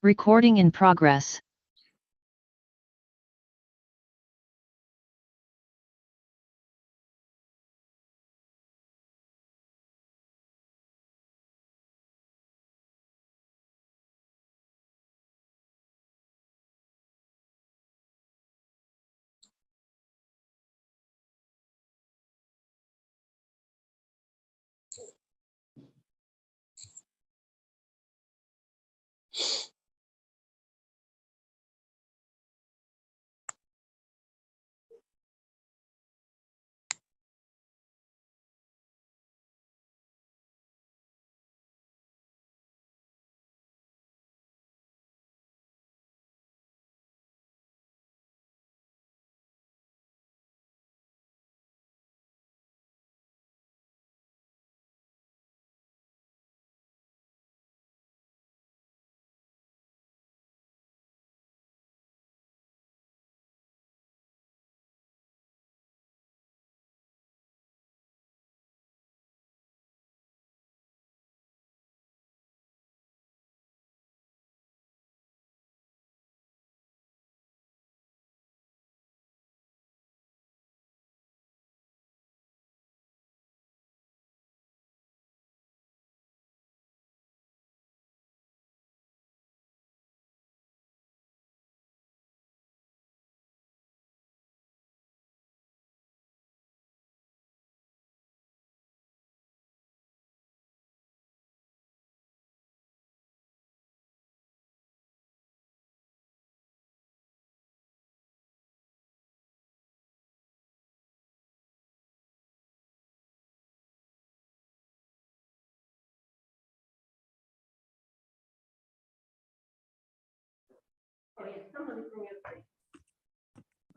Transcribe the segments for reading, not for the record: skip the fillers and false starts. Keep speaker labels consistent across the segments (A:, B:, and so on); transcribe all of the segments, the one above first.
A: Recording in progress.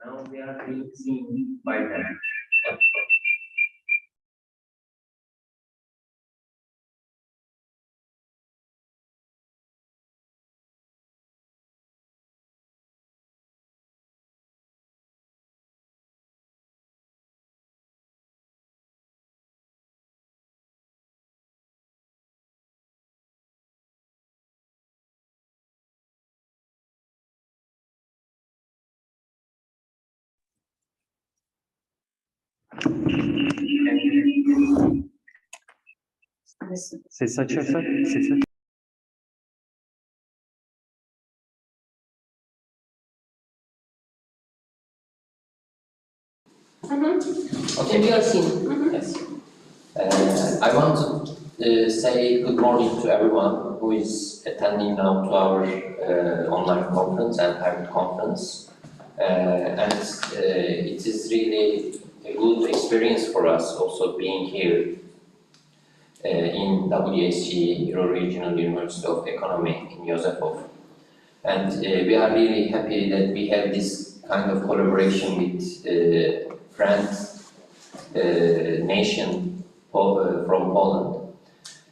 B: Now we are being seen by them.
C: Ses açarsak, ses aç.
B: Okay, we are seen. Yes. I want to say good morning to everyone who is attending now to our online conference and hybrid conference. It is really a good experience for us also being here in WSG, Euro-Regional University of Economy in Józefov. And we are really happy that we have this kind of collaboration with France nation from Poland.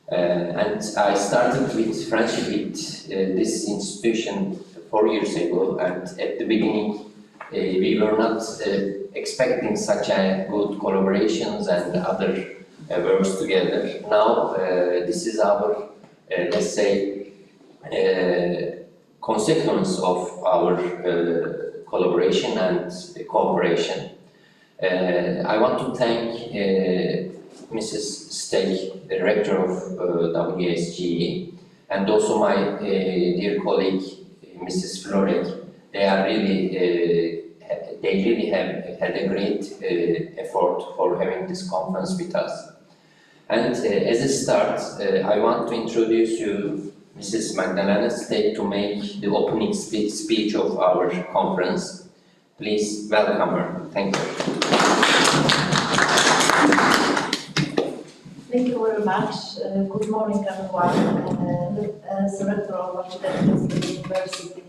B: And I started with friendship with this institution 4 years ago, and at the beginning we were not expecting such a good collaborations and other works together. Now this is our, let's say, consequence of our collaboration and cooperation. I want to thank Mrs. Steg, the director of WSG, and also my dear colleague, Mrs. Florek. They are really, they really have had a great effort for having this conference with us. And as a start, I want to introduce you Mrs. Magdalena Steg to make the opening speech of our conference. Please welcome her. Thank you.
D: Thank you very much. Good morning, everyone. As Rector of Architecture University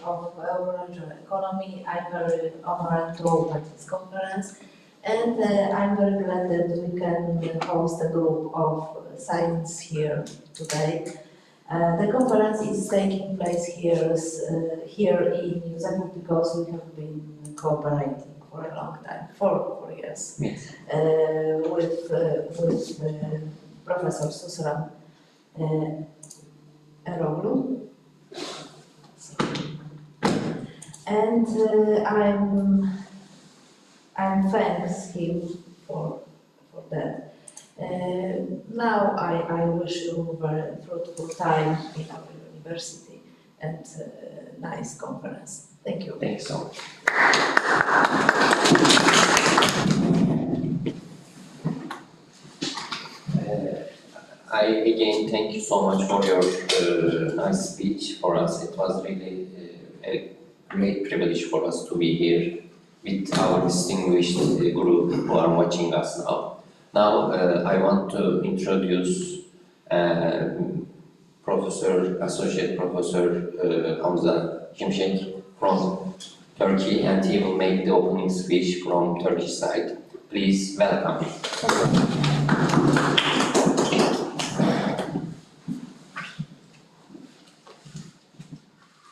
D: of Euro-Regional Economy, I'm very honored to open this conference. And I'm very glad that we can host a group of science here today. The conference is taking place here in Józefów because we have been cooperating for a long time, for 4 years,
B: Yes.
D: with Professor Susran Eroglu and I'm thanks him for that. Now I wish you very fruitful time in our university and nice conference. Thank you.
B: Thanks so much. I again thank you so much for your nice speech for us. It was really a great privilege for us to be here with our distinguished group who are watching us now. Now I want to introduce Associate Professor Hamza Şimşek from Turkey, and he will make the opening speech from Turkish side. Please welcome him.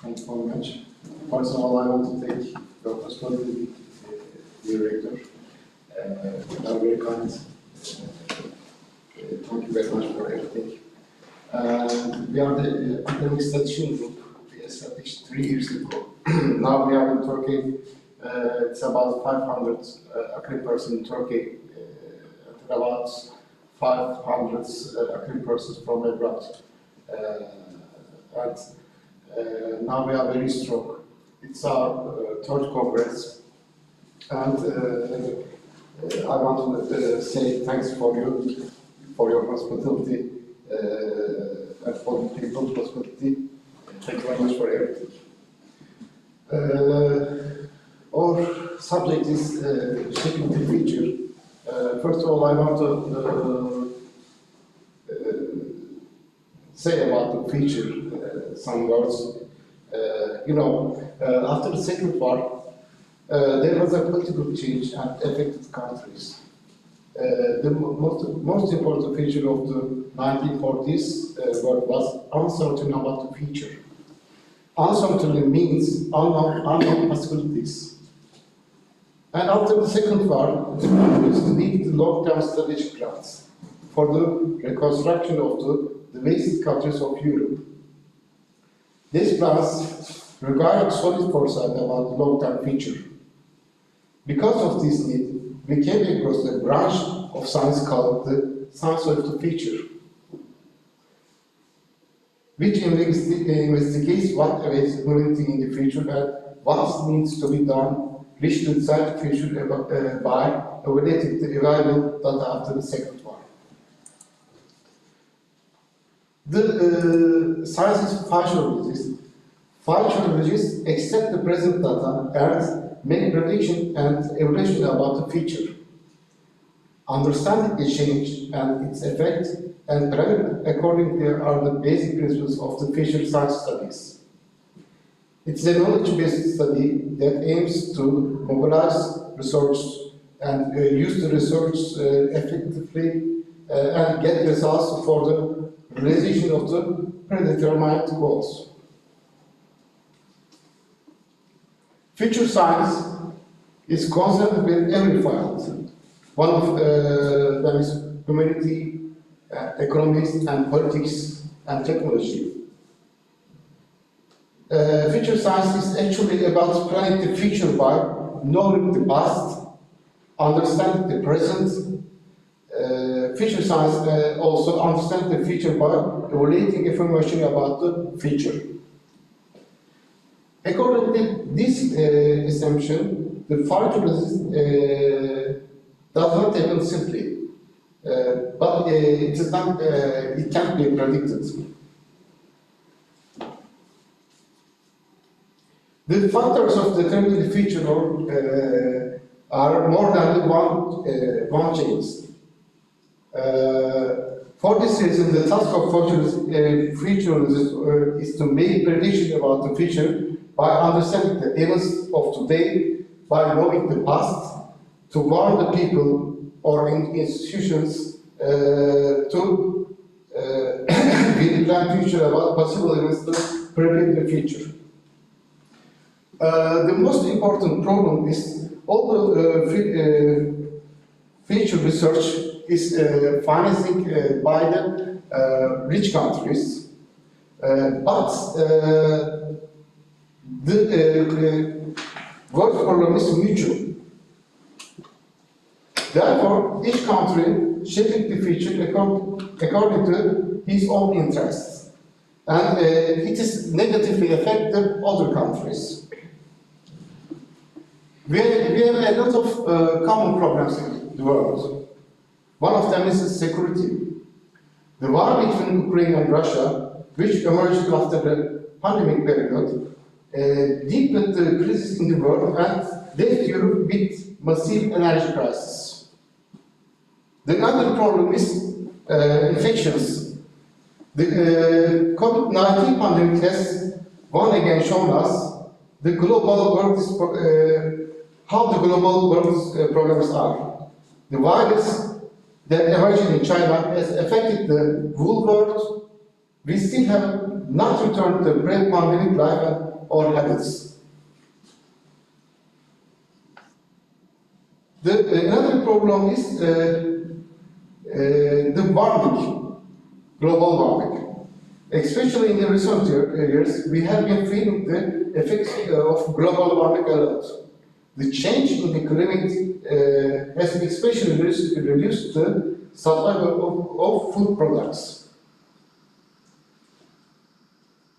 A: Thank you very much. First of all, I want to thank your hospitality, Director. You are very kind. Thank you very much for everything. We are the academic statistician group. We established 3 years ago. Now we are in Turkey. It's about 500 academic persons in Turkey, and about 500 academic persons from abroad. Now we are very strong. It's our third conference, and I want to say thanks for you, for your hospitality, and for the people's hospitality. Thank you very much for everything. Our subject is shaping the future. First of all, I want to say about the future some words. After the Second War, there was a political change and affected countries. The most important feature of the 1940s world was uncertainty about the future. Uncertainty means unknown possibilities. And after the Second War, the countries needed long-term strategic plans for the reconstruction of the wasted countries of Europe. These plans required solid foresight about the long-term future. Because of this need, we came across a branch of science called the science of the future, which investigates what awaits humanity in the future and what needs to be done, reach the desired future by evaluating the available data after the Second War. The science is futurologist. Futurologists accept the present data and make prediction and evaluation about the future. Understanding the change and its effect and parameter accordingly are the basic principles of the future science studies. It's a knowledge-based study that aims to mobilize research and use the research effectively and get results for the realization of the predetermined goals. Future science is concerned with every field. One of them is humanity, economics, and politics, and technology. Future science is actually about planning the future by knowing the past, understanding the present. Future science also understands the future by evaluating information about the future. According to this assumption, the futurologist does not happen simply, but it can't be predicted. The factors of determining the future are more than one change. For this reason, the task of futurologists is to make predictions about the future by understanding the events of today, by knowing the past, to warn the people or institutions to build a future about possible events to predict the future. The most important problem is all the future research is financing by the rich countries, but The world problem is mutual. Therefore, each country shaping the future according to his own interests, and it is negatively affected other countries. We have a lot of common problems in the world. One of them is security. The war between Ukraine and Russia, which emerged after the pandemic period, deepened the crisis in the world and left Europe with massive energy crisis. The other problem is infections. The COVID-19 pandemic has once again shown us the global world how the global world's problems are. The virus that emerged in China has affected the whole world. We still have not returned to pre-pandemic life or habits. Another problem is the warming, global warming. Especially in the recent years, we have been feeling the effects of global warming a lot. The change in the climate has especially reduced the supply of food products.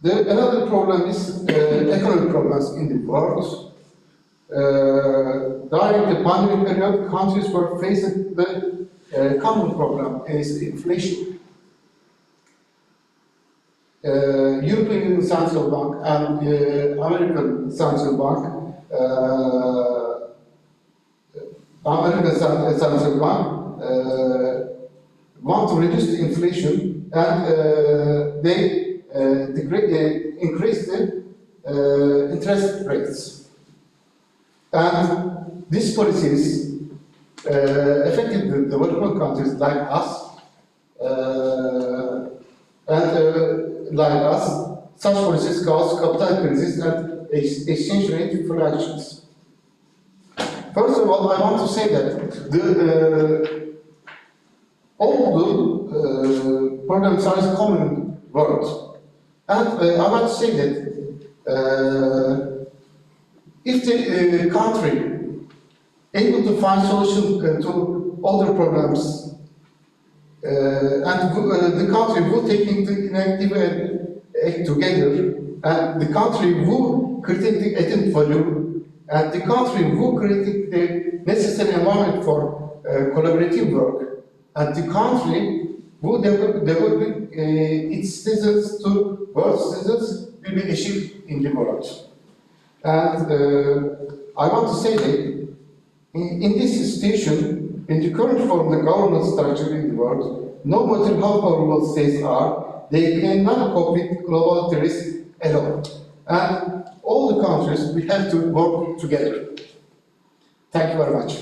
A: Another problem is economic problems in the world. During the pandemic period, countries were facing the common problem is inflation. European Central Bank and American Central Bank want to reduce the inflation, and they increase the interest rates. And these policies affected the developing countries like us, such policies cause capital crisis and exchange rate fluctuations. First of all, I want to say that all the problems are in common world. And I want to say that if the country able to find solution to other problems, and the country will take an active act together, and the country will create the added value, and the country will create the necessary environment for collaborative work, and the country will develop its citizens to world citizens will be achieved in the world. And I want to say that in this situation, in the current form of the governance structure in the world, no matter how powerful states are, they cannot cope with global risks alone. And all the countries, we have to work together. Thank you very much.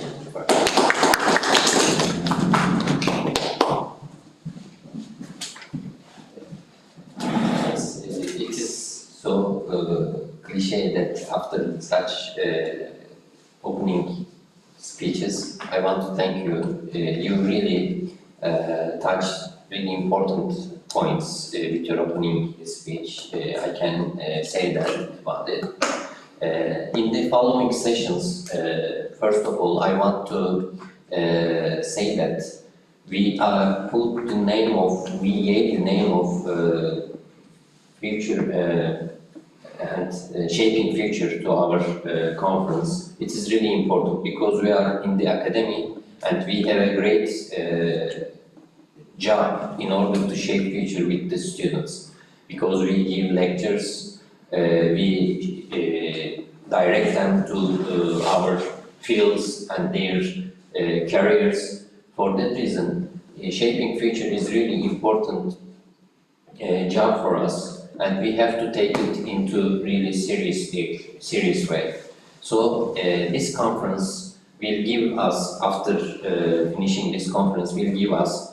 B: Yes, it is so cliche that after such opening speeches, I want to thank you. You really touched really important points with your opening speech. I can say that about it. In the following sessions, first of all, I want to say that we put the name of, we gave the name of future and shaping future to our conference. It is really important because we are in the academy and we have a great job in order to shape future with the students, because we give lectures, we direct them to our fields and their careers. For that reason, shaping future is really important job for us, and we have to take it into really serious way. So this conference will give us, after finishing this conference, will give us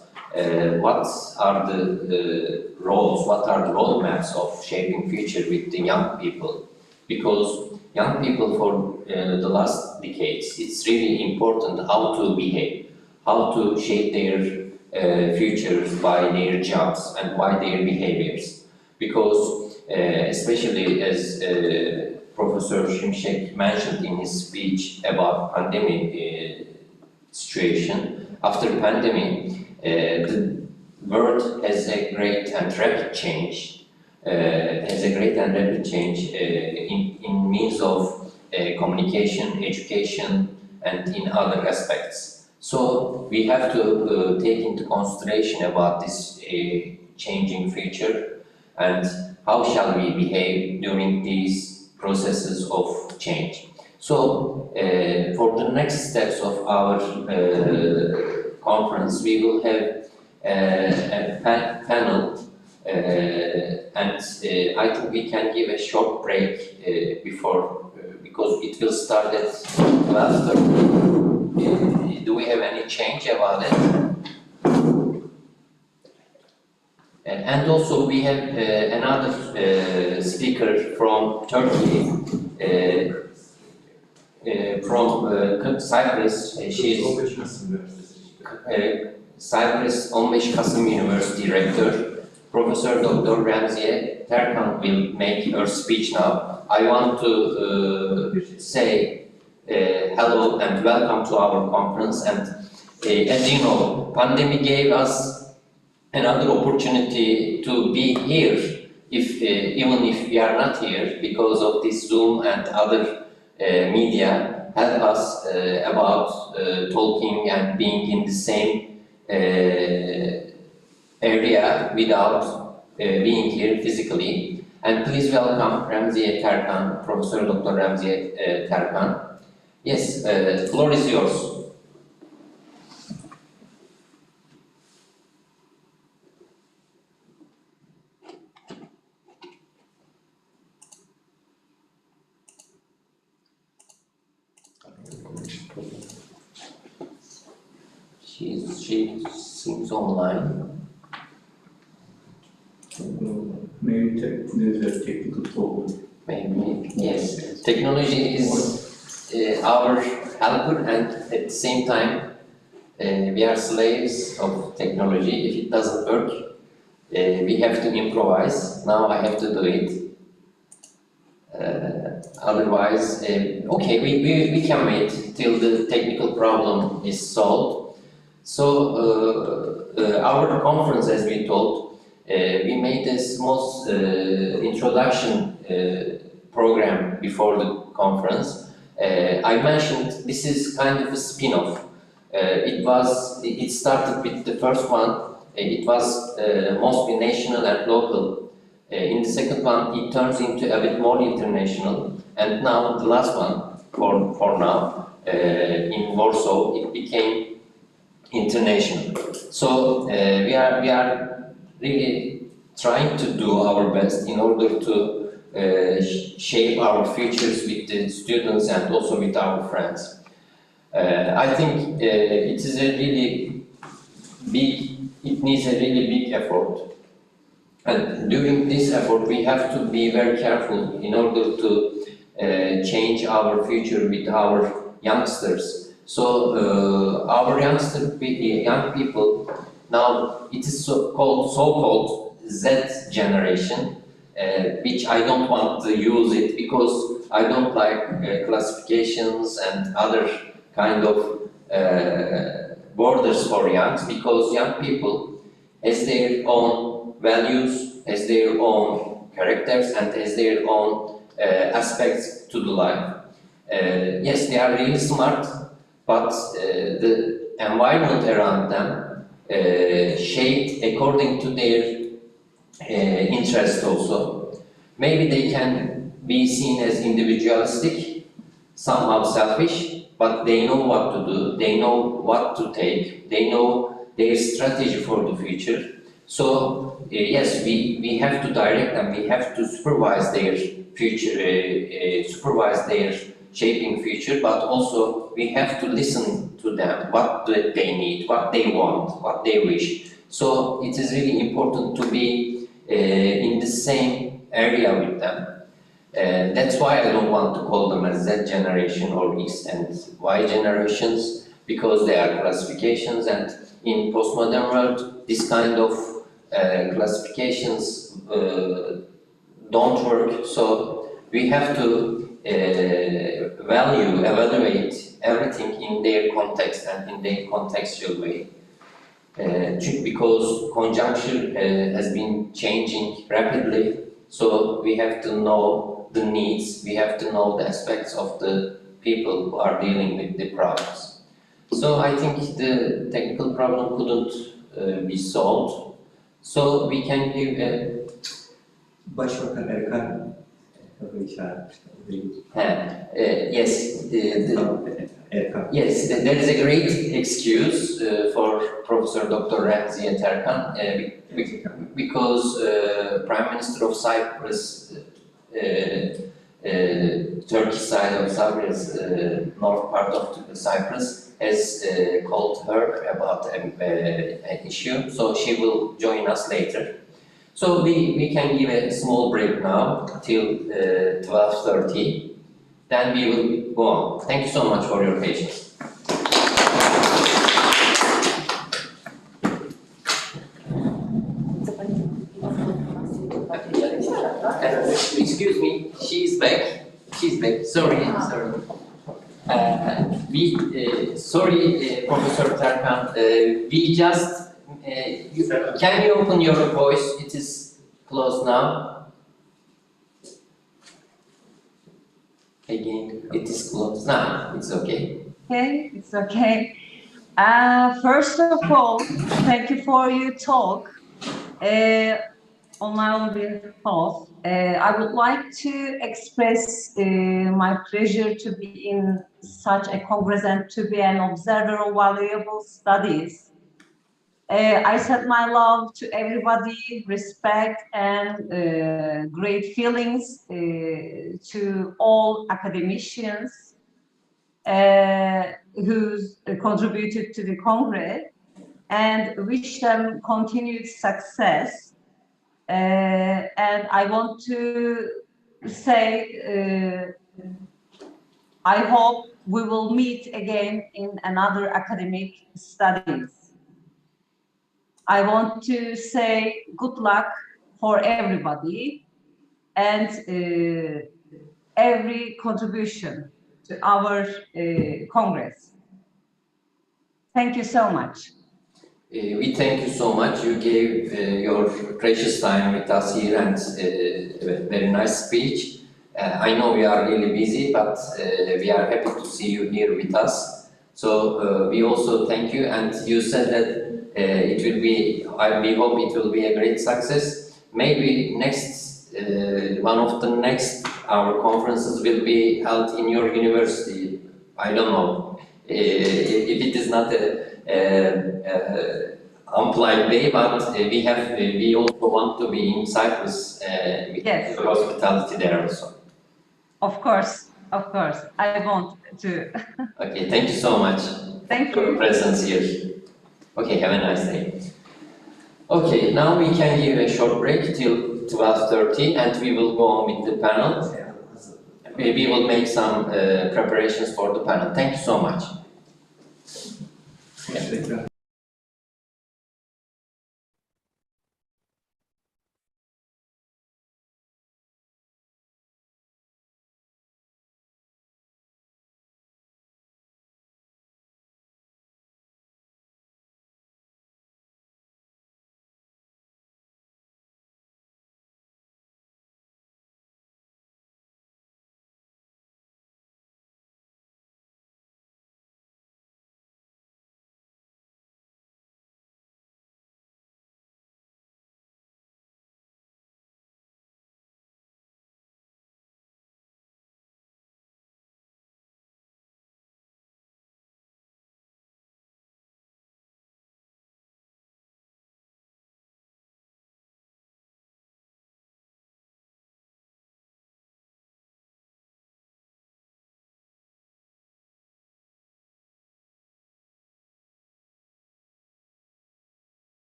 B: what are the roles, what are the roadmaps of shaping future with the young people. Because young people for the last decades, it's really important how to behave, how to shape their futures by their jobs and by their behaviors. Because especially as Professor Şimşek mentioned in his speech about pandemic situation. After pandemic, the world has a great and rapid change, in means of communication, education, and in other aspects. So we have to take into consideration about this changing future and how shall we behave during these processes of change. So for the next steps of our conference, we will have a panel, and I think we can give a short break before, because it will start at 12:30. Do we have any change about it? And also we have another speaker from Turkey, from Cyprus. She is Cyprus 15 Kasım University Rector. Professor Dr. Ramziye Terkan will make her speech now. I want to say hello and welcome to our conference. And as you know, pandemic gave us another opportunity to be here, even if we are not here, because of this Zoom and other media help us about talking and being in the same area without being here physically. And please welcome Ramziye Terkan, Professor Dr. Ramziye Terkan. Yes, floor is yours. She seems online.
E: Maybe there's a technical problem.
B: Maybe, yes. Technology is our helper, and at the same time, we are slaves of technology. If it doesn't work, we have to improvise. Now I have to do it. Otherwise, okay, we can wait till the technical problem is solved. So, our conference, as we told, we made a small introduction program before the conference. I mentioned this is kind of a spin-off. It started with the first one. It was mostly national and local. In the second one, it turns into a bit more international. And now the last one, for now, in Warsaw, it became international. So we are really trying to do our best in order to shape our futures with the students and also with our friends. I think it needs a really big effort. And during this effort, we have to be very careful in order to change our future with our youngsters. So our young people, now it is so-called Z generation, which I don't want to use it because I don't like classifications and other kind of borders for youngs, because young people has their own values, has their own characters, and has their own aspects to the life. Yes, they are really smart, but the environment around them shaped according to their interest also. Maybe they can be seen as individualistic, somehow selfish, but they know what to do, they know what to take, they know their strategy for the future. So yes, we have to direct them, we have to supervise their future, supervise their shaping future, but also we have to listen to them, what do they need, what they want, what they wish. So it is really important to be in the same area with them. That's why I don't want to call them as Z generation or X and Y generations, because they are classifications, and in postmodern world, this kind of classifications don't work. So we have to evaluate everything in their context and in their contextual way. Because conjuncture has been changing rapidly, so we have to know the needs, we have to know the aspects of the people who are dealing with the problems. So I think the technical problem couldn't be solved. So we can give a
E: Başbakan Erkan kafayı çağırmıştı.
B: yes,
E: Erkan.
B: yes, there is a great excuse for Professor Dr. Remzi Yeterkan because Prime Minister of Cyprus, Turkish side of Cyprus, north part of Cyprus, has called her about an issue, so she will join us later. So we can give a small break now till 12:30. Then we will go on. Thank you so much for your patience. Excuse me, she's back. She's back. Sorry, sorry. Sorry, Professor Tarkan. We just. Can you open your voice? It is closed now. Again, it is closed now. It's okay.
F: Okay, it's okay. First of all, thank you for your talk. On my own behalf, I would like to express my pleasure to be in such a congress and to be an observer of valuable studies. I set my love to everybody, respect and great feelings to all academicians who contributed to the Congress and wish them continued success. And I want to say, I hope we will meet again in another academic studies. I want to say good luck for everybody and every contribution to our Congress. Thank you so much.
B: We thank you so much. You gave your precious time with us here and a very nice speech. I know we are really busy, but we are happy to see you here with us. So we also thank you, and you said that it will be, we hope it will be a great success. Maybe next, one of the next, our conferences will be held in your university. I don't know. If it is not a implied way, but we also want to be in Cyprus with
F: Yes.
B: hospitality there also.
F: Of course, I want to.
B: Okay, thank you so much
F: Thank
B: for your
F: you.
B: presence here. Okay, have a nice day. Okay, now we can give a short break till 12:30 and we will go on with the panel. We will make some preparations for the panel. Thank you so much.
E: Tekrar.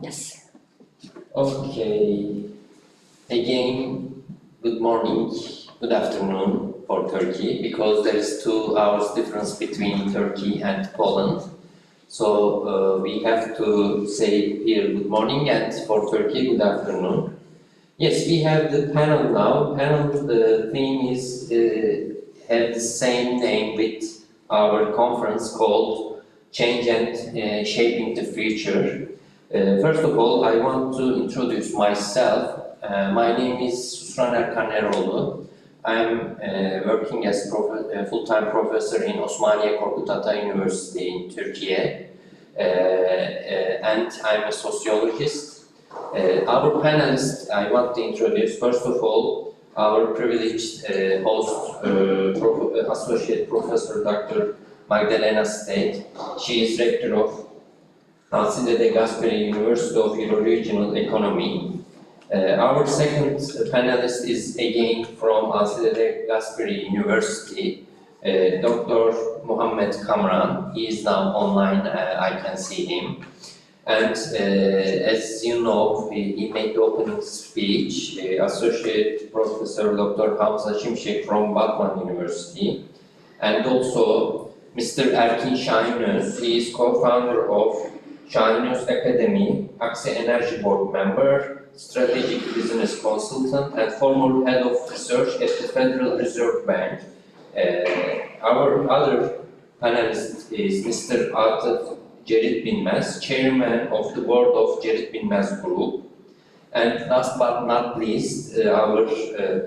B: Yes. Okay. Again, good morning, good afternoon for Turkey, because there is 2 hours difference between Turkey and Poland. So we have to say here good morning, and for Turkey, good afternoon. Yes, we have the panel now. Panel, the theme is have the same name with our conference called Change and Shaping the Future. First of all, I want to introduce myself. My name is Susran Erkan Eroğlu. I'm working as full-time professor in Osmaniye Korkut Ata University in Turkey, and I'm a sociologist. Our panelists, I want to introduce, first of all, our privileged host, Associate Professor Dr. Magdalena Steg. She is Rector of Alcide de Gasperi University of Euro-Regional Economy. Our second panelist is again from Alcide de Gasperi University, Dr. Mohammed Kamran. He is now online, I can see him. And as you know, he made the opening speech, Associate Professor Dr. Hamza Şimşek from Batman University, and also Mr. Erkin Şahinöz. He is co-founder of Şahinöz Academy, Aksi Energy Board member, strategic business consultant, and former head of research at the Federal Reserve Bank. Our other panelist is Mr. Atıf Cerit Bilmez, chairman of the board of Cerit Bilmez Group. And last but not least, our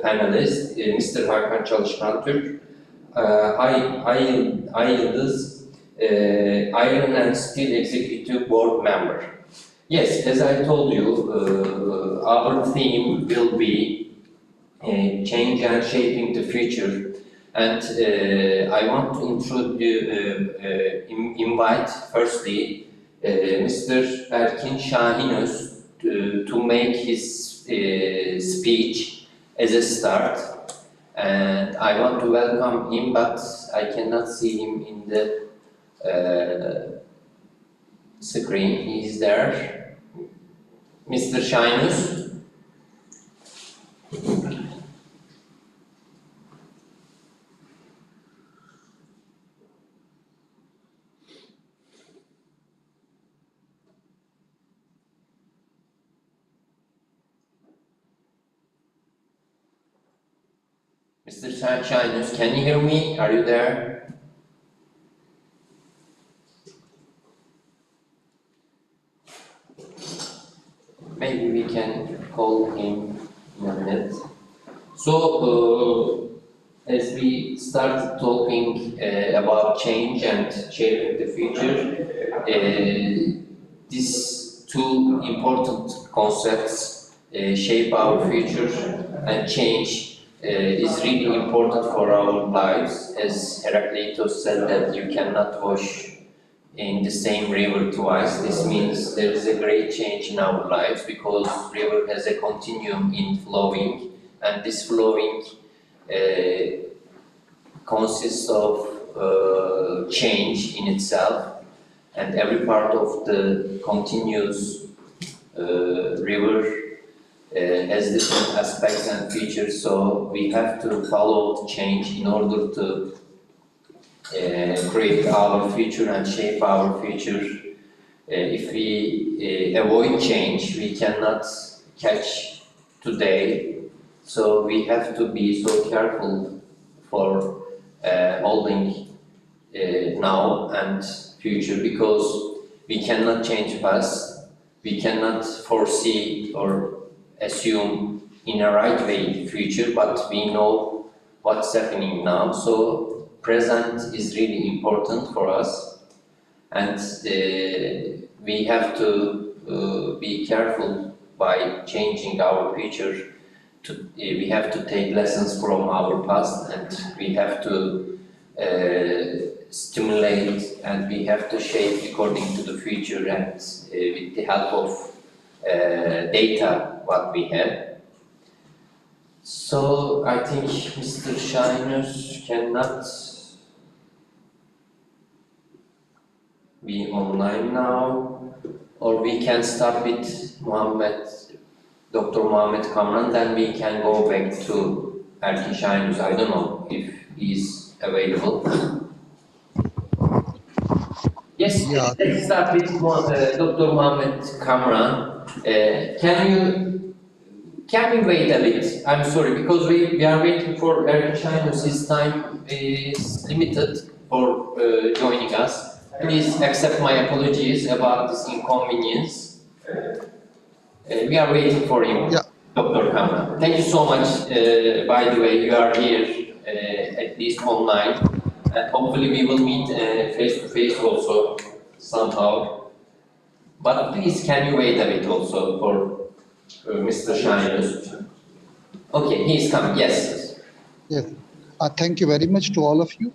B: panelist, Mr. Hakan Çalışkan Türk, Ay Yıldız, Iron and Steel Executive Board member. Yes, as I told you, our theme will be change and shaping the future. And I want to invite firstly Mr. Erkin Şahinöz to make his speech as a start. And I want to welcome him, but I cannot see him in the screen. He is there. Mr. Şahinöz. Mr. Şahinöz, can you hear me? Are you there? Maybe we can call him in a minute. So, as we start talking about change and shaping the future, these 2 important concepts, shape our future and change, is really important for our lives. As Heraclitus said that you cannot wash in the same river twice. This means there is a great change in our lives because river has a continuum in flowing, and this flowing consists of change in itself, and every part of the continuous river has different aspects and features, so we have to follow change in order to create our future and shape our future. If we avoid change, we cannot catch today, so we have to be so careful for holding now and future, because we cannot change past, we cannot foresee or assume in a right way the future, but we know what's happening now. So present is really important for us, and we have to be careful by changing our future. We have to take lessons from our past, and we have to stimulate, and we have to shape according to the future, and with the help of data what we have. So I think Mr. Şahinöz cannot be online now. or we can start with Dr. Mohammed Kamran, then we can go back to Erkin Şahinöz. I don't know if he's available. Yes,
G: Yeah.
B: let's start with Dr. Mohammed Kamran. Can we wait a bit? I'm sorry, because we are waiting for Erkin Şahinöz. His time is limited for joining us. Please accept my apologies about this inconvenience. We are waiting for you,
G: Yeah.
B: Dr. Kamran. Thank you so much. By the way, you are here, at least online. And hopefully we will meet face to face also somehow. But please, can you wait a bit also for Mr. Şahinöz? Okay, he is coming. Yes.
G: Yes. Thank you very much to all of you.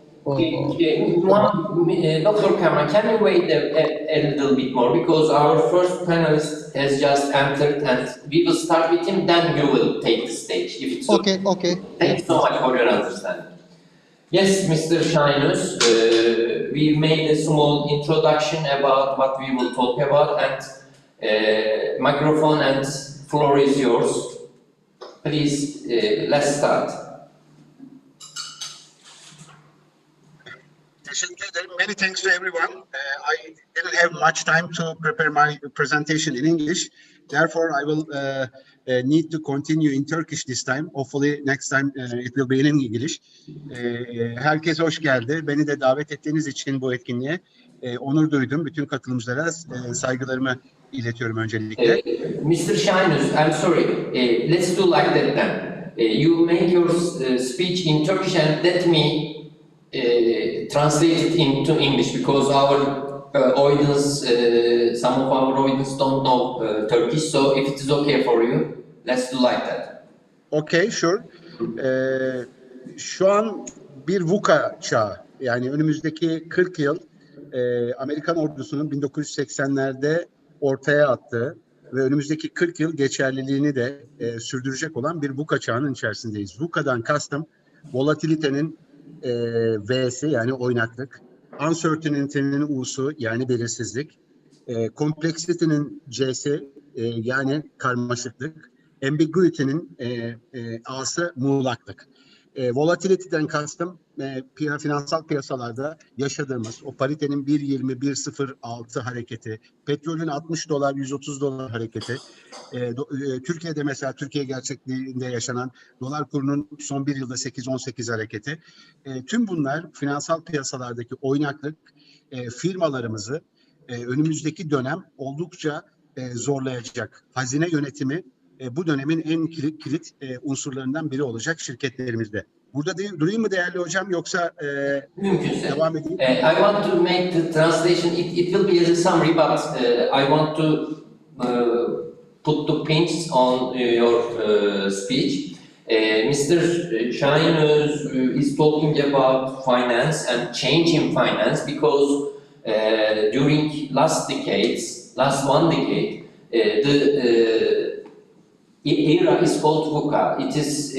B: Dr. Kamran, can you wait a little bit more, because our first panelist has just entered and we will start with him, then you will take the stage, if it's okay.
G: Okay.
B: Thank you so much for your understanding. Yes, Mr. Şahinöz, we made a small introduction about what we will talk about, and microphone and floor is yours. Please, let's start.
H: Teşekkür ederim. Many thanks to everyone. I didn't have much time to prepare my presentation in English. Therefore, I will need to continue in Turkish this time. Hopefully next time it will be in English. Herkese hoş geldi. Beni de davet ettiğiniz için bu etkinliğe onur duydum. Bütün katılımcılara saygılarımı iletiyorum öncelikle.
B: Mr. Şahinöz, I'm sorry. Let's do like that then. You make your speech in Turkish and let me translate it into English, because our audience, some of our audience don't know Turkish, so if it is okay for you, let's do like that.
H: Okay, sure. Şu an bir VUCA çağı, yani önümüzdeki 40 yıl Amerikan ordusunun 1980'lerde ortaya attığı ve önümüzdeki 40 yıl geçerliliğini de sürdürecek olan bir VUCA çağının içerisindeyiz. VUCA'dan kastım volatilitenin V'si yani oynaklık, uncertainty'nin U'su yani belirsizlik, complexity'nin C'si yani karmaşıklık, ambiguity'nin A'sı muğlaklık. Volatility'den kastım finansal piyasalarda yaşadığımız o paritenin 1.20-1.06 hareketi, petrolün $60 $130 hareketi, Türkiye'de mesela Türkiye gerçekliğinde yaşanan dolar kurunun son bir yılda 8-18 hareketi, tüm bunlar finansal piyasalardaki oynaklık firmalarımızı önümüzdeki dönem oldukça zorlayacak. Hazine yönetimi bu dönemin en kilit unsurlarından biri olacak şirketlerimizde. Burada durayım mı değerli hocam, yoksa
B: Mümkünse.
H: devam edeyim?
B: I want to make the translation, it will be as a summary, but I want to put the points on your speech. Mr. Şahinöz is talking about finance and change in finance, because during last one decade, the era is called VUCA. It is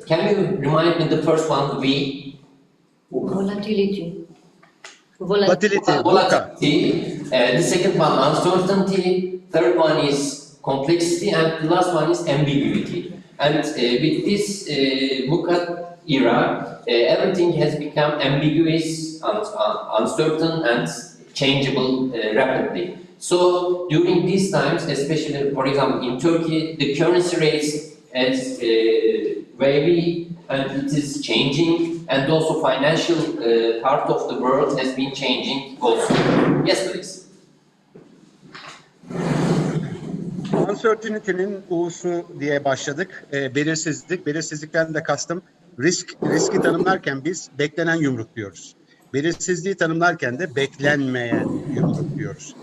B: can you remind me the first one?
I: Volatility.
H: VUCA.
B: The second one, uncertainty. Third one is complexity, and the last one is ambiguity. And with this VUCA era, everything has become ambiguous, uncertain, and changeable rapidly. So during these times, especially, for example, in Turkey, the currency rates is vary and it is changing, and also financial part of the world has been changing also. Yes, please.
H: Uncertainty'nin U'su diye başladık. Belirsizlikten de kastım riski tanımlarken biz beklenen yumruk diyoruz. Belirsizliği tanımlarken de beklenmeyen yumruk diyoruz.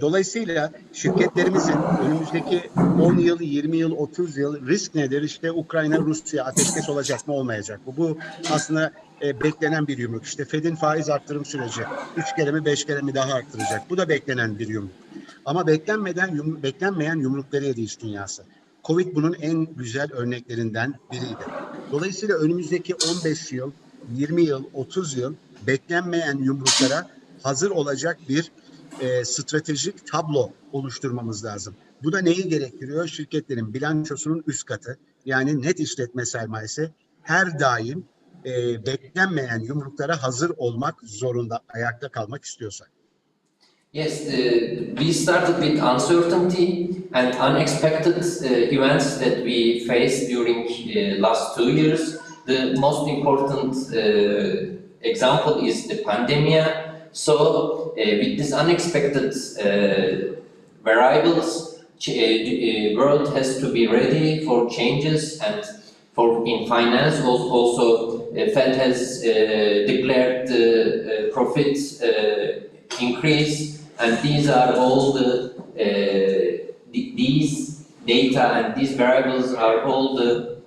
H: Dolayısıyla şirketlerimizin önümüzdeki 10 yıl, 20 yıl, 30 yıl risk nedir? İşte Ukrayna, Rusya ateşkes olacak mı, olmayacak mı? Bu aslında beklenen bir yumruk. İşte Fed'in faiz arttırım süreci 3 kere mi 5 kere mi daha arttıracak? Bu da beklenen bir yumruk. Ama beklenmeyen yumrukları yediğiz dünyası. Covid bunun en güzel örneklerinden biriydi. Dolayısıyla önümüzdeki 15 yıl, 20 yıl, 30 yıl beklenmeyen yumruklara hazır olacak bir stratejik tablo oluşturmamız lazım. Bu da neyi gerektiriyor? Şirketlerin bilançosunun üst katı, yani net işletme sermayesi her daim beklenmeyen yumruklara hazır olmak zorunda, ayakta kalmak istiyorsak.
B: Yes, we started with uncertainty and unexpected events that we faced during last 2 years. The most important example is the pandemic. So, with these unexpected variables, world has to be ready for changes, and for in finance also Fed has declared profit increase, and these are all these data and these variables are all the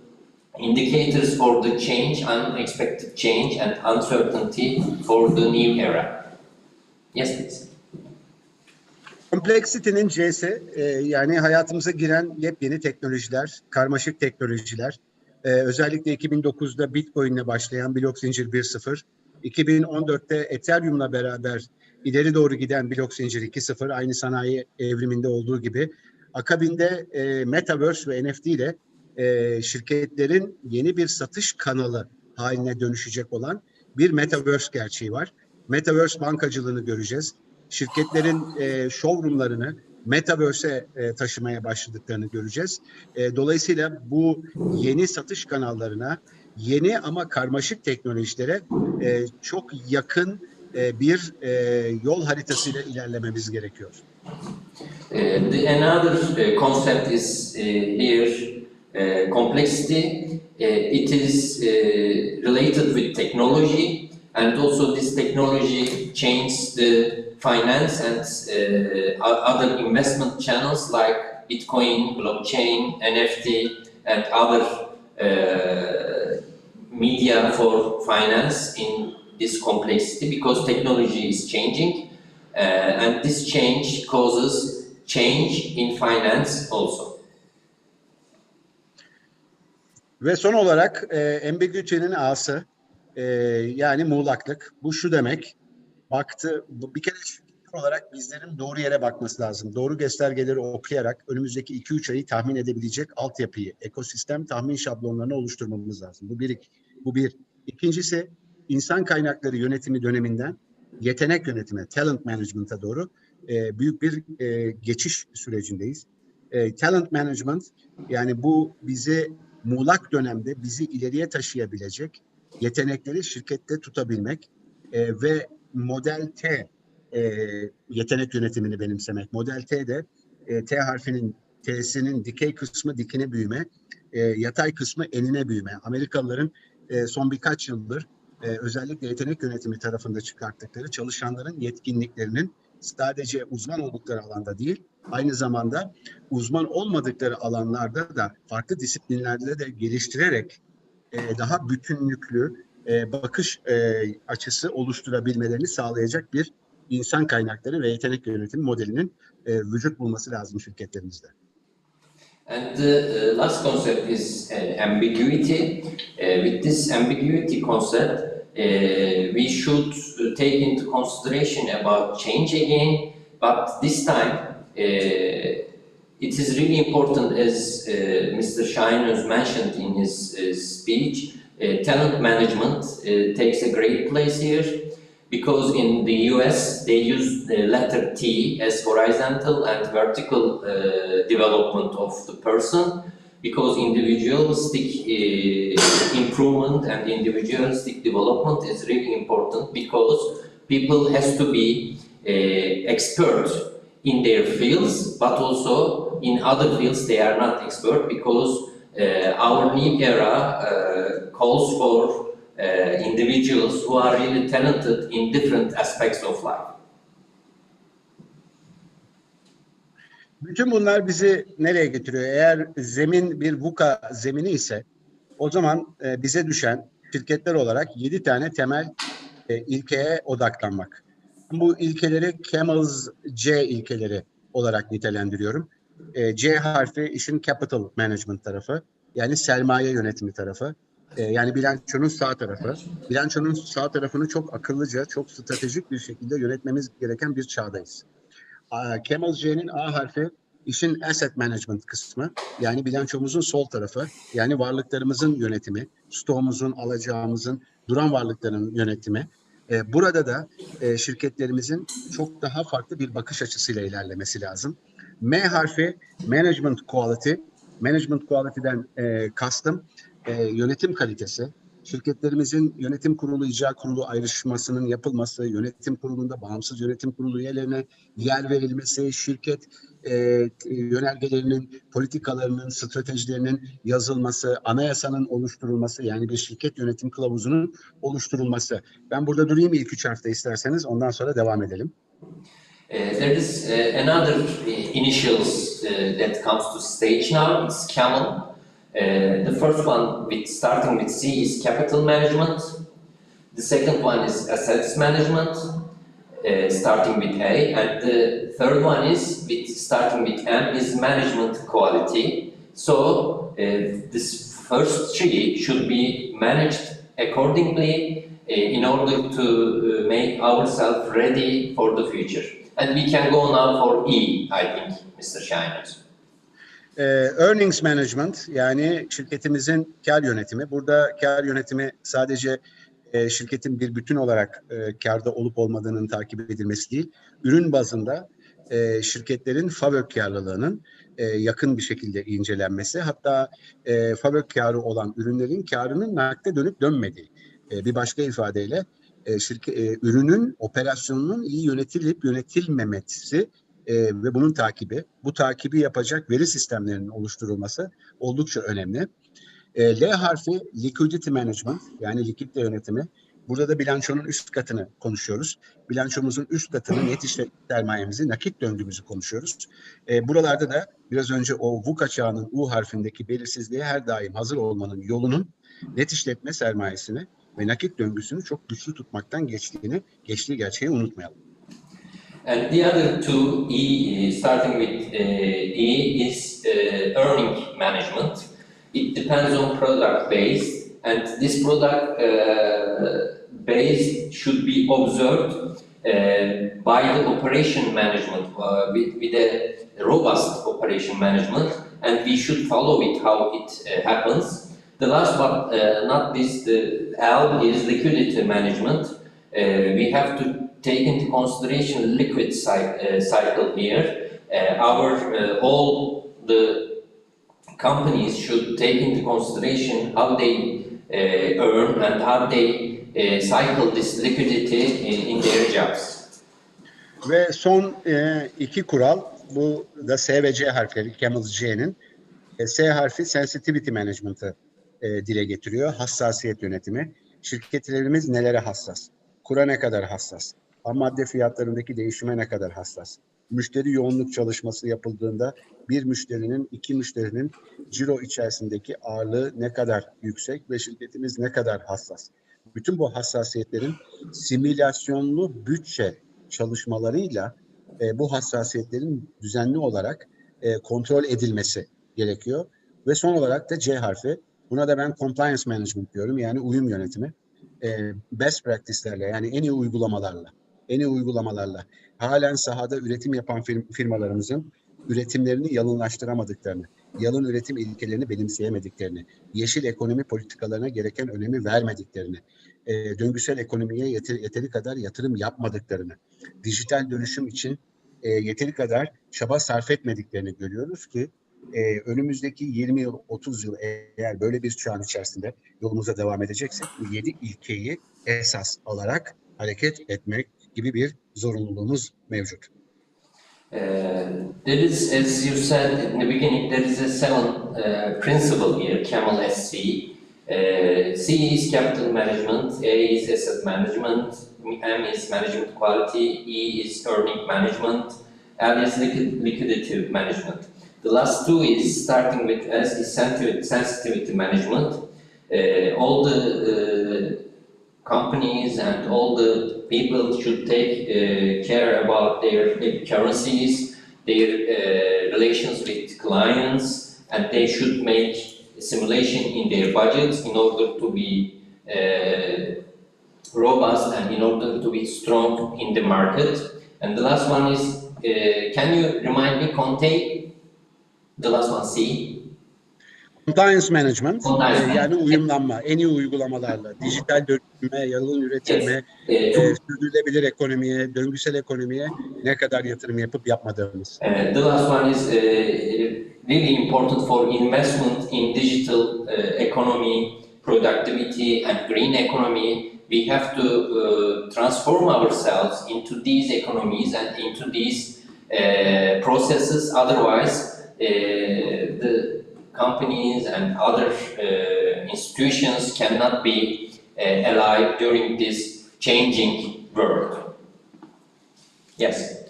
B: indicators for the change, unexpected change and uncertainty for the new era. Yes, please.
H: Complexity'nin C'si, yani hayatımıza giren yepyeni teknolojiler, karmaşık teknolojiler. Özellikle 2009'da Bitcoin'le başlayan blok zincir 1.0, 2014'te Ethereum'la beraber ileri doğru giden blok zincir 2.0, aynı sanayi evriminde olduğu gibi. Akabinde Metaverse ve NFT ile şirketlerin yeni bir satış kanalı haline dönüşecek olan bir Metaverse gerçeği var. Metaverse bankacılığını göreceğiz. Şirketlerin showroomlarını Metaverse'e taşımaya başladıklarını göreceğiz. Dolayısıyla bu yeni satış kanallarına, yeni ama karmaşık teknolojilere çok yakın bir yol haritasıyla ilerlememiz gerekiyor.
B: Another concept is here complexity. It is related with technology, and also this technology changes the finance and other investment channels like Bitcoin, blockchain, NFT, and other media for finance in this complexity, because technology is changing, and this change causes change in finance also.
H: Ve son olarak ambiguity'nin A'sı, yani muğlaklık. Bu şu demek, bir kere şirketler olarak bizlerin doğru yere bakması lazım. Doğru göstergeleri okuyarak önümüzdeki 2-3 ayı tahmin edebilecek altyapıyı, ekosistem tahmin şablonlarını oluşturmamız lazım. Bu bir. İkincisi, insan kaynakları yönetimi döneminden yetenek yönetimine, talent management'a doğru büyük bir geçiş sürecindeyiz. Talent management, yani bu bizi muğlak dönemde bizi ileriye taşıyabilecek yetenekleri şirkette tutabilmek ve Model T yetenek yönetimini benimsemek. Model T'de T harfinin T'sinin dikey kısmı dikine büyüme, yatay kısmı enine büyüme. Amerikalıların son birkaç yıldır özellikle yetenek yönetimi tarafında çıkarttıkları çalışanların yetkinliklerinin sadece uzman oldukları alanda değil, aynı zamanda uzman olmadıkları alanlarda da farklı disiplinlerde de geliştirerek daha bütünlüklü bakış açısı oluşturabilmelerini sağlayacak bir insan kaynakları ve yetenek yönetimi modelinin vücut bulması lazım şirketlerimizde.
B: And the last concept is ambiguity. With this ambiguity concept, we should take into consideration about change again, but this time it is really important, as Mr. Şahin has mentioned in his speech, talent management takes a great place here, because in the US they use the letter T as horizontal and vertical development of the person, because individualistic improvement and individualistic development is really important, because people has to be expert in their fields, but also in other fields they are not expert, because our new era calls for individuals who are really talented in different aspects of life.
H: Bütün bunlar bizi nereye getiriyor? Eğer zemin bir VUCA zemini ise o zaman bize düşen şirketler olarak 7 tane temel ilkeye odaklanmak. Bu ilkeleri Camel's C ilkeleri olarak nitelendiriyorum. C harfi işin capital management tarafı, yani sermaye yönetimi tarafı. Yani bilançonun sağ tarafı. Bilançonun sağ tarafını çok akıllıca, çok stratejik bir şekilde yönetmemiz gereken bir çağdayız. Camel J'nin A harfi işin asset management kısmı. Yani bilançomuzun sol tarafı. Yani varlıklarımızın yönetimi, stoğumuzun, alacağımızın, duran varlıkların yönetimi. Burada da şirketlerimizin çok daha farklı bir bakış açısıyla ilerlemesi lazım. M harfi management quality. Management quality'den kastım yönetim kalitesi. Şirketlerimizin yönetim kurulu, icra kurulu ayrışmasının yapılması, yönetim kurulunda bağımsız yönetim kurulu üyelerine yer verilmesi, şirket yönergelerinin, politikalarının, stratejilerinin yazılması, anayasanın oluşturulması, yani bir şirket yönetim kılavuzunun oluşturulması. Ben burada durayım ilk 3 harfte isterseniz, ondan sonra devam edelim.
B: There is another initials that comes to stage now. It's Camel. The first one, starting with C, is capital management. The second one is assets management, starting with A, and the third one is starting with M, is management quality. So this first three should be managed accordingly in order to make ourselves ready for the future. And we can go now for E, I think, Mr. Shiner.
H: Earnings management, yani şirketimizin kar yönetimi. Burada kar yönetimi sadece şirketin bir bütün olarak karda olup olmadığının takip edilmesi değil, ürün bazında şirketlerin FAVÖK karlılığının yakın bir şekilde incelenmesi, hatta FAVÖK karı olan ürünlerin karının nakde dönüp dönmediği. Bir başka ifadeyle ürünün operasyonunun iyi yönetilip yönetilmemesi ve bunun takibi, bu takibi yapacak veri sistemlerinin oluşturulması oldukça önemli. L harfi liquidity management, yani likidite yönetimi. Burada da bilançonun üst katını konuşuyoruz. Bilançomuzun üst katını, net işlet sermayemizi, nakit döngümüzü konuşuyoruz. Buralarda da biraz önce o VUCA çağının U harfindeki belirsizliğe her daim hazır olmanın yolunun net işletme sermayesini ve nakit döngüsünü çok güçlü tutmaktan geçtiği gerçeği unutmayalım.
B: And the other two, E, starting with E, is earning management. It depends on product base, and this product base should be observed by the operation management with a robust operation management, and we should follow it how it happens. The last but not least, the L is liquidity management. We have to take into consideration liquid cycle here. All the companies should take into consideration how they earn and how they cycle this liquidity in their jobs.
H: Ve son iki kural, bu da S ve C harfleri, Camel J'nin. S harfi sensitivity management'ı dile getiriyor, hassasiyet yönetimi. Şirketlerimiz nelere hassas? Kura ne kadar hassas? Ham madde fiyatlarındaki değişime ne kadar hassas? Müşteri yoğunluk çalışması yapıldığında bir müşterinin, iki müşterinin ciro içerisindeki ağırlığı ne kadar yüksek ve şirketimiz ne kadar hassas? Bütün bu hassasiyetlerin simülasyonlu bütçe çalışmalarıyla bu hassasiyetlerin düzenli olarak kontrol edilmesi gerekiyor. Ve son olarak da C harfi. Buna da ben compliance management diyorum, yani uyum yönetimi. Best practice'lerle, yani en iyi uygulamalarla halen sahada üretim yapan firmalarımızın üretimlerini yalınlaştıramadıklarını, yalın üretim ilkelerini benimseyemediklerini, yeşil ekonomi politikalarına gereken önemi vermediklerini, döngüsel ekonomiye yeteri kadar yatırım yapmadıklarını, dijital dönüşüm için yeteri kadar çaba sarf etmediklerini görüyoruz ki önümüzdeki 20 yıl, 30 yıl eğer böyle bir çağın içerisinde yolumuza devam edeceksek bu 7 ilkeyi esas alarak hareket etmek gibi bir zorunluluğumuz mevcut.
B: There is, as you said in the beginning, there is a seven principle here, Camel SC. C is capital management, A is asset management, M is management quality, E is earning management, L is liquidity management. The last two is starting with S is sensitivity management. All the companies and all the people should take care about their currencies, their relations with clients, and they should make a simulation in their budgets in order to be robust and in order to be strong in the market. And the last one is can you remind me, Conte, the last one, C?
H: Compliance management,
B: Compliance management.
H: yani uyumlanma, en iyi uygulamalarla, dijital dönüşüme, yalın üretime,
B: Çok
H: sürdürülebilir ekonomiye, döngüsel ekonomiye ne kadar yatırım yapıp yapmadığımız.
B: The last one is really important for investment in digital economy, productivity, and green economy. We have to transform ourselves into these economies and into these processes. Otherwise, the companies and other institutions cannot be alive during this changing world. Yes.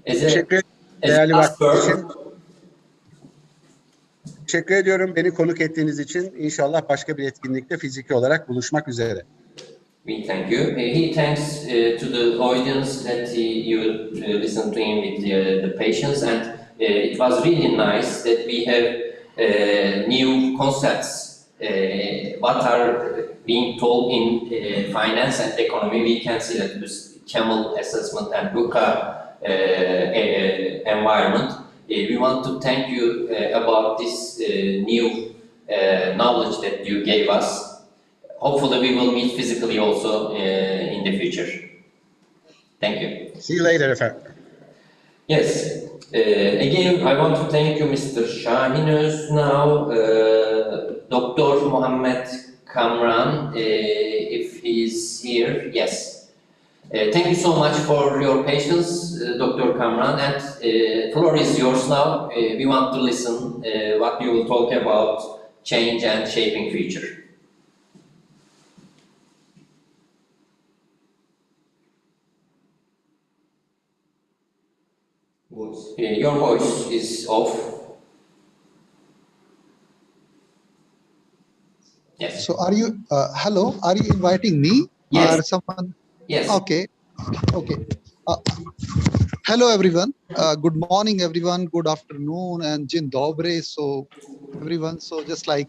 H: Teşekkür ederim değerli vaktiniz için. Teşekkür ediyorum beni konuk ettiğiniz için. İnşallah başka bir etkinlikte fiziki olarak buluşmak üzere.
B: We thank you. He thanks to the audience that you listened to him with the patience, and it was really nice that we have new concepts what are being told in finance and economy. We can see that with Camel assessment and VUCA environment. We want to thank you about this new knowledge that you gave us. Hopefully we will meet physically also in the future. Thank you.
H: See you later efendim.
B: Yes. Again, I want to thank you, Mr. Şahin Öz now, Dr. Mohammed Kamran, if he is here. Yes. Thank you so much for your patience, Dr. Kamran, and floor is yours now. We want to listen what you will talk about change and shaping future. Your voice is off. Yes.
G: So are you, hello, are you inviting me?
B: Yes.
G: Or someone?
B: Yes.
G: Okay, okay. Hello everyone, good morning everyone, good afternoon and Jin Dobre. So everyone, so just like,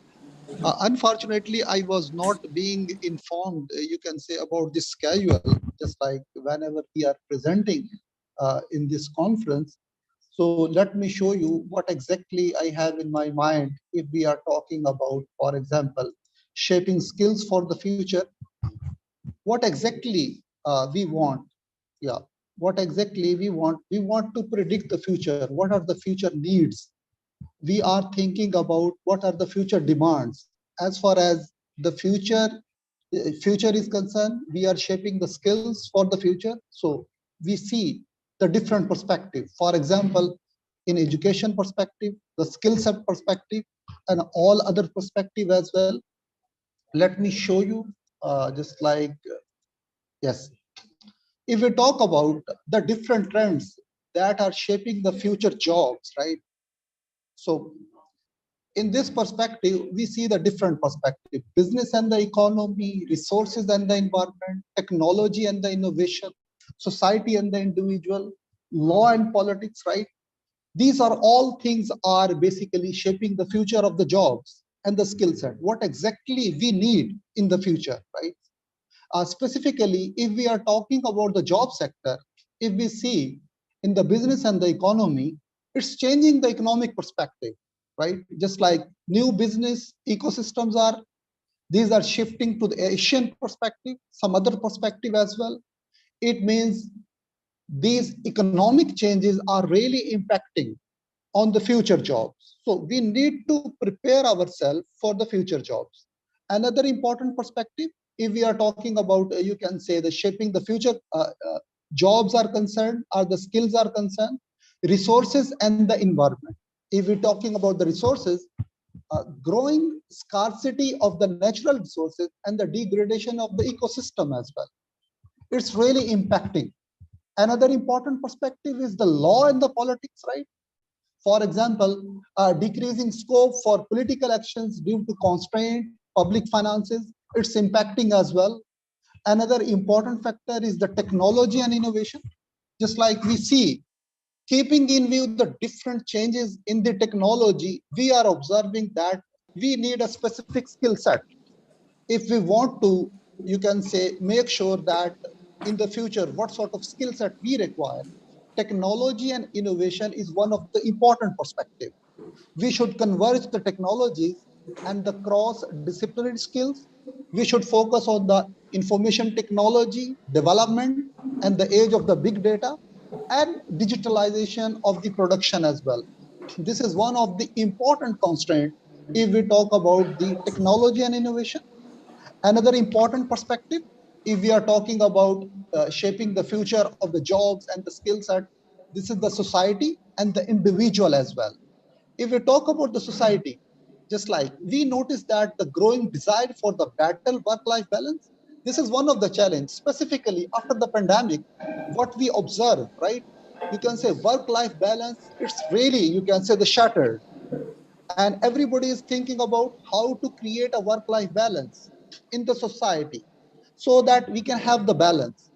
G: unfortunately I was not being informed, you can say, about this schedule, just like whenever we are presenting in this conference. So let me show you what exactly I have in my mind if we are talking about, for example, shaping skills for the future. What exactly we want? Yeah, what exactly we want? We want to predict the future. What are the future needs? We are thinking about what are the future demands. As far as the future is concerned, we are shaping the skills for the future. So we see the different perspective. For example, in education perspective, the skill set perspective, and all other perspective as well. Let me show you just like, yes. If we talk about the different trends that are shaping the future jobs, right? So in this perspective, we see the different perspective: business and the economy, resources and the environment, technology and the innovation, society and the individual, law and politics, right? These are all things are basically shaping the future of the jobs and the skill set. What exactly we need in the future, right? Specifically, if we are talking about the job sector, if we see in the business and the economy, it's changing the economic perspective, right? Just like new business ecosystems are, these are shifting to the Asian perspective, some other perspective as well. It means these economic changes are really impacting on the future jobs. So we need to prepare ourselves for the future jobs. Another important perspective, if we are talking about, you can say, the shaping the future jobs are concerned, or the skills are concerned, resources and the environment. If we're talking about the resources, growing scarcity of the natural resources and the degradation of the ecosystem as well. It's really impacting. Another important perspective is the law and the politics, right? For example, decreasing scope for political actions due to constrained public finances, it's impacting as well. Another important factor is the technology and innovation. Just like we see, keeping in view the different changes in the technology, we are observing that we need a specific skill set. If we want to, you can say, make sure that in the future, what sort of skill set we require. technology and innovation is one of the important perspectives. We should converge the technologies and the cross-disciplinary skills. We should focus on the information technology development and the age of the big data and digitalization of the production as well. This is one of the important constraints if we talk about the technology and innovation. Another important perspective, if we are talking about shaping the future of the jobs and the skill set, this is the society and the individual as well. If we talk about the society, just like we notice that the growing desire for the better work-life balance, this is one of the challenges, specifically after the pandemic, what we observe, right? You can say work-life balance, it's really, you can say the shattered. And everybody is thinking about how to create a work-life balance in the society so that we can have the balance.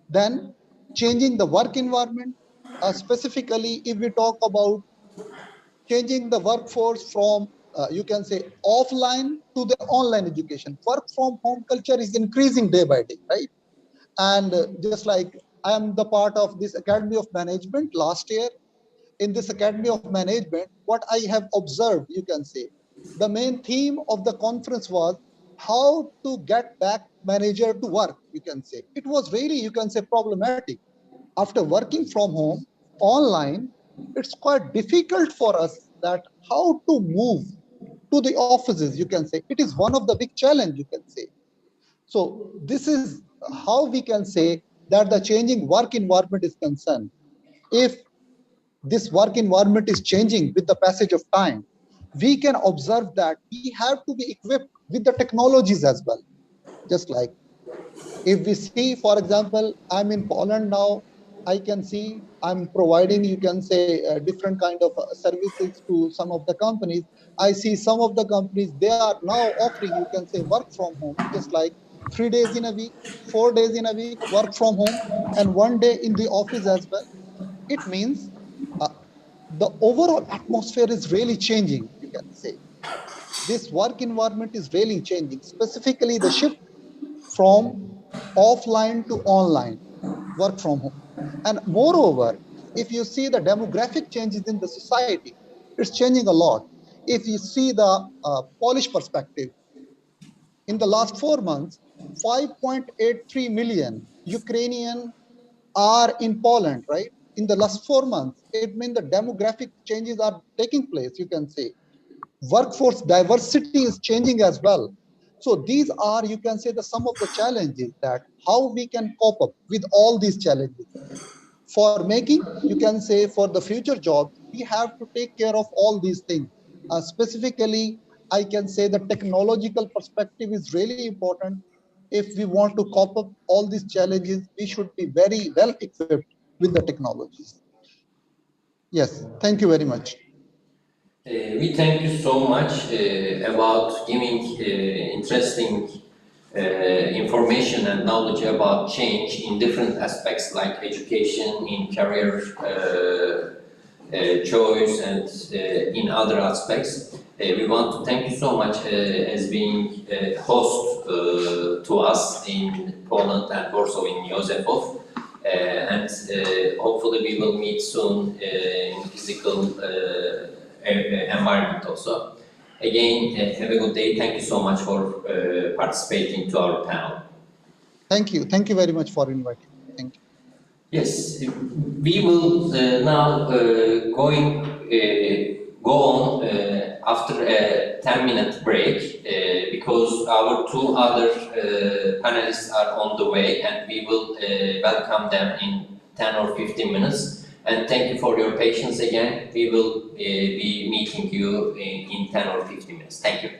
G: Then changing the work environment, specifically if we talk about changing the workforce from you can say offline to the online education. Work from home culture is increasing day by day, right? And just like I am the part of this Academy of Management last year, in this Academy of Management, what I have observed, you can say, the main theme of the conference was how to get back manager to work, you can say. It was really, you can say, problematic. After working from home, online, it's quite difficult for us that how to move to the offices, you can say. It is one of the big challenge, you can say. So this is how we can say that the changing work environment is concerned. If this work environment is changing with the passage of time, we can observe that we have to be equipped with the technologies as well. Just like if we see, for example, I'm in Poland now, I can see I'm providing, you can say, different kind of services to some of the companies. I see some of the companies, they are now offering, you can say, work from home, just like 3 days in a week, 4 days in a week, work from home, and 1 day in the office as well. It means uh, the overall atmosphere is really changing, you can say. This work environment is really changing, specifically the shift from offline to online, work from home. And moreover, if you see the demographic changes in the society, it's changing a lot. If you see the Polish perspective, in the last 4 months, 5.83 million Ukrainian are in Poland, right? In the last 4 months, it means the demographic changes are taking place, you can say. Workforce diversity is changing as well. So these are, you can say, the some of the challenges that how we can cope up with all these challenges. For making, you can say, for the future jobs, we have to take care of all these things. Specifically, I can say the technological perspective is really important. If we want to cope up all these challenges, we should be very well equipped with the technologies. Yes, thank you very much.
B: We thank you so much about giving interesting information and knowledge about change in different aspects like education, in career choice, and in other aspects. We want to thank you so much as being a host to us in Poland and also in Józefów. And hopefully we will meet soon in physical environment also. Again, have a good day. Thank you so much for participating to our panel.
G: Thank you. Thank you very much for inviting me. Thank you.
B: Yes, we will now go on after a 10-minute break because our two other panelists are on the way and we will welcome them in 10 or 15 minutes. And thank you for your patience again. We will be meeting you in 10 or 15 minutes. Thank you.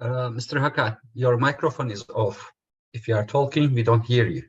I: Mr. Hakan, your microphone is off. If you are talking, we don't hear you.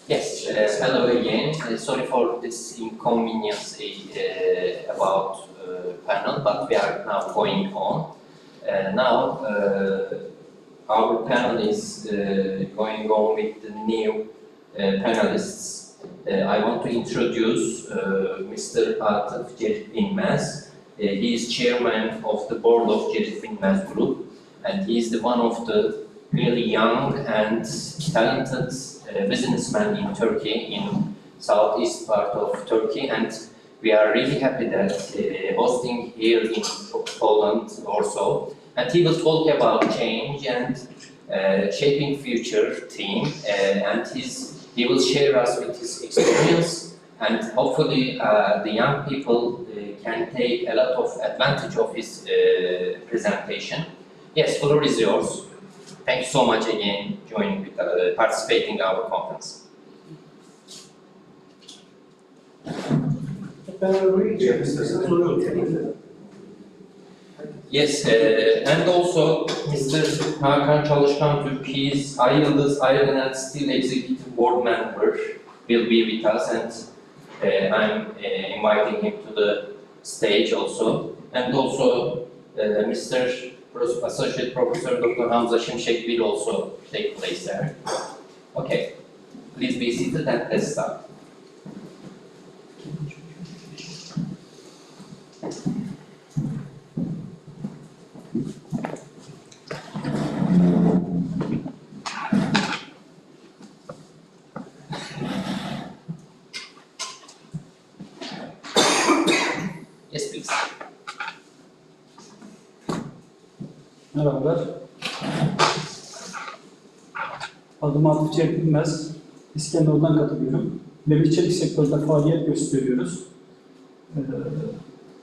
B: Yes, hello again. Sorry for this inconvenience about panel, but we are now going on. Our panel is going on with the new panelists. I want to introduce Mr. Atıf Cerit Bilmez. He is chairman of the board of Cerit Bilmez Group, and he is one of the really young and talented businessman in Turkey, in southeast part of Turkey, and we are really happy that hosting here in Poland also. And he will talk about change and shaping future theme, and he will share us with his experience, and hopefully the young people can take a lot of advantage of his presentation. Yes, floor is yours. Thank you so much again joining with participating in our conference. Yes, and also Mr. Hakan Çalışkan Türk, he is Ay Yıldız Aydın still executive board member, will be with us, and I'm inviting him to the stage also. And also Mr. Associate Professor Dr. Hamza Şimşek will also take place there. Okay, please be seated and let's start. Yes, please.
J: Merhabalar. Adım Atıf Cerit Bilmez. İskenderun'dan katılıyorum. Demir çelik sektöründe faaliyet gösteriyoruz.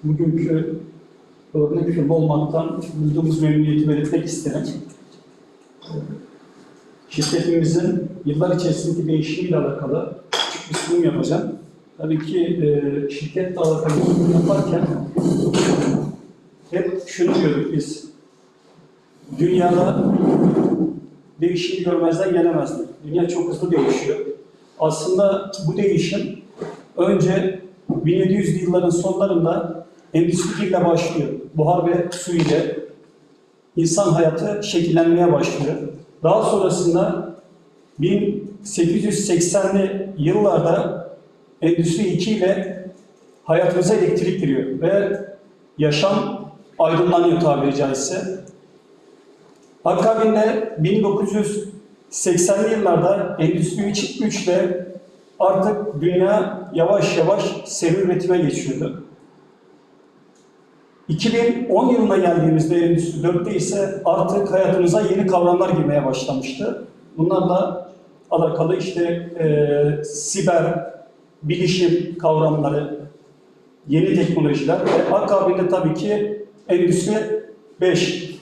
J: Bugünkü örnek firma olmaktan duyduğumuz memnuniyeti belirtmek isterim. Şirketimizin yıllar içerisindeki değişimiyle alakalı küçük bir sunum yapacağım. Tabii ki şirketle alakalı sunum yaparken hep şunu diyorduk biz. Dünyada değişimi görmezden gelemezdi. Dünya çok hızlı değişiyor. Aslında bu değişim önce 1700'lü yılların sonlarında endüstri ile başlıyor. Buhar ve su ile insan hayatı şekillenmeye başlıyor. Daha sonrasında 1880'li yıllarda Endüstri 2 ile hayatımıza elektrik giriyor ve yaşam aydınlanıyor tabiri caizse. Akabinde 1980'li yıllarda Endüstri 3 ile artık dünya yavaş yavaş seri üretime geçiyordu. 2010 yılına geldiğimizde Endüstri 4'te ise artık hayatımıza yeni kavramlar girmeye başlamıştı. Bunlarla alakalı işte siber, bilişim kavramları, yeni teknolojiler ve akabinde tabii ki Endüstri 5.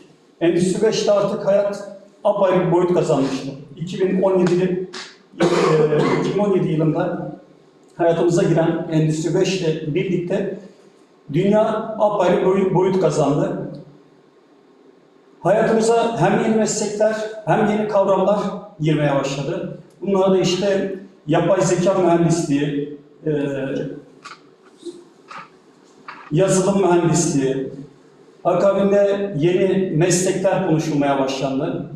J: Endüstri 5'te artık hayat apayrı bir boyut kazanmıştı. 2017 yılında hayatımıza giren Endüstri 5 ile birlikte dünya apayrı bir boyut kazandı. Hayatımıza hem yeni meslekler hem yeni kavramlar girmeye başladı. Bunlar da işte yapay zeka mühendisliği, yazılım mühendisliği, akabinde yeni meslekler konuşulmaya başlandı.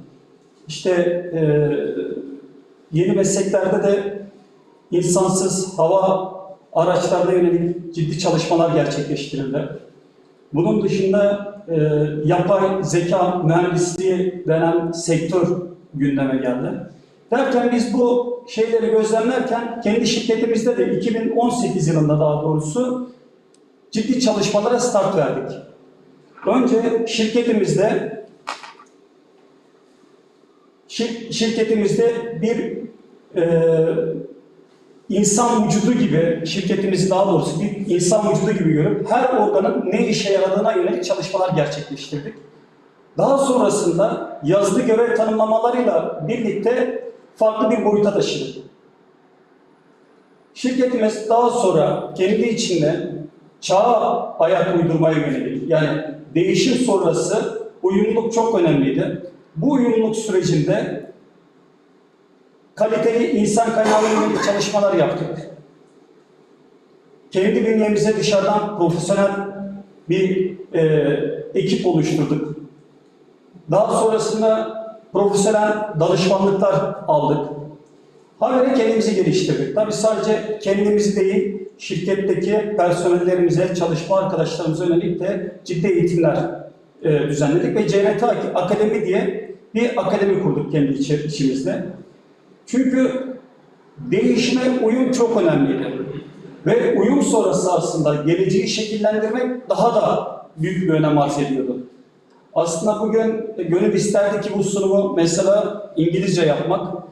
J: İşte yeni mesleklerde de insansız hava araçlarına yönelik ciddi çalışmalar gerçekleştirildi. Bunun dışında yapay zeka mühendisliği denen sektör gündeme geldi. Derken biz bu şeyleri gözlemlerken kendi şirketimizde de 2018 yılında daha doğrusu ciddi çalışmalara start verdik. Önce şirketimizde bir insan vücudu gibi, şirketimizi daha doğrusu bir insan vücudu gibi görüp her organın ne işe yaradığına yönelik çalışmalar gerçekleştirdik. Daha sonrasında yazılı görev tanımlamalarıyla birlikte farklı bir boyuta taşıdık. Şirketimiz daha sonra kendi içinde çağa ayak uydurmaya yönelik, yani değişim sonrası uyumluluk çok önemliydi. Bu uyumluluk sürecinde kaliteli insan kaynağı yönelik çalışmalar yaptık. Kendi bünyemize dışarıdan profesyonel bir ekip oluşturduk. Daha sonrasında profesyonel danışmanlıklar aldık. Habire kendimizi geliştirdik. Tabii sadece kendimiz değil, şirketteki personellerimize, çalışma arkadaşlarımıza yönelik de ciddi eğitimler düzenledik ve CNT Akademi diye bir akademi kurduk kendi içimizde. Çünkü değişime uyum çok önemliydi. Ve uyum sonrası aslında geleceği şekillendirmek daha da büyük bir önem arz ediyordu. Aslında bugün gönül isterdi ki bu sunumu mesela İngilizce yapmak.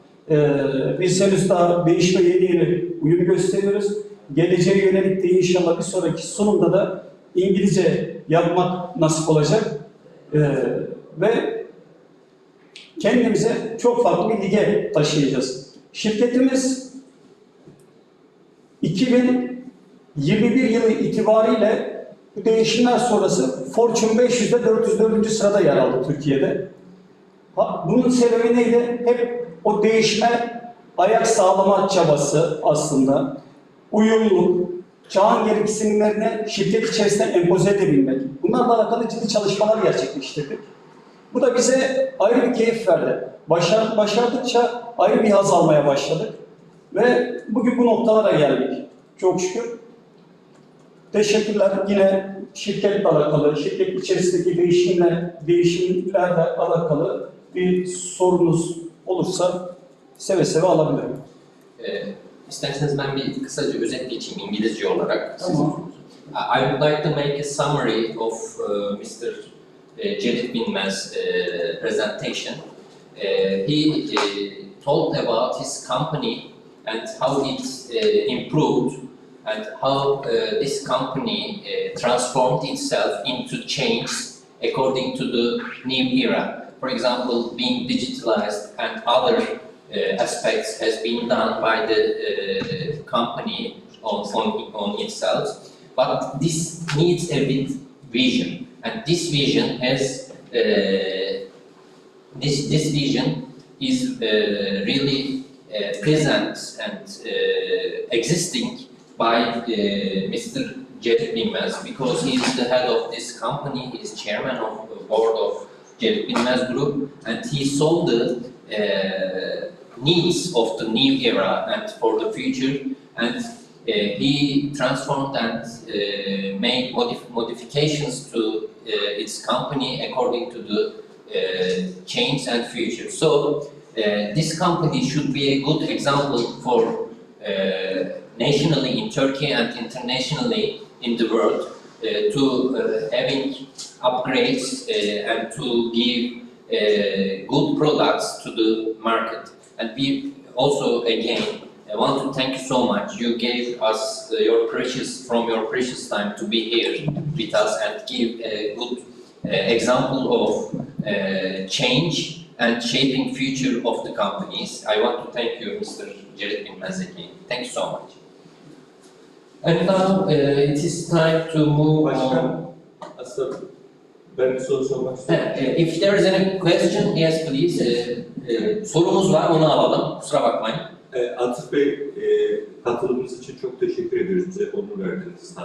J: Biz henüz daha değişme yeni uyum gösteriyoruz. Geleceğe yönelik de inşallah bir sonraki sunumda da İngilizce yapmak nasip olacak. Ve kendimize çok farklı bir lige taşıyacağız. Şirketimiz 2021 yılı itibariyle bu değişimler sonrası Fortune 500'de 404. sırada yer aldı Türkiye'de. Bunun sebebi neydi? Hep o değişime ayak sağlama çabası aslında. Uyumluluk, çağın gereksinimlerine şirket içerisinde empoze edebilmek. Bunlarla alakalı ciddi çalışmalar gerçekleştirdik. Bu da bize ayrı bir keyif verdi. Başardıkça ayrı bir haz almaya başladık. Ve bugün bu noktalara geldik. Çok şükür. Teşekkürler. Yine şirketle alakalı, şirket içerisindeki değişimlerle alakalı bir sorunuz olursa seve seve alabilirim.
B: İsterseniz ben bir kısaca özet geçeyim İngilizce olarak.
J: Tamam.
B: I would like to make a summary of Mr. Cedit Bilmez presentation. He told about his company and how it improved and how this company transformed itself into change according to the new era. For example, being digitalized and other aspects has been done by the company on itself. But this needs a bit vision, and this vision has this vision is really present and existing by Mr. Cedit Bilmez, because he is the head of this company, he is chairman of the board of Cedit Bilmez Group, and he saw the needs of the new era and for the future, and he transformed and made modifications to its company according to the change and future. So this company should be a good example for nationally in Turkey and internationally in the world to having upgrades and to give good products to the market. And we also again I want to thank you so much. You gave us your precious time to be here with us and give a good example of change and shaping future of the companies. I want to thank you, Mr. Cedit Bilmez again. Thank you so much. And now it is time to move on.
K: Ben bir soru sormak istiyorum.
B: If there is any question, yes please. Sorumuz var, onu alalım. Kusura bakmayın.
K: Atıf Bey, katılımınız için çok teşekkür ediyoruz. Bize onur verdiniz.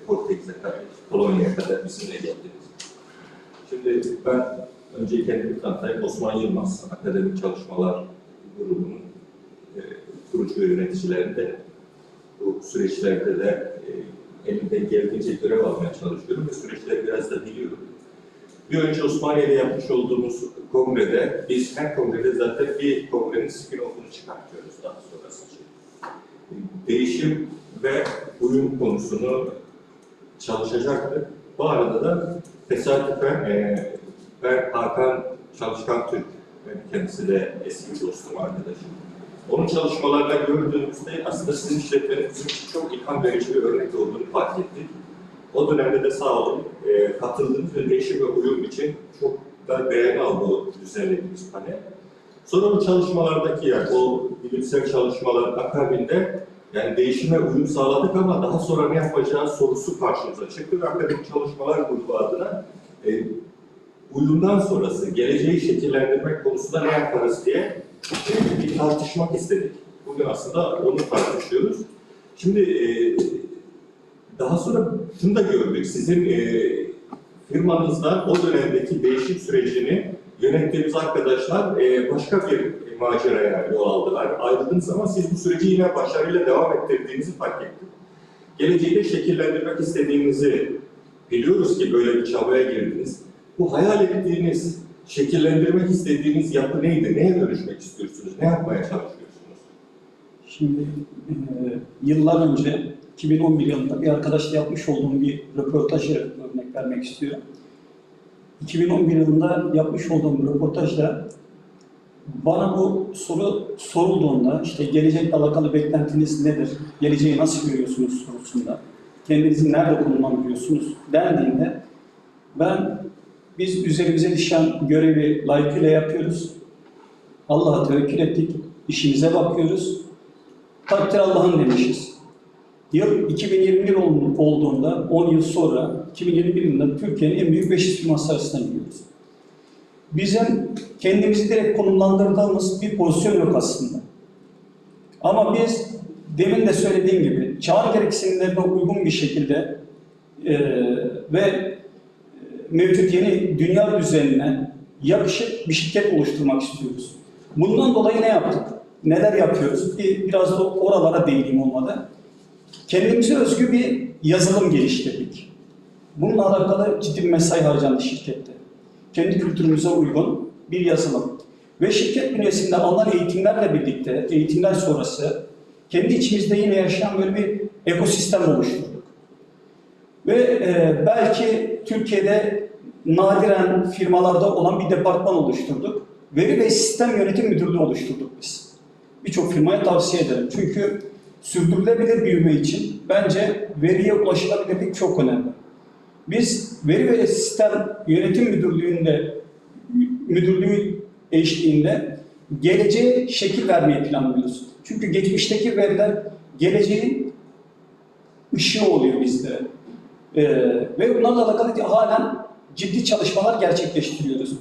K: Portekiz'e kadar, Polonya'ya kadar bizimle geldiniz. Şimdi ben önce kendimi tanıtayım. Osman Yılmaz, Akademik Çalışmalar Grubu'nun kurucu ve yöneticilerinden. Bu süreçlerde de elimden geldiğince görev almaya çalışıyorum ve süreçleri biraz da biliyorum. Bir önce Osmaniye'de yapmış olduğumuz kongrede, biz her kongrede zaten bir kongrenin spin-off'unu çıkartıyoruz daha sonrası için. Değişim ve uyum konusunu çalışacaktık. Bu arada da tesadüfen ben Hakan Çalışkan Türk, kendisi de eski bir dostum, arkadaşım. Onun çalışmalarına gördüğümüzde aslında sizin işletmenin bizim için çok ilham verici bir örnek olduğunu fark ettik. O dönemde de sağ olun katıldığınız ve değişim ve uyum için çok da beğeni aldı düzenlediğimiz panel. Sonra bu çalışmalardaki yani o bilimsel çalışmaların akabinde yani değişime uyum sağladık ama daha sonra ne yapacağı sorusu karşımıza çıktı ve Akademik Çalışmalar Grubu adına uyumdan sonrası geleceği şekillendirmek konusunda ne yaparız diye bir geleceği tartışmak istedik. Bugün aslında onu tartışıyoruz. Şimdi daha sonra şunu da gördük. Sizin firmanızda o dönemdeki değişim sürecini yönettiğiniz arkadaşlar başka bir maceraya yol aldılar. Ayrıldınız ama siz bu süreci yine başarıyla devam ettirdiğinizi fark ettik. Geleceği de şekillendirmek istediğinizi biliyoruz ki böyle bir çabaya girdiniz. Bu hayal ettiğiniz, şekillendirmek istediğiniz yapı neydi? Neye dönüşmek istiyorsunuz? Ne yapmaya çalışıyorsunuz?
J: Şimdi yıllar önce 2011 yılında bir arkadaşla yapmış olduğum bir röportajı örnek vermek istiyorum. 2011 yılında yapmış olduğum röportajda bana bu soru sorulduğunda, işte gelecekle alakalı beklentiniz nedir, geleceği nasıl görüyorsunuz sorusunda, kendinizi nerede konumlandırıyorsunuz dendiğinde biz üzerimize düşen görevi layıkıyla yapıyoruz, Allah'a tevekkül ettik, işimize bakıyoruz, takdir Allah'ın demişiz. Yıl 2021 olduğunda 10 yıl sonra 2021 yılında Türkiye'nin en büyük 500 firması arasına giriyoruz. Bizim kendimizi direkt konumlandırdığımız bir pozisyon yok aslında. Ama biz demin de söylediğim gibi çağın gereksinimlerine uygun bir şekilde ve mevcut yeni dünya düzenine yakışık bir şirket oluşturmak istiyoruz. Bundan dolayı ne yaptık? Neler yapıyoruz? Biraz da oralara değineyim olmadı. Kendimize özgü bir yazılım geliştirdik. Bununla alakalı ciddi bir mesai harcandı şirkette. Kendi kültürümüze uygun bir yazılım. Ve şirket bünyesinde alınan eğitimlerle birlikte, eğitimler sonrası kendi içimizde yine yaşayan böyle bir ekosistem oluşturduk. Ve belki Türkiye'de nadiren firmalarda olan bir departman oluşturduk. Veri ve Sistem Yönetim Müdürlüğü oluşturduk biz. Birçok firmaya tavsiye ederim. Çünkü sürdürülebilir büyüme için bence veriye ulaşılabilirlik çok önemli. Biz Veri ve Sistem Yönetim Müdürlüğü eşliğinde geleceğe şekil vermeyi planlıyoruz. Çünkü geçmişteki veriler geleceğin ışığı oluyor bizde. Ve bunlarla alakalı halen ciddi çalışmalar gerçekleştiriyoruz.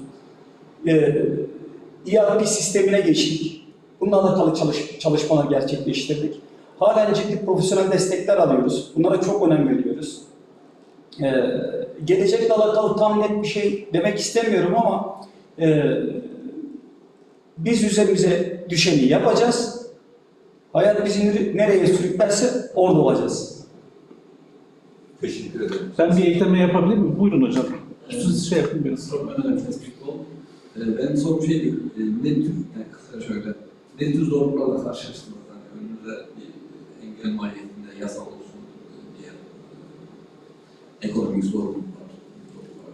J: ERP sistemine geçtik. Bununla alakalı çalışmalar gerçekleştirdik. Halen ciddi profesyonel destekler alıyoruz. Bunlara çok önem veriyoruz. Gelecekle alakalı tam net bir şey demek istemiyorum ama biz üzerimize düşeni yapacağız. Hayat bizi nereye sürüklerse orada olacağız.
K: Teşekkür ederim.
E: Ben bir ekleme yapabilir miyim? Buyurun hocam. Siz şey yapın biraz.
L: Önemli tespit bu. Benim sorum şey değil, ne tür, yani kısaca şöyle, ne tür zorluklarla karşılaştınız? Yani önünüze bir engel mahiyetinde yasal olsun, diğer ekonomik zorluklar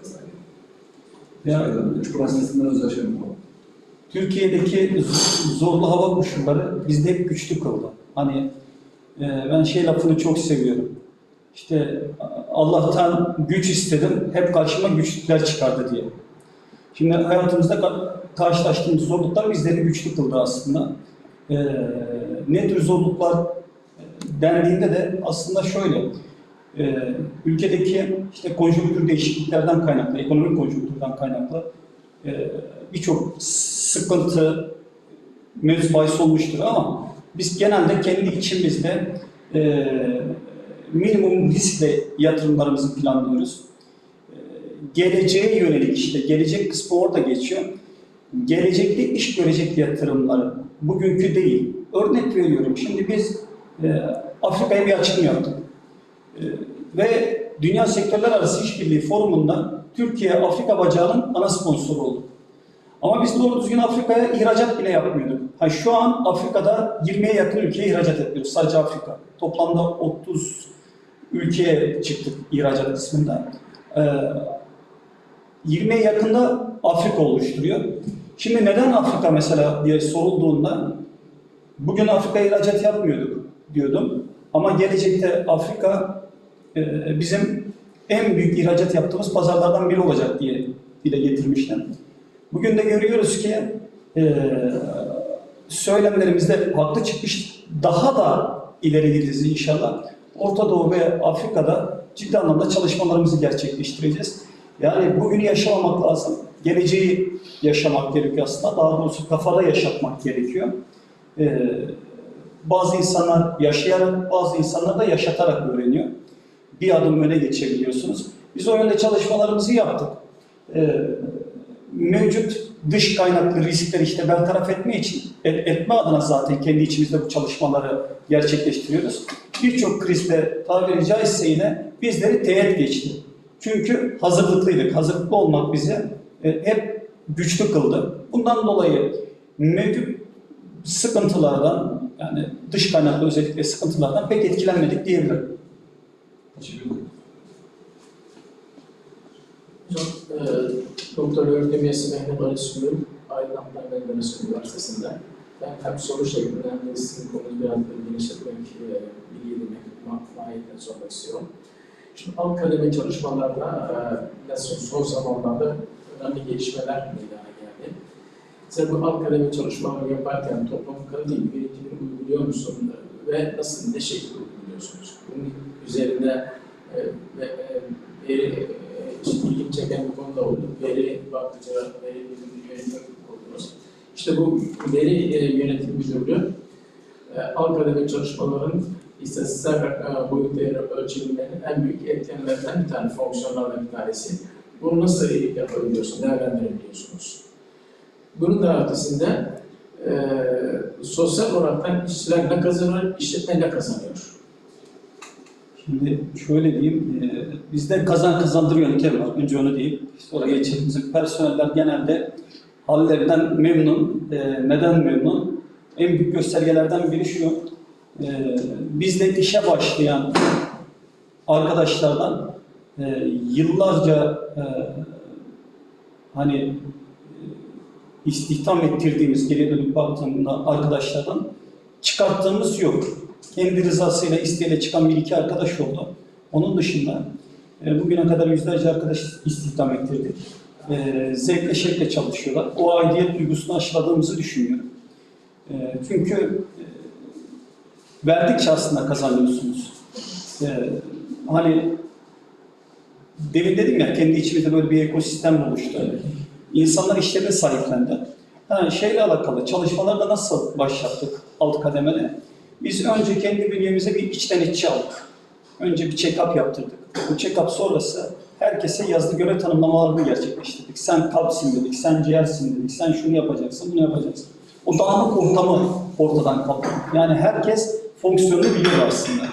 L: vesaire.
J: Yani,
L: Üç prosesinden özdeşelim bu.
J: Türkiye'deki zorlu hava koşulları bizde hep güçlü kıldı. Hani ben şey lafını çok seviyorum. İşte Allah'tan güç istedim, hep karşıma güçlükler çıkardı diye. Şimdi hayatımızda karşılaştığımız zorluklar bizleri güçlü kıldı aslında. Ne tür zorluklar dendiğinde de aslında şöyle, ülkedeki işte konjonktür değişikliklerden kaynaklı, ekonomik konjonktürden kaynaklı birçok sıkıntı mevzu bahis olmuştur ama biz genelde kendi içimizde minimum riskle yatırımlarımızı planlıyoruz. Geleceğe yönelik işte, gelecek kısmı orada geçiyor. Gelecekte iş görecek yatırımları, bugünkü değil. Örnek veriyorum, şimdi biz Afrika'ya bir açılım yaptık. Ve Dünya Sektörler Arası İşbirliği Forumu'nda Türkiye Afrika bacağının ana sponsoru oldu. Ama biz doğru düzgün Afrika'ya ihracat bile yapmıyorduk. Şu an Afrika'da 20'ye yakın ülkeye ihracat ediyoruz, sadece Afrika. Toplamda 30 ülkeye çıktık ihracat kısmında. 20'ye yakında Afrika oluşturuyor. Şimdi neden Afrika mesela diye sorulduğunda bugün Afrika'ya ihracat yapmıyorduk diyordum. Ama gelecekte Afrika bizim en büyük ihracat yaptığımız pazarlardan biri olacak diye dile getirmişler. Bugün de görüyoruz ki söylemlerimizde haklı çıkmış, daha da ileri gideceğiz inşallah. Orta Doğu ve Afrika'da ciddi anlamda çalışmalarımızı gerçekleştireceğiz. Yani bugünü yaşamamak lazım. Geleceği yaşamak gerekiyor aslında. Daha doğrusu kafada yaşatmak gerekiyor. Bazı insanlar yaşayarak, bazı insanlar da yaşatarak öğreniyor. Bir adım öne geçebiliyorsunuz. Biz o yönde çalışmalarımızı yaptık. Mevcut dış kaynaklı riskleri işte bertaraf etme adına zaten kendi içimizde bu çalışmaları gerçekleştiriyoruz. Birçok krizde tabiri caizse yine bizleri teğet geçti. Çünkü hazırlıklıydık. Hazırlıklı olmak bizi hep güçlü kıldı. Bundan dolayı mevcut sıkıntılardan, yani dış kaynaklı özellikle sıkıntılardan pek etkilenmedik diyebilirim.
L: Teşekkür ederim.
M: Doktor öğretim üyesi Mehmet Ali Sümül, Aydın Abdülhamid Menderes Üniversitesi'nde. Ben hem soru şeklinde hem de sizin konuyu biraz genişletmek, bilgi edinmek mahiyetine sormak istiyorum. Şimdi akademik çalışmalarda son zamanlarda önemli gelişmeler meydana geldi. Sen bu akademik çalışmaları yaparken toplum kredi yönetimini uyguluyor musun ve nasıl, ne şekilde uyguluyorsunuz? Bunun üzerinde ilgimi çeken bir konu da oldu. Veri bakıcı, veri yönetim kurdunuz. İşte bu veri yönetim müdürlüğü akademik çalışmaların istatistiksel boyutları ölçülmenin en büyük etkenlerden bir tane, fonksiyonlardan bir tanesi. Bunu nasıl yapabiliyorsunuz, değerlendirebiliyorsunuz? Bunun da ötesinde sosyal olarak işçiler ne kazanıyor, işletme ne kazanıyor?
J: Şimdi şöyle diyeyim, bizde kazandırıyor yöntem var. Önce onu diyeyim. Sonra geçelim. Bizim personeller genelde hallerinden memnun. Neden memnun? En büyük göstergelerden biri şu. Bizde işe başlayan arkadaşlardan yıllarca istihdam ettirdiğimiz, geriye dönüp baktığımda arkadaşlardan çıkarttığımız yok. Kendi rızasıyla, isteğiyle çıkan bir iki arkadaş oldu. Onun dışında bugüne kadar yüzlerce arkadaş istihdam ettirdik. Zevkle şevkle çalışıyorlar. O aidiyet duygusunu aşıladığımızı düşünüyorum. Çünkü verdikçe aslında kazanıyorsunuz. Demin dedim ya, kendi içimizde böyle bir ekosistem oluştu. İnsanlar işlerini sahiplendi. Şeyle alakalı, çalışmalarda nasıl başlattık alt kademede? Biz önce kendi bünyemize bir içten içe aldık. Önce bir check-up yaptırdık. Bu check-up sonrası herkese yazılı görev tanımlamalarını gerçekleştirdik. Sen kalpsin dedik, sen ciğersin dedik, sen şunu yapacaksın, bunu yapacaksın. O dağınık ortamı ortadan kaldırdık. Yani herkes fonksiyonunu biliyor aslında.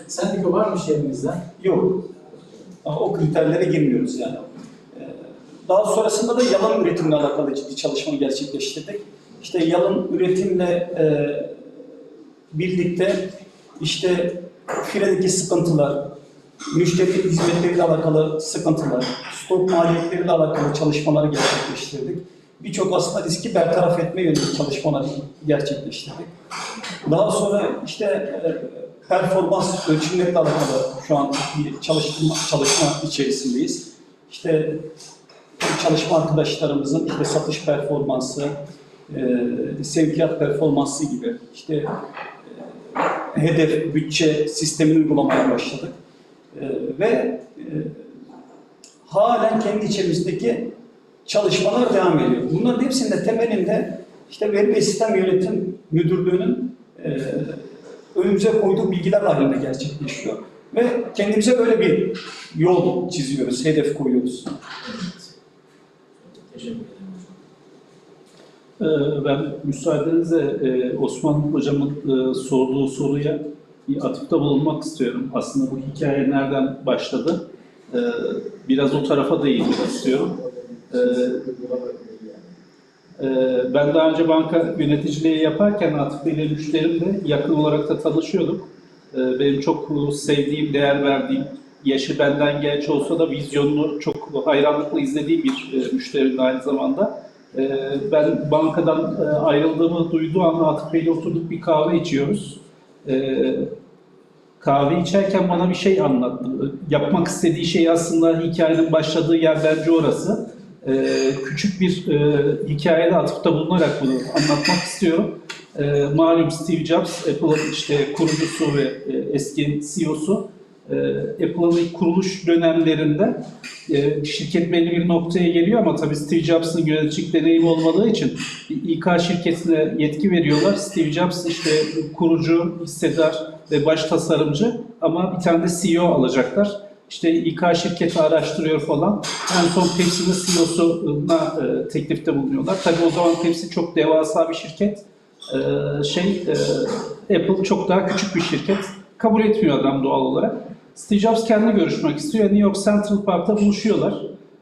M: Sendika var mı şehrinizde?
J: Yok. O kriterlere girmiyoruz yani. Daha sonrasında da yalın üretimle alakalı ciddi çalışma gerçekleştirdik. İşte yalın üretimle birlikte işte firedeki sıkıntılar, müşteri hizmetleriyle alakalı sıkıntılar, stok maliyetleriyle alakalı çalışmaları gerçekleştirdik. Birçok aslında riski bertaraf etme yönelik çalışmaları gerçekleştirdik. Daha sonra işte performans ölçümleriyle alakalı şu an bir çalışma içerisindeyiz. İşte çalışma arkadaşlarımızın işte satış performansı, sevkiyat performansı gibi işte hedef, bütçe sistemini uygulamaya başladık. Ve halen kendi içimizdeki çalışmalar devam ediyor. Bunların hepsinin de temelinde işte Veri ve Sistem Yönetim Müdürlüğü'nün önümüze koyduğu bilgiler halinde gerçekleşiyor. Ve kendimize öyle bir yol çiziyoruz, hedef koyuyoruz.
M: Teşekkür ederim.
E: Ben müsaadenizle Osman Hocam'ın sorduğu soruya bir atıfta bulunmak istiyorum. Aslında bu hikaye nereden başladı? Biraz o tarafa değinmek istiyorum. Ben daha önce banka yöneticiliği yaparken Atıf Bey'le müşterimle yakın olarak da tanışıyorduk. Benim çok sevdiğim, değer verdiğim, yaşı benden genç olsa da vizyonunu çok hayranlıkla izlediğim bir müşterim aynı zamanda. Ben bankadan ayrıldığımı duyduğu anda Atıf Bey'le oturduk, bir kahve içiyoruz. Kahve içerken bana bir şey anlattı. Yapmak istediği şey aslında hikayenin başladığı yer bence orası. Küçük bir hikayede atıfta bulunarak bunu anlatmak istiyorum. Malum Steve Jobs, Apple'ın işte kurucusu ve eski CEO'su. Apple'ın ilk kuruluş dönemlerinde şirket belli bir noktaya geliyor ama tabii Steve Jobs'ın yöneticilik deneyimi olmadığı için İK şirketine yetki veriyorlar. Steve Jobs işte kurucu, hissedar ve baş tasarımcı ama bir tane de CEO alacaklar. İşte İK şirketi araştırıyor falan. En son Pepsi'nin CEO'suna teklifte bulunuyorlar. Tabii o zaman Pepsi çok devasa bir şirket. Apple çok daha küçük bir şirket. Kabul etmiyor adam doğal olarak. Steve Jobs kendi görüşmek istiyor. New York Central Park'ta buluşuyorlar.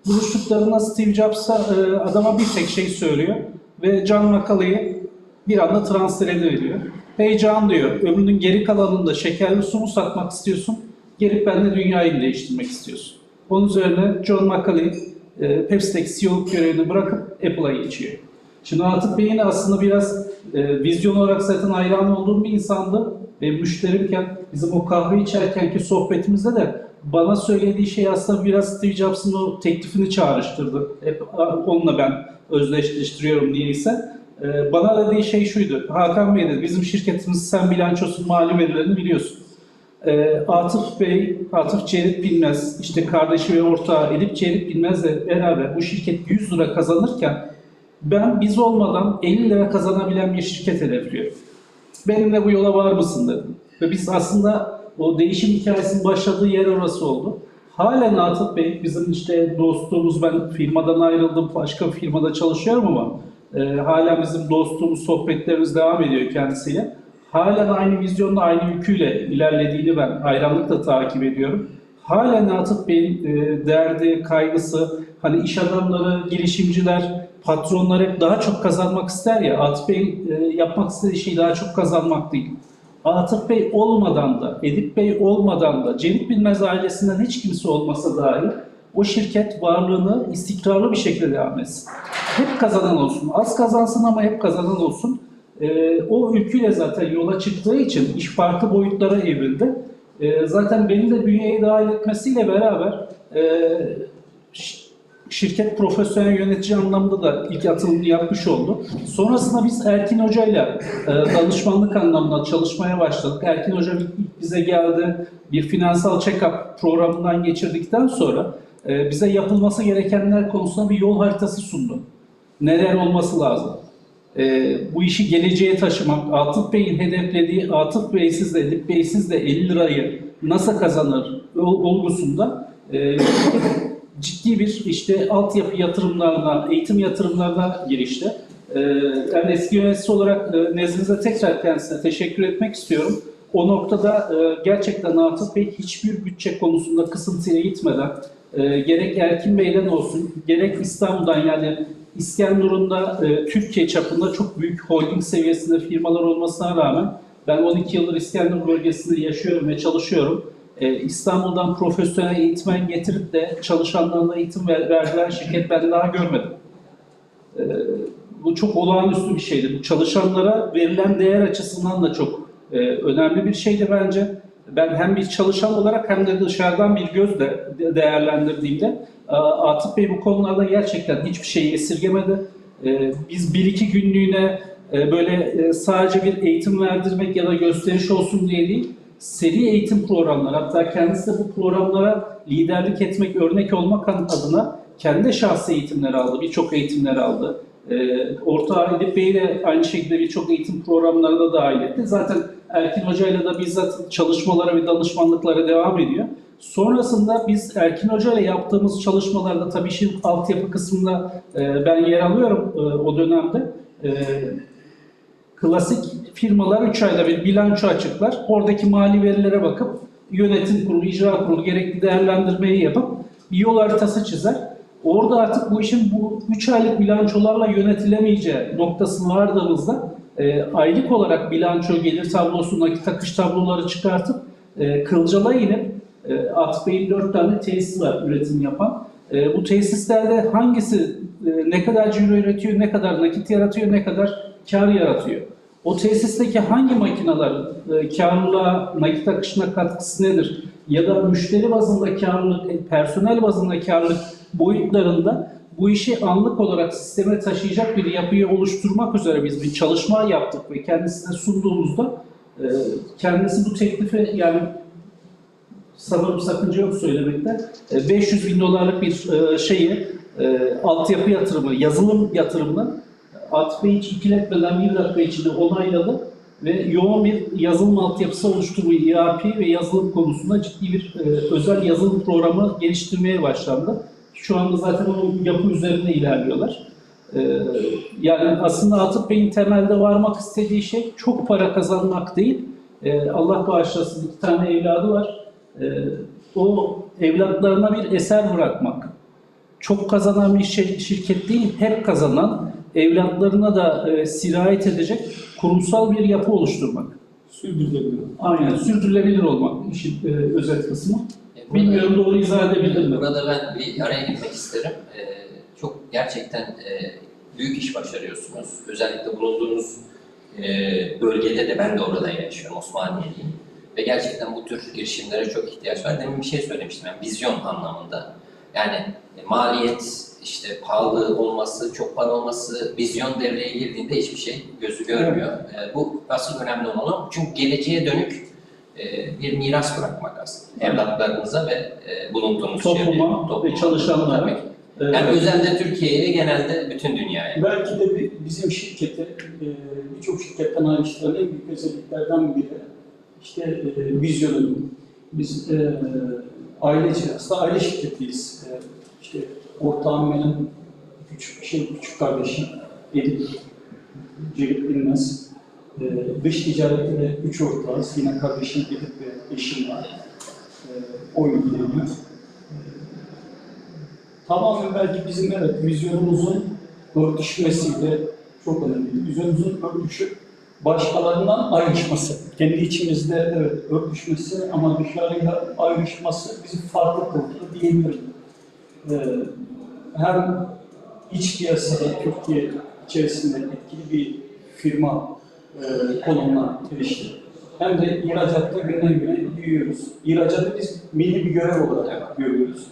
E: Buluştuklarında Steve Jobs adama bir tek şey söylüyor ve John McCauley'i bir anda transfer ediveriyor. Hey John diyor, ömrünün geri kalanında şekerli su mu satmak istiyorsun? Gelip benimle dünyayı değiştirmek istiyorsun. Onun üzerine John McCauley Pepsi'deki CEO'luk görevini bırakıp Apple'a geçiyor. Şimdi Atıf Bey'in aslında biraz vizyon olarak zaten hayran olduğum bir insandı. Ve müşterimken bizim o kahve içerkenki sohbetimizde de bana söylediği şey aslında biraz Steve Jobs'ın o teklifini çağrıştırdı. Hep onunla ben özdeşleştiriyorum niyeyse. Bana dediği şey şuydu. Hakan Bey dedi, bizim şirketimiz sen bilançosun, mali verilerini biliyorsun. Atıf Bey, Atıf Cerit Bilmez, işte kardeşi ve ortağı Edip Cerit Bilmez'le beraber bu şirket 100 lira kazanırken ben biz olmadan 50 lira kazanabilen bir şirket hedefliyorum. Benimle bu yola var mısın dedim. Ve biz aslında o değişim hikayesinin başladığı yer orası oldu. Halen Atıf Bey bizim işte dostluğumuz, ben firmadan ayrıldım, başka bir firmada çalışıyorum ama halen bizim dostluğumuz, sohbetlerimiz devam ediyor kendisiyle. Halen aynı vizyonla, aynı yüküyle ilerlediğini ben hayranlıkla takip ediyorum. Halen Atıf Bey'in derdi, kaygısı, hani iş adamları, girişimciler, patronlar hep daha çok kazanmak ister ya, Atıf Bey'in yapmak istediği şey daha çok kazanmak değil. Atıf Bey olmadan da, Edip Bey olmadan da, Cerit Bilmez ailesinden hiç kimse olmasa dahi o şirket varlığını istikrarlı bir şekilde devam etsin. Hep kazanan olsun, az kazansın ama hep kazanan olsun. O ülküyle zaten yola çıktığı için iş farklı boyutlara evrildi. Zaten beni de bünyeye dahil etmesiyle beraber şirket profesyonel yönetici anlamında da ilk atılımını yapmış oldu. Sonrasında biz Erkin Hoca'yla danışmanlık anlamında çalışmaya başladık. Erkin Hoca bize geldi, bir finansal check-up programından geçirdikten sonra bize yapılması gerekenler konusunda bir yol haritası sundu. Neler olması lazım? Bu işi geleceğe taşımak, Atıf Bey'in hedeflediği Atıf Bey'siz de Edip Bey'siz de 50 lirayı nasıl kazanır olgusunda ciddi bir işte altyapı yatırımlarına, eğitim yatırımlarına girişti. Ben eski yönetici olarak nezdinizde tekrar kendisine teşekkür etmek istiyorum. O noktada gerçekten Atıf Bey hiçbir bütçe konusunda kısıntıya gitmeden gerek Erkin Bey'den olsun, gerek İstanbul'dan yani İskenderun'da Türkiye çapında çok büyük holding seviyesinde firmalar olmasına rağmen ben 12 yıldır İskenderun bölgesinde yaşıyorum ve çalışıyorum. İstanbul'dan profesyonel eğitmen getirip de çalışanlarına eğitim verdiler şirket ben daha görmedim. Bu çok olağanüstü bir şeydi. Bu çalışanlara verilen değer açısından da çok önemli bir şeydi bence. Ben hem bir çalışan olarak hem de dışarıdan bir gözle değerlendirdiğimde Atıf Bey bu konularda gerçekten hiçbir şeyi esirgemedi. Biz 1-2 günlüğüne böyle sadece bir eğitim verdirmek ya da gösteriş olsun diye değil, seri eğitim programları, hatta kendisi de bu programlara liderlik etmek, örnek olmak adına kendi şahsi eğitimler aldı, birçok eğitimler aldı. Ortağı Edip Bey'i de aynı şekilde birçok eğitim programlarına dahil etti. Zaten Erkin Hoca'yla da bizzat çalışmalara ve danışmanlıklara devam ediyor. Sonrasında biz Erkin Hoca'yla yaptığımız çalışmalarda tabii işin altyapı kısmında ben yer alıyorum o dönemde. Klasik firmalar 3 ayda bir bilanço açıklar. Oradaki mali verilere bakıp yönetim kurulu, icra kurulu gerekli değerlendirmeyi yapıp bir yol haritası çizer. Orada artık bu işin bu 3 aylık bilançolarla yönetilemeyeceği noktasına vardığımızda aylık olarak bilanço, gelir tablosu, nakit akış tabloları çıkartıp kılcala inip Atıf Bey'in 4 tane tesisi var üretim yapan. Bu tesislerde hangisi ne kadar ciro üretiyor, ne kadar nakit yaratıyor, ne kadar kar yaratıyor? O tesisteki hangi makineler karlılığa, nakit akışına katkısı nedir? Ya da müşteri bazında karlılık, personel bazında karlılık boyutlarında bu işi anlık olarak sisteme taşıyacak bir yapıyı oluşturmak üzere biz bir çalışma yaptık ve kendisine sunduğumuzda kendisi bu teklifi yani sanırım sakınca yok söylemekte. 500 bin dolarlık bir altyapı yatırımı, yazılım yatırımını Atıf Bey hiç ikiletmeden 1 dakika içinde onayladı ve yoğun bir yazılım altyapısı oluşturmayı, ERP ve yazılım konusunda ciddi bir özel yazılım programı geliştirmeye başlandı. Şu anda zaten o yapı üzerinde ilerliyorlar. Yani aslında Atıf Bey'in temelde varmak istediği şey çok para kazanmak değil. Allah bağışlasın 2 tane evladı var. O evlatlarına bir eser bırakmak. Çok kazanan bir şirket değil, hep kazanan, evlatlarına da sirayet edecek kurumsal bir yapı oluşturmak.
J: Sürdürülebilir.
E: Aynen, sürdürülebilir olmak işin özet kısmı. Bilmiyorum doğru izah edebildim mi?
B: Burada ben bir araya girmek isterim. Çok gerçekten büyük iş başarıyorsunuz. Özellikle bulunduğunuz bölgede de ben de orada yaşıyorum, Osmaniye'liyim. Ve gerçekten bu tür girişimlere çok ihtiyaç var. Demin bir şey söylemiştim, yani vizyon anlamında. Yani maliyet, işte pahalı olması, çok para olması, vizyon devreye girdiğinde hiçbir şey gözü görmüyor. Bu asıl önemli olan o. Çünkü geleceğe dönük bir miras bırakmak aslında. Evlatlarınıza ve bulunduğunuz
E: topluma ve çalışanlara.
B: Yani özelde Türkiye'ye, genelde bütün dünyaya.
J: Belki de bizim şirketi birçok şirketten ayrıştıran en büyük özelliklerden biri işte vizyonu. Biz aslında aile şirketiyiz. İşte ortağım benim küçük kardeşim Edip Cevit Bilmez. Dış ticarette de 3 ortağız. Yine kardeşim Edip ve eşim var. O ilgileniyor. Tamamen belki bizim vizyonumuzun örtüşmesiyle çok önemli. Vizyonumuzun örtüşüp başkalarından ayrışması. Kendi içimizde örtüşmesi ama dışarıyla ayrışması bizi farklı kıldı diyebilirim. Hem iç piyasada Türkiye içerisinde etkili bir firma konumuna eriştik. Hem de ihracatta günden güne büyüyoruz. İhracatı biz milli bir görev olarak görüyoruz.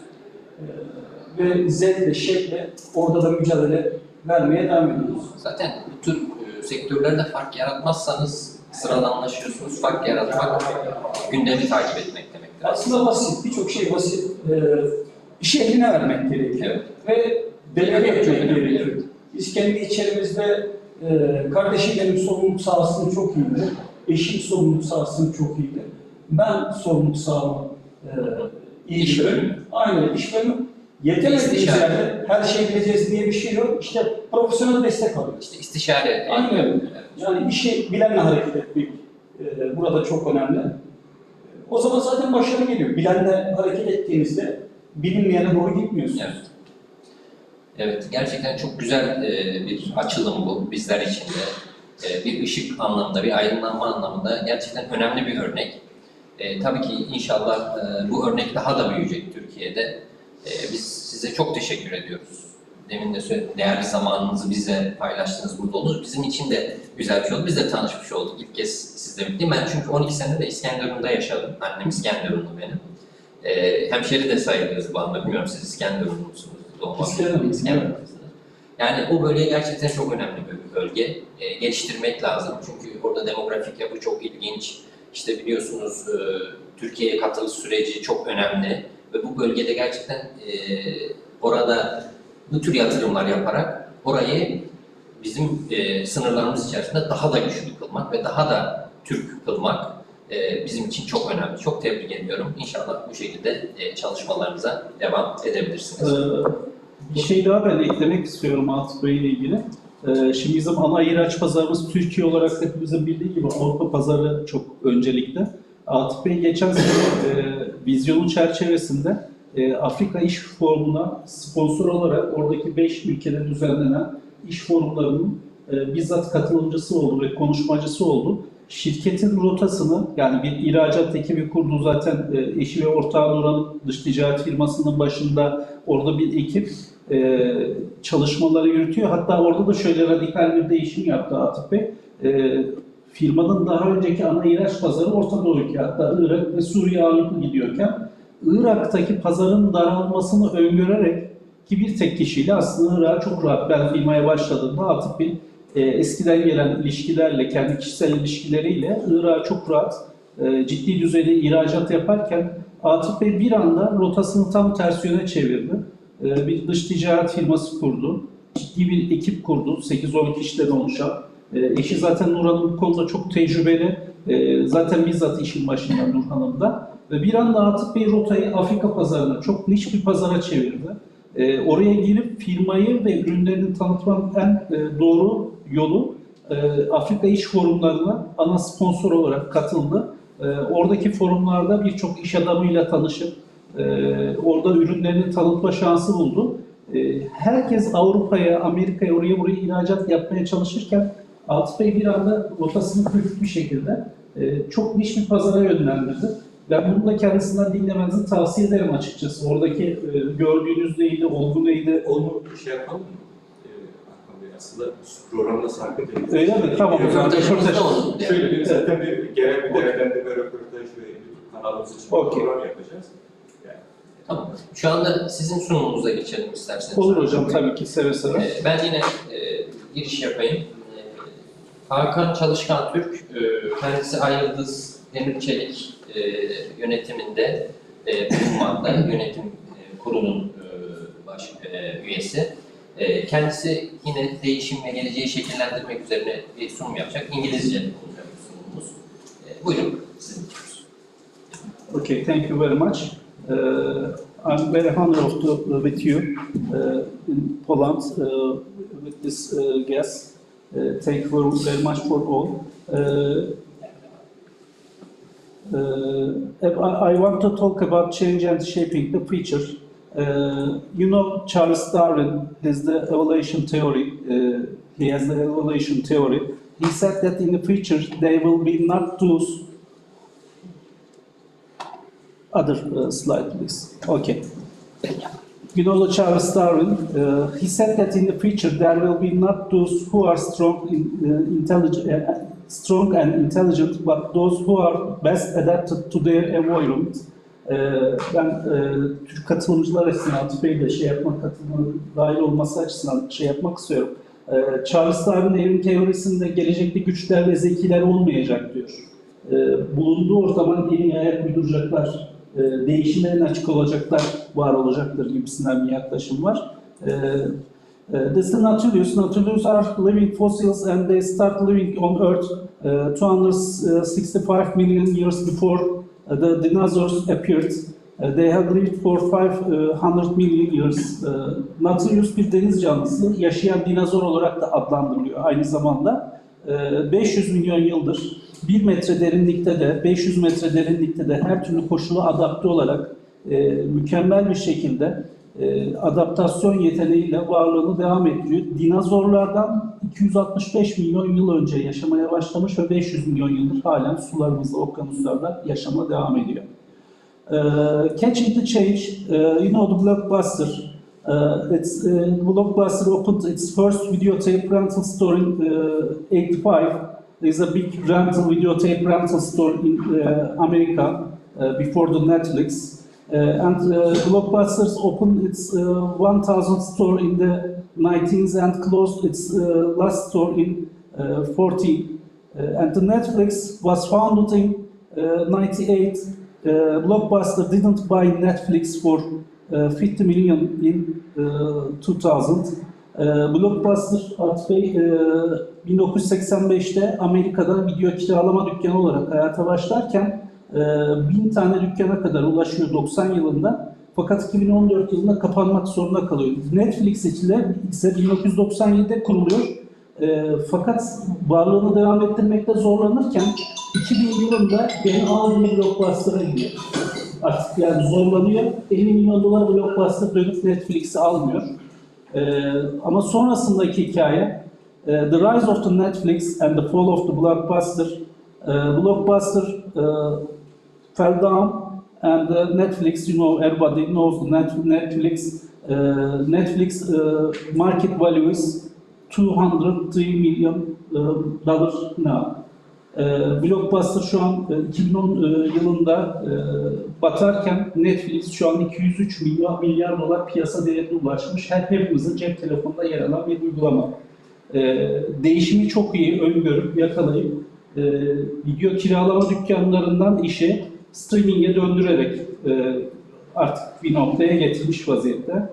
J: Ve zevkle, şevkle orada da mücadele vermeye devam ediyoruz.
B: Zaten bu tür sektörlerde fark yaratmazsanız sıradanlaşıyorsunuz. Fark yaratmak, gündemi takip etmek demektir.
J: Aslında basit, birçok şey basit. İşi eline vermek gerekiyor. Ve delege etmek gerekiyor. Biz kendi içerimizde kardeşim benim sorumluluk sahasını çok iyiydi. Eşim sorumluluk sahasını çok iyiydi. Ben sorumluluk sahamı iyi
B: İş
J: biliyorum.
B: bölümü.
J: Aynen, iş bölümü. Yetemediğimiz yerde her şeyi bileceğiz diye bir şey yok. İşte profesyonel destek alıyoruz.
B: İşte istişare.
J: Aynen öyle. Yani işi bilenle hareket etmek burada çok önemli. O zaman zaten başarı geliyor. Bilenle hareket ettiğinizde bilinmeyene doğru gitmiyorsunuz.
B: Evet. Evet, gerçekten çok güzel bir açılım bu bizler için de. Bir ışık anlamında, bir aydınlanma anlamında gerçekten önemli bir örnek. Tabii ki inşallah bu örnek daha da büyüyecek Türkiye'de. Biz size çok teşekkür ediyoruz. Demin de söyledim, değerli zamanınızı bize paylaştınız, burada oldunuz. Bizim için de güzel bir şey oldu. Biz de tanışmış olduk ilk kez sizle birlikte. Ben çünkü 12 sene de İskenderun'da yaşadım. Annem İskenderunlu benim. Hemşeri de sayılırız bu anda. Bilmiyorum siz İskenderunlu musunuz? İskenderunlu. Yani o bölge gerçekten çok önemli bir bölge. Geliştirmek lazım. Çünkü orada demografik yapı çok ilginç. İşte biliyorsunuz Türkiye'ye katılış süreci çok önemli. Ve bu bölgede gerçekten orada bu tür yatırımlar yaparak orayı bizim sınırlarımız içerisinde daha da güçlü kılmak ve daha da Türk kılmak bizim için çok önemli. Çok tebrik ediyorum. İnşallah bu şekilde çalışmalarınıza devam edebilirsiniz.
E: Bir şey daha ben eklemek istiyorum Atıf Bey ile ilgili. Şimdi bizim ana ihraç pazarımız Türkiye olarak hepimizin bildiği gibi Avrupa pazarı çok öncelikli. Atıf Bey geçen sene vizyonu çerçevesinde Afrika İş Forumu'na sponsor olarak oradaki 5 ülkede düzenlenen iş forumlarının bizzat katılımcısı oldu ve konuşmacısı oldu. Şirketin rotasını, yani bir ihracat ekibi kurdu zaten, eşi ve ortağı olan dış ticaret firmasının başında orada bir ekip çalışmaları yürütüyor. Hatta orada da şöyle radikal bir değişim yaptı Atıf Bey. Firmanın daha önceki ana ihraç pazarı Orta Doğu'yki, hatta Irak ve Suriye ağırlıklı gidiyorken Irak'taki pazarın daralmasını öngörerek ki bir tek kişiyle aslında Irak'a çok rahat, ben firmaya başladığımda Atıf Bey eskiden gelen ilişkilerle, kendi kişisel ilişkileriyle Irak'a çok rahat, ciddi düzeyde ihracat yaparken Atıf Bey bir anda rotasını tam ters yöne çevirdi. Bir dış ticaret firması kurdu. Ciddi bir ekip kurdu. 8-10 kişiden oluşan. Eşi zaten Nur Hanım bu konuda çok tecrübeli. Zaten bizzat işin başında Nur Hanım da. Ve bir anda Atıf Bey rotayı Afrika pazarına, çok niş bir pazara çevirdi. Oraya girip firmayı ve ürünlerini tanıtmanın en doğru yolu Afrika İş Forumlarına ana sponsor olarak katıldı. Oradaki forumlarda birçok iş adamıyla tanışıp orada ürünlerini tanıtma şansı buldu. Herkes Avrupa'ya, Amerika'ya, oraya buraya ihracat yapmaya çalışırken Atıf Bey bir anda rotasını kritik bir şekilde çok niş bir pazara yönlendirdi. Ben bunu da kendisinden dinlemenizi tavsiye ederim açıkçası. Oradaki gördüğünüz neydi, olgu neydi?
K: Onu şey yapalım mı? Hakan Bey, aslında programda sarkı değil.
E: Öyle mi? Tamam.
K: Röportaj. Şöyle bir zaten bir genel bir değerlendirme, röportaj ve YouTube kanalımız için bir program yapacağız. Yani.
B: Tamam. Şu anda sizin sunumunuza geçelim isterseniz.
E: Olur hocam, tabii ki seve seve.
B: Ben yine giriş yapayım. Hakan Çalışkan Türk, kendisi Ay Yıldız Demir Çelik yönetiminde bulunmakta, yönetim kurulunun üyesi. Kendisi yine değişim ve geleceği şekillendirmek üzerine bir sunum yapacak. İngilizce olacak sunumumuz. Buyurun, sizin için.
E: Okay, thank you very much. I'm very honored with you in Poland with this guest. Thank you very much for all. I want to talk about change and shaping the future. You know, Charles Darwin has the evolution theory. He has the evolution theory. He said that in the future there will be not those. Other slide, please. Okay. You know, Charles Darwin. He said that in the future there will be not those who are strong and intelligent, but those who are best adapted to their environment. Ben Türk katılımcılar açısından Atıf Bey'le dahil olması açısından yapmak istiyorum. Charles Darwin evrim teorisinde gelecekte güçler ve zekiler olmayacak diyor. Bulunduğu ortama yeni ayak uyduracaklar, değişime en açık olacaklar, var olacaktır gibisinden bir yaklaşım var. This is Nautilus are living fossils and they start living on Earth 265 million years before the dinosaurs appeared. They have lived for 500 million years. Nautilus bir deniz canlısı, yaşayan dinozor olarak da adlandırılıyor aynı zamanda. 500 milyon yıldır 1 metre derinlikte de 500 metre derinlikte de her türlü koşula adapte olarak mükemmel bir şekilde adaptasyon yeteneğiyle varlığını devam ettiriyor. Dinozorlardan 265 milyon yıl önce yaşamaya başlamış ve 500 milyon yıldır halen sularımızda, okyanuslarda yaşama devam ediyor. Catching the Change, you know the Blockbuster. Blockbuster opened its first videotape rental store in 85. There's a big videotape rental store in America before the Netflix. And Blockbusters opened its 1000th store in the 19th and closed its last store in 40. And the Netflix was founded in 98. Blockbuster didn't buy Netflix for 50 million in 2000. Blockbuster Atıf Bey 1985'te Amerika'da video kiralama dükkanı olarak hayata başlarken 1000 tane dükkana kadar ulaşıyor 90 yılında. Fakat 2014 yılında kapanmak zorunda kalıyor. Netflix ise 1997'de kuruluyor. Fakat varlığını devam ettirmekte zorlanırken 2000 yılında beni aldığı Blockbuster'a gidiyor. Artık yani zorlanıyor. 50 milyon dolar Blockbuster dönüp Netflix'i almıyor. Ama sonrasındaki hikaye The Rise of the Netflix and the Fall of the Blockbuster. Blockbuster fell down and Netflix, you know, everybody knows Netflix. Netflix market value is $203 million now. Blockbuster şu an 2010 yılında batarken Netflix şu an 203 milyar dolar piyasa değerine ulaşmış. Hepimizin cep telefonunda yer alan bir uygulama. Değişimi çok iyi öngörüp yakalayıp video kiralama dükkanlarından işe streaming'e döndürerek artık bir noktaya getirmiş vaziyette.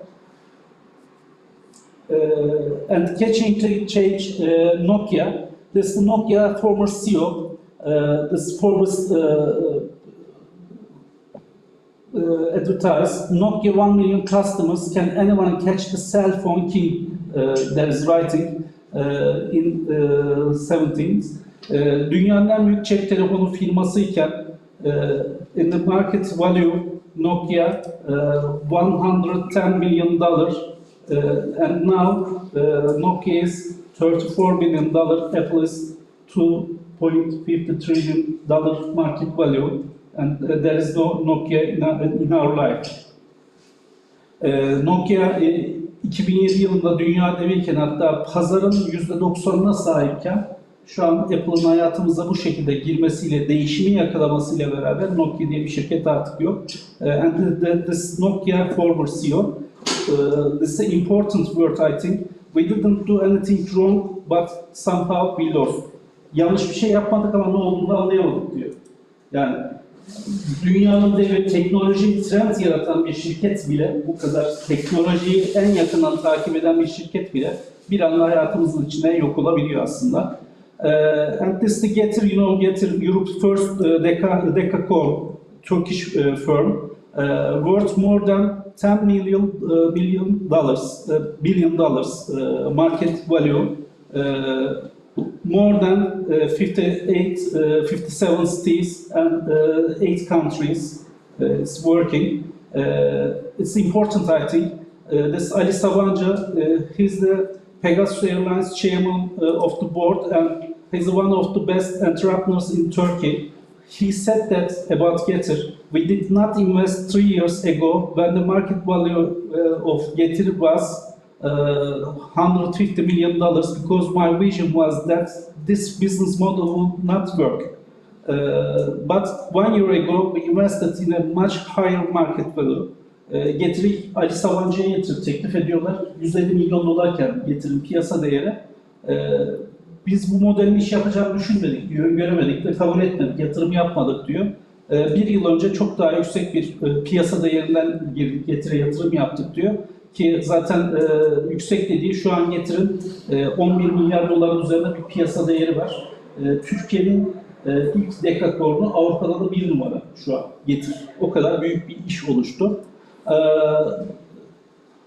E: And catching to change Nokia, this Nokia former CEO, this former advertise Nokia 1 million customers, can anyone catch the cell phone king, that is writing in 17th. Dünyanın en büyük cep telefonu firması iken in the market value Nokia $110 million, and now Nokia is $34 billion, Apple is $2.50 trillion market value, and there is no Nokia in our life. Nokia 2007 yılında dünya deviyken, hatta pazarın %90'ına sahipken, şu an Apple'ın hayatımıza bu şekilde girmesiyle, değişimi yakalamasıyla beraber Nokia diye bir şirket artık yok. And this Nokia former CEO, this is an important word I think. We didn't do anything wrong, but somehow we lost. Yanlış bir şey yapmadık ama ne olduğunu anlayamadık diyor. Yani dünyanın devi, teknoloji trend yaratan bir şirket bile, bu kadar teknolojiyi en yakından takip eden bir şirket bile bir anda hayatımızın içine yok olabiliyor aslında. And this the Getir, Getir, Europe's first decacorn Turkish firm, worth more than billion dollars market value, more than 57 cities and 8 countries is working. It's important, I think. This Ali Sabancı, he's the Pegasus Airlines chairman of the board, and he's one of the best entrepreneurs in Turkey. He said that about Getir. We did not invest 3 years ago when the market value of Getir was $150 million, because my vision was that this business model would not work. But 1 year ago we invested in a much higher market value. Getir'i Ali Sabancı'ya teklif ediyorlar. $150 milyon Getir'in piyasa değeri. Biz bu modelin iş yapacağını düşünmedik diyor, göremedik ve kabul etmedik, yatırım yapmadık diyor. Bir yıl önce çok daha yüksek bir piyasa değerinden girdik, Getir'e yatırım yaptık diyor. Ki zaten yüksek dediği, şu an Getir'in 11 milyar doların üzerinde bir piyasa değeri var. Türkiye'nin ilk dekakornu Avrupa'da da 1 numara şu an Getir. O kadar büyük bir iş oluştu.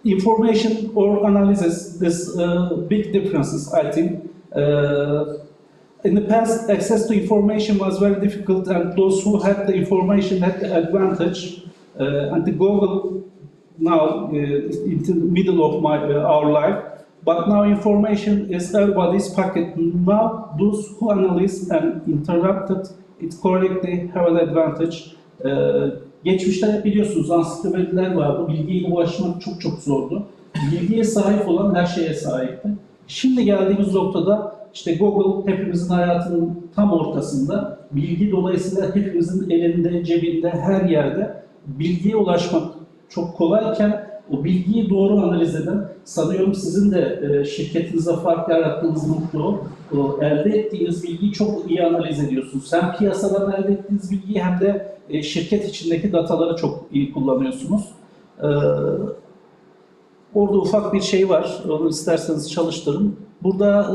E: Information or analysis, this big differences, I think. In the past, access to information was very difficult, and those who had the information had the advantage. And the Google now in the middle of our life, but now information is everybody's pocket. Now those who analyze and interpret it correctly have an advantage. Geçmişte hep biliyorsunuz ansiklopediler vardı, bilgiye ulaşmak çok çok zordu. Bilgiye sahip olan her şeye sahipti. Şimdi geldiğimiz noktada işte Google hepimizin hayatının tam ortasında, bilgi dolayısıyla hepimizin elinde, cebinde, her yerde bilgiye ulaşmak çok kolayken o bilgiyi doğru analiz eden, sanıyorum sizin de şirketinizde fark yarattığınız nokta o, elde ettiğiniz bilgiyi çok iyi analiz ediyorsunuz. Hem piyasadan elde ettiğiniz bilgiyi hem de şirket içindeki dataları çok iyi kullanıyorsunuz. Orada ufak bir şey var, onu isterseniz çalıştırın. Burada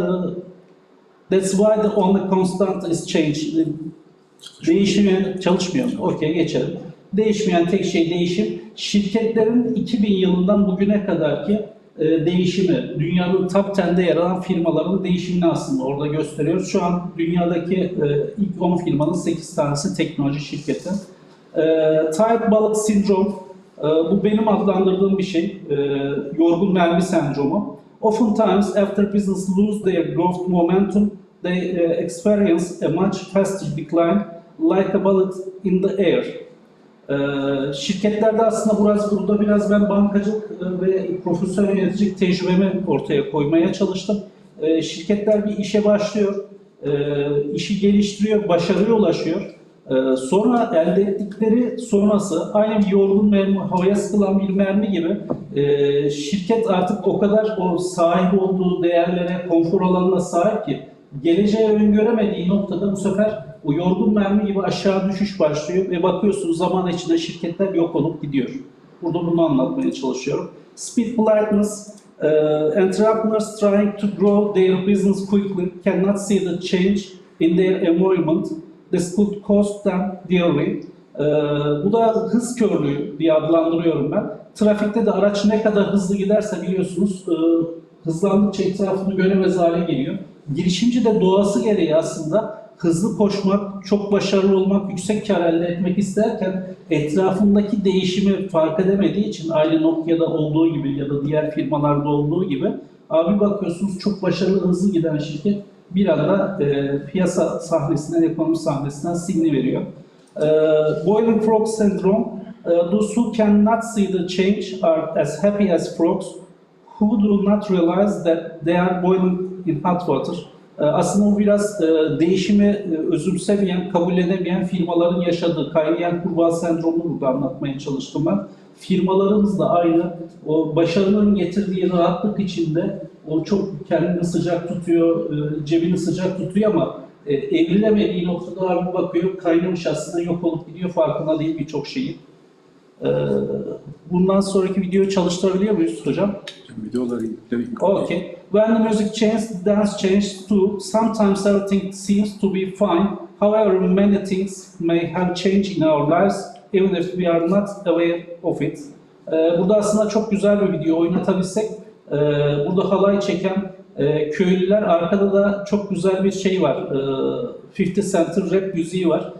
E: that's why the only constant is change. Değişmeyen, çalışmıyor. Okey, geçelim. Değişmeyen tek şey değişim. Şirketlerin 2000 yılından bugüne kadarki değişimi, dünyanın top 10'de yer alan firmaların değişimini aslında orada gösteriyoruz. Şu an dünyadaki ilk 10 firmanın 8 tanesi teknoloji şirketi. Tight Bullet Syndrome, bu benim adlandırdığım bir şey. Yorgun mermi sendromu. Oftentimes, after business lose their growth momentum, they experience a much faster decline, like a bullet in the air. Şirketlerde aslında burada biraz ben bankacılık ve profesyonel yöneticilik tecrübemi ortaya koymaya çalıştım. Şirketler bir işe başlıyor, işi geliştiriyor, başarıya ulaşıyor. Sonra elde ettikleri sonrası aynı bir yorgun mermi, havaya sıkılan bir mermi gibi şirket artık o kadar o sahip olduğu değerlere, konfor alanına sahip ki geleceği öngöremediği noktada bu sefer o yorgun mermi gibi aşağı düşüş başlıyor ve bakıyorsunuz zaman içinde şirketler yok olup gidiyor. Burada bunu anlatmaya çalışıyorum. Speed politeness, entrepreneurs trying to grow their business quickly cannot see the change in their environment. This could cost them dearly. Bu da hız körlüğü diye adlandırıyorum ben. Trafikte de araç ne kadar hızlı giderse biliyorsunuz hızlandıkça etrafını göremez hale geliyor. Girişimci de doğası gereği aslında hızlı koşmak, çok başarılı olmak, yüksek kar elde etmek isterken etrafındaki değişimi fark edemediği için aynı Nokia'da olduğu gibi ya da diğer firmalarda olduğu gibi abi bakıyorsunuz çok başarılı hızlı giden şirket bir anda piyasa sahnesinden, ekonomi sahnesinden siliniveriyor. Boiling frog syndrome, those who cannot see the change are as happy as frogs who do not realize that they are boiling in hot water. Aslında bu biraz değişimi özümsemeyen, kabul edemeyen firmaların yaşadığı kaynayan kurbağa sendromunu burada anlatmaya çalıştım ben. Firmalarımız da aynı, o başarının getirdiği rahatlık içinde o çok kendini sıcak tutuyor, cebini sıcak tutuyor ama evrilemediği noktada abi bakıyor, kaynamış aslında yok olup gidiyor, farkında değil birçok şeyi. Bundan sonraki videoyu çalıştırabiliyor muyuz hocam?
N: Videoları
E: Okay. When the music changes, dance changes too. Sometimes everything seems to be fine. However, many things may have changed in our lives, even if we are not aware of it. Burada aslında çok güzel bir video oynatabilsek, burada halay çeken köylüler, arkada da çok güzel bir şey var. 50 Cent'in rap müziği var.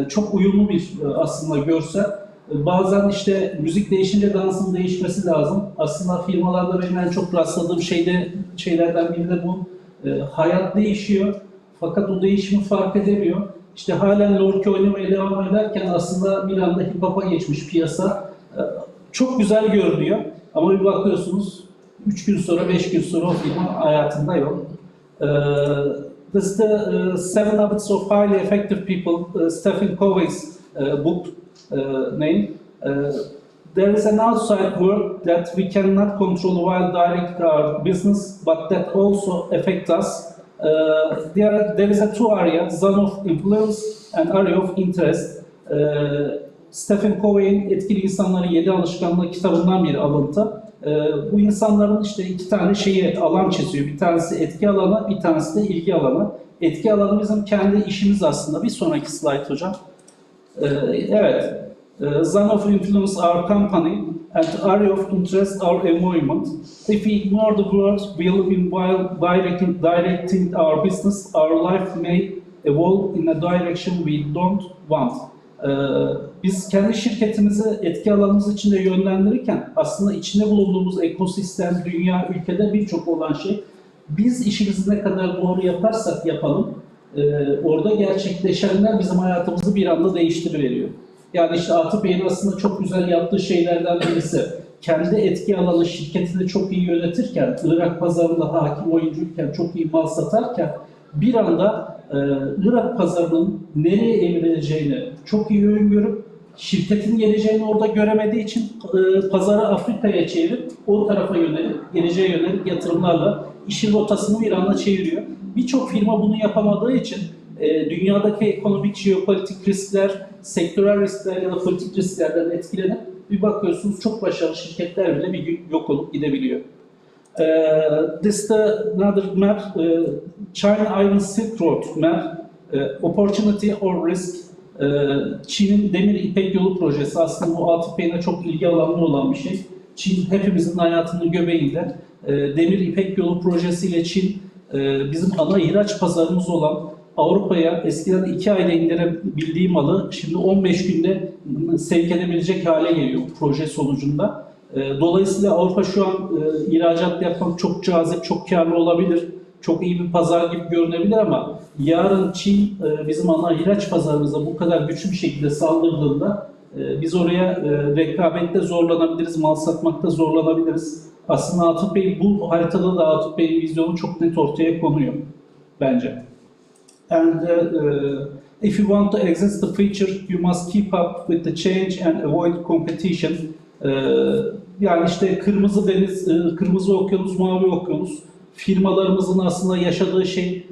E: Çok uyumlu bir aslında görsel. Bazen işte müzik değişince dansın değişmesi lazım. Aslında firmalarda benim en çok rastladığım şeylerden biri de bu. Hayat değişiyor fakat o değişimi fark edemiyor. İşte halen lorki oynamaya devam ederken aslında bir anda hip hop'a geçmiş piyasa. Çok güzel görünüyor ama bir bakıyorsunuz 3 gün sonra 5 gün sonra o firma hayatında yok. This is the Seven Habits of Highly Effective People, Stephen Covey's book. Name. There is an outside world that we cannot control while directing our business, but that also affects us. There is a two area, zone of influence and area of interest. Stephen Covey'in Etkili İnsanların 7 Alışkanlığı kitabından bir alıntı. Bu insanların işte iki tane alan çiziyor. Bir tanesi etki alanı, bir tanesi de ilgi alanı. Etki alanı bizim kendi işimiz aslında. Bir sonraki slide hocam. Evet. Zone of influence our company and area of interest our environment. If we ignore the world we live in while directing our business, our life may evolve in a direction we don't want. Biz kendi şirketimizi etki alanımız içinde yönlendirirken aslında içinde bulunduğumuz ekosistem, dünya, ülkede birçok olan şey biz işimizi ne kadar doğru yaparsak yapalım orada gerçekleşenler bizim hayatımızı bir anda değiştiriveriyor. Yani işte Atıf Bey'in aslında çok güzel yaptığı şeylerden birisi. Kendi etki alanı şirketini çok iyi yönetirken, Irak pazarında hakim oyuncuyken, çok iyi mal satarken bir anda Irak pazarının nereye evrileceğini çok iyi öngörüp şirketin geleceğini orada göremediği için pazarı Afrika'ya çevirip o tarafa yönelik, geleceğe yönelik yatırımlarla işin rotasını bir anda çeviriyor. Birçok firma bunu yapamadığı için dünyadaki ekonomik, jeopolitik riskler, sektörel riskler ya da politik risklerden etkilenip bir bakıyorsunuz çok başarılı şirketler bile bir gün yok olup gidebiliyor. This is another map, China Iron Silk Road map, opportunity or risk. Çin'in Demir İpek Yolu projesi aslında bu Atıf Bey'ine çok ilgi alanı olan bir şey. Çin hepimizin hayatının göbeğinde. Demir İpek Yolu projesiyle Çin bizim ana ihraç pazarımız olan Avrupa'ya eskiden 2 ayda indirebildiği malı şimdi 15 günde sevk edebilecek hale geliyor bu proje sonucunda. Dolayısıyla Avrupa şu an ihracat yapmak çok cazip, çok karlı olabilir. Çok iyi bir pazar gibi görünebilir ama yarın Çin bizim ana ihraç pazarımıza bu kadar güçlü bir şekilde saldırdığında biz oraya rekabette zorlanabiliriz, mal satmakta zorlanabiliriz. Aslında Atıf Bey bu haritada da Atıf Bey'in vizyonu çok net ortaya konuyor bence. And if you want to access the future, you must keep up with the change and avoid competition. Yani işte kırmızı deniz, kırmızı okyanus, mavi okyanus firmalarımızın aslında yaşadığı şey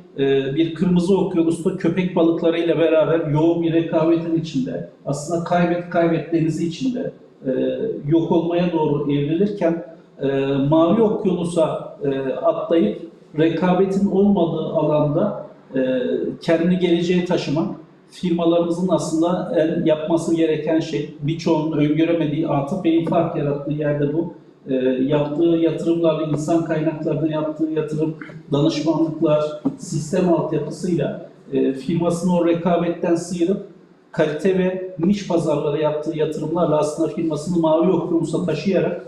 E: bir kırmızı okyanusta köpek balıklarıyla beraber yoğun bir rekabetin içinde, aslında kaybet denizi içinde yok olmaya doğru evrilirken mavi okyanusa atlayıp rekabetin olmadığı alanda kendini geleceğe taşımak firmalarımızın aslında yapması gereken şey. Birçoğunun öngöremediği, Atıf Bey'in fark yarattığı yerde bu. Yaptığı yatırımlarla, insan kaynaklarına yaptığı yatırım, danışmanlıklar, sistem altyapısıyla firmasını o rekabetten sıyırıp kalite ve niş pazarlara yaptığı yatırımlarla aslında firmasını mavi okyanusa taşıyarak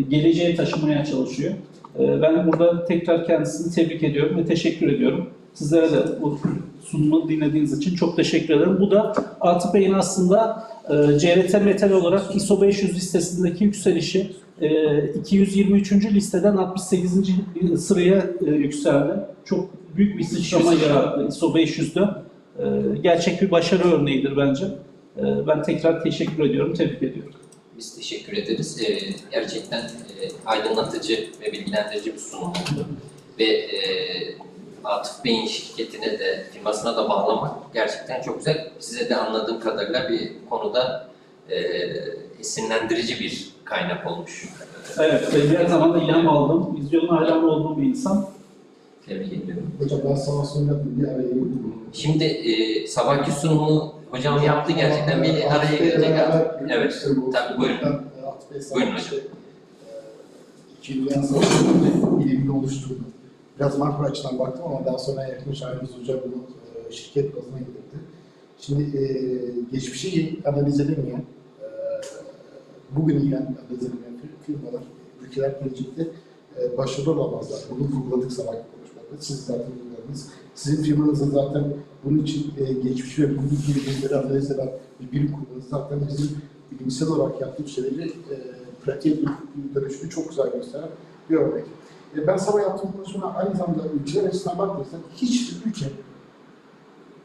E: geleceğe taşımaya çalışıyor. Ben burada tekrar kendisini tebrik ediyorum ve teşekkür ediyorum. Sizlere de bu sunumu dinlediğiniz için çok teşekkür ederim. Bu da Atıf Bey'in aslında CRT Metal olarak ISO 500 listesindeki yükselişi 223. listeden 68. sıraya yükseldi. Çok büyük bir sıçrama yarattı ISO 500'de. Gerçek bir başarı örneğidir bence. Ben tekrar teşekkür ediyorum, tebrik ediyorum.
B: Biz teşekkür ederiz. Gerçekten aydınlatıcı ve bilgilendirici bir sunum oldu. Ve Atıf Bey'in şirketine de, firmasına da bağlamak gerçekten çok güzel. Size de anladığım kadarıyla bir konuda esinlendirici bir kaynak olmuş.
E: Evet, her zaman da ilham aldım, vizyonuna hayran olduğum bir insan.
B: Tebrik ediyorum.
A: Hocam ben sana söyledim bir araya girdim.
B: Şimdi sabahki sunumu hocam yaptı gerçekten bir araya girecek. Evet, tabii buyurun. Buyurun hocam.
A: İkinci Dünya Savaşı'nın bilimini oluşturdu. Biraz makro açıdan baktım ama daha sonra yakın şahimiz hoca bunu şirket bazına getirdi. Şimdi geçmişi analiz edemeyen, bugünü analiz edemeyen firmalar, ülkeler gelecekte başarılı olamazlar. Bunu vurguladık sabahki konuşmada. Siz zaten vurguladınız. Sizin firmanızın zaten bunun için geçmiş ve bugün bilimleri analiz eden bir bilim kurulu zaten bizim bilimsel olarak yaptığımız şeyleri pratiğe dönüşünü çok güzel gösteren bir örnek. Ben sabah yaptığım konuşmada aynı zamanda ülkeler açısından baktığımızda hiçbir ülke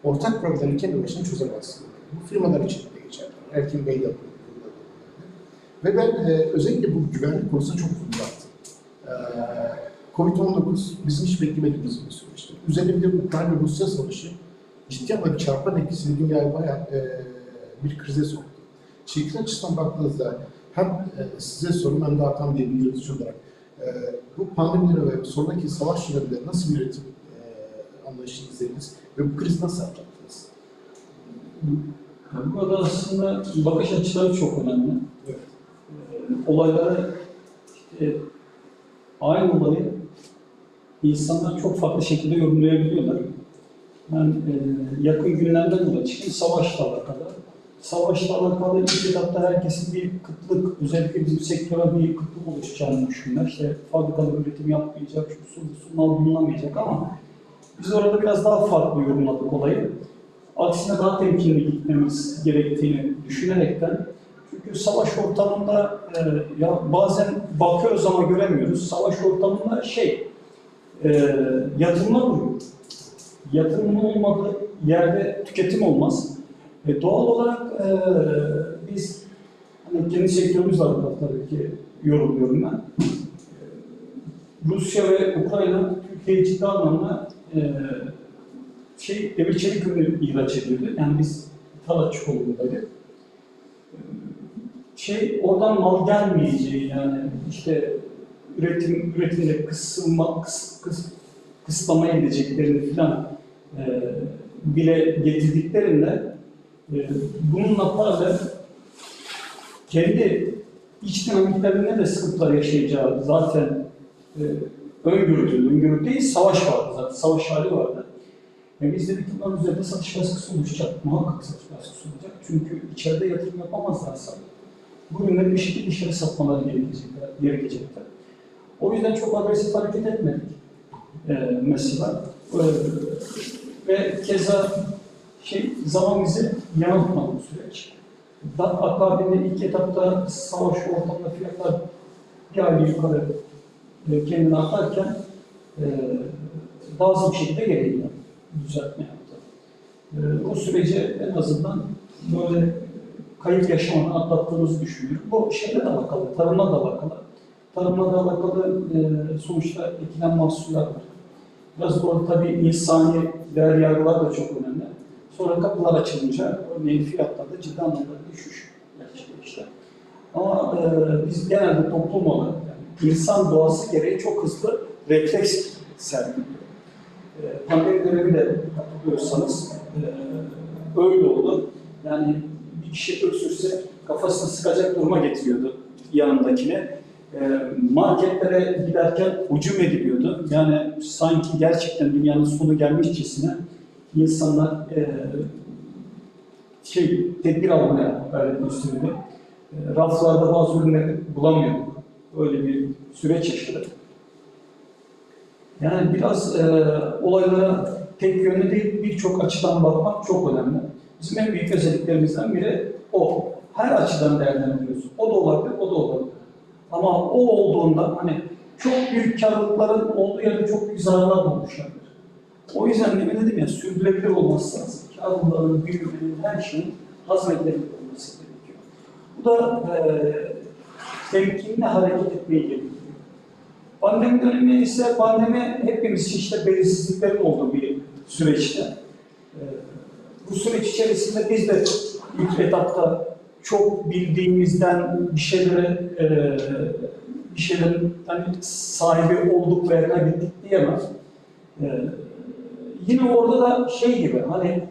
A: ortak problemleri kendi başına çözemez. Bu firmalar için de geçerli. Erkin Bey yapıyor. Ve ben özellikle bu güvenlik konusunda çok vurgulattım. Covid-19 bizim hiç beklemediğimiz bir süreçti. Üzerinde bu Ukrayna-Rusya savaşı ciddi anlamda çarpan etkisiyle dünyayı bayağı bir krize soktu. Şirket açısından baktığınızda hem size sorun hem de Hakan Bey bir yönetici olarak bu pandemileri ve sonraki savaş döneminde nasıl bir üretim anlayışı izlediniz ve bu krizi nasıl atlattınız?
J: Burada aslında bakış açıları çok önemli. Evet. Olayları aynı olayı insanlar çok farklı şekilde yorumlayabiliyorlar. Ben yakın günlerden yola çıkayım, savaşla alakalı. Savaşla alakalı ilk etapta herkesin bir kıtlık, özellikle bizim sektöre bir kıtlık oluşacağını düşünüyorlar. İşte fabrikalar üretim yapmayacak, şu mal bulunamayacak ama biz orada biraz daha farklı yorumladık olayı. Aksine daha temkinli gitmemiz gerektiğini düşünerekten, çünkü savaş ortamında ya bazen bakıyoruz ama göremiyoruz. Savaş ortamında yatırımlar oluyor. Yatırımın olmadığı yerde tüketim olmaz. Doğal olarak biz hani kendi sektörümüz var tabii ki yorumluyorum ben. Rusya ve Ukrayna Türkiye'ye ciddi anlamda demir çelik ürünü ihraç ediyordu. Yani biz talatçı konumundaydık. Oradan mal gelmeyeceği, yani işte üretimde kısıtlama edeceklerini falan bile getirdiklerinde bununla paralel kendi iç dinamiklerine de sıkıntılar yaşayacağı zaten öngörüldü değil, savaş vardı zaten, savaş hali vardı. Biz dedik ki bunların üzerinde satış baskısı oluşacak, muhakkak satış baskısı olacak. Çünkü içeride yatırım yapamazlarsa bu ürünleri bir şekilde dışarı satmaları gerekecekler. O yüzden çok agresif hareket etmedik mesela. Ve keza zaman bizi yanıltmadı bu süreç. Akabinde ilk etapta savaş ortamında fiyatlar bir ayda yukarı kendini atarken daha hızlı bir şekilde gereğiyle düzeltme yaptı. O süreci en azından böyle kayıp yaşamadan atlattığımızı düşünüyorum. Bu şeyle de alakalı, tarımla da alakalı. tarımla da alakalı sonuçta ekilen mahsuller var. Biraz orada tabii insani değer yargılar da çok önemli. Sonra kapılar açılınca örneğin fiyatlarda ciddi anlamda düşüş gerçekleşti. Ama biz genelde toplum olarak yani insan doğası gereği çok hızlı refleks sergiliyor. Pandemi dönemi de hatırlıyorsanız öyle oldu. Yani bir kişi öksürse kafasını sıkacak duruma getiriyordu yanındakine. Marketlere giderken hücum ediliyordu. Yani sanki gerçekten dünyanın sonu gelmişçesine insanlar tedbir almaya gayret gösteriyordu. Raflarda bazı ürünleri bulamıyorduk. Öyle bir süreç yaşadık. Yani biraz olaylara tek yönlü değil, birçok açıdan bakmak çok önemli. Bizim en büyük özelliklerimizden biri o. Her açıdan değerlendiriyoruz. O da olabilir, o da olabilir. Ama o olduğunda hani çok büyük karlılıkların olduğu yerde çok büyük zararlar da oluşabilir. O yüzden dedim ya, sürdürülebilir olması lazım. Karlılığın, büyümenin, her şeyin hazmedilebilir olması gerekiyor. Bu da temkinli hareket etmeyi gerekiyor. Pandemi dönemi ise pandemi hepimiz için işte belirsizliklerin olduğu bir süreçti. Bu süreç içerisinde biz de ilk etapta çok bildiğimizden bir şeylerin hani sahibi olduk veya kaybettik diyemem. Yine orada da şey gibi hani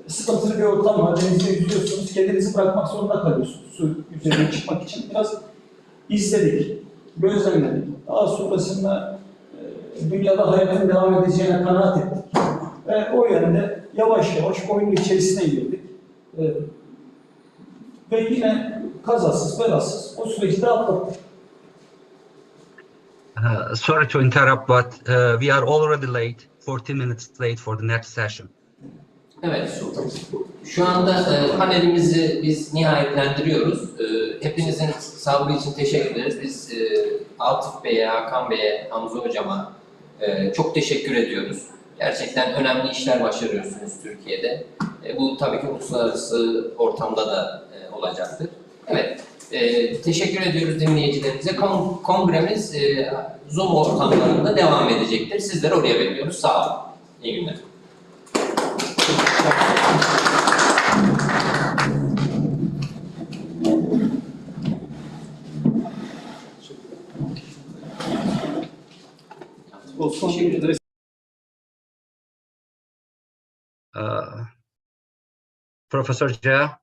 J: sıkıntılı bir ortam var, denizde yüzüyorsunuz, kendinizi bırakmak zorunda kalıyorsunuz su üzerine çıkmak için. Biraz izledik, gözlemledik. Daha sonrasında dünyada hayatın devam edeceğine kanaat ettik. Ve o yönde yavaş yavaş oyunun içerisine girdik. Ve yine kazasız belasız o süreci de atlattık.
I: Sorry to interrupt, but we are already late, 14 minutes late for the next session.
B: Evet, şu anda panelimizi biz nihayetlendiriyoruz. Hepinizin sabrı için teşekkür ederiz. Biz Atıf Bey'e, Hakan Bey'e, Hamza Hocam'a çok teşekkür ediyoruz. Gerçekten önemli işler başarıyorsunuz Türkiye'de. Bu tabii ki uluslararası ortamda da olacaktır. Evet, teşekkür ediyoruz dinleyicilerimize. Kongremiz Zoom ortamlarında devam edecektir. Sizleri oraya bekliyoruz. Sağ olun. İyi günler.
I: Professor Jha.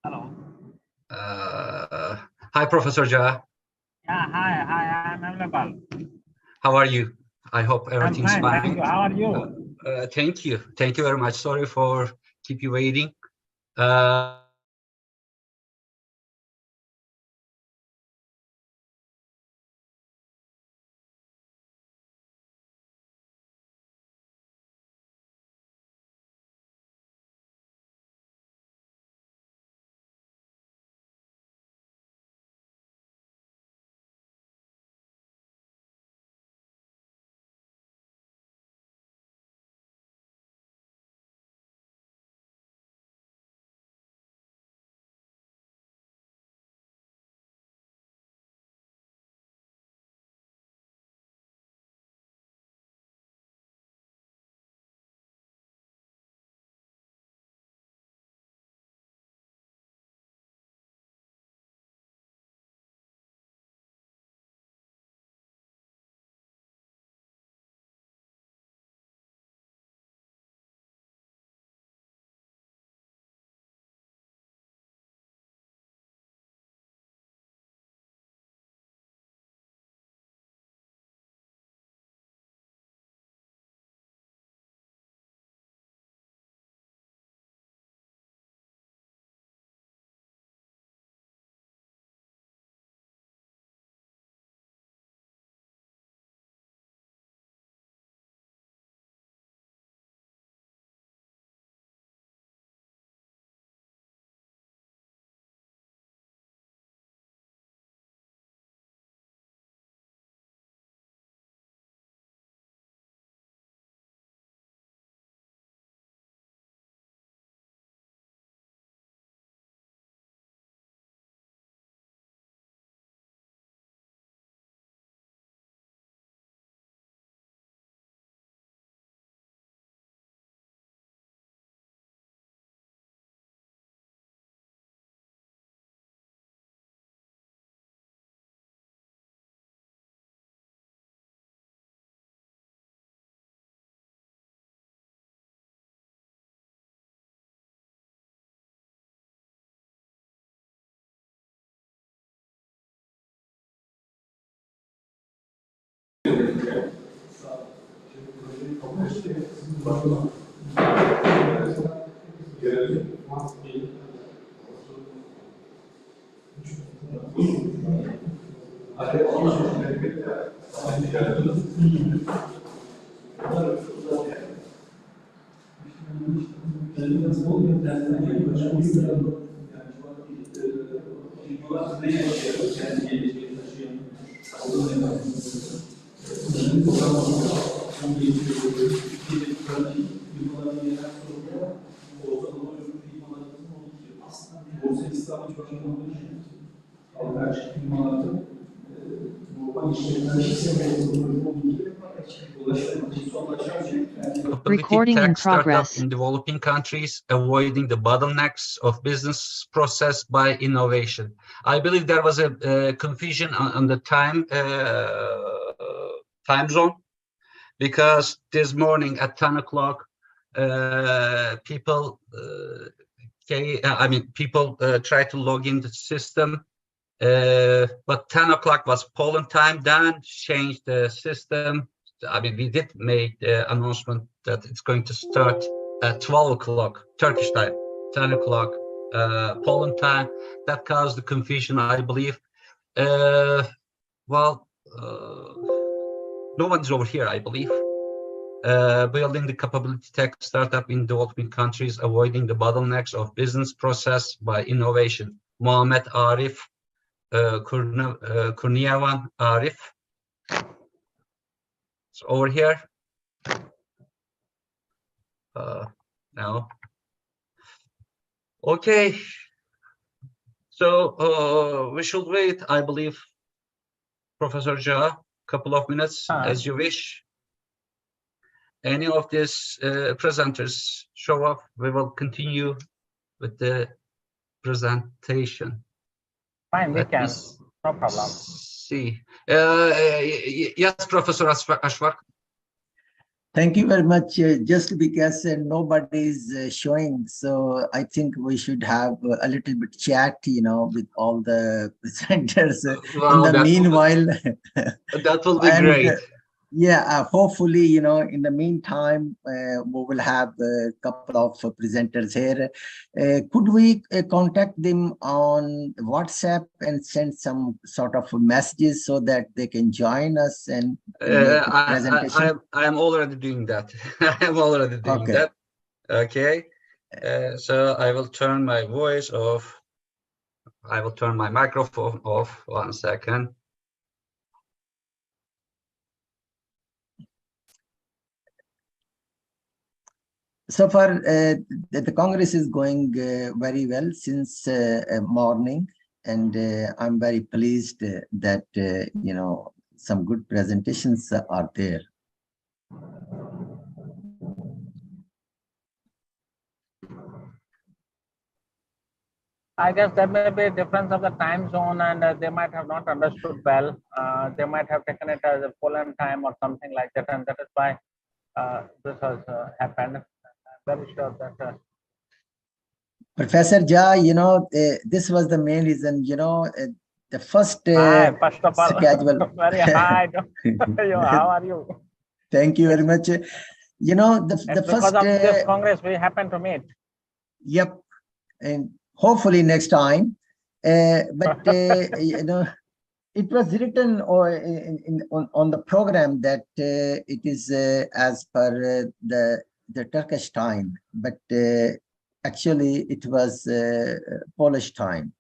C: Hello.
I: Hi, Professor Jha.
C: Yeah, hi, I'm available.
I: How are you? I hope everything's
C: I'm fine. Thank you. How are you?
I: Thank you very much. Sorry for keep you waiting. Recording in progress. In developing countries, avoiding the bottlenecks of business process by innovation. I believe there was a confusion on the time zone, because this morning at 10 o'clock, people try to log in the system, but 10 o'clock was Poland time, then changed the system. I mean, we did make the announcement that it's going to start at 12 o'clock Turkish time, 10 o'clock Poland time. That caused the confusion, I believe. No one's over here, I believe. Building the capability tech startup in developing countries, avoiding the bottlenecks of business process by innovation. Mohamed Arif, Kurniawan Arif. It's over here. No. Okay. So we should wait, I believe, Professor Jha, couple of minutes, as you wish. Any of these presenters show up, we will continue with the presentation.
C: Fine, we can. No problem.
I: See. Yes, Professor Ashfaq.
N: Thank you very much. Just because nobody is showing, so I think we should have a little bit chat, with all the presenters.
I: Well,
N: in the meanwhile,
I: that will be great.
N: Hopefully, in the meantime, we will have a couple of presenters here. Could we contact them on WhatsApp and send some sort of messages so that they can join us and make a presentation?
I: I am already doing that. I am already doing that. Okay. So I will turn my voice off. I will turn my microphone off. 1 second.
N: So far, the Congress is going very well since morning, and I'm very pleased that, some good presentations are there.
C: I guess there may be a difference of the time zone, and they might have not understood well. They might have taken it as a Poland time or something like that, and that is why this has happened. I'm very sure that.
N: Professor Jha, this was the main reason, the first
C: First of all,
N: schedule.
C: very high. How are you?
N: Thank you very much. The
C: because
N: first.
C: Because of this Congress, we happen to meet.
N: Yep. And hopefully next time. But, it was written on the program that it is as per the Turkish time, but actually it was Polish time.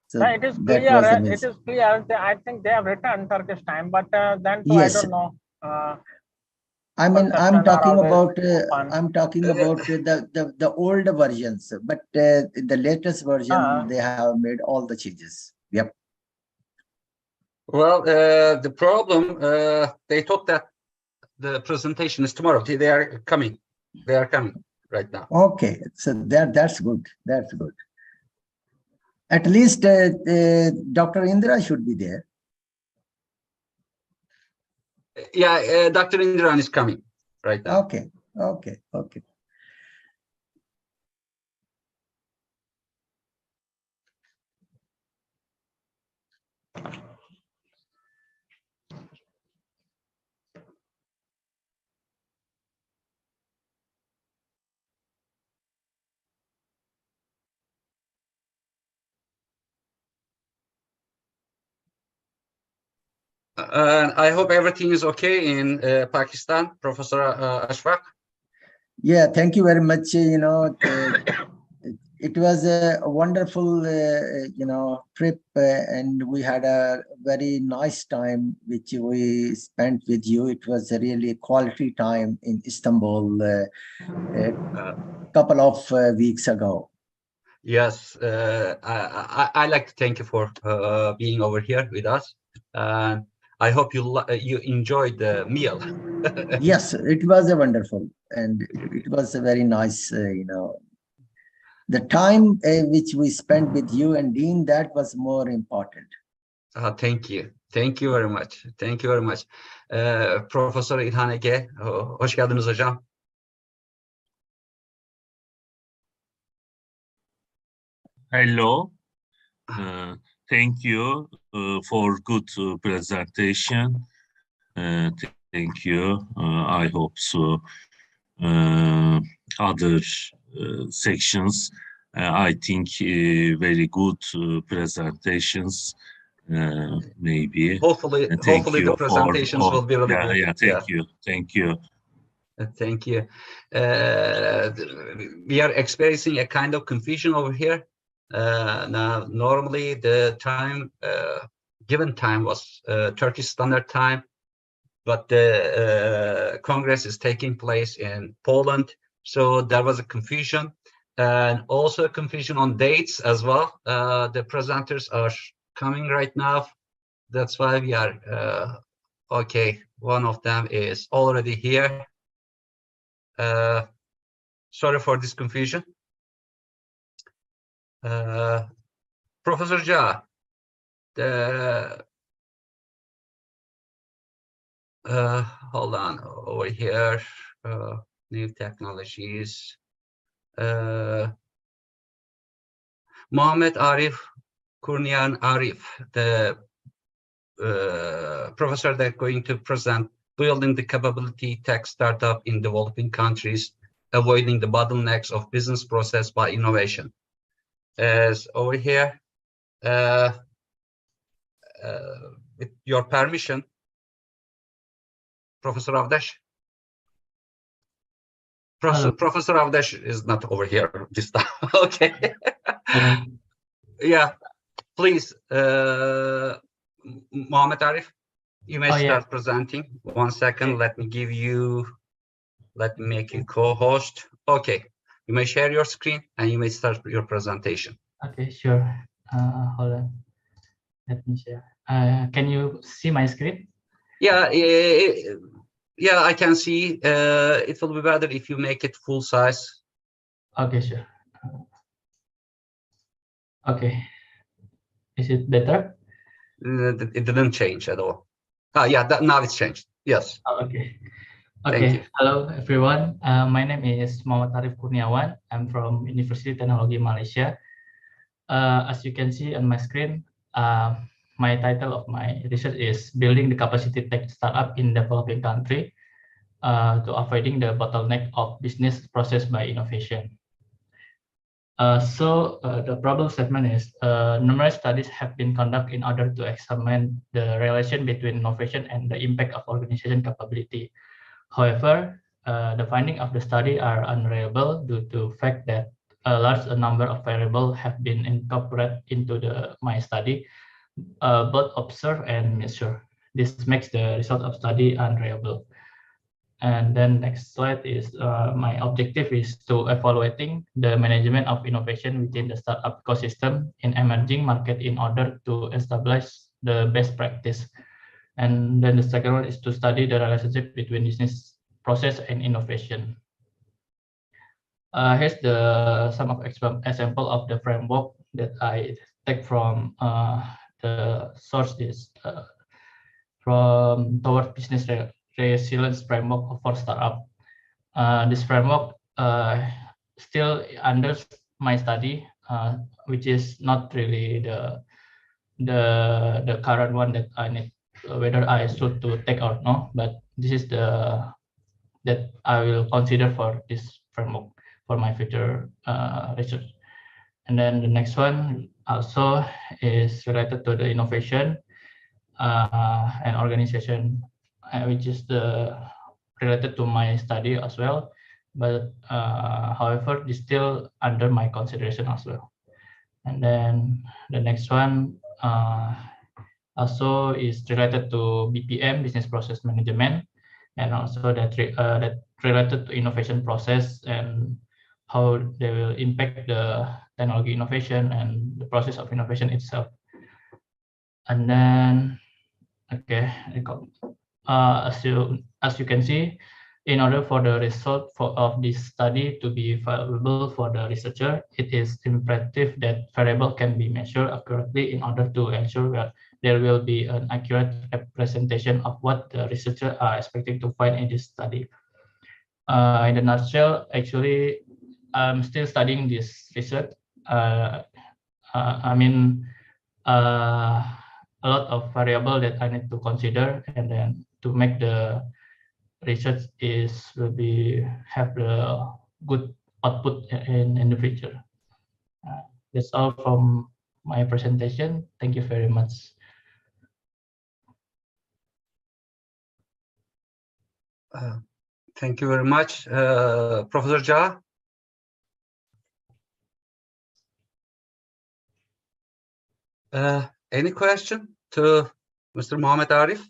N: So
C: it is clear. It is clear. I think they have written Turkish time, but then too,
N: yes.
C: I don't know.
N: I mean, I'm talking about the old versions, but the latest version they have made all the changes. Yep.
I: Well, the problem, they thought that the presentation is tomorrow. They are coming. They are coming right now.
N: Okay, so that's good. That's good. At least Dr. Indra should be there.
I: Yeah, Dr. Indran is coming right now.
N: Okay.
I: I hope everything is okay in Pakistan, Professor Ashfaq.
N: Yeah, thank you very much. It was a wonderful, trip, and we had a very nice time which we spent with you. It was a really quality time in Istanbul a couple of weeks ago.
I: Yes, I like to thank you for being over here with us. I hope you enjoyed the meal.
N: Yes, it was a wonderful, and it was a very nice, the time which we spent with you and Dean, that was more important.
I: Thank you. Thank you very much. Thank you very much. Profesör İlhan Ege, hoş geldiniz hocam.
O: Hello. Thank you for good presentation. Thank you. I hope so. Other sections, I think very good presentations. Maybe.
I: Hopefully the presentations will be really good.
O: Yeah. Thank you.
I: Thank you. We are experiencing a kind of confusion over here. Now, normally the time given time was Turkish Standard Time, but the Congress is taking place in Poland, so there was a confusion, and also a confusion on dates as well. The presenters are coming right now. That's why we are okay. One of them is already here. Sorry for this confusion. Professor Jha, hold on over here. New technologies. Mohammed Arif Kurnian Arif, the professor that's going to present building the capability tech startup in developing countries, avoiding the bottlenecks of business process by innovation. As over here, with your permission, Professor Avdesh. Professor Avdesh is not over here this time. Okay. Yeah, please, Mohammed Arif, you may start presenting. 1 second, let me make you co-host. Okay, you may share your screen and you may start your presentation.
P: Okay, sure. Hold on. Let me share. Can you see my screen?
I: Yeah, I can see. It will be better if you make it full size.
P: Okay, sure. Okay. Is it better?
I: It didn't change at all. Yeah, now it's changed. Yes.
P: Okay. Okay. Hello, everyone. My name is Muhammad Arif Kurniawan. I'm from University Technology Malaysia. As you can see on my screen, my title of my research is Building the Capacity Tech Startup in Developing Country to Avoiding the Bottleneck of Business Process by Innovation. The problem statement is numerous studies have been conducted in order to examine the relation between innovation and the impact of organization capability. However, the findings of the study are unreliable due to the fact that a large number of variables have been incorporated into my study, both observe and measure. This makes the result of study unreliable. And then next slide is my objective is to evaluating the management of innovation within the startup ecosystem in emerging market in order to establish the best practice. And then the second one is to study the relationship between business process and innovation. Here's some example of the framework that I take from the source is from Toward Business Resilience Framework for Startup. This framework still under my study, which is not really the current one that I need, whether I should to take or not. But this is that I will consider for this framework for my future research. And then the next one also is related to the innovation. an organization which is related to my study as well. But however, it's still under my consideration as well. And then the next one also is related to BPM, business process management, and also that related to innovation process and how they will impact the technology innovation and the process of innovation itself. And then, okay, as you can see, in order for the result of this study to be valuable for the researcher, it is imperative that variable can be measured accurately in order to ensure that there will be an accurate representation of what the researchers are expecting to find in this study. In a nutshell, actually, I'm still studying this research. I mean, a lot of variable that I need to consider, and then to make the research will have the good output in the future. That's all from my presentation. Thank you very much.
I: Thank you very much, Professor Jha. Any question to Mr. Mohammed Arif?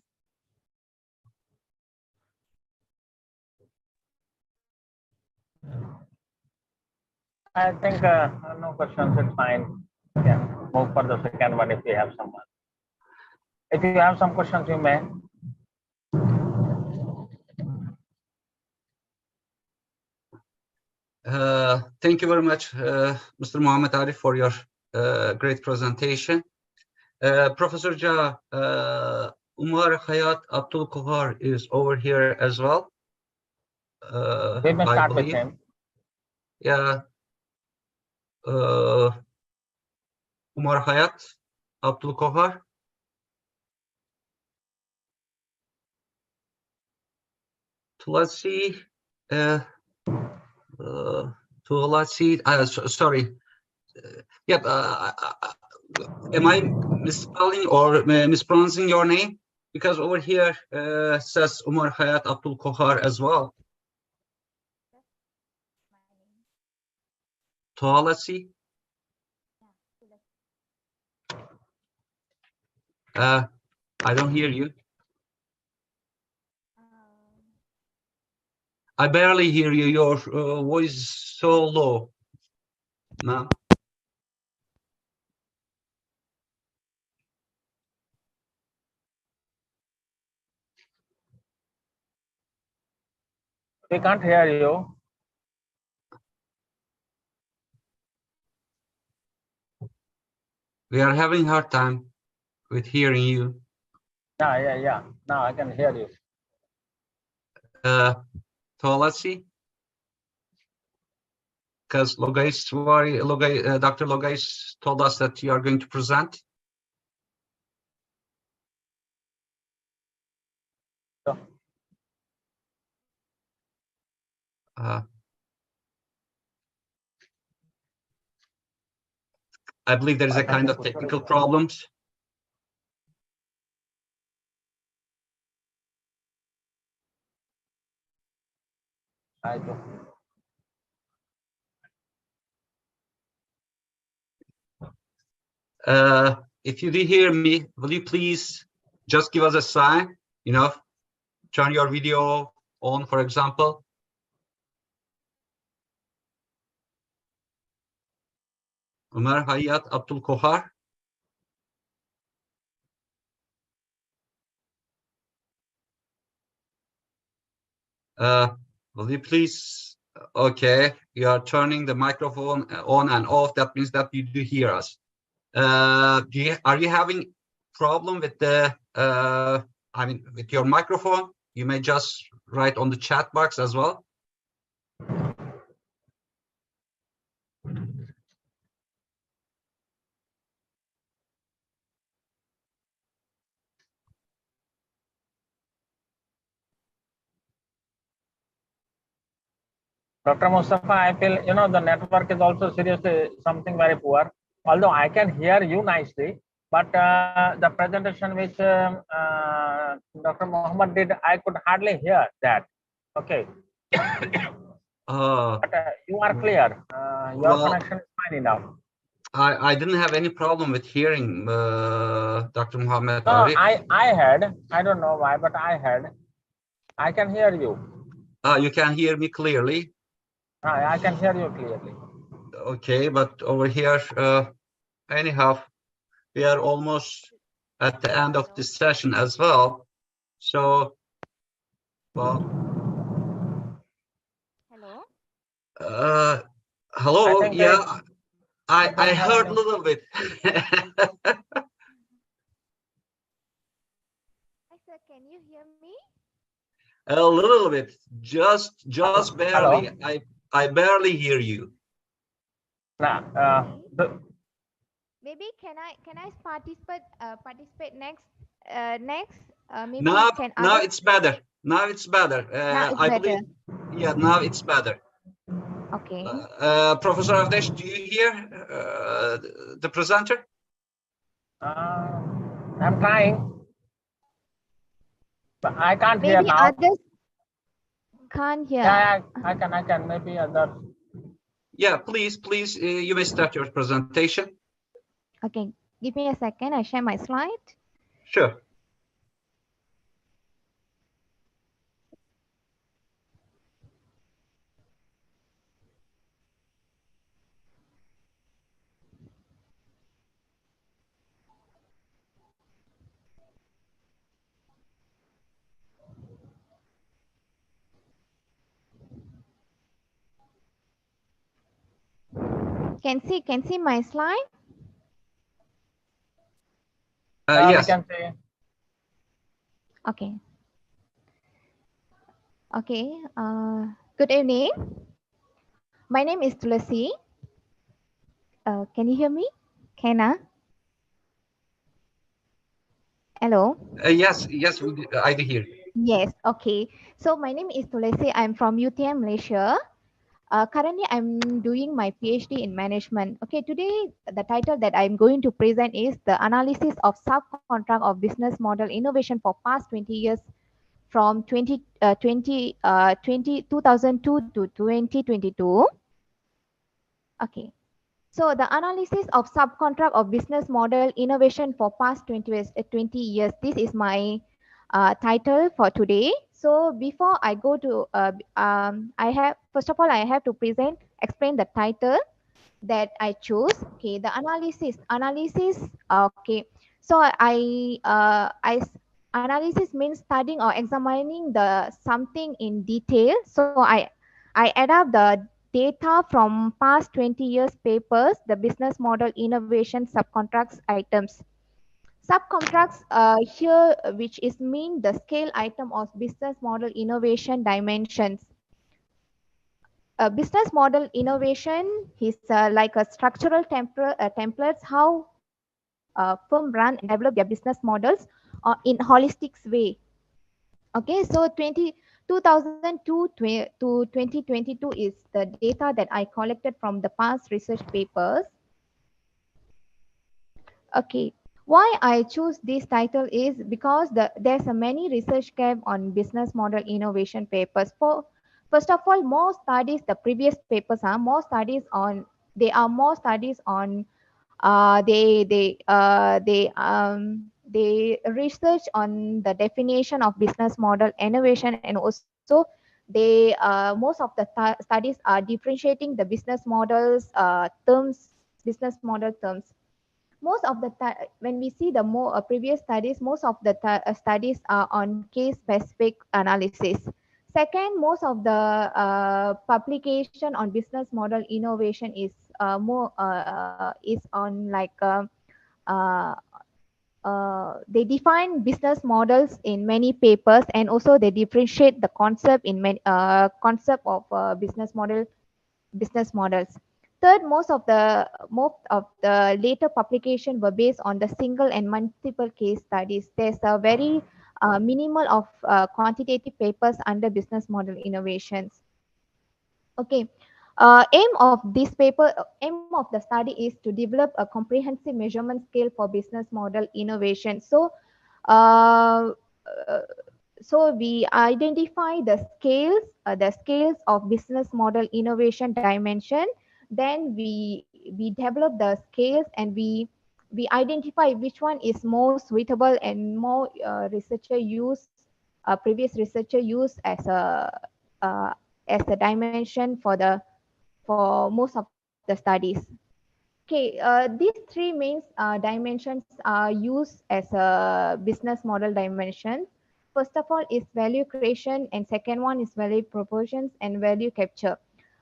C: I think no questions, it's fine. Yeah, move for the second one if you have someone. If you have some questions, you may.
I: Thank you very much, Mr. Mohammed Arif, for your great presentation. Professor Jha, Umar Hayat Abdul Kohar is over here as well.
C: We may start with him.
I: Yeah. Umar Hayat Abdul Kohar. So let's see. Sorry. Am I misspelling or mispronouncing your name? Because over here says Umar Hayat Abdul Kohar as well. Toalasi. I don't hear you. I barely hear you. Your voice is so low, ma'am.
C: We can't hear you.
I: We are having a hard time with hearing you.
C: Yeah. Now I can hear you.
I: Toalasi. Because Dr. Logais told us that you are going to present.
C: Sure.
I: I believe there is a kind of technical problems.
C: I do.
I: If you did hear me, will you please just give us a sign, turn your video on, for example. Umar Hayat Abdul Kohar. Will you please, okay, you are turning the microphone on and off. That means that you do hear us. Are you having problem with the, with your microphone? You may just write on the chat box as well.
C: Dr. Mustafa, I feel, the network is also seriously something very poor. Although I can hear you nicely, But the presentation which Dr. Mohammed did, I could hardly hear that. Okay. But you are clear. Your
I: Well,
C: connection is fine enough.
I: I didn't have any problem with hearing Dr. Mohammed
C: No,
I: Ali.
C: I heard. I don't know why, but I heard. I can hear you.
I: You can hear me clearly.
C: I can hear you clearly.
I: Okay, but over here, anyhow, we are almost at the end of this session as well. So, well.
Q: Hello.
I: Hello.
C: think
I: Yeah, I heard a little bit.
Q: Sir, can you hear me?
I: A little bit, just barely.
C: Hello?
I: I barely hear you.
Q: Maybe can I participate next? Maybe
I: Now
Q: can
I: it's better. Now it's better.
Q: Now it's
I: I
Q: better.
I: believe. Yeah, now it's better.
Q: Okay.
I: Professor Avdesh, do you hear the presenter?
C: I'm trying, but I can't hear
Q: Maybe
C: now.
Q: others can't hear.
C: Yeah, I can. Maybe others.
I: Yeah, please, you may start your presentation.
Q: Okay, give me a second. I share my slide.
I: Sure.
Q: Can see my slide?
C: We
I: Yes.
C: can see.
Q: Okay. Okay. Good evening. My name is Tulasi. Can you hear me? Kenna? Hello.
I: Yes, I do hear.
Q: Yes. Okay. So my name is Tulasi. I'm from UTM Malaysia. Currently, I'm doing my PhD in management. Okay, today the title that I'm going to present is the analysis of subcontract of business model innovation for past 20 years from 2002 to 2022. Okay, so the analysis of subcontract of business model innovation for past 20 years. This is my title for today. So before I go to, first of all, I have to explain the title that I chose. Okay, the analysis. Okay, so analysis means studying or examining the something in detail. So I add up the data from past 20 years papers, the business model innovation subcontracts items. Subcontracts here, which is mean the scale item of business model innovation dimensions. A business model innovation is like a structural templates how firm run and develop their business models in holistic way. Okay, so 2002 to 2022 is the data that I collected from the past research papers. Okay, why I choose this title is because there's a many research gap on business model innovation papers. First of all, more studies, the previous papers are more studies on, they research on the definition of business model innovation, and also they most of the studies are differentiating the business models business model terms. Most of the when we see the more previous studies, most of the studies are on case specific analysis. Second, most of the publication on business model innovation is more is on like they define business models in many papers, and also they differentiate the concept in many concept of business models. Third, most of the later publication were based on the single and multiple case studies. There's a very minimal of quantitative papers under business model innovations. Okay, Aim of the study is to develop a comprehensive measurement scale for business model innovation. Uh, uh, so we identify the scales of business model innovation dimension. Then we develop the scales, and we identify which one is more suitable and more previous researcher use uh, as a dimension for most of the studies. Okay, these three main dimensions are used as a business model dimension. First of all is value creation, and second one is value propositions and value capture.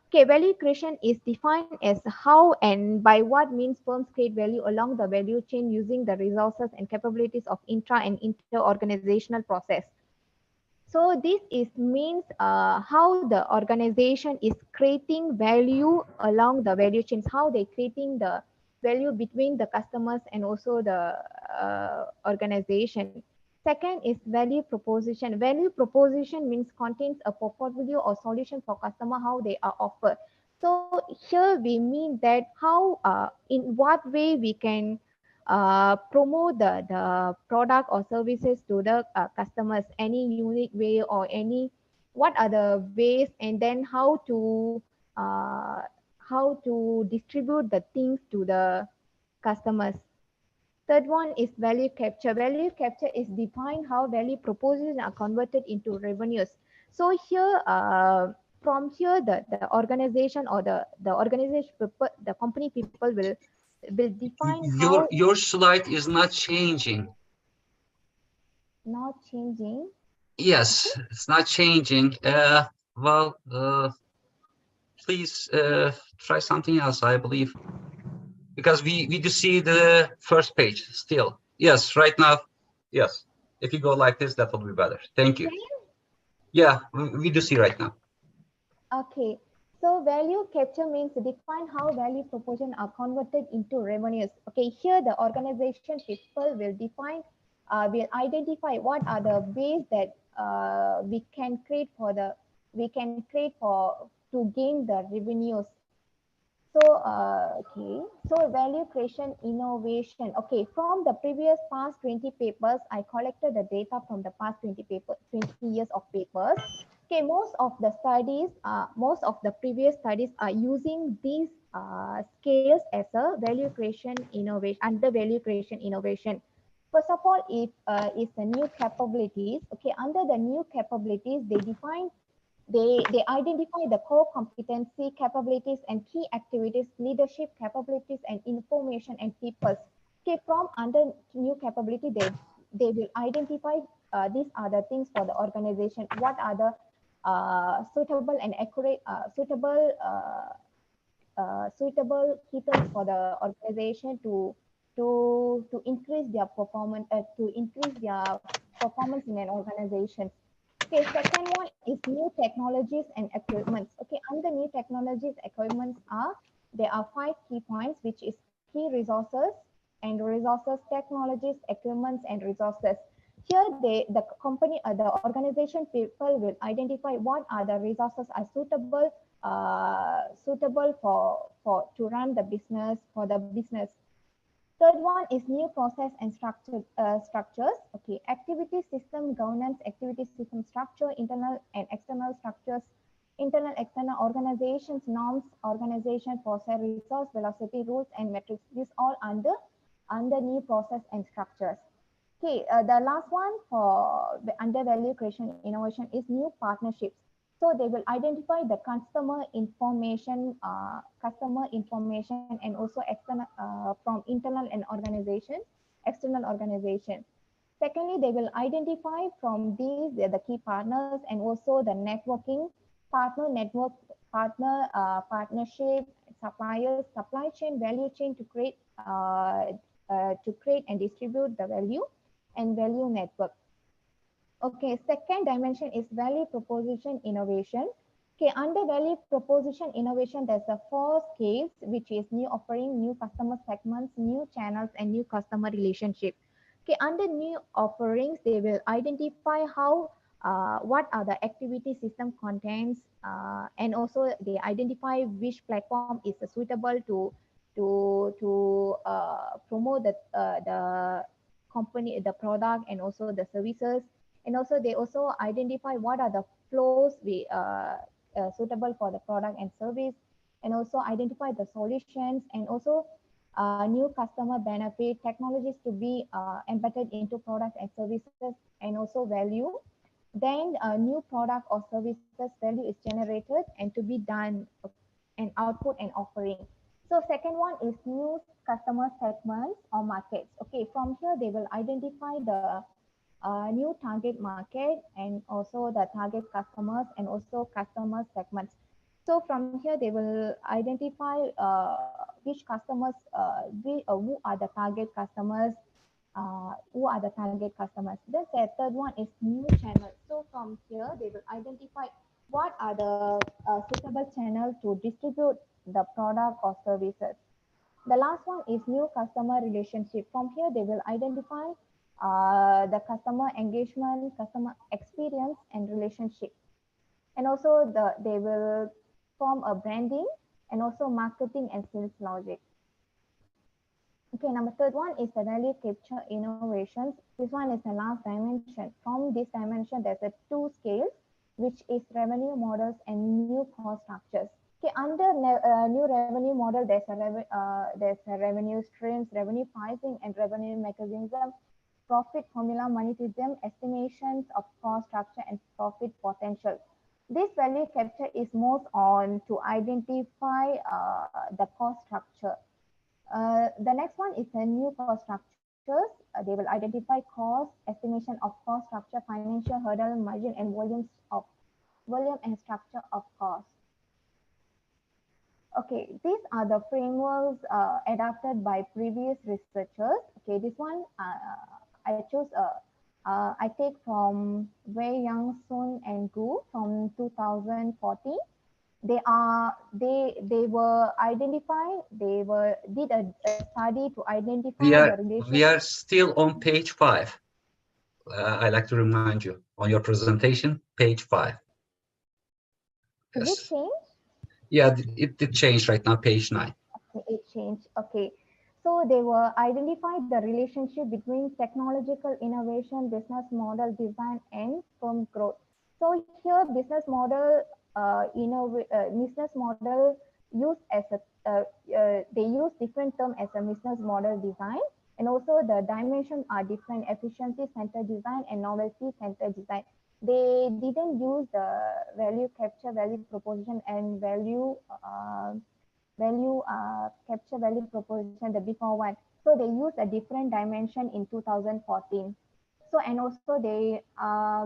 Q: Okay, value creation is defined as how and by what means firms create value along the value chain using the resources and capabilities of intra and inter-organizational process. So this is means how the organization is creating value along the value chains, how they creating the value between the customers and also the organization. Second is value proposition. Value proposition means contains a portfolio or solution for customer, how they are offered. So here we mean that how in what way we can promote the product or services to the customers, any unique way or any what are the ways, and then how to distribute the things to the customers. Third one is value capture. Value capture is defined how value propositions are converted into revenues. So here from here the organization or the organization people, the company people will define how.
I: Your slide is not changing.
Q: Not changing.
I: Yes, it's not changing. Well, please try something else, I believe, because we do see the first page still. Yes, right now. Yes, if you go like this, that will be better. Thank you. Yeah, we do see right now.
Q: Okay. So value capture means define how value proposition are converted into revenues. Okay, here the organization people will define, will identify what are the ways that we can create for to gain the revenues. So okay, so value creation innovation. Okay, from the previous past 20 papers, I collected the data from the past 20 years of papers. Okay, most of the previous studies are using these scales as a value creation innovation, under value creation innovation. First of all, if it's the new capabilities. Okay, under the new capabilities, they identify the core competency, capabilities, and key activities, leadership capabilities, and information and people. Okay, from under new capability, they will identify these are the things for the organization. What are the suitable and accurate, suitable key terms for the organization to increase their performance, in an organization. Okay, second one is new technologies and equipments. Okay, under new technologies, equipments there are 5 key points, which is key resources and resources, technologies, equipments, and resources. Here, the company, the organization people will identify what are the resources are suitable for to run the business, for the business. Third one is new process and structures. Okay, activity system governance, activity system structure, internal and external structures, internal, external organizations, norms, organization, process, resource, velocity, rules, and metrics. These all under new process and structures. Okay, the last one for the under value creation innovation is new partnerships. So they will identify the customer information and also external from internal and external organization. Secondly, they will identify from these the key partners and also the networking partnership, suppliers, supply chain, value chain to create and distribute the value and value network. Okay, second dimension is value proposition innovation. Okay, under value proposition innovation, there's a 4 scales, which is new offering, new customer segments, new channels, and new customer relationship. Okay, under new offerings, they will identify how what are the activity system contents, and also they identify which platform is suitable to promote the company, the product, and also the services. And also they also identify what are the flows suitable for the product and service, and also identify the solutions, and also new customer benefit technologies to be embedded into products and services, and also value. Then a new product or services value is generated and to be done, and output and offering. So second one is new customer segments or markets. Okay, from here they will identify the new target market, and also the target customers, and also customer segments. So from here they will identify which customers, who are the target customers, Then the third one is new channels. So from here they will identify what are the suitable channels to distribute the product or services. The last one is new customer relationship. From here they will identify the customer engagement, customer experience, and relationship. And also they will form a branding, and also marketing and sales logic. Okay, number third one is the value capture innovations. This one is the last dimension. From this dimension, there's a two scales, which is revenue models and new cost structures. Okay, under new revenue model, there's a revenue streams, revenue pricing, and revenue mechanism, profit formula, monetization, estimations of cost structure, and profit potential. This value capture is most on to identify the cost structure. The next one is the new cost structures. They will identify cost, estimation of cost structure, financial hurdle, margin, and volume and structure of cost. Okay, these are the frameworks adapted by previous researchers. Okay, this one I chose. I take from Wei Yang Sun and Gu from 2014. They were identified. Did a study to identify the relationship.
I: We are still on page 5. I like to remind you on your presentation, page 5.
Q: Did it change?
I: Yeah, it did change right now, page 9.
Q: Okay, it changed. Okay. So they were identified the relationship between technological innovation, business model design, and firm growth. So here business model business model used as a they use different term as a business model design, and also the dimensions are different: efficiency center design and novelty center design. They didn't use the value capture, value proposition, and value capture, value proposition, the before one. So they use a different dimension in 2014. So, and also they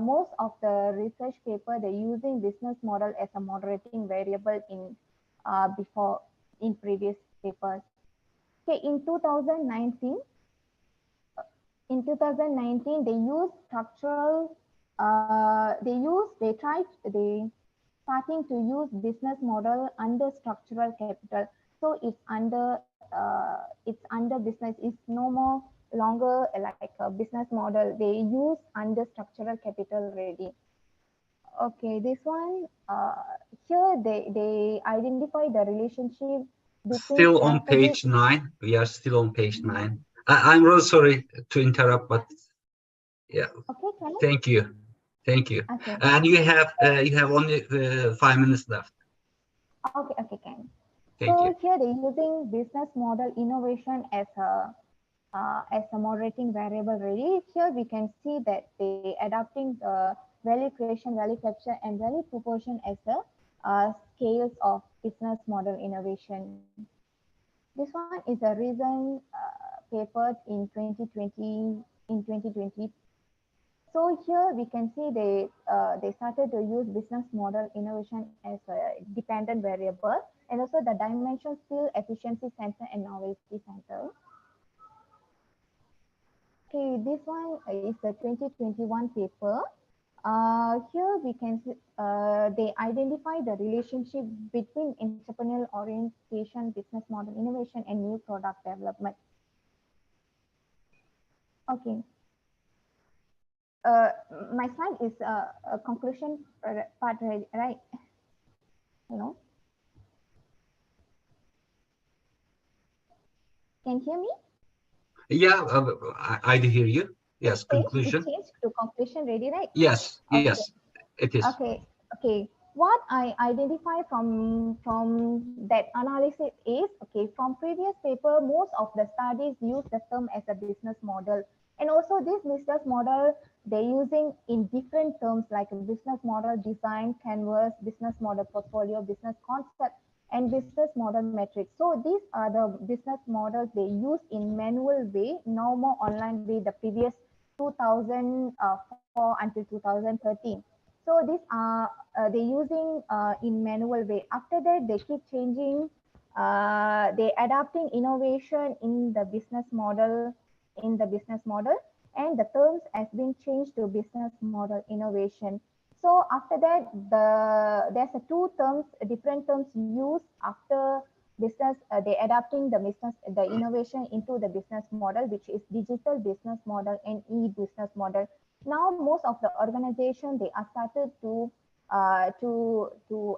Q: most of the research paper, they're using business model as a moderating variable in previous papers. Okay, in 2019 they used structural they starting to use business model under structural capital. So it's under business. It's no more longer like a business model. They use under structural capital already. Okay, this one here they identify the relationship between
I: still on page 9. We are still on page 9. I'm really sorry to interrupt, but yeah.
Q: Okay,
I: thank you. Okay. And you have only 5 minutes left.
Q: Okay, Ken.
I: Thank you.
Q: Here they're using business model innovation as a moderating variable already. Here we can see that they adapting the value creation, value capture, and value proportion as the scales of business model innovation. This one is a recent paper in 2020. So here we can see they started to use business model innovation as a dependent variable, and also the dimension skill, efficiency center, and novelty center. Okay, this one is a 2021 paper. Here we can see they identify the relationship between entrepreneurial orientation, business model innovation, and new product development. Okay. my slide is a conclusion part, right? Hello? Can you hear me?
I: Yeah, I do hear you. Yes,
Q: Okay,
I: conclusion.
Q: it changed to conclusion ready, right?
I: Yes,
Q: Okay.
I: yes, it is.
Q: Okay. What I identify from that analysis is, okay, from previous paper, most of the studies use the term as a business model. And also this business model, they're using in different terms like a business model design, canvas, business model portfolio, business concept, and business model metrics. So these are the business models they use in manual way, no more online way, the previous 2004 until 2013. So these are they using in manual way. After that, they keep changing. They adapting innovation in the business model, and the terms has been changed to business model innovation. So after that, there's a two terms, different terms used after business. They adapting the innovation into the business model, which is digital business model and e-business model. Now most of the organization they are started to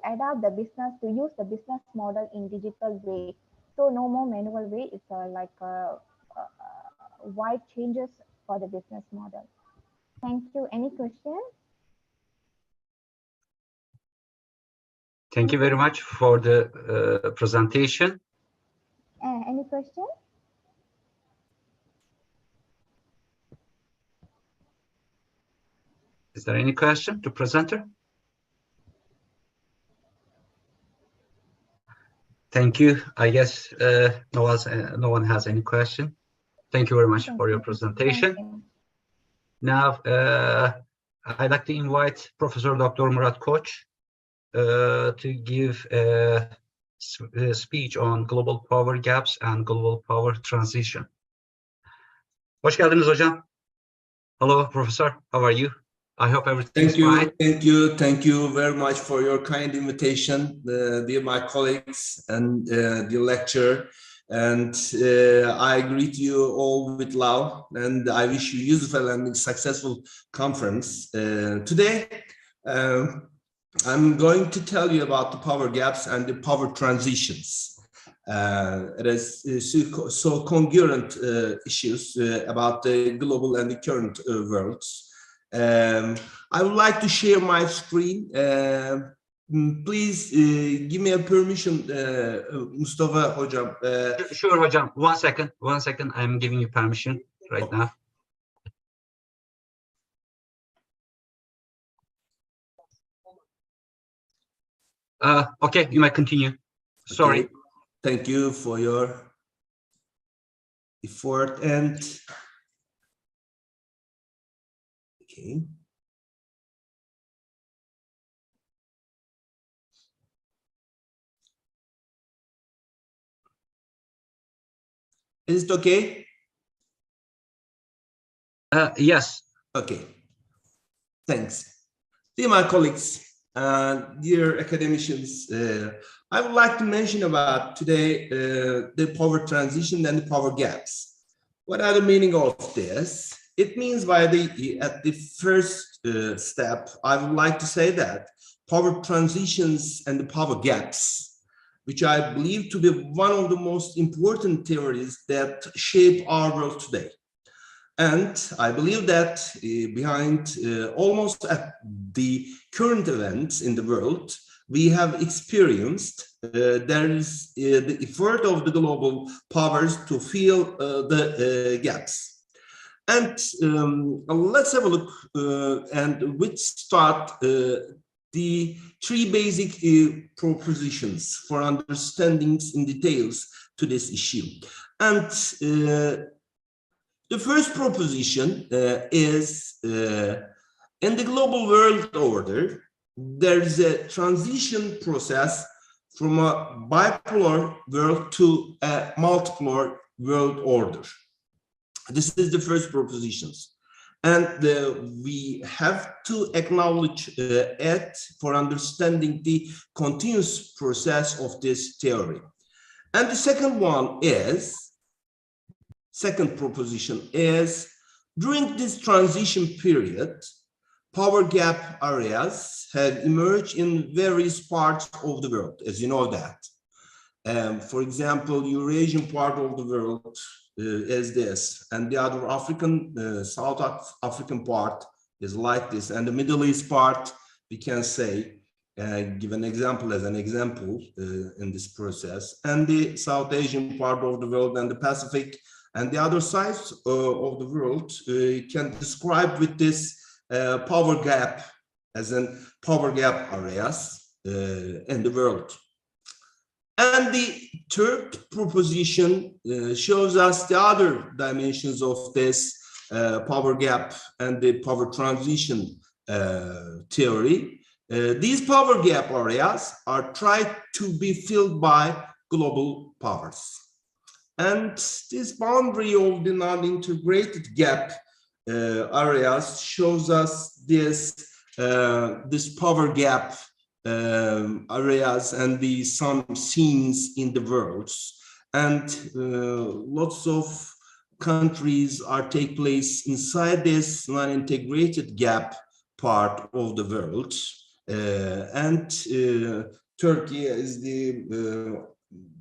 Q: adapt the business, to use the business model in digital way. So no more manual way. It's like wide changes for the business model. Thank you. Any questions?
I: Thank you very much for the presentation.
Q: Any questions?
I: Is there any question to presenter? Thank you. I guess no one has any question. Thank you very much for your presentation. Now, I'd like to invite Professor Dr. Murat Koç to give a speech on global power gaps and global power transition. Hoş geldiniz hocam. Hello, Professor. How are you? I hope everything's fine.
R: Thank you very much for your kind invitation, dear my colleagues and the lecturer. And I greet you all with love, and I wish you useful and successful conference. Today, I'm going to tell you about the power gaps and the power transitions. It is so congruent issues about the global and the current worlds. I would like to share my screen. Please give me a permission, Mustafa Hocam.
I: Sure, Hocam. 1 second. 1 second. I'm giving you permission right now. Okay, you might continue. Sorry.
R: Okay. Thank you for your effort and okay. Is it okay?
I: Yes.
R: Okay. Thanks. Dear my colleagues, dear academicians, I would like to mention about today the power transition and the power gaps. What are the meaning of this? It means at the first step, I would like to say that power transitions and the power gaps, which I believe to be one of the most important theories that shape our world today. And I believe that behind almost at the current events in the world, we have experienced there is the effort of the global powers to fill the gaps. And let's have a look and we start the three basic propositions for understanding in details to this issue. And the first proposition is in the global world order, there is a transition process from a bipolar world to a multipolar world order. This is the first propositions. And we have to acknowledge it for understanding the continuous process of this theory. And the second proposition is During this transition period, power gap areas have emerged in various parts of the world, as you know that. For example, Eurasian part of the world is this, and the other South African part is like this, and the Middle East part, we can say, give an example as an example in this process, and the South Asian part of the world and the Pacific and the other sides of the world can describe with this power gap as in power gap areas in the world. And the third proposition shows us the other dimensions of this power gap and the power transition theory. These power gap areas are tried to be filled by global powers. And this boundary of the non-integrated gap areas shows us this power gap areas and some scenes in the world, and lots of countries take place inside this non-integrated gap part of the world, and Turkey is the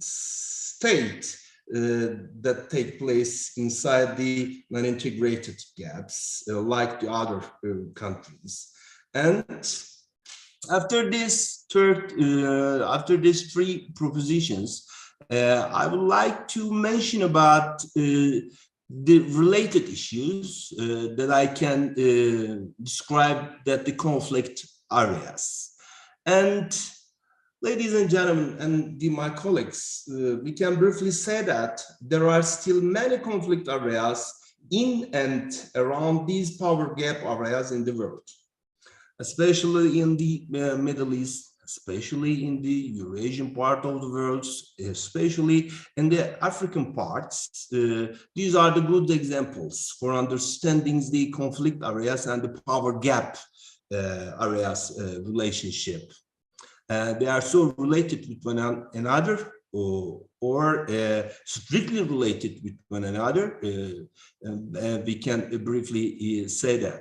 R: state that take place inside the non-integrated gaps, like the other countries. And after these three propositions, I would like to mention about the related issues that I can describe that the conflict areas. And ladies and gentlemen, and my colleagues, we can briefly say that there are still many conflict areas in and around these power gap areas in the world, especially in the Middle East, especially in the Eurasian part of the world, especially in the African parts. These are the good examples for understanding the conflict areas and the power gap areas relationship. They are so related with one another, or strictly related with one another. We can briefly say that.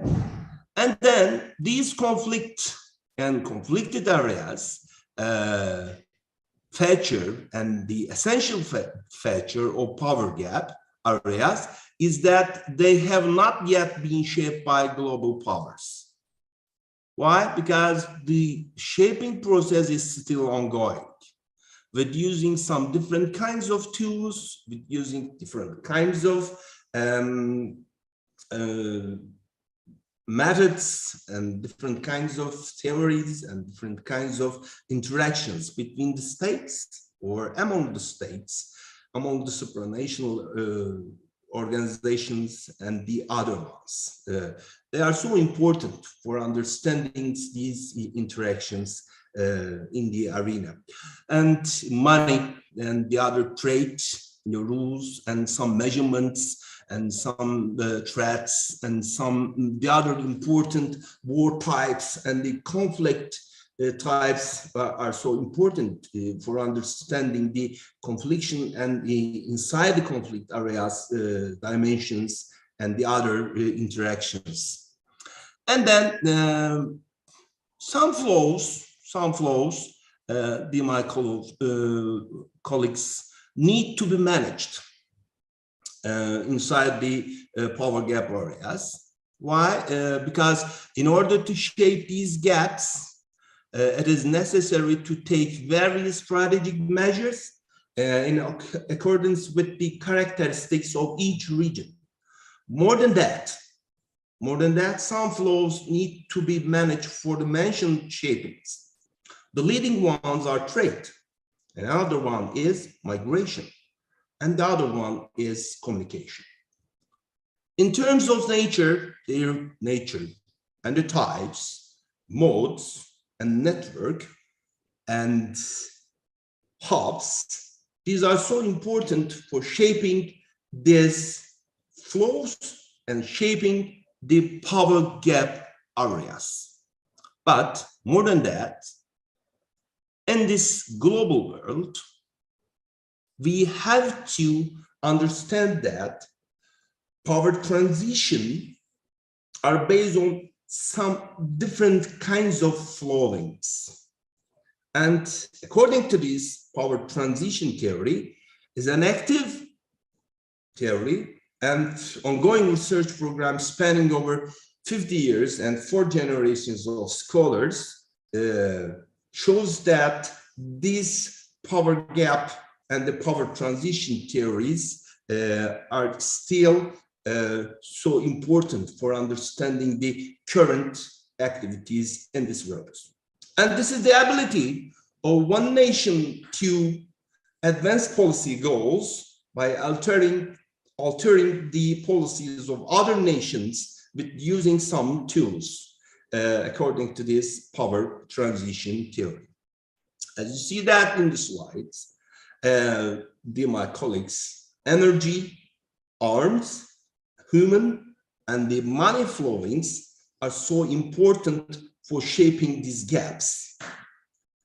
R: And then these conflict and conflicted areas feature, and the essential feature of power gap areas is that they have not yet been shaped by global powers. Why? Because the shaping process is still ongoing, with using some different kinds of tools, with using different kinds of methods and different kinds of theories and different kinds of interactions between the states or among the states, among the supranational organizations and the other ones. They are so important for understanding these interactions in the arena. And money and the other trade rules and some measurements and some threats and some the other important war types and the conflict types are so important for understanding the confliction and the inside the conflict areas dimensions and the other interactions. And then some flows, my colleagues, need to be managed inside the power gap areas. Why? Because in order to shape these gaps, it is necessary to take various strategic measures in accordance with the characteristics of each region. More than that, some flows need to be managed for the mentioned shapings. The leading ones are trade, another one is migration, and the other one is communication. In terms of nature, their nature and the types, modes, and network, and hubs, these are so important for shaping these flows and shaping the power gap areas. But more than that, in this global world, we have to understand that power transition are based on some different kinds of flowings. And according to this, power transition theory is an active theory and ongoing research program spanning over 50 years and 4 generations of scholars shows that this power gap and the power transition theories are still so important for understanding the current activities in this world. And this is the ability of one nation to advance policy goals by altering the policies of other nations with using some tools, according to this power transition theory. As you see that in the slides, dear my colleagues, energy, arms, human, and the money flowings are so important for shaping these gaps,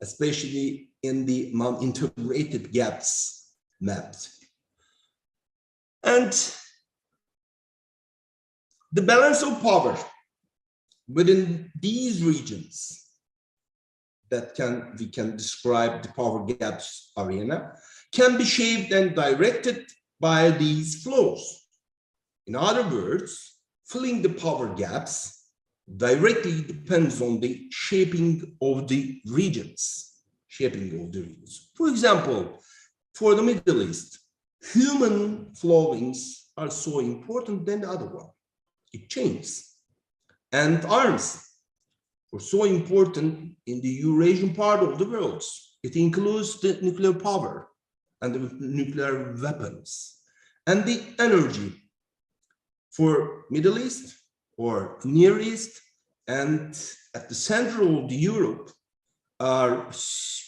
R: especially in the non-integrated gaps mapped. And the balance of power within these regions that we can describe the power gaps arena can be shaped and directed by these flows. In other words, filling the power gaps directly depends on the shaping of the regions. For example, for the Middle East, human flowings are so important than the other one. It changes. And arms are so important in the Eurasian part of the world. It includes the nuclear power and the nuclear weapons. And the energy for Middle East or Near East and at the center of the Europe are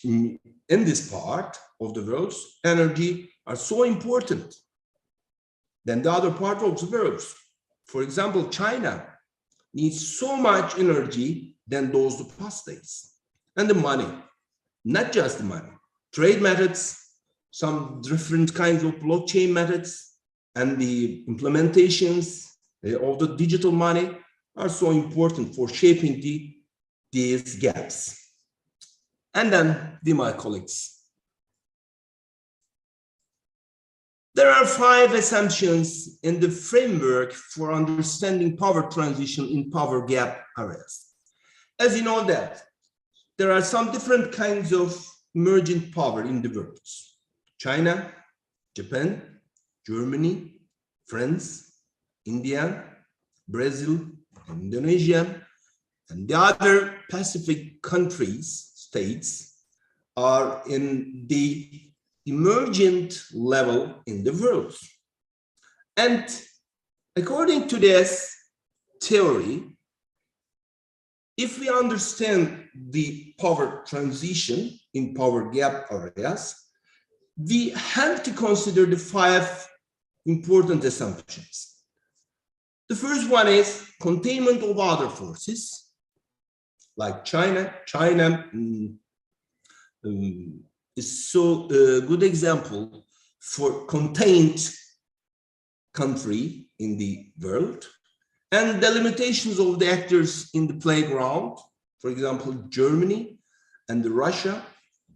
R: in this part of the world, energy are so important than the other part of the world. For example, China needs so much energy than those of past days. And the money, not just the money, trade methods, some different kinds of blockchain methods, and the implementations of the digital money are so important for shaping these gaps. And then, dear my colleagues, there are 5 assumptions in the framework for understanding power transition in power gap areas. As you know that there are some different kinds of emergent power in the world. China, Japan, Germany, France, India, Brazil, Indonesia, and the other Pacific countries, states, are in the emergent level in the world. And according to this theory, if we understand the power transition in power gap areas, we have to consider the 5 important assumptions. The first one is containment of other forces, like China. China is so a good example for contained country in the world, and the limitations of the actors in the playground, for example, Germany and Russia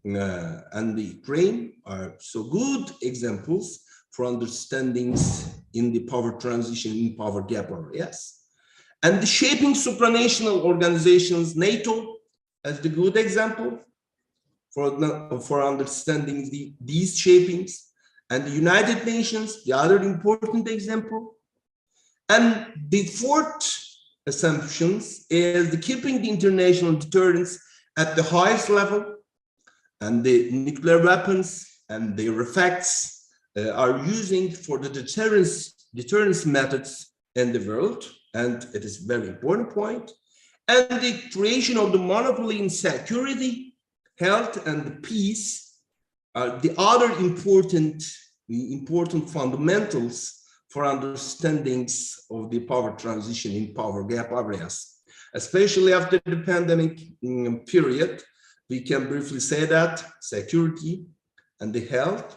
R: and the Ukraine are so good examples for understandings in the power transition in power gap areas. And the shaping supranational organizations, NATO as the good example for understanding these shapings, and the United Nations, the other important example. And the 4th assumptions is the keeping the international deterrence at the highest level, and the nuclear weapons and their effects are using for the deterrence methods in the world, and it is a very important point. And the creation of the monopoly in security, health, and peace are the other important fundamentals for understandings of the power transition in power gap areas. Especially after the pandemic period, we can briefly say that security and the health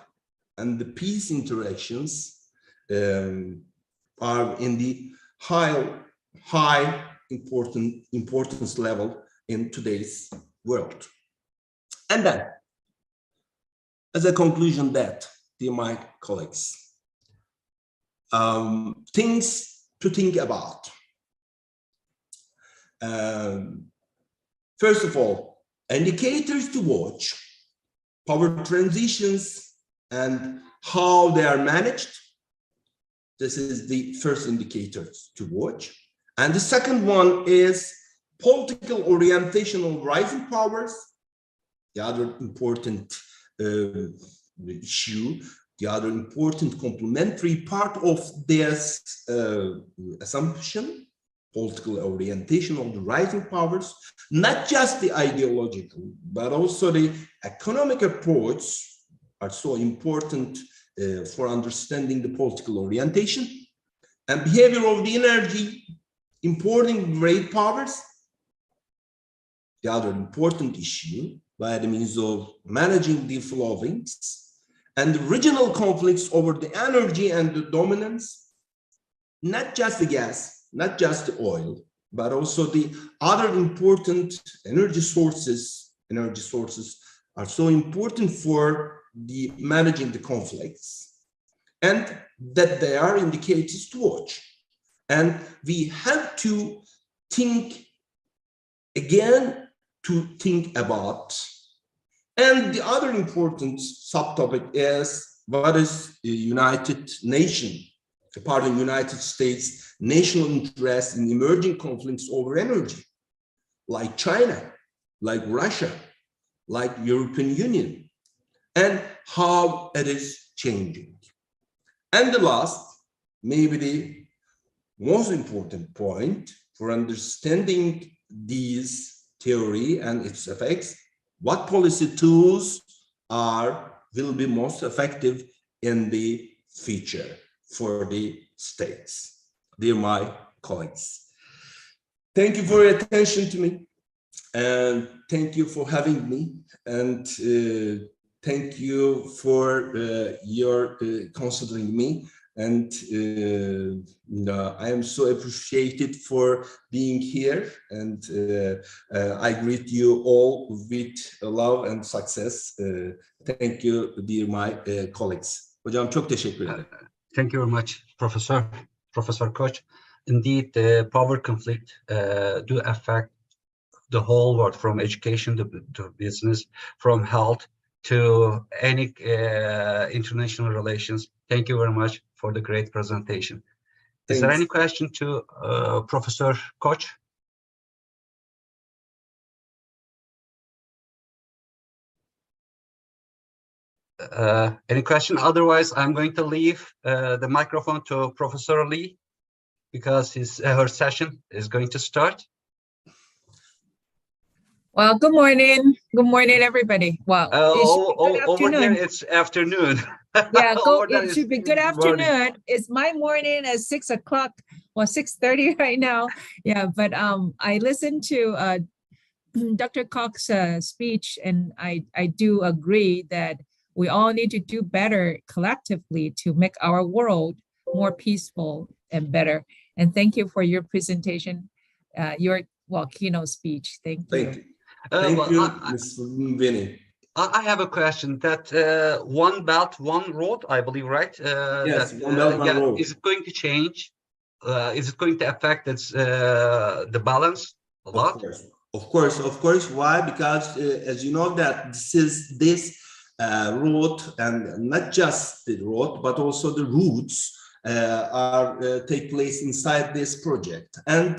R: and the peace interactions are in the high importance level in today's world. And then, as a conclusion that, dear my colleagues, things to think about. First of all, indicators to watch, power transitions and how they are managed. This is the first indicator to watch. And the second one is political orientation of rising powers, the other important issue, the other important complementary part of this assumption, political orientation of the rising powers, not just the ideological, but also the economic approach are so important for understanding the political orientation and behavior of the energy importing great powers. The other important issue by the means of managing the flowings and the regional conflicts over the energy and the dominance, not just the gas, not just the oil, but also the other important energy sources. Energy sources are so important for the managing the conflicts, and that they are indicators to watch. And we have to think again to think about. And the other important subtopic is what is the United States national interest in emerging conflicts over energy, like China, like Russia, like European Union, and how it is changing. And the last, maybe the most important point for understanding these theory and its effects, what policy tools will be most effective in the future for the states. Dear my colleagues, thank you for your attention to me, and thank you for having me, and thank you for your considering me. And I am so appreciated for being here, and I greet you all with love and success. Thank you, dear my colleagues. Hocam çok teşekkür ederim.
I: Thank you very much, Professor Koç. Indeed, the power conflict do affect the whole world, from education to business, from health to any international relations. Thank you very much for the great presentation. Is there any question to Professor Koç? Any question? Otherwise, I'm going to leave the microphone to Professor Lee, because her session is going to start.
S: Well, good morning. Good morning, everybody. Well,
I: over here it's afternoon.
S: Yeah, it should be good afternoon. It's my morning at 6 o'clock, well, 6:30 right now. Yeah, but I listened to Dr. Koch's speech, and I do agree that we all need to do better collectively to make our world more peaceful and better. And thank you for your presentation, your keynote speech. Thank you.
R: Thank you. Thank you, Mr. Vinny.
I: I have a question. That one belt, one road, I believe, right?
R: Yes, one belt, one road.
I: Is it going to change? Is it going to affect the balance a lot?
R: Of course. Why? Because as you know that this road, and not just the road, but also the routes take place inside this project, and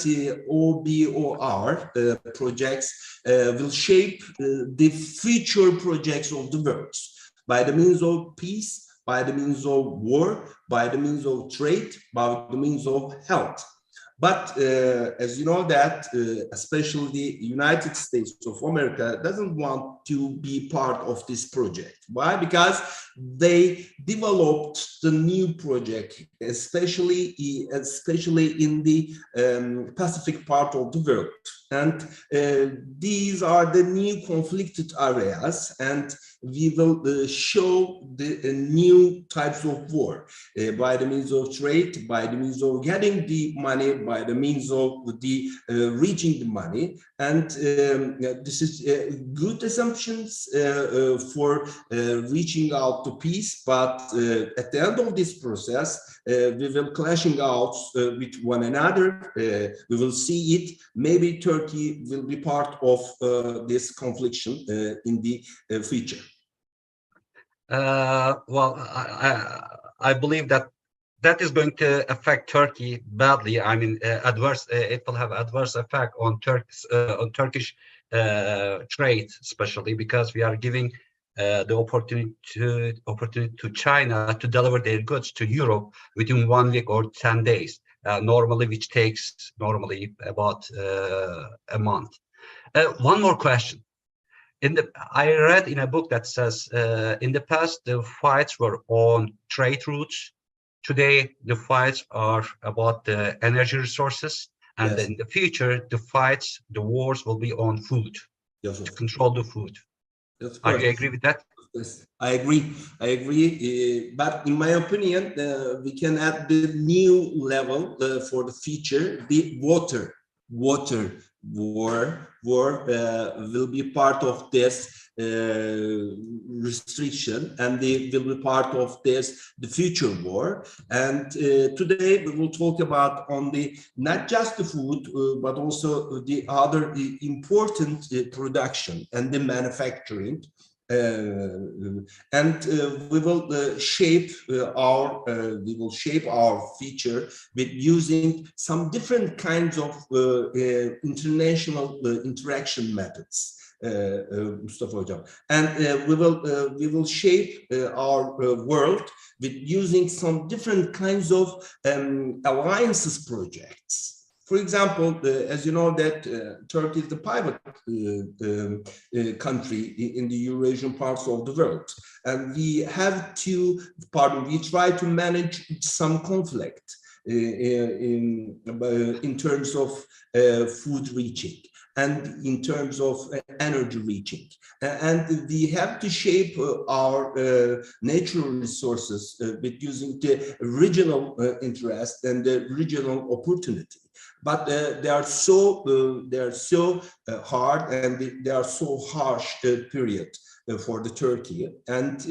R: OBOR projects will shape the future projects of the world by the means of peace, by the means of war, by the means of trade, by the means of health. But as you know that, especially the United States of America doesn't want to be part of this project. Why? Because they developed the new project especially in the Pacific part of the world. And these are the new conflicted areas, and we will show the new types of war by the means of trade, by the means of getting the money, by the means of the reaching the money. And this is good assumptions for reaching out to peace, but at the end of this process, we will clashing out with one another. We will see it. Maybe Turkey will be part of this confliction in the future.
I: Well, I believe that is going to affect Turkey badly. I mean, it will have adverse effect on Turkish trade, especially because we are giving the opportunity to China to deliver their goods to Europe within 1 week or 10 days, which takes normally about a month. One more question. I read in a book that says in the past the fights were on trade routes. Today the fights are about the energy resources, and
R: Yes.
I: in the future the wars will be on food,
R: Yes,
I: to control the food.
R: That's
I: Are you
R: correct.
I: agree with that?
R: Yes, I agree. But in my opinion, we can add the new level for the future, the water war will be part of this restriction, and they will be part of the future war. And today we will talk about not just the food, but also the other important production and the manufacturing. And we will shape our future with using some different kinds of international interaction methods. Mustafa Hocam, and we will shape our world with using some different kinds of alliances projects. For example, as you know that Turkey is the pivot country in the Eurasian parts of the world, and we try to manage some conflict in terms of food reaching and in terms of energy reaching. And we have to shape our natural resources with using the regional interest and the regional opportunity. But they are so hard, and they are so harsh period for the Turkey, and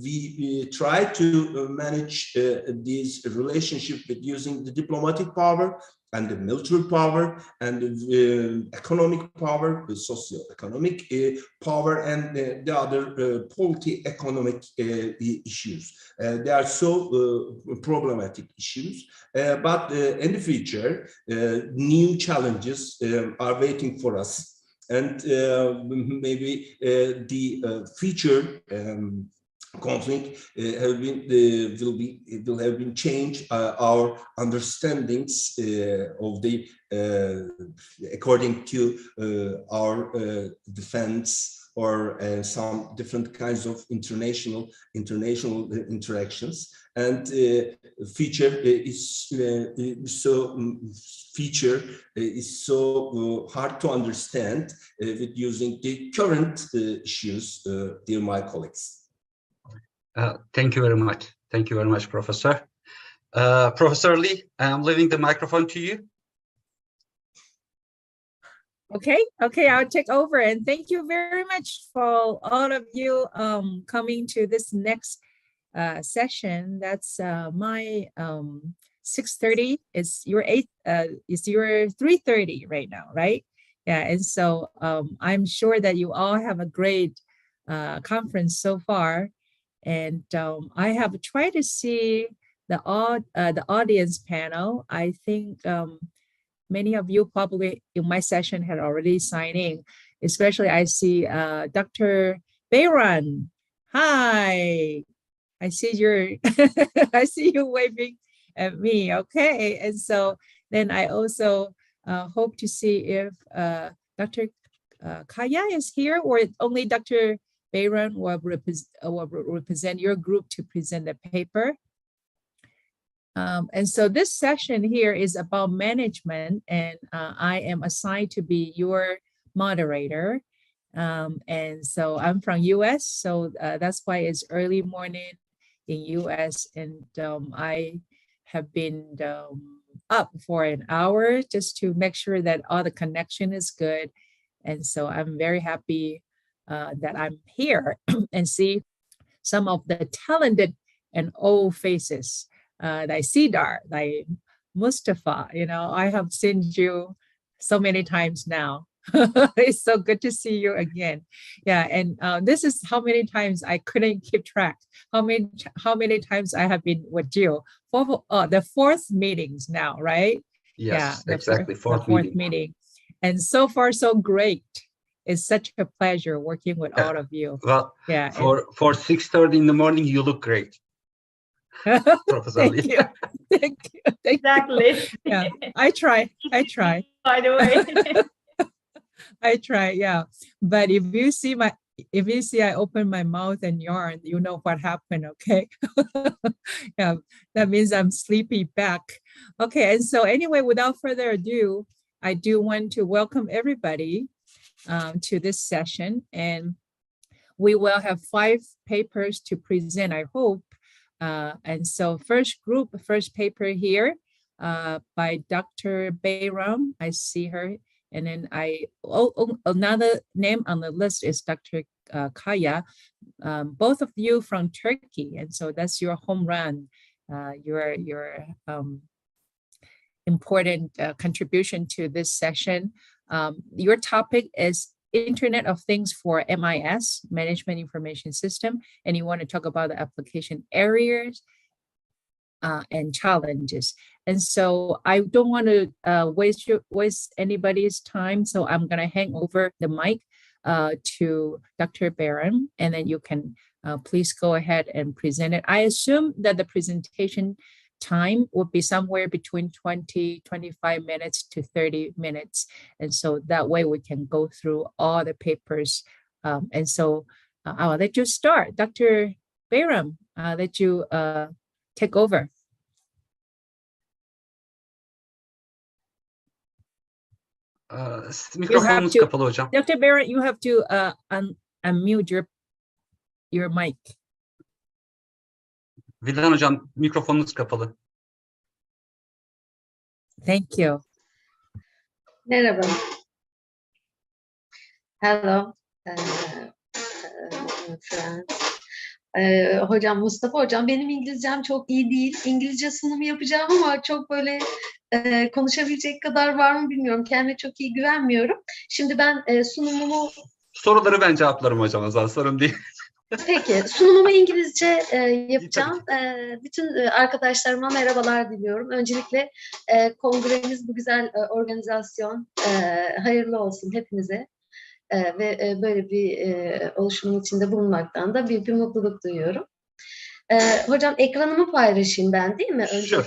R: we try to manage this relationship with using the diplomatic power and the military power and the economic power, the socio-economic power, and the other polity-economic issues. They are so problematic issues, but in the future, new challenges are waiting for us. And maybe the future conflict will have been changed our understandings of the according to our defense or some different kinds of international interactions. And future is so hard to understand with using the current issues, dear my colleagues.
I: Thank you very much. Thank you very much, Professor. Professor Lee, I'm leaving the microphone to you.
S: Okay, I'll take over, and thank you very much for all of you coming to this next session. That's my 6:30. It's your 3:30 right now, right? Yeah, and so I'm sure that you all have a great conference so far, and I have tried to see the audience panel. I think many of you probably in my session had already signed in, especially I see Dr. Bayran. Hi, I see I see you waving at me. Okay, and so then I also hope to see if Dr. Kaya is here, or only Dr. Bayran will represent your group to present the paper. And so this session here is about management, and I am assigned to be your moderator. And so I'm from US, so that's why it's early morning in US, and I have been up for an hour just to make sure that all the connection is good. And so I'm very happy that I'm here and see some of the talented and old faces. Like Cedar, like Mustafa, you know, I have seen you so many times now. It's so good to see you again. Yeah, and this is how many times I couldn't keep track. How many times I have been with you for the fourth meetings now, right?
I: Yes,
S: yeah,
I: exactly.
S: the
I: Fourth
S: fourth
I: meeting.
S: meeting. And so far, so great. It's such a pleasure working with all of you.
I: Well,
S: Yeah.
I: for 6:30 in the morning, you look great. Professor
S: Thank
I: Lee.
S: you. Thank you.
F: Exactly.
S: Yeah, I try.
F: By the way.
S: I try, yeah. But if you see I open my mouth and yarn, you know what happened, okay? Yeah, that means I'm sleepy back. Okay, and so anyway, without further ado, I do want to welcome everybody to this session, and we will have 5 papers to present, I hope. And so first paper here by Dr. Bayram. I see her. And then another name on the list is Dr. Kaya. Both of you from Turkey. And so that's your home run, your important contribution to this session. Your topic is Internet of Things for MIS, Management Information System, and you want to talk about the application areas and challenges. And so I don't want to waste anybody's time, so I'm going to hand over the mic to Dr. Bayram, and then you can please go ahead and present it. I assume that the presentation time would be somewhere between 25 minutes to 30 minutes. And so that way we can go through all the papers. And so I'll let you start. Dr. Bayram, I'll let you take over.
I: Mikrofonunuz kapalı hocam.
S: Dr. Bayram, you have to unmute your mic.
I: Vildan hocam, mikrofonunuz kapalı.
S: Thank you.
T: Merhaba. Hello. Hocam Mustafa hocam, benim İngilizcem çok iyi değil. İngilizce sunumu yapacağım ama çok böyle konuşabilecek kadar var mı bilmiyorum. Kendime çok iyi güvenmiyorum. Şimdi ben sunumumu...
I: Soruları ben cevaplarım hocam, o zaman sorun değil.
T: Peki, sunumumu İngilizce yapacağım. Bütün arkadaşlarıma merhabalar diliyorum. Öncelikle kongremiz, bu güzel organizasyon hayırlı olsun hepimize. Ve böyle bir oluşumun içinde bulunmaktan da büyük bir mutluluk duyuyorum. Hocam ekranımı paylaşayım ben, değil mi? Önce...
I: Sure,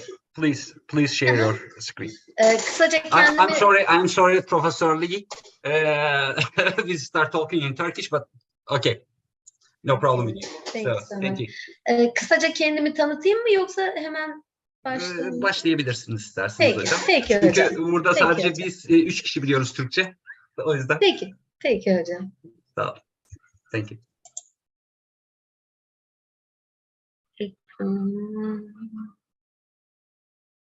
I: please share your screen.
T: Kısaca kendimi...
I: I'm sorry, Professor Lee. We start talking in Turkish, but okay. No problem with you. Thank you.
T: Kısaca kendimi tanıtayım mı yoksa hemen başlayayım?
I: Başlayabilirsiniz isterseniz hocam.
T: Peki hocam.
I: Çünkü burada sadece biz 3 kişi biliyoruz Türkçe. O yüzden.
T: Peki hocam.
I: Sağ olun. Thank you.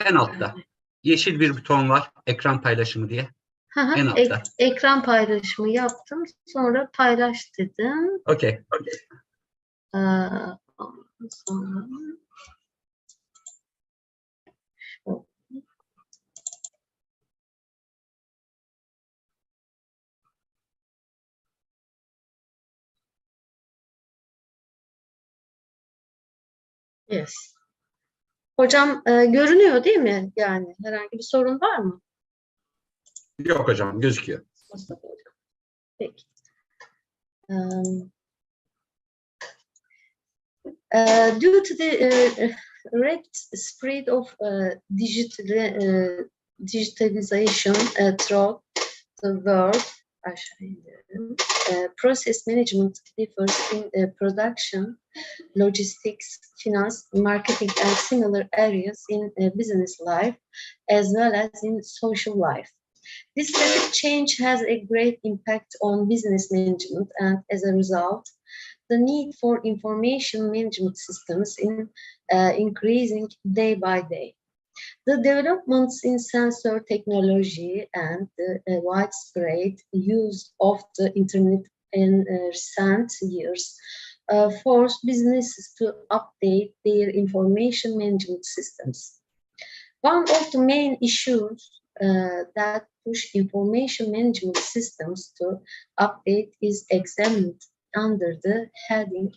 I: En altta. Yeşil bir buton var. Ekran paylaşımı diye. En altta.
T: Ekran paylaşımı yaptım. Sonra paylaş dedim.
I: Okay.
T: Sonra... Yes. Hocam görünüyor değil mi? Yani herhangi bir sorun var mı?
I: Yok hocam, gözüküyor.
T: Mustafa hocam. Peki. Due to the rapid spread of digitalization throughout the world, process management differs in production logistics, finance, marketing, and similar areas in business life, as well as in social life. This rapid change has a great impact on business management, and as a result, the need for information management systems is increasing day by day. The developments in sensor technology and the widespread use of the internet in recent years force businesses to update their information management systems. One of the main issues that push information management systems to update is examined under the heading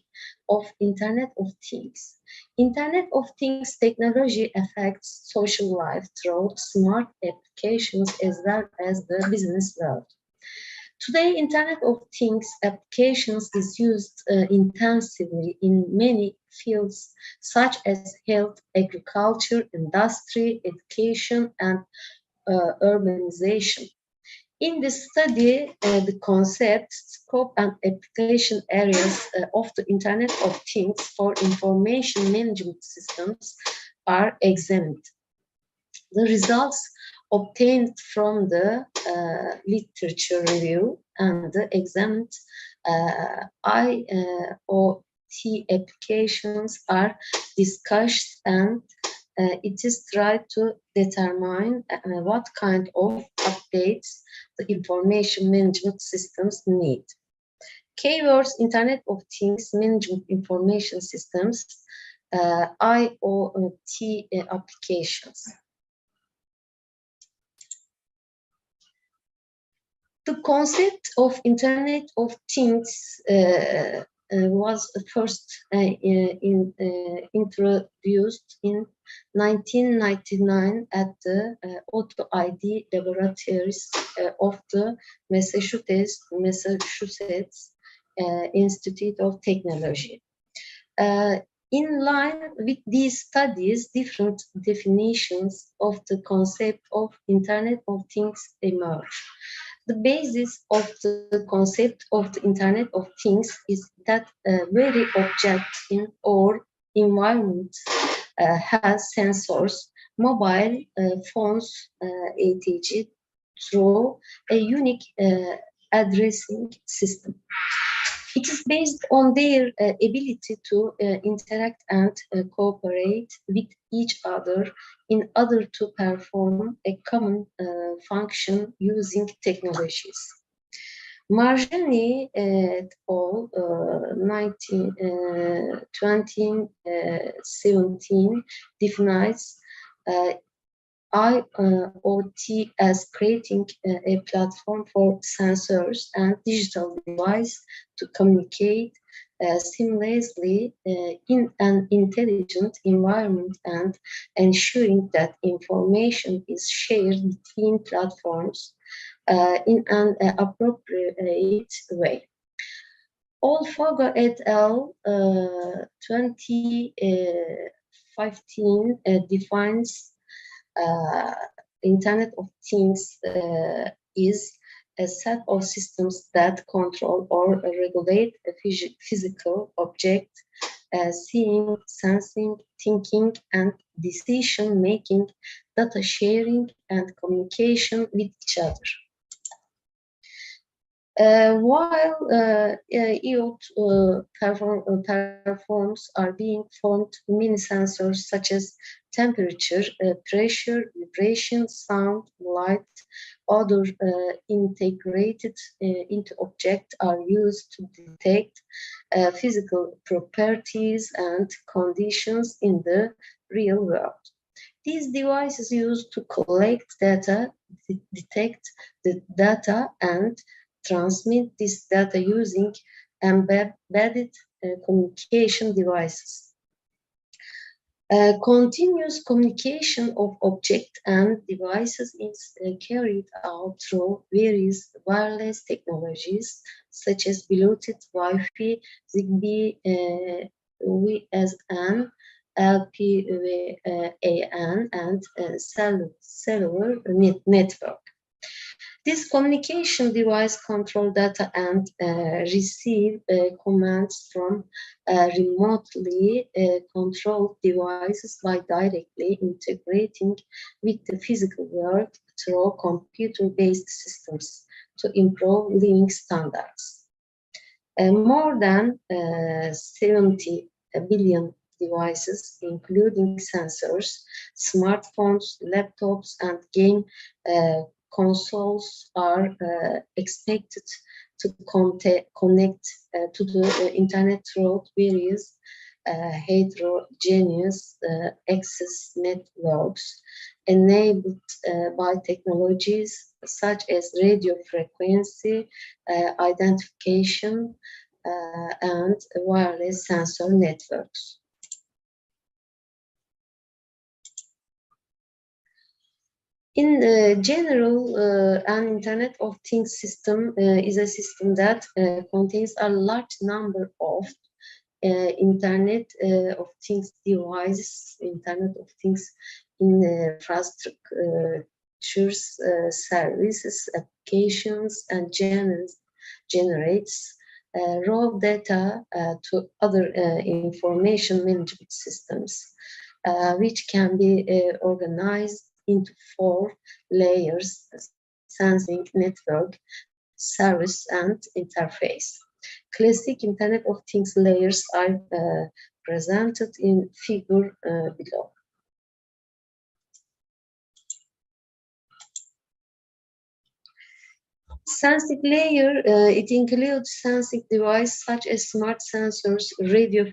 T: of Internet of Things. Internet of Things technology affects social life through smart applications as well as the business world. Today, Internet of Things applications is used intensively in many fields such as health, agriculture, industry, education, and urbanization. In this study, the concept, scope, and application areas of the Internet of Things for information management systems are examined. The results obtained from the literature review and the examined IoT applications are discussed, and it is tried to determine what kind of updates the information management systems need. Keywords: Internet of Things Management Information Systems, IoT applications. The concept of Internet of Things was first introduced in 1999 at the Auto ID laboratories of the Massachusetts Institute of Technology. In line with these studies, different definitions of the concept of Internet of Things emerge. The basis of the concept of the Internet of Things is that every object in our environment has sensors, mobile phones, etc., through a unique addressing system. It is based on their ability to interact and cooperate with each other in order to perform a common function using technologies. Marjani et al. 2017 defines IoT as creating a platform for sensors and digital devices to communicate seamlessly in an intelligent environment and ensuring that information is shared between platforms in an appropriate way. Olfoga et al. 2015 defines Internet of Things is a set of systems that control or regulate a physical object, seeing, sensing, thinking, and decision-making, data sharing, and communication with each other. While IoT platforms are being formed, many sensors such as temperature, pressure, vibration, sound, light, other integrated into objects are used to detect physical properties and conditions in the real world. These devices used to collect data, detect the data, and transmit this data using embedded communication devices. Continuous communication of objects and devices is carried out through various wireless technologies such as Bluetooth, Wi-Fi, Zigbee, WSN, LPWAN, and cellular network. This communication device control data and receive commands from remotely controlled devices by directly integrating with the physical world through computer-based systems to improve living standards. More than 70 billion devices, including sensors, smartphones, laptops, and game consoles, are expected to connect to the internet through various heterogeneous access networks enabled by technologies such as radio frequency identification and wireless sensor networks. In general, an Internet of Things system is a system that contains a large number of Internet of Things devices, Internet of Things infrastructures, services, applications, and generates raw data to other information management systems, which can be organized into 4 layers: sensing, network, service, and interface. Classic Internet of Things layers are presented in figure below. Sensing layer, it includes sensing devices such as smart sensors, radio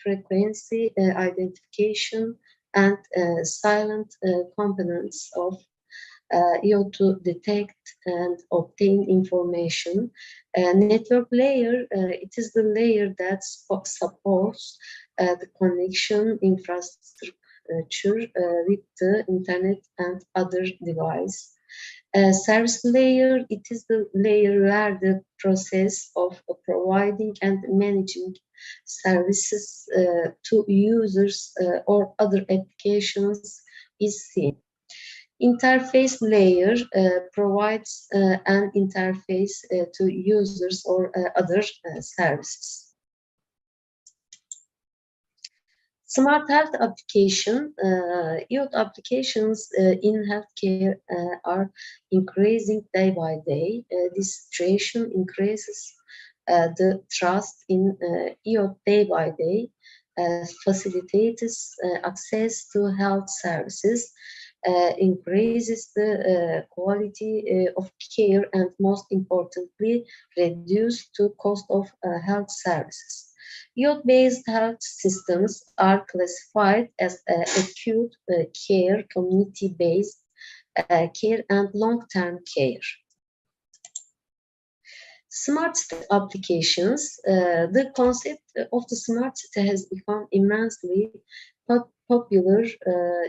T: frequency identification, and silent components of to detect and obtain information. Network layer, it is the layer that supports the connection infrastructure with the internet and other devices. Service layer, it is the layer where the process of providing and managing services to users or other applications is seen. Interface layer provides an interface to users or other services. Smart health application, IoT applications in healthcare are increasing day by day. This situation increases the trust in IoT day by day, facilitates access to health services, increases the quality of care, and most importantly, reduce the cost of health services. IoT-based health systems are classified as acute care, community-based care, and long-term care. Smart city applications. The concept of the smart city has become immensely popular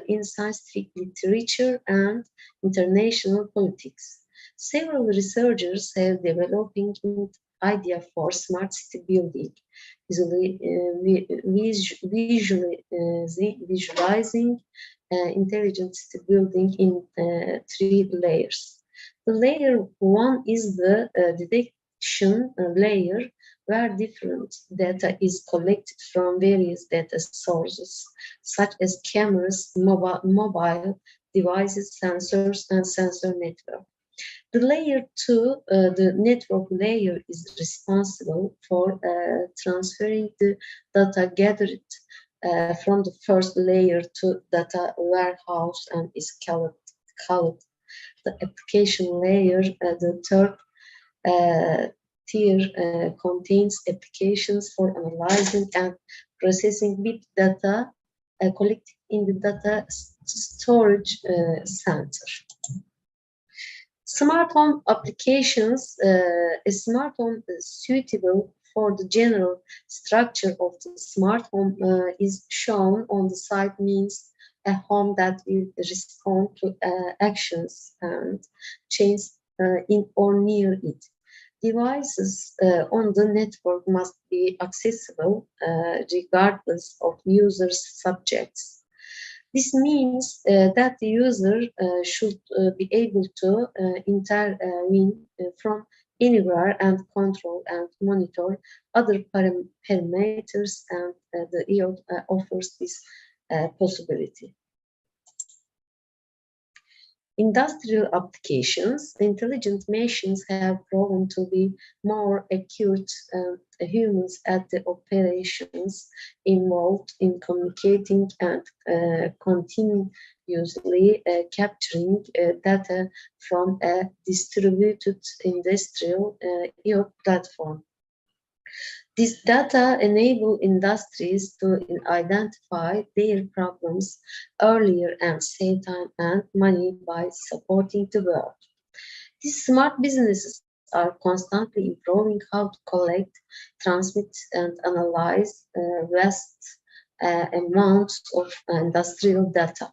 T: in scientific literature and international politics. Several researchers have developing idea for smart city building, visualizing intelligent city building in 3 layers. The layer 1 is the detection layer, where different data is collected from various data sources, such as cameras, mobile devices, sensors, and sensor network. The layer 2, the network layer, is responsible for transferring the data gathered from the first layer to data warehouse and is called the application layer. The third tier contains applications for analyzing and processing big data collected in the data storage center. Smart home applications. A smart home suitable for the general structure of the smart home is shown on the side, means a home that will respond to actions and change in or near it. Devices on the network must be accessible regardless of users' subjects. This means that the user should be able to intervene from anywhere and control and monitor other parameters, and the EOT offers this possibility. Industrial applications, intelligent machines have proven to be more accurate than humans at the operations involved in communicating and continuously capturing data from a distributed industrial EOT platform. This data enable industries to identify their problems earlier and save time and money by supporting the world. These smart businesses are constantly improving how to collect, transmit, and analyze vast amounts of industrial data.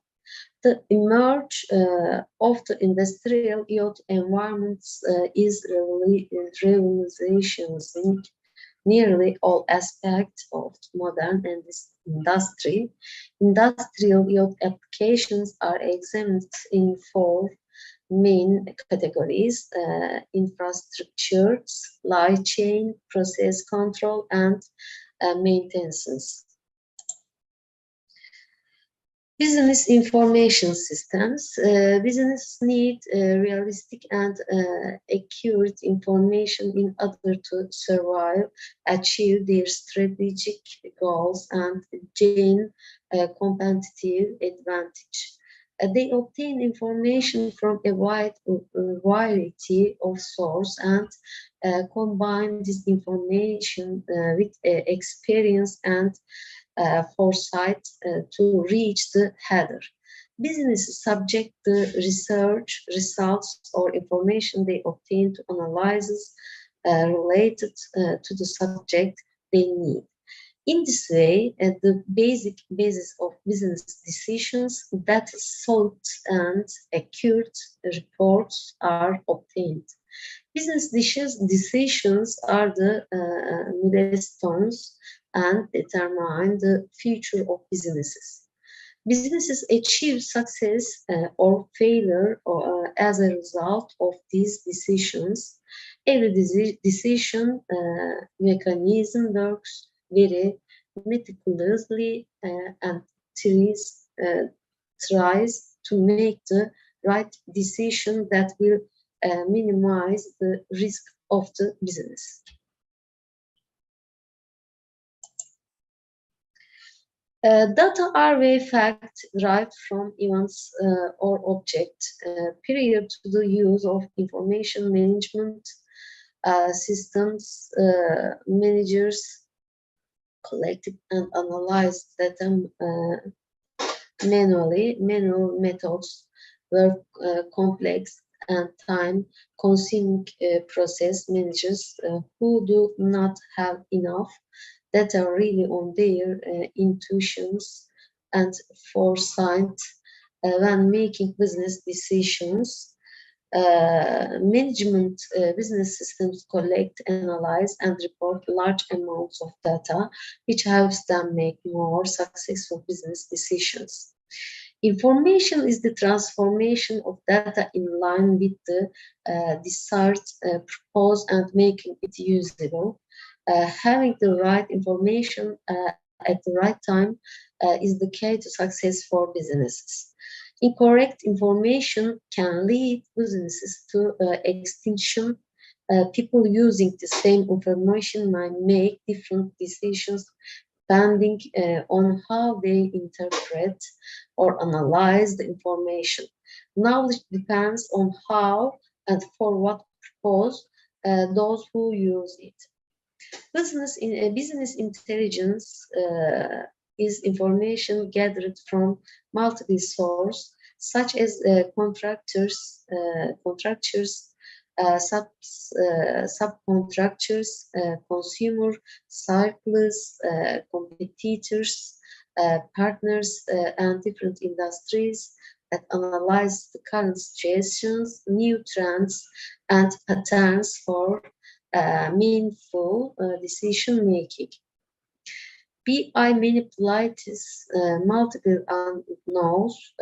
T: The emerge of the industrial EOT environments is revolutionizing nearly all aspects of modern industry. Industrial EOT applications are examined in 4 main categories: infrastructure, supply chain, process control, and maintenance. Business information systems. Business need realistic and accurate information in order to survive, achieve their strategic goals, and gain a competitive advantage. They obtain information from a wide variety of sources and combine this information with experience and foresight to reach the header. Businesses subject the research results or information they obtain to analyses related to the subject they need. In this way, the basic basis of business decisions, that solid and accurate reports, are obtained. Business decisions are the milestones and determine the future of businesses. Businesses achieve success or failure as a result of these decisions. Every decision mechanism works very meticulously and tries to make the right decision that will minimize the risk of the business. Data are very fact derived from events or objects prior to the use of information management systems. Managers collected and analyzed data manually. Manual methods were complex and time-consuming process. Managers who do not have enough data really on their intuitions and foresight when making business decisions. Management business systems collect, analyze, and report large amounts of data, which helps them make more successful business decisions. Information is the transformation of data in line with the desired purpose and making it usable. Having the right information at the right time is the key to success for businesses. Incorrect information can lead businesses to extinction. People using the same information might make different decisions depending on how they interpret or analyze the information. Knowledge depends on how and for what purpose those who use it. Business intelligence is information gathered from multiple sources, such as contractors, subcontractors, consumer cycles, competitors, partners, and different industries that analyze the current situations, new trends, and patterns for meaningful decision making. BI manipulates multiple unknowns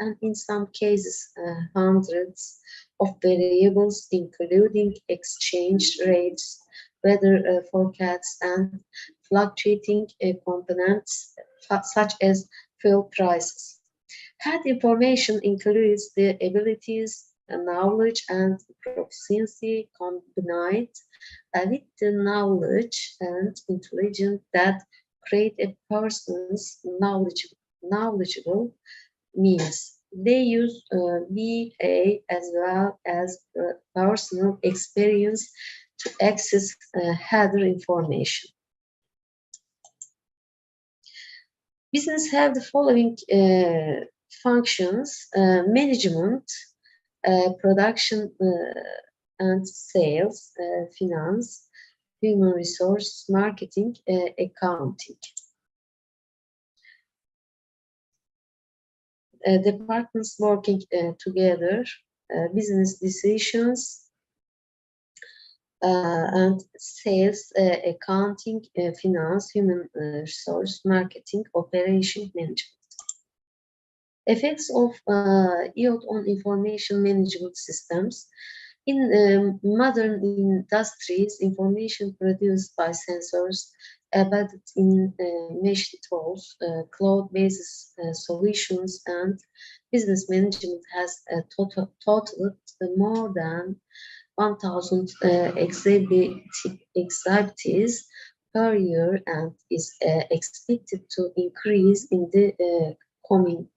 T: and in some cases hundreds of variables, including exchange rates, weather forecasts, and fluctuating components such as fuel prices. Had information includes the abilities, knowledge, and proficiency combined with the knowledge and intelligence that create a person's knowledgeable means. They use BA as well as personal experience to access header information. Business have the following functions: management, production and sales, finance, human resource, marketing, accounting. Departments working together, business decisions, and sales, accounting, finance, human resource, marketing, operation management. Effects of IoT on information management systems. In modern industries, information produced by sensors embedded in mesh tools, cloud-based solutions, and business management has totaled more than 1,000 exhibits per year and is expected to increase in the coming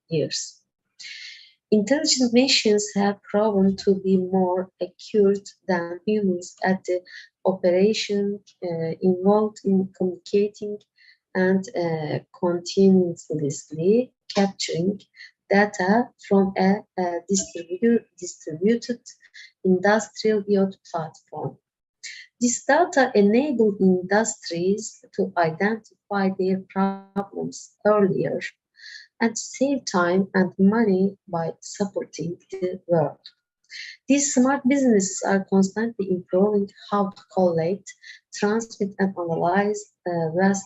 T: years. Intelligent machines have proven to be more accurate than humans at the operation involved in communicating and continuously capturing data from a distributed industrial IoT platform. This data enable industries to identify their problems earlier and save time and money by supporting the world. These smart businesses are constantly improving how to collect, transmit, and analyze vast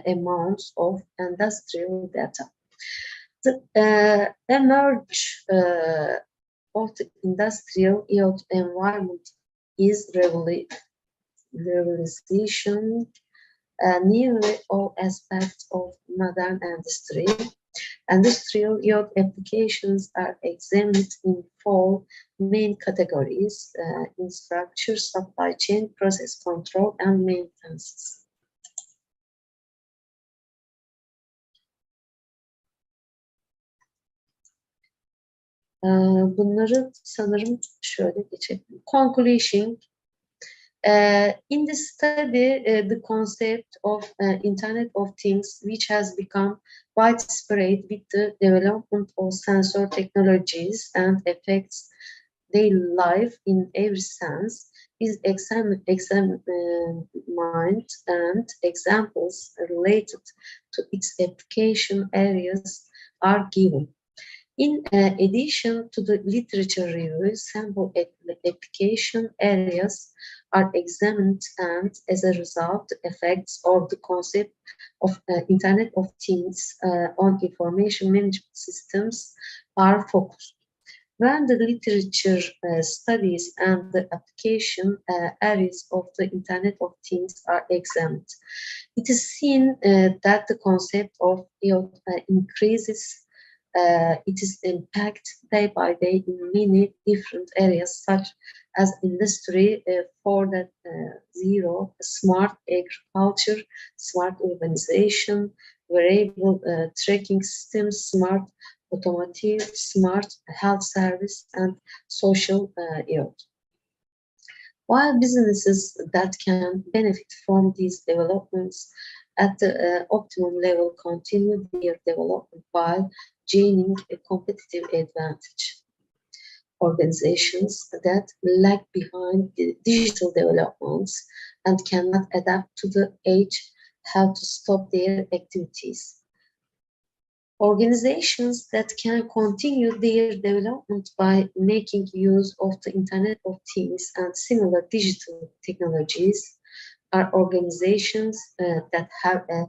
T: amounts of industrial data. The emerge of the industrial IoT environment is revolutionizing nearly all aspects of modern industry. Industrial IoT applications are examined in 4 main categories: infrastructure, supply chain, process control, and maintenance. Bunları sanırım şöyle geçelim. Conclusion. In the study, the concept of Internet of Things, which has become widespread with the development of sensor technologies and affects daily life in every sense, is examined and examples related to its application areas are given. In addition to the literature review, sample application areas are examined, and as a result, the effects of the concept of Internet of Things on information management systems are focused. When the literature studies and the application areas of the Internet of Things are examined, it is seen that the concept of IoT increases its impact day by day in many different areas, such as Industry 4.0, smart agriculture, smart urbanization, wearable tracking systems, smart automotive, smart health service, and social IoT. While businesses that can benefit from these developments at the optimum level continue their development while gaining a competitive advantage, organizations that lag behind the digital developments and cannot adapt to the age have to stop their activities. Organizations that can continue their development by making use of the Internet of Things and similar digital technologies are organizations that have a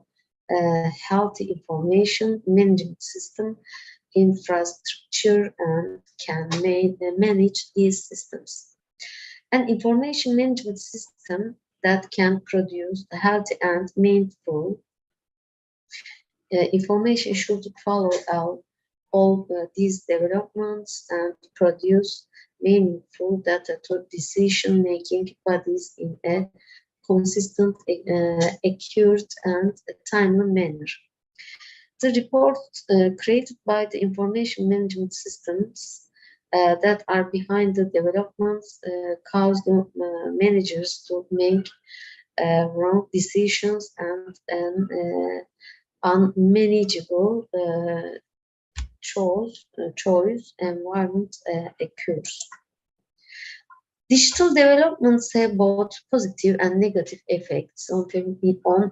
T: healthy information management system infrastructure and can manage these systems. An information management system that can produce a healthy and meaningful information should follow all these developments and produce meaningful data to decision-making bodies in a consistent, accurate, and timely manner. The report created by the information management systems that are behind the developments cause the managers to make wrong decisions and an unmanageable choice environment occurs. Digital developments have both positive and negative effects on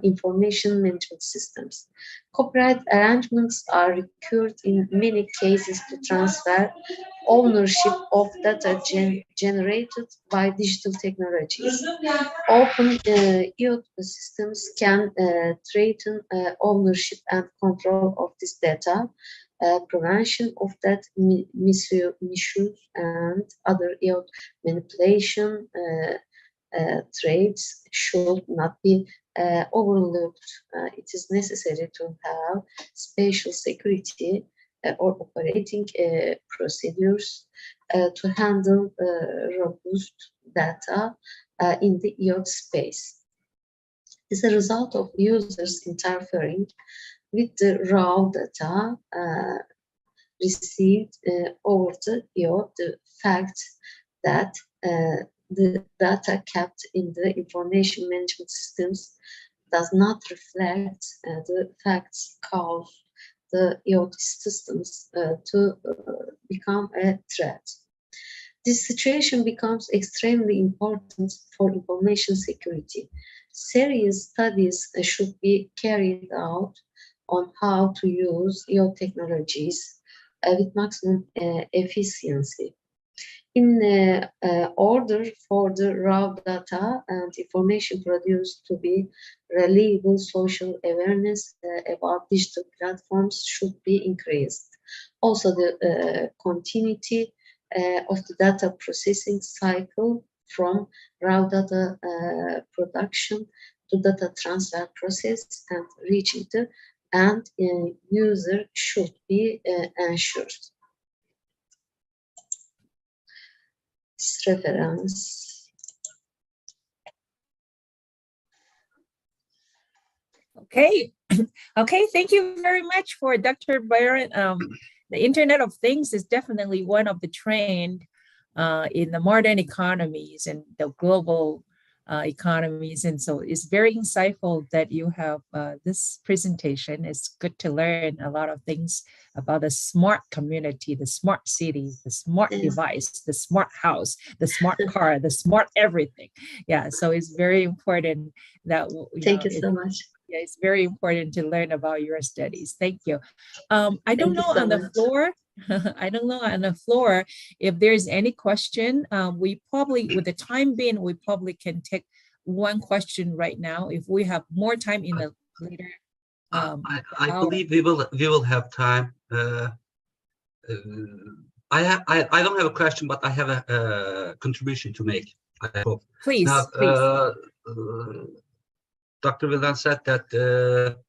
T: information management systems. Copyright arrangements are recurred in many cases to transfer ownership of data generated by digital technologies. Open IoT systems can threaten ownership and control of this data. Prevention of that misuse and other IoT manipulation threats should not be overlooked. It is necessary to have spatial security or operating procedures to handle robust data in the IoT space. As a result of users interfering with the raw data received over the IoT, the fact that the data kept in the information management systems does not reflect the facts cause the IoT systems to become a threat. This situation becomes extremely important for information security. Serious studies should be carried out on how to use IoT technologies with maximum efficiency. In order for the raw data and information produced to be reliable, social awareness about digital platforms should be increased. Also, the continuity of the data processing cycle from raw data production to data transfer process and reaching the end user should be ensured. This reference.
S: Okay. Okay, thank you very much for Dr. Byron. The Internet of Things is definitely one of the trend in the modern economies and the global economies. And so it's very insightful that you have this presentation. It's good to learn a lot of things about the smart community, the smart city, the smart device, the smart house, the smart car, the smart everything. Yeah, so it's very important that
T: Thank you so much.
S: Yeah, it's very important to learn about your studies. Thank you. I don't know on the floor. I don't know on the floor if there's any question. We probably, with the time being, we probably can take one question right now. If we have more time in the later.
I: I believe we will have time. I don't have a question, but I have a contribution to make, I hope.
S: Please,
I: now,
S: please.
I: Dr. Vildan said that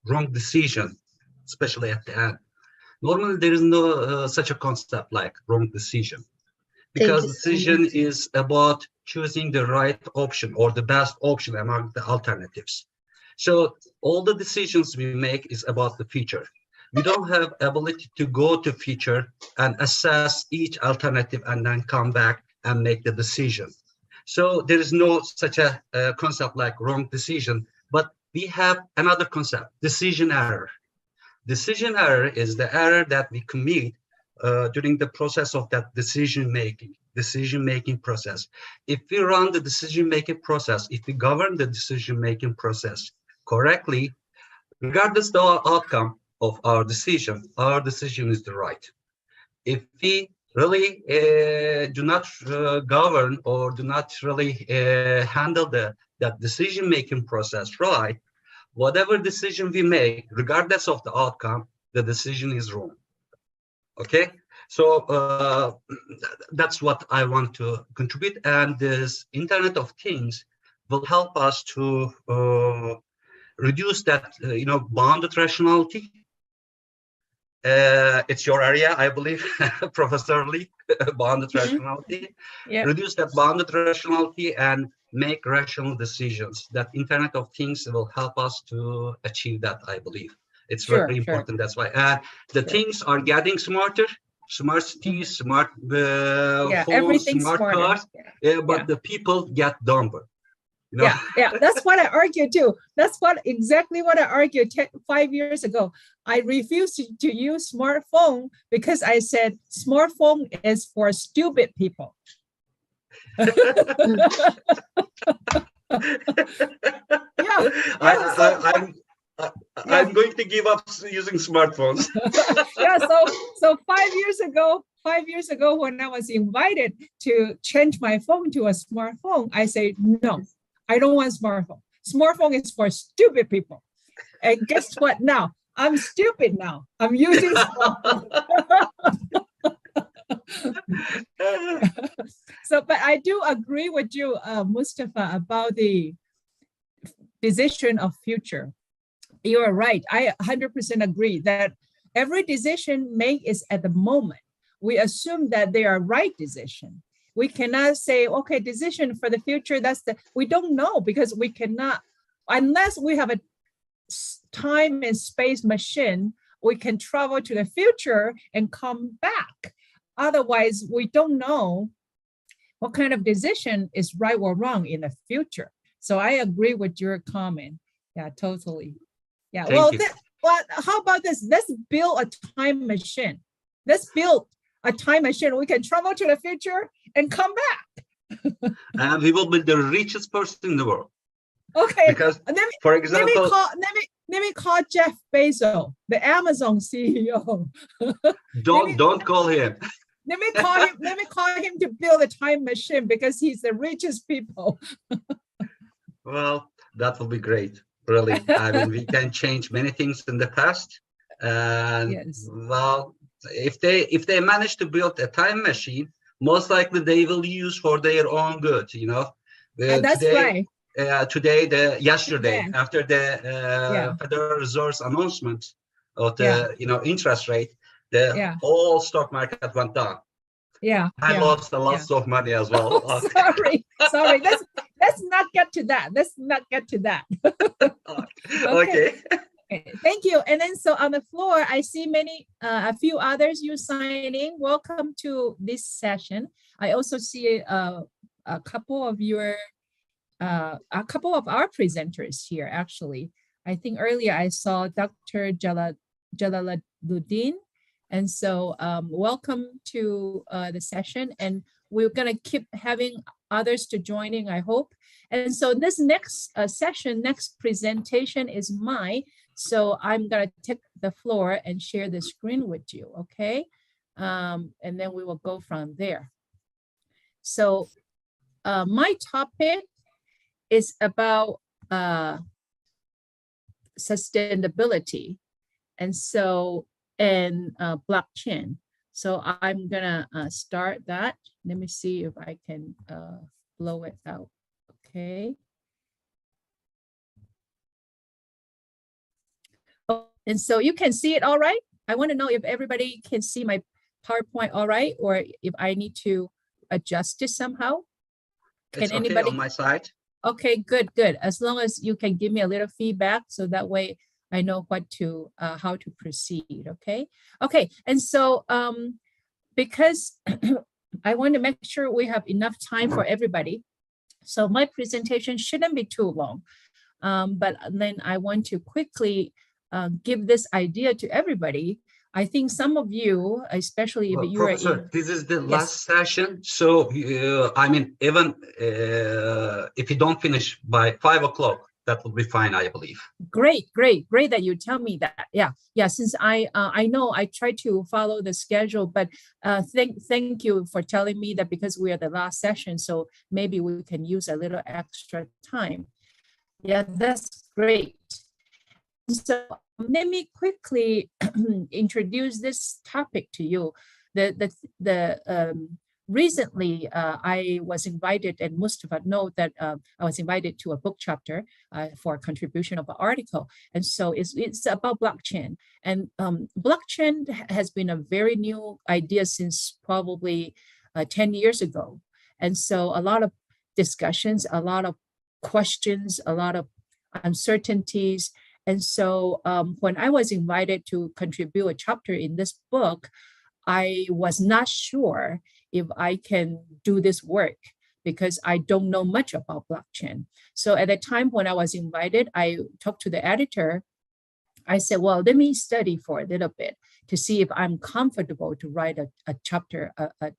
I: wrong decision, especially at the end. Normally, there is no such a concept like wrong decision, because decision is about choosing the right option or the best option among the alternatives. So all the decisions we make is about the future. We don't have ability to go to future and assess each alternative and then come back and make the decision. So there is no such a concept like wrong decision, but we have another concept, decision error. Decision error is the error that we commit during the process of that decision-making process. If we run the decision-making process, if we govern the decision-making process correctly, regardless of the outcome of our decision is the right. If we really do not govern or do not really handle that decision-making process right, whatever decision we make, regardless of the outcome, the decision is wrong. Okay, so that's what I want to contribute, and this Internet of Things will help us to reduce that, bounded rationality. It's your area, I believe, Professor Lee, bounded rationality.
S: Yeah.
I: Reduce that bounded rationality and make rational decisions. That Internet of Things will help us to achieve that, I believe. It's very important, that's why. The things are getting smarter, smart cities, smart phones, smart cars, but the people get dumber.
S: Yeah, that's what I argued too. That's exactly what I argued 5 years ago. I refused to use smartphone because I said smartphone is for stupid people.
I: I'm going to give up using smartphones.
S: Yeah, so 5 years ago, when I was invited to change my phone to a smartphone, I said no. I don't want smartphone. Smartphone is for stupid people. And guess what now? I'm stupid now. I'm using smartphone. So, but I do agree with you, Mustafa, about the decision of future. You are right. I 100% agree that every decision made is at the moment. We assume that they are right decision. We cannot say, okay, decision for the future, we don't know, because we cannot, unless we have a time and space machine, we can travel to the future and come back. Otherwise, we don't know what kind of decision is right or wrong in the future. So I agree with your comment. Yeah, totally. Yeah, well, how about this? Let's build a time machine. Let's build a time machine. We can travel to the future and come back.
I: And we will be the richest person in the world.
S: Okay.
I: Because, for example,
S: let me call Jeff Bezos, the Amazon CEO.
I: Don't call him.
S: Let me call him to build a time machine because he's the richest people.
I: Well, that will be great. Really, I mean, we can change many things in the past, and well, if they manage to build a time machine, most likely they will use for their own good.
S: That's today,
I: right. Yesterday, after the Federal Reserve's announcement of the interest rate, the whole stock market went down. I lost a lot of money as well.
S: Oh, sorry. Let's not get to that. Okay. Thank you. And then so on the floor, I see a few others you signing. Welcome to this session. I also see a couple of our presenters here. Actually, I think earlier I saw Dr. Jalaluddin. And so welcome to the session, and we're gonna keep having others to joining, I hope. And so this next next presentation is mine. So I'm gonna take the floor and share the screen with you, okay? And then we will go from there. So my topic is about sustainability. And so, and blockchain. So I'm gonna start that. Let me see if I can blow it out, okay. Oh, and so you can see it all right? I wanna know if everybody can see my PowerPoint all right, or if I need to adjust it somehow.
I: It's okay on my side.
S: Okay, good. As long as you can give me a little feedback, so that way I know how to proceed, okay? Okay, and so because I want to make sure we have enough time for everybody, so my presentation shouldn't be too long, but then I want to quickly give this idea to everybody. I think some of you, especially if you are in...
I: This is the last session, so I mean, even if you don't finish by 5 o'clock, that will be fine, I believe.
S: Great that you tell me that. Yeah. Since I know I try to follow the schedule, but thank you for telling me that, because we are the last session, so maybe we can use a little extra time. Yeah, that's great. So let me quickly introduce this topic to you. Recently, I was invited, and Mustafa know that I was invited to a book chapter for a contribution of an article. And so it's about blockchain. And blockchain has been a very new idea since probably 10 years ago. And so a lot of discussions, a lot of questions, a lot of uncertainties. And so when I was invited to contribute a chapter in this book, I was not sure if I can do this work because I don't know much about blockchain. So at the time when I was invited, I talked to the editor. I said, well, let me study for a little bit to see if I'm comfortable to write a chapter, a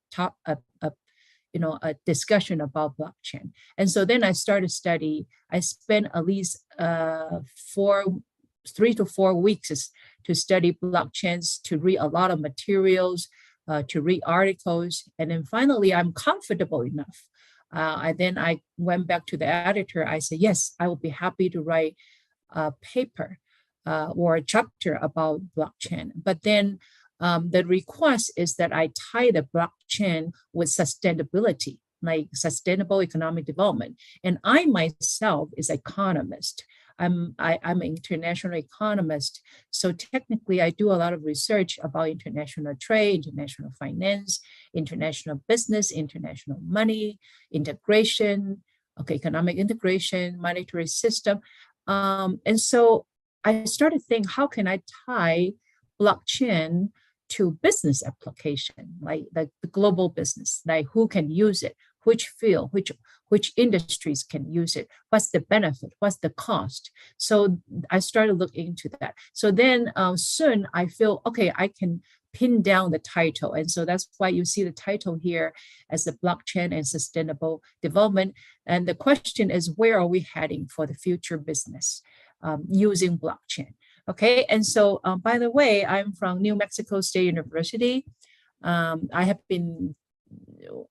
S: discussion about blockchain. And so then I started study. I spent at least 3 to 4 weeks to study blockchains, to read a lot of materials, to read articles. And then finally, I'm comfortable enough. Then I went back to the editor. I said, yes, I will be happy to write a paper or a chapter about blockchain. But then the request is that I tie the blockchain with sustainability, like sustainable economic development. And I myself is an economist. I'm an international economist. So technically I do a lot of research about international trade, international finance, international business, international money, integration, economic integration, monetary system. And so I started thinking, how can I tie blockchain to business application, like the global business, like who can use it, which field, which industries can use it, what's the benefit, what's the cost. So I started looking into that. So then soon I feel, okay, I can pin down the title. And so that's why you see the title here as the blockchain and sustainable development. And the question is, where are we heading for the future business using blockchain? Okay, and so by the way, I'm from New Mexico State University. I have been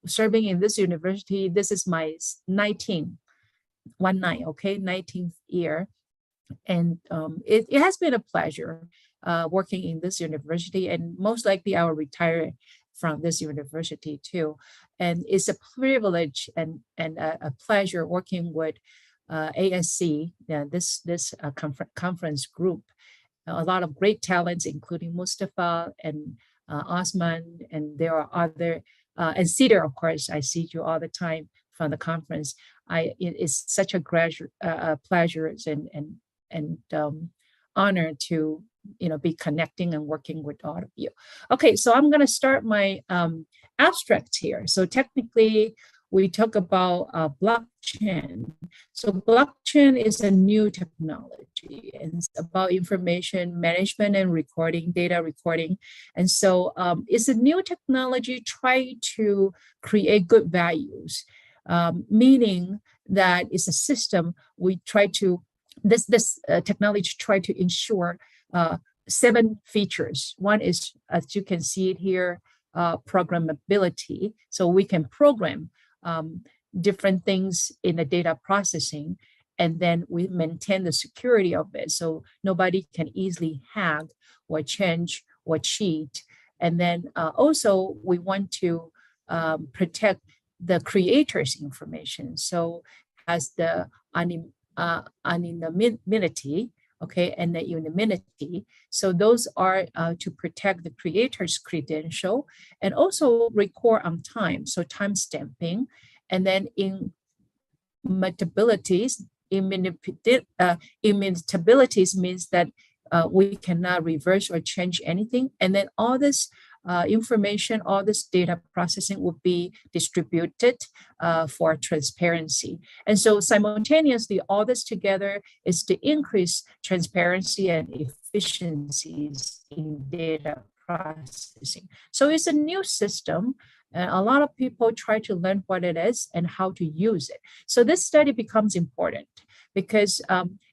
S: serving in this university. This is my 19th year. And it has been a pleasure working in this university, and most likely I will retire from this university too. And it's a privilege and a pleasure working with ASC, this conference group. A lot of great talents, including Mustafa and Osman, and there are other, and Cedar, of course, I see you all the time from the conference. It is such a pleasure and honor to be connecting and working with all of you. Okay, so I'm going to start my abstract here. So technically, we talk about blockchain. So blockchain is a new technology, and it's about information management and recording, data recording. And so it's a new technology trying to create good values, meaning that it's a system we try to, this technology try to ensure 7 features. One is, as you can see it here, programmability. So we can program different things in the data processing, and then we maintain the security of it so nobody can easily hack or change or cheat. And then also we want to protect the creator's information. So as the anonymity, okay, and the anonymity. So those are to protect the creator's credential and also record on time, so time stamping. And then immutabilities means that we cannot reverse or change anything. And then all this information, all this data processing will be distributed for transparency. And so simultaneously, all this together is to increase transparency and efficiencies in data processing. So it's a new system. A lot of people try to learn what it is and how to use it. So this study becomes important because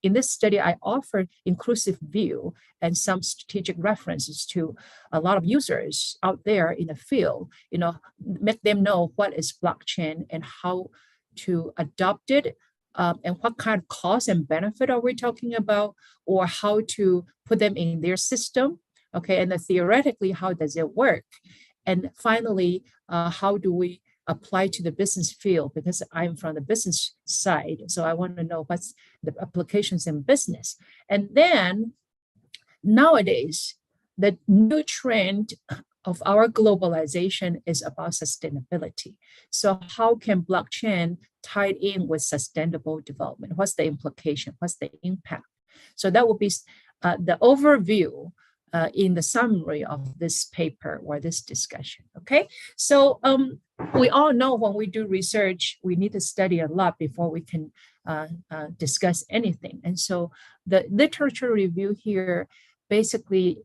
S: in this study, I offered inclusive view and some strategic references to a lot of users out there in the field, make them know what is blockchain and how to adopt it, and what kind of cost and benefit are we talking about, or how to put them in their system, okay, and then theoretically, how does it work? And finally, how do we apply to the business field, because I'm from the business side, so I want to know what's the applications in business. And then nowadays, the new trend of our globalization is about sustainability. So how can blockchain tie in with sustainable development? What's the implication? What's the impact? So that would be the overview in the summary of this paper or this discussion, okay? So we all know when we do research, we need to study a lot before we can discuss anything. And so the literature review here basically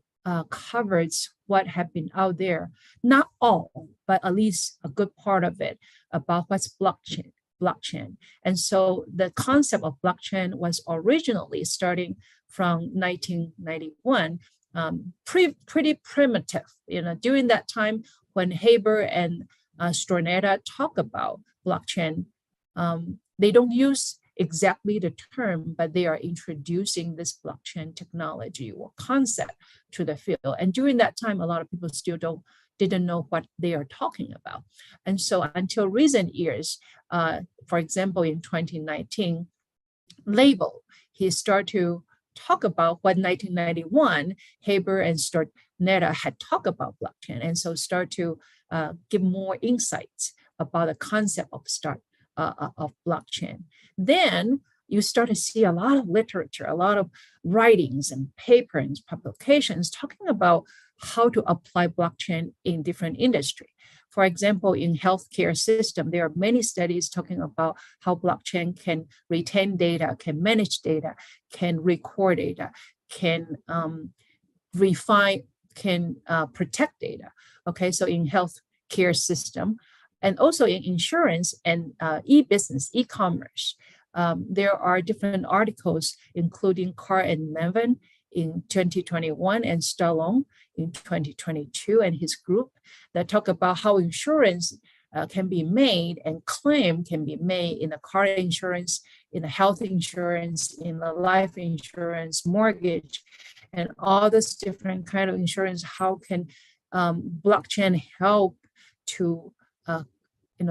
S: covers what have been out there, not all, but at least a good part of it about what's blockchain. And so the concept of blockchain was originally starting from 1991, pretty primitive. During that time when Haber and Stornetta talk about blockchain, they don't use exactly the term, but they are introducing this blockchain technology or concept to the field. And during that time, a lot of people still didn't know what they are talking about. And so until recent years, for example, in 2019, Label, he started to talk about what 1991 Haber and Stornetta had talked about blockchain, and so start to give more insights about the concept of blockchain. Then you start to see a lot of literature, a lot of writings and papers, publications talking about how to apply blockchain in different industries. For example, in healthcare system, there are many studies talking about how blockchain can retain data, can manage data, can record data, can refine, can protect data. Okay, so in healthcare system, and also in insurance and e-business, e-commerce, there are different articles, including Carr and Levin in 2021 and Stallone in 2022 and his group, that talk about how insurance can be made and claim can be made in the car insurance, in the health insurance, in the life insurance, mortgage, and all this different kind of insurance. How can blockchain help to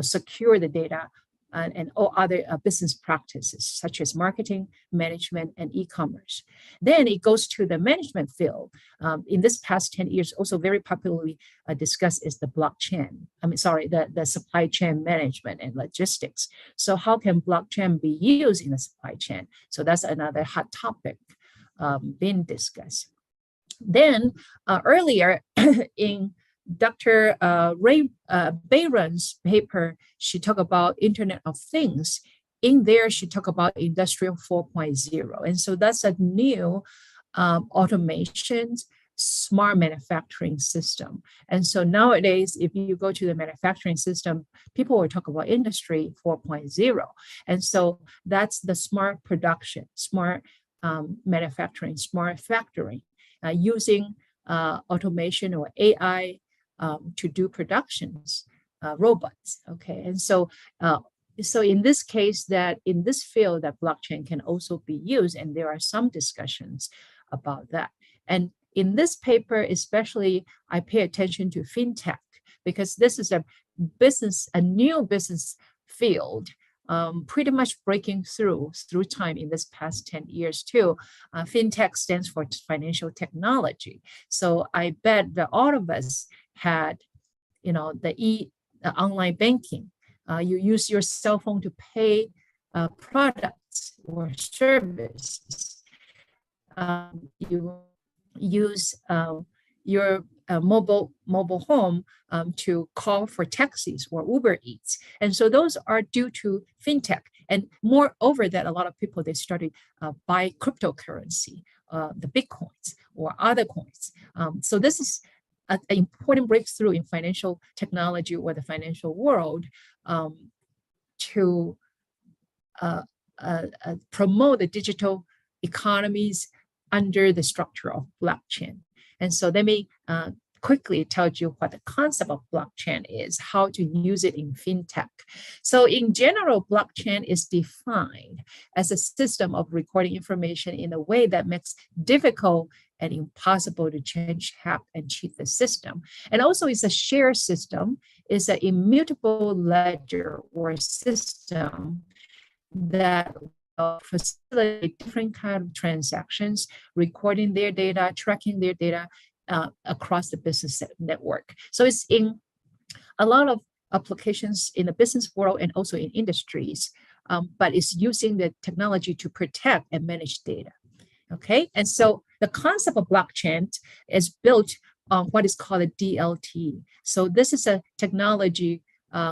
S: secure the data and all other business practices, such as marketing, management, and e-commerce. Then it goes to the management field. In this past 10 years, also very popularly discussed is the blockchain. The supply chain management and logistics. So how can blockchain be used in the supply chain? So that's another hot topic being discussed. Then earlier in Dr. Ray Bayron's paper, she talked about Internet of Things. In there, she talked about Industrial 4.0. And so that's a new automation, smart manufacturing system. And so nowadays, if you go to the manufacturing system, people will talk about Industry 4.0. And so that's the smart production, smart manufacturing, smart factory, using automation or AI to do productions, robots, okay? And so in this case, that in this field, that blockchain can also be used, and there are some discussions about that. And in this paper, especially, I pay attention to fintech, because this is a new business field, pretty much breaking through time in this past 10 years too. Fintech stands for financial technology. So I bet that all of us had, the online banking. You use your cell phone to pay products or services. You use your mobile home to call for taxis or Uber Eats. And so those are due to fintech. And moreover that, a lot of people, they started buy cryptocurrency, the Bitcoins or other coins. So this is an important breakthrough in financial technology or the financial world to promote the digital economies under the structure of blockchain. And so let me quickly tell you what the concept of blockchain is, how to use it in fintech. So in general, blockchain is defined as a system of recording information in a way that makes difficult and impossible to change, hack, and cheat the system. And also it's a shared system, it's an immutable ledger or system that facilitate different kinds of transactions, recording their data, tracking their data across the business network. So it's in a lot of applications in the business world and also in industries, but it's using the technology to protect and manage data. Okay, and so the concept of blockchain is built on what is called a DLT. So this is a technology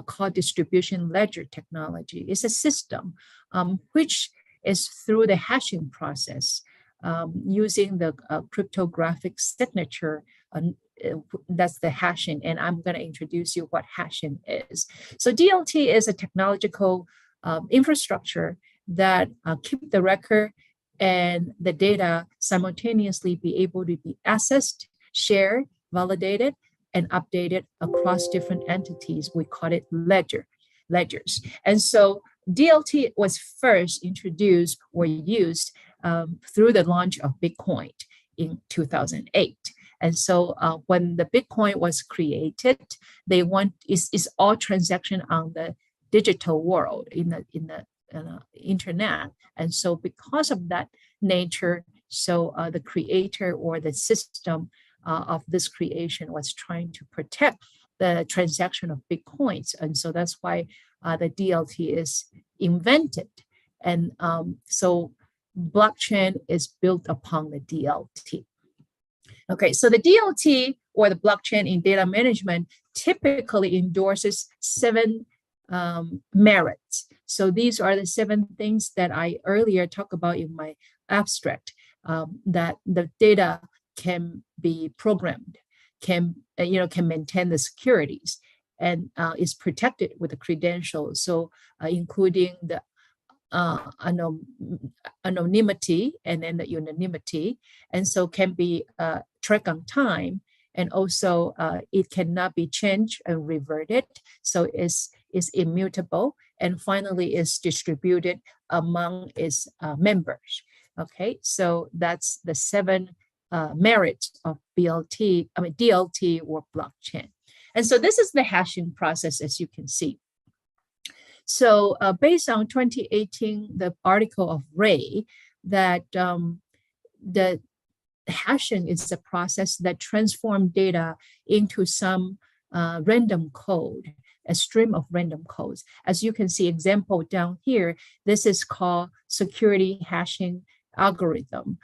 S: called distribution ledger technology. It's a system which is through the hashing process using the cryptographic signature. That's the hashing, and I'm going to introduce you what hashing is. So DLT is a technological infrastructure that keep the record and the data simultaneously be able to be accessed, shared, validated, and updated across different entities. We call it ledgers. And so DLT was first introduced or used through the launch of Bitcoin in 2008. And so when the Bitcoin was created, they want is all transaction on the digital world in the internet. And so because of that nature, so the creator or the system of this creation was trying to protect the transaction of Bitcoins. And so that's why the DLT is invented. And so blockchain is built upon the DLT. Okay, so the DLT or the blockchain in data management typically endorses 7 merits. So these are the 7 things that I earlier talked about in my abstract, that the data can be programmed, can maintain the securities, and is protected with the credentials. So including the anonymity and then the unanimity, and so can be tracked on time, and also it cannot be changed and reverted. So it's immutable, and finally is distributed among its members. Okay, so that's the 7 merits of DLT or blockchain. And so this is the hashing process, as you can see. So based on 2018, the article of Ray, that the hashing is a process that transforms data into some random code, a stream of random codes. As you can see, example down here, this is called security hashing algorithm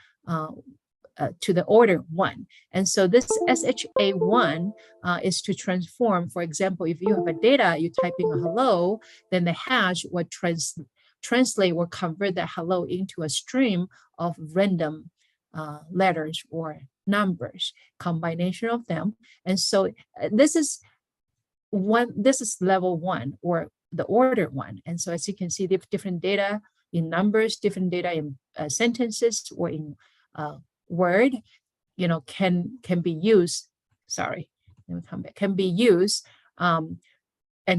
S: to the order 1. And so this SHA-1 is to transform, for example, if you have a data, you type in a hello, then the hash would translate or convert that hello into a stream of random letters or numbers, combination of them. And so this is level 1 or the order 1. And so as you can see, different data in numbers, different data in sentences or in word, can be used. Sorry, let me come back. Can be used and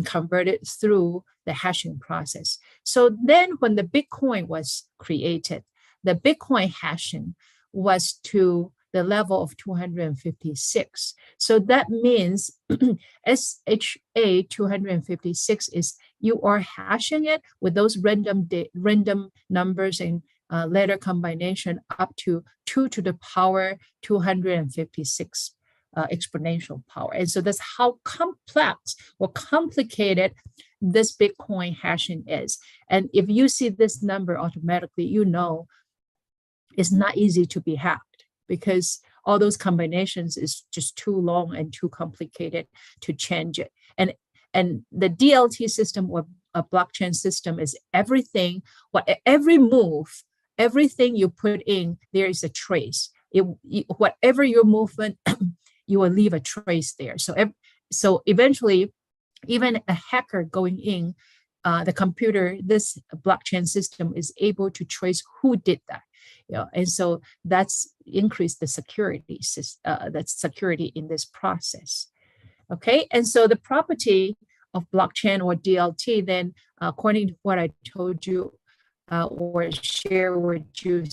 S: converted through the hashing process. So then, when the Bitcoin was created, the Bitcoin hashing was to the level of 256. So that means SHA 256 is you are hashing it with those random numbers and letter combination up to 2 to the power 256 exponential power. And so that's how complex or complicated this Bitcoin hashing is. And if you see this number automatically, it's not easy to be hacked, because all those combinations is just too long and too complicated to change it. And the DLT system or a blockchain system is everything, every move, everything you put in, there is a trace. Whatever your movement, you will leave a trace there. So eventually, even a hacker going in the computer, this blockchain system is able to trace who did that. And so that's increased the security, that's security in this process. Okay, and so the property of blockchain or DLT, then according to what I told you or share with you,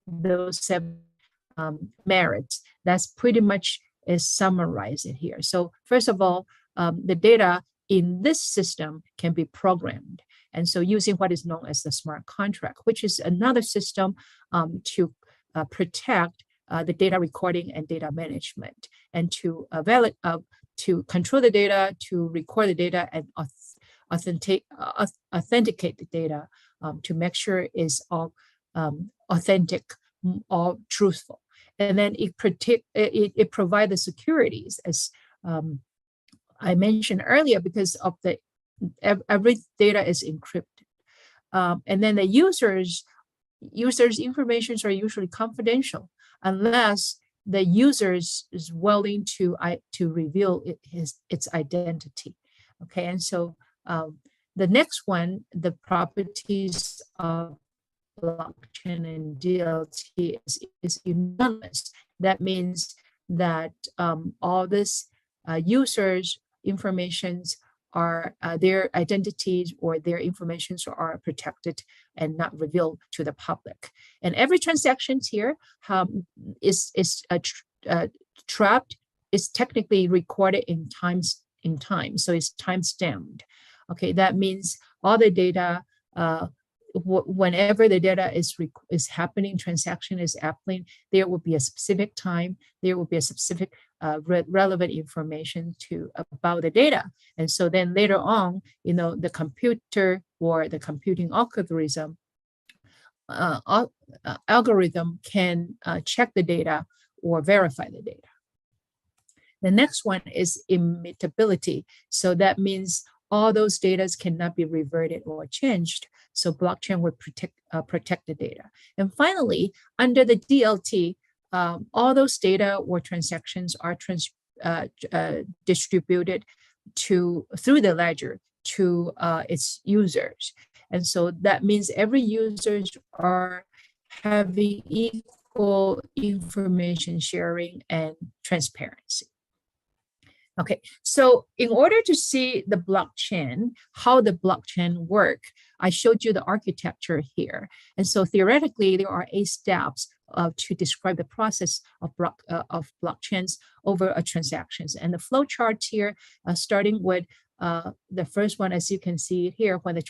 S: those 7 merits, that's pretty much is summarized here. So first of all, the data in this system can be programmed. And so using what is known as the smart contract, which is another system to protect the data recording and data management, and to control the data, to record the data, and authenticate the data to make sure it's all authentic, all truthful. And then it provides the securities, as I mentioned earlier, because of the every data is encrypted. And then the users' information are usually confidential unless the users is willing to reveal its identity. Okay, and so the next one, the properties of blockchain and DLT is unanimous. That means that all this users' informations are their identities or their informations are protected and not revealed to the public. And every transaction here is trapped, is technically recorded in time, so it's time stamped. Okay, that means all the data, whenever the data is happening, transaction is happening, there will be a specific time, there will be a specific relevant information about the data. And so then later on, the computer or the computing algorithm can check the data or verify the data. The next one is immutability. So that means all those data cannot be reverted or changed. So blockchain will protect the data. And finally, under the DLT, all those data or transactions are distributed through the ledger to its users. And so that means every users are having equal information sharing and transparency. Okay, so in order to see the blockchain, how the blockchain work, I showed you the architecture here. And so theoretically, there are 8 steps to describe the process of blockchains over a transactions. And the flow chart here, starting with the first one, as you can see here, when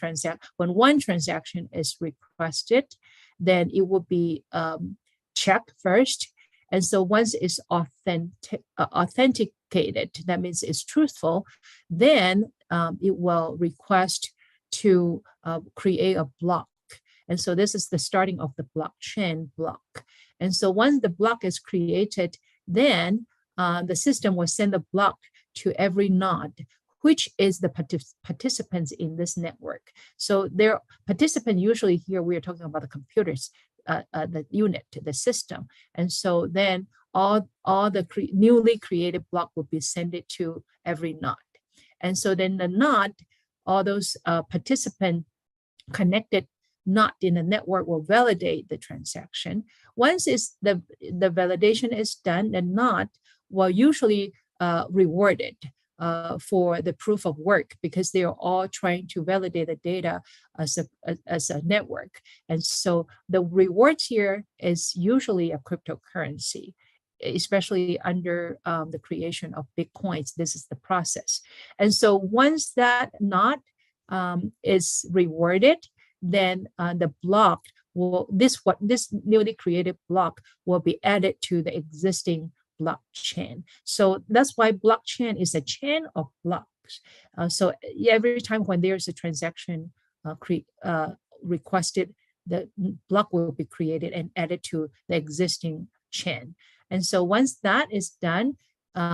S: one transaction is requested, then it will be checked first. And so once it's authenticated, that means it's truthful, then it will request to create a block. And so this is the starting of the blockchain block. And so once the block is created, then the system will send the block to every node, which is the participants in this network. So their participant, usually here we are talking about the computers, the unit, the system. And so then all the newly created block will be sent to every node. And so then the node, all those participant connected node in the network will validate the transaction. Once the validation is done, the node will usually rewarded for the proof of work, because they are all trying to validate the data as a network. And so the reward here is usually a cryptocurrency, especially under the creation of Bitcoins. This is the process. And so once that node is rewarded, then the block will, this newly created block will be added to the existing blockchain. So that's why blockchain is a chain of blocks. So every time when there's a transaction requested, the block will be created and added to the existing chain. And so once that is done,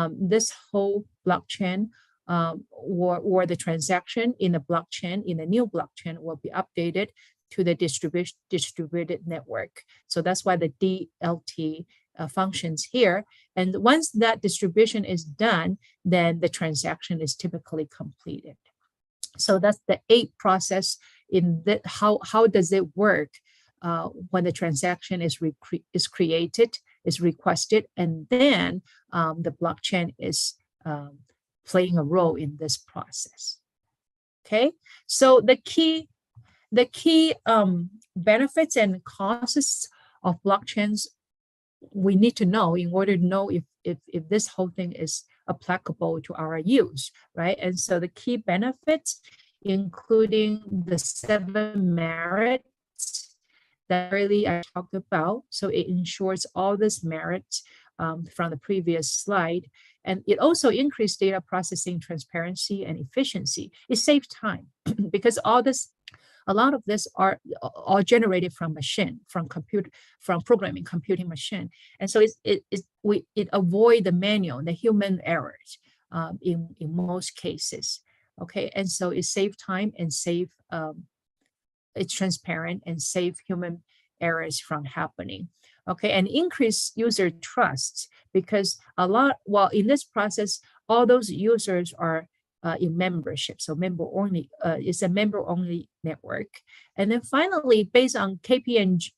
S: this whole blockchain or the transaction in the blockchain, in the new blockchain, will be updated to the distributed network. So that's why the DLT functions here. And once that distribution is done, then the transaction is typically completed. So that's the 8th process in that. How does it work when the transaction is created, is requested, and then the blockchain is playing a role in this process. Okay, so the key benefits and costs of blockchains we need to know in order to know if this whole thing is applicable to our use, right? And so the key benefits, including the 7 merits that really I talked about. So it ensures all this merits from the previous slide. And it also increased data processing transparency and efficiency. It saves time because a lot of this are all generated from machine, from programming, computing machine. And so it avoid the manual, the human errors in most cases. Okay, and so it save time and it's transparent and save human errors from happening. Okay, and increase user trust because in this process, all those users are in membership, so member only. It's a member only network. And then finally, based on KPMG,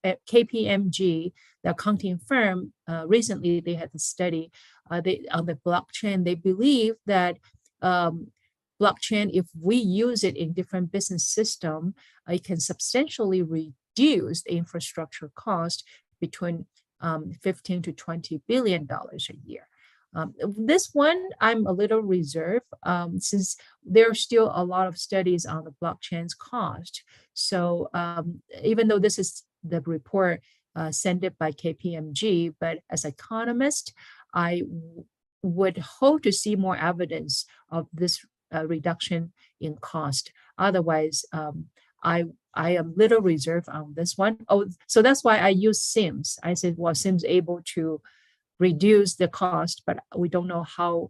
S: the accounting firm, recently they had a study on the blockchain. They believe that blockchain, if we use it in different business system, it can substantially reduce the infrastructure cost between $15 to $20 billion a year. This one, I'm a little reserved since there are still a lot of studies on the blockchain's cost. So even though this is the report sent it by KPMG, but as economist, I would hope to see more evidence of this reduction in cost. Otherwise, I am little reserved on this one. Oh, so that's why I use SIMS. I said, well, SIMS able to reduce the cost, but we don't know how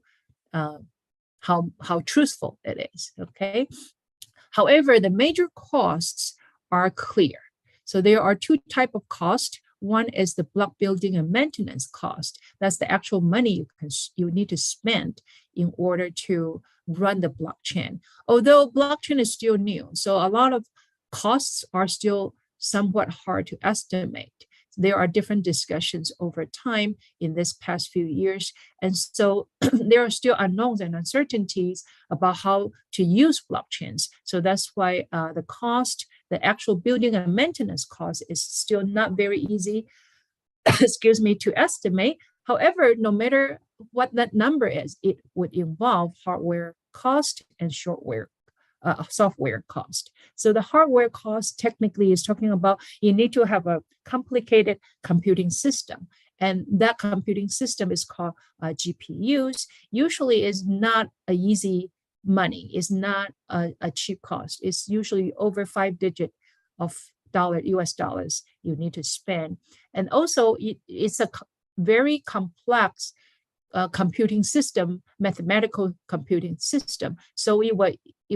S: truthful it is. Okay. However, the major costs are clear. So there are 2 types of cost. One is the block building and maintenance cost. That's the actual money you need to spend in order to run the blockchain. Although blockchain is still new, so a lot of costs are still somewhat hard to estimate. There are different discussions over time in this past few years. And so there are still unknowns and uncertainties about how to use blockchains. So that's why the cost, the actual building and maintenance cost is still not very easy, excuse me, to estimate. However, no matter what that number is, it would involve hardware cost and software cost. So the hardware cost technically is talking about you need to have a complicated computing system. And that computing system is called GPUs. Usually is not a easy money. It's not a cheap cost. It's usually over 5 digits of US dollars you need to spend. And also it's a very complex computing system, mathematical computing system. So it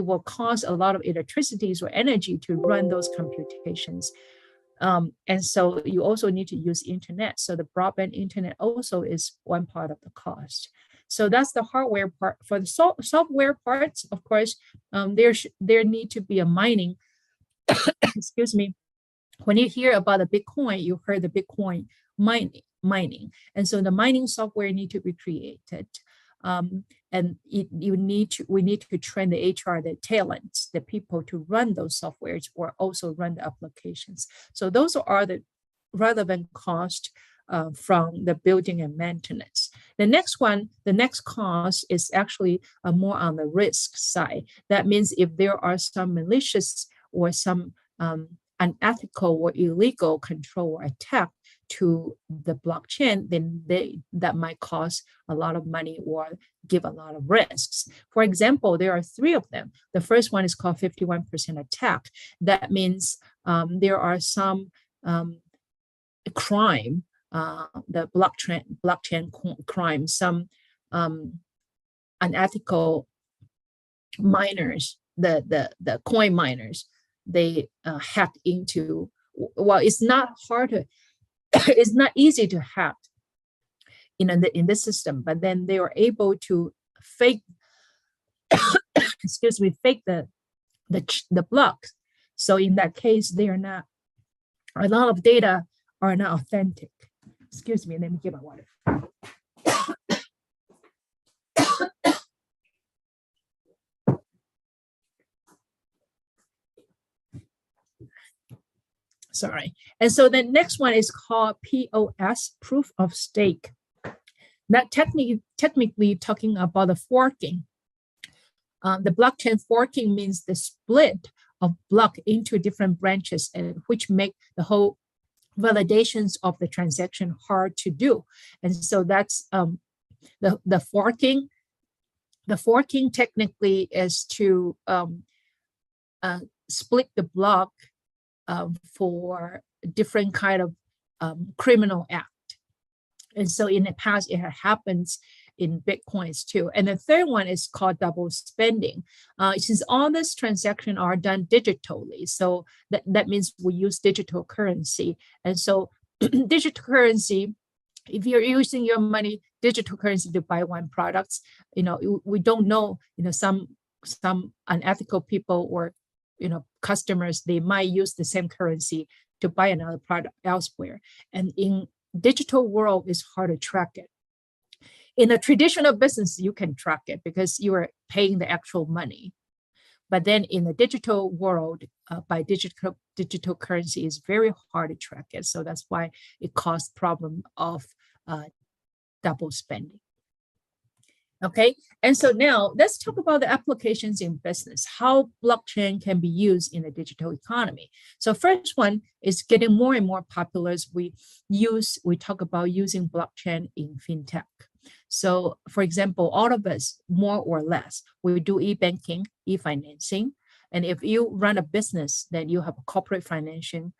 S: will cost a lot of electricity or energy to run those computations. And so you also need to use internet. So the broadband internet also is one part of the cost. So that's the hardware part. For the software parts, of course, there need to be a mining, excuse me. When you hear about a Bitcoin, you heard the Bitcoin mining. And so the mining software need to be created. And we need to train the HR, the talents, the people to run those softwares or also run the applications. So those are the relevant cost from the building and maintenance. The next cost is actually more on the risk side. That means if there are some malicious or some unethical or illegal control or attack to the blockchain, then that might cost a lot of money or give a lot of risks. For example, there are 3 of them. The first one is called 51% attack. That means there are some crime, the blockchain crime, some unethical miners, the coin miners, they hack into, well, it's not hard to, it's not easy to hack in this system, but then they are able to fake, excuse me, fake the the blocks. So in that case, they are not, a lot of data are not authentic. Excuse me, let me get my water. Sorry. And so the next one is called POS, proof of stake. That technically talking about the forking. The blockchain forking means the split of block into different branches, and which make the whole validations of the transaction hard to do. And so that's the forking. The forking technically is to split the block for different kind of criminal act. And so in the past, it happens in Bitcoins too. And the third one is called double spending. Since all these transactions are done digitally, so that means we use digital currency. And so digital currency, if you're using your money, digital currency to buy one product, we don't know, some unethical people or customers, they might use the same currency to buy another product elsewhere. And in digital world, it's hard to track it. In a traditional business, you can track it because you are paying the actual money. But then in the digital world, by digital currency, is very hard to track it. So that's why it caused problem of double spending. Okay, and so now let's talk about the applications in business, how blockchain can be used in a digital economy. So first one is getting more and more popular as we talk about using blockchain in fintech. So for example, all of us, more or less, we do e-banking, e-financing. And if you run a business, then you have a corporate financing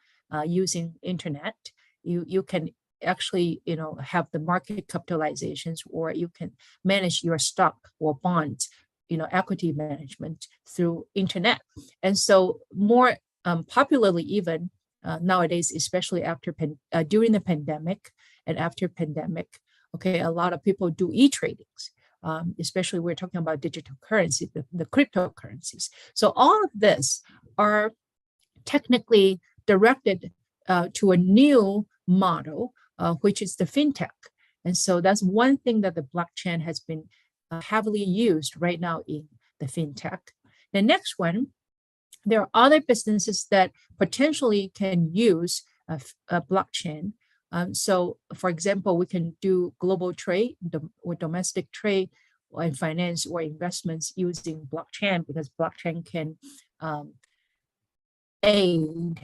S: using internet, you can actually, have the market capitalizations, or you can manage your stock or bonds, equity management through internet. And so more popularly even nowadays, especially after during the pandemic and after pandemic, okay, a lot of people do e-tradings, especially we're talking about digital currency, the cryptocurrencies. So all of this are technically directed to a new model, which is the fintech. And so that's one thing that the blockchain has been heavily used right now in the fintech. The next one, there are other businesses that potentially can use a blockchain. So for example, we can do global trade or domestic trade or finance or investments using blockchain, because blockchain can aid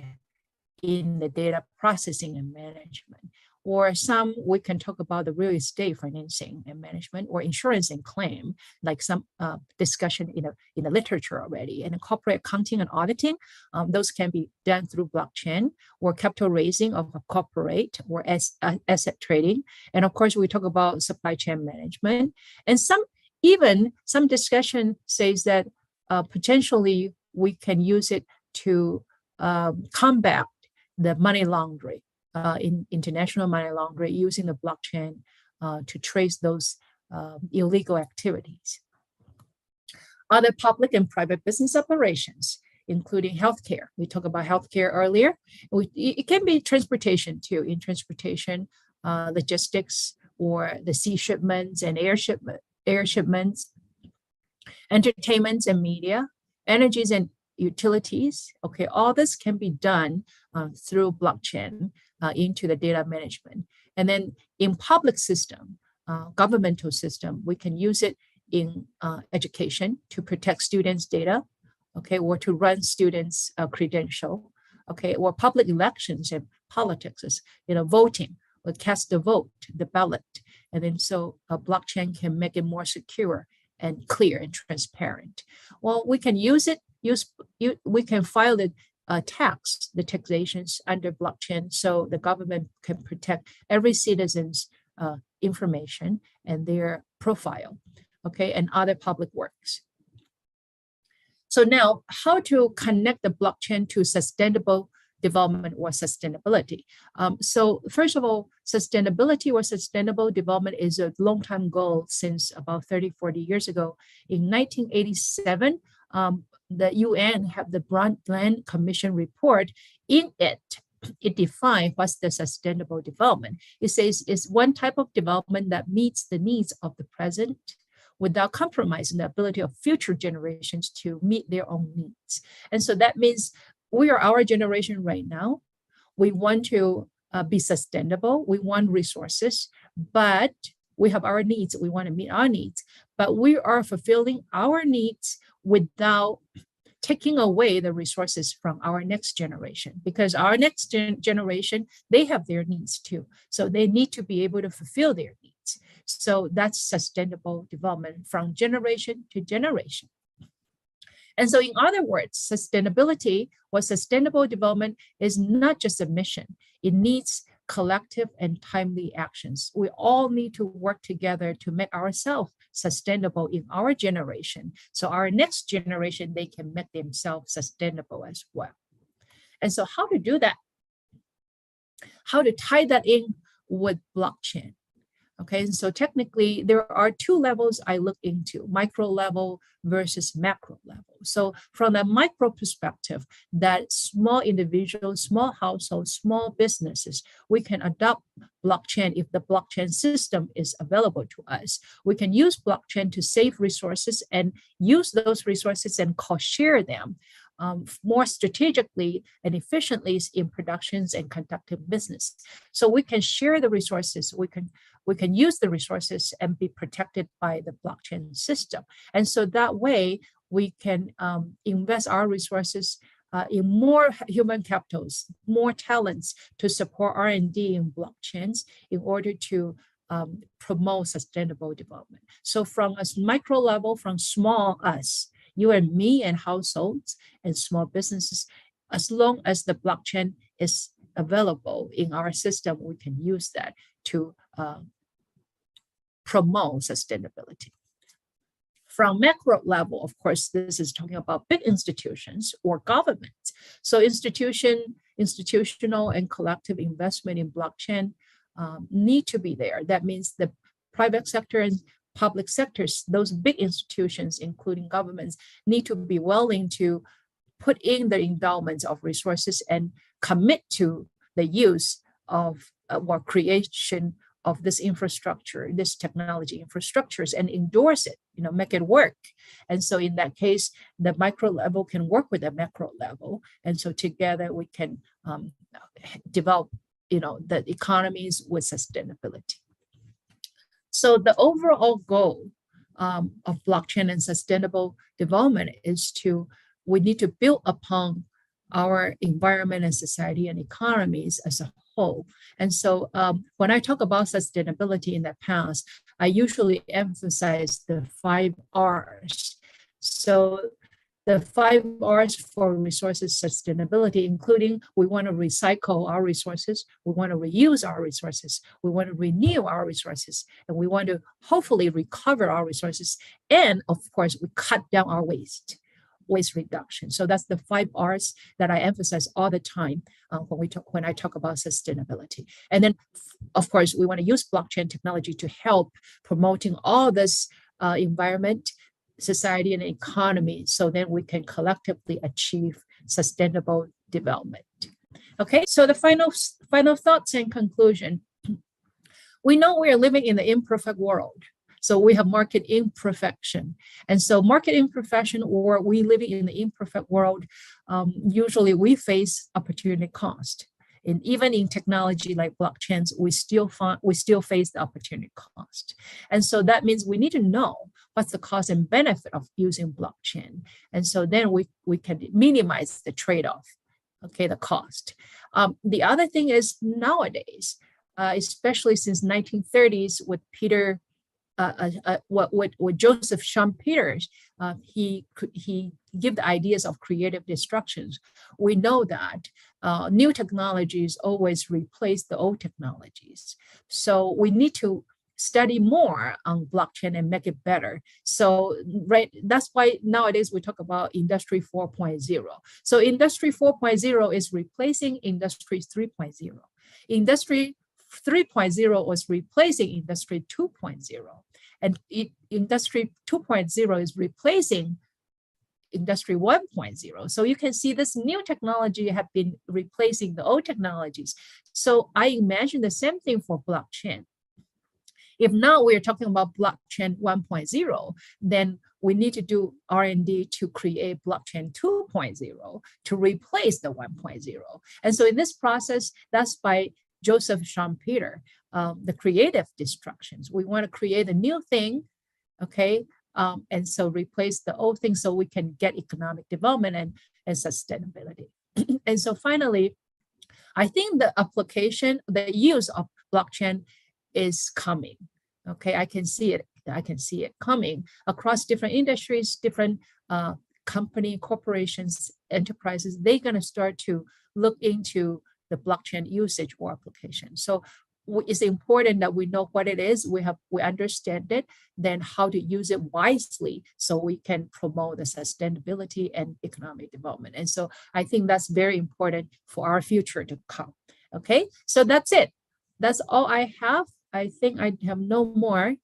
S: in the data processing and management. Or some, we can talk about the real estate financing and management, or insurance and claim, like some discussion in the literature already. And corporate accounting and auditing, those can be done through blockchain, or capital raising of a corporate, or asset trading. And of course, we talk about supply chain management. And some discussion says that potentially we can use it to combat the money laundering. In international money laundering, using the blockchain to trace those illegal activities. Other public and private business operations, including healthcare. We talked about healthcare earlier. It can be transportation too. In transportation, logistics, or the sea shipments and air shipments, entertainment and media, energies and utilities. Okay, all this can be done through blockchain into the data management. And then in public system, governmental system, we can use it in education to protect students' data, okay, or to run students' credential, okay, or public elections and politics, voting, or cast the vote, the ballot. And then so a blockchain can make it more secure and clear and transparent. Well, we can use it, we can file it tax, the taxations under blockchain, so the government can protect every citizen's information and their profile, okay, and other public works. So now, how to connect the blockchain to sustainable development or sustainability? So first of all, sustainability or sustainable development is a long-time goal since about 30, 40 years ago. In 1987, the UN have the Brundtland Commission report. In it, it defines what's the sustainable development. It says it's one type of development that meets the needs of the present without compromising the ability of future generations to meet their own needs. And so that means we are our generation right now. We want to be sustainable. We want resources, but we have our needs. We want to meet our needs, but we are fulfilling our needs without taking away the resources from our next generation, because our next generation, they have their needs too. So they need to be able to fulfill their needs. So that's sustainable development from generation to generation. And so in other words, sustainability or sustainable development is not just a mission. It needs collective and timely actions. We all need to work together to make ourselves sustainable in our generation. So our next generation, they can make themselves sustainable as well. And so how to do that? How to tie that in with blockchain? Okay, and so technically there are two levels I look into, micro level versus macro level. So from the micro perspective, that small individuals, small households, small businesses, we can adopt blockchain if the blockchain system is available to us. We can use blockchain to save resources and use those resources and cost share them more strategically and efficiently in productions and conducting business. So we can share the resources, we can use the resources and be protected by the blockchain system. And so that way we can invest our resources in more human capitals, more talents to support R&D in blockchains in order to promote sustainable development. So from a micro level, from small us, you and me and households and small businesses, as long as the blockchain is available in our system, we can use that to promote sustainability. From macro level, of course, this is talking about big institutions or governments. So institutional and collective investment in blockchain need to be there. That means the private sector and public sectors, those big institutions, including governments, need to be willing to put in the endowments of resources and commit to the use of or creation of this infrastructure, this technology infrastructures, and endorse it, make it work. And so in that case, the micro level can work with the macro level. And so together we can develop, the economies with sustainability. So the overall goal of blockchain and sustainable development is we need to build upon our environment and society and economies as a whole. And so when I talk about sustainability in the past, I usually emphasize the 5 R's. So the 5 R's for resources sustainability, including we want to recycle our resources, we want to reuse our resources, we want to renew our resources, and we want to hopefully recover our resources. And of course, we cut down our waste reduction. So that's the 5 R's that I emphasize all the time when I talk about sustainability. And then, of course, we want to use blockchain technology to help promoting all this environment, society, and economy, so then we can collectively achieve sustainable development. Okay, so the final thoughts and conclusion. We know we are living in the imperfect world. So we have market imperfection. And so market imperfection, or we living in the imperfect world, usually we face opportunity cost. And even in technology like blockchains, we still face the opportunity cost. And so that means we need to know what's the cost and benefit of using blockchain. And so then we can minimize the trade-off, okay, the cost. The other thing is nowadays, especially since 1930s with with Joseph Schumpeter, he give the ideas of creative destructions. We know that new technologies always replace the old technologies. So we need to study more on blockchain and make it better. So that's why nowadays we talk about Industry 4.0. So Industry 4.0 is replacing Industry 3.0. Industry 3.0 was replacing Industry 2.0. And Industry 2.0 is replacing Industry 1.0. So you can see this new technology have been replacing the old technologies. So I imagine the same thing for blockchain. If now we're talking about blockchain 1.0, then we need to do R&D to create blockchain 2.0 to replace the 1.0. And so in this process, that's by Joseph Schumpeter, the creative destructions. We want to create a new thing, okay? And so replace the old thing so we can get economic development and sustainability. And so finally, I think the application, the use of blockchain is coming. Okay, I can see it. I can see it coming across different industries, different company, corporations, enterprises. They're going to start to look into the blockchain usage or application. So it's important that we know what it is. We understand it, then how to use it wisely so we can promote the sustainability and economic development. And so I think that's very important for our future to come. Okay, so that's it. That's all I have. I think I have no more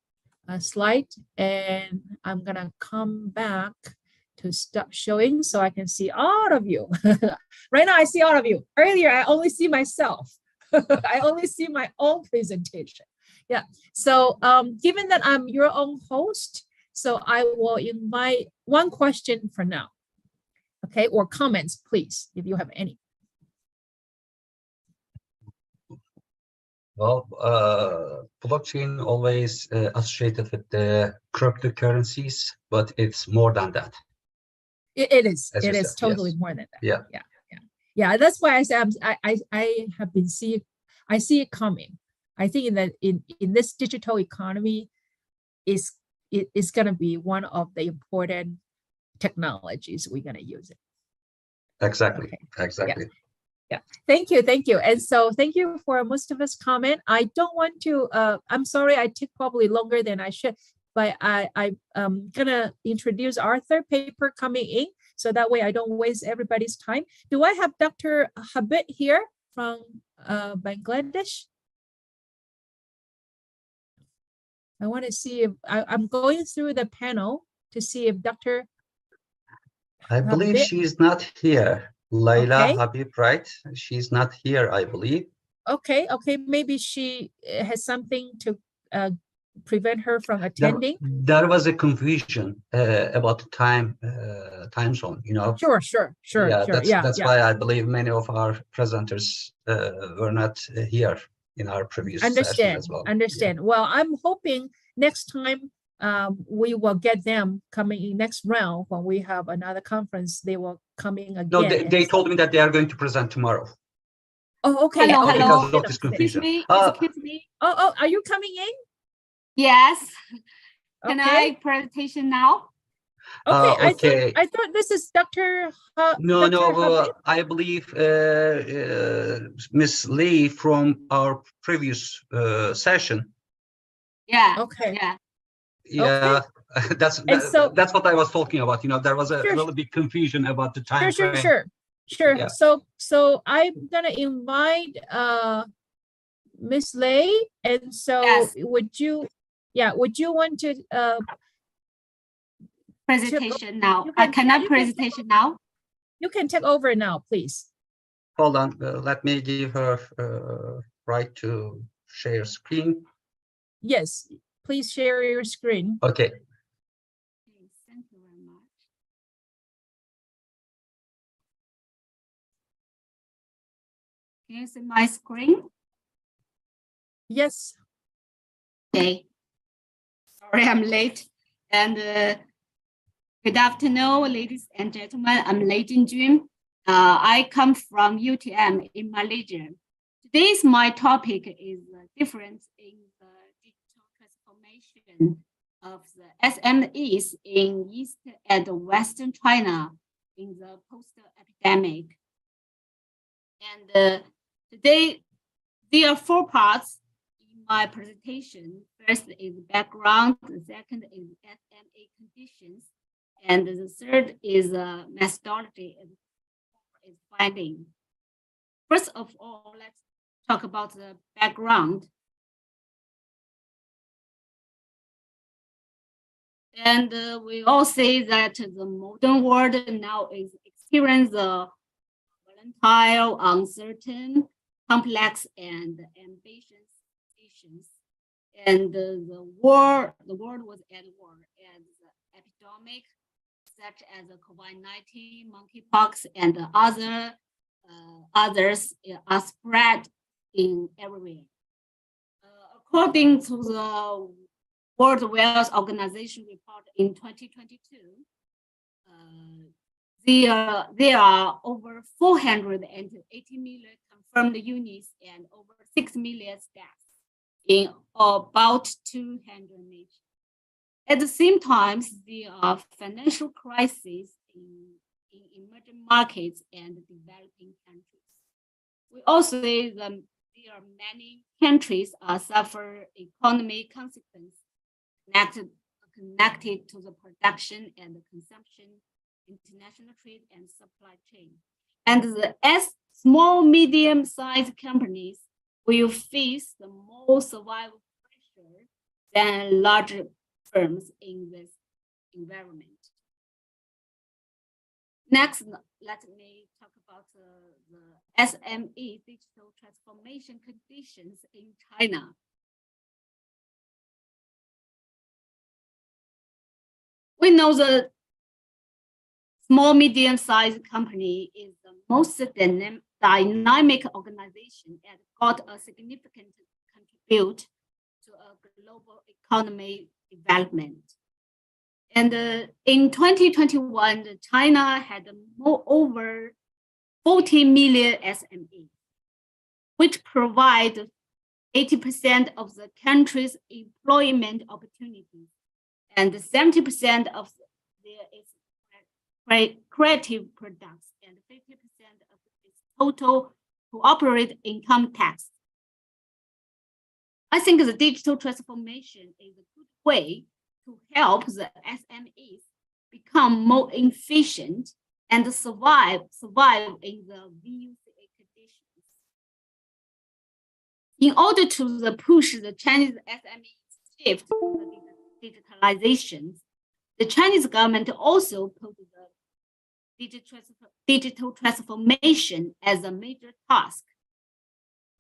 S: slide, and I'm gonna come back to stop showing so I can see all of you. Right now I see all of you. Earlier I only see myself. I only see my own presentation. Yeah, so given that I'm your own host, so I will invite one question for now. Okay, or comments, please, if you have any.
I: Well, blockchain always associated with the cryptocurrencies, but it's more than that.
S: It is.
I: As
S: It
I: you
S: is
I: said,
S: totally
I: yes.
S: more than that.
I: Yeah.
S: Yeah, that's why I say I have been I see it coming. I think that in this digital economy, it is going to be one of the important technologies we're going to use it.
I: Exactly.
S: Okay.
I: Exactly.
S: Yeah, thank you. And so thank you for Mustafa's comment. I don't want to, I'm sorry, I took probably longer than I should, but I'm gonna introduce our third paper coming in, so that way I don't waste everybody's time. Do I have Dr. Habib here from Bangladesh? I want to see if, I'm going through the panel to see if Dr.
I: I believe
S: Habib-
I: she's not here. Layla
S: Okay.
I: Habib, right? She's not here, I believe.
S: Okay, maybe she has something to prevent her from attending.
I: There was a confusion about the time zone, you know.
S: Sure.
I: Yeah,
S: Yeah,
I: that's why I believe many of our presenters were not here in our previous session as well.
S: Understand. Well, I'm hoping next time we will get them coming in next round when we have another conference. They will come in again.
I: No, they told me that they are going to present tomorrow.
S: Oh, okay.
T: Hello,
S: Okay.
I: Because of this confusion.
T: Excuse me.
S: Oh, are you coming in?
T: Yes. Can
S: Okay.
T: I presentation now?
S: Okay.
I: Okay.
S: I thought this is Dr.
I: No,
S: Dr. Habib.
I: I believe Miss Lee from our previous session.
T: Yeah.
S: Okay.
T: Yeah.
I: Yeah, that's what I was talking about. You know, there was a
S: Sure.
I: little bit confusion about the time frame.
S: Sure.
I: Yeah.
S: So I'm gonna invite Miss Lei, and so
T: Yes.
S: would you want to
T: Presentation now.
S: you
T: I
S: can-
T: cannot
S: you can-
T: presentation now.
S: you can take over now, please.
I: Hold on, let me give her right to share screen.
S: Yes, please share your screen.
I: Okay.
T: Thank you very much. Can you see my screen?
S: Yes.
T: Okay. Sorry, I'm late. And good afternoon, ladies and gentlemen. I'm Lei Jinjun. I come from UTM in Malaysia. Today's my topic is the difference in the digital transformation of the SMEs in East and Western China in the post-epidemic. And today, there are 4 parts in my presentation. First is background, the second is SMA conditions, and the third is methodology is finding. First of all, let's talk about the background.
U: And we all say that the modern world now is experiencing the volatile, uncertain, complex, and ambitious situations. And the world was at war, and the epidemic, such as the COVID-19, monkeypox, and others are spread in everywhere. According to the World Health Organization report in 2022, there are over 480 million confirmed units and over 6 million deaths in about 200 nations. At the same time, there are financial crises in emerging markets and developing countries. We also say that there are many countries suffer economic consequences connected to the production and the consumption, international trade and supply chain. And the small, medium-sized companies will face the more survival pressure than larger firms in this environment. Next, let me talk about the SME digital transformation conditions in China. We know the small, medium-sized company is the most dynamic organization and got a significant contribute to a global economy development. And in 2021, China had over 40 million SMEs, which provide 80% of the country's employment opportunities, and 70% of their creative products, and 50% of its total corporate income tax. I think the digital transformation is a good way to help the SMEs become more efficient and survive in the VUCA conditions. In order to push the Chinese SMEs shift to the digitalization, the Chinese government also put the digital transformation as a major task.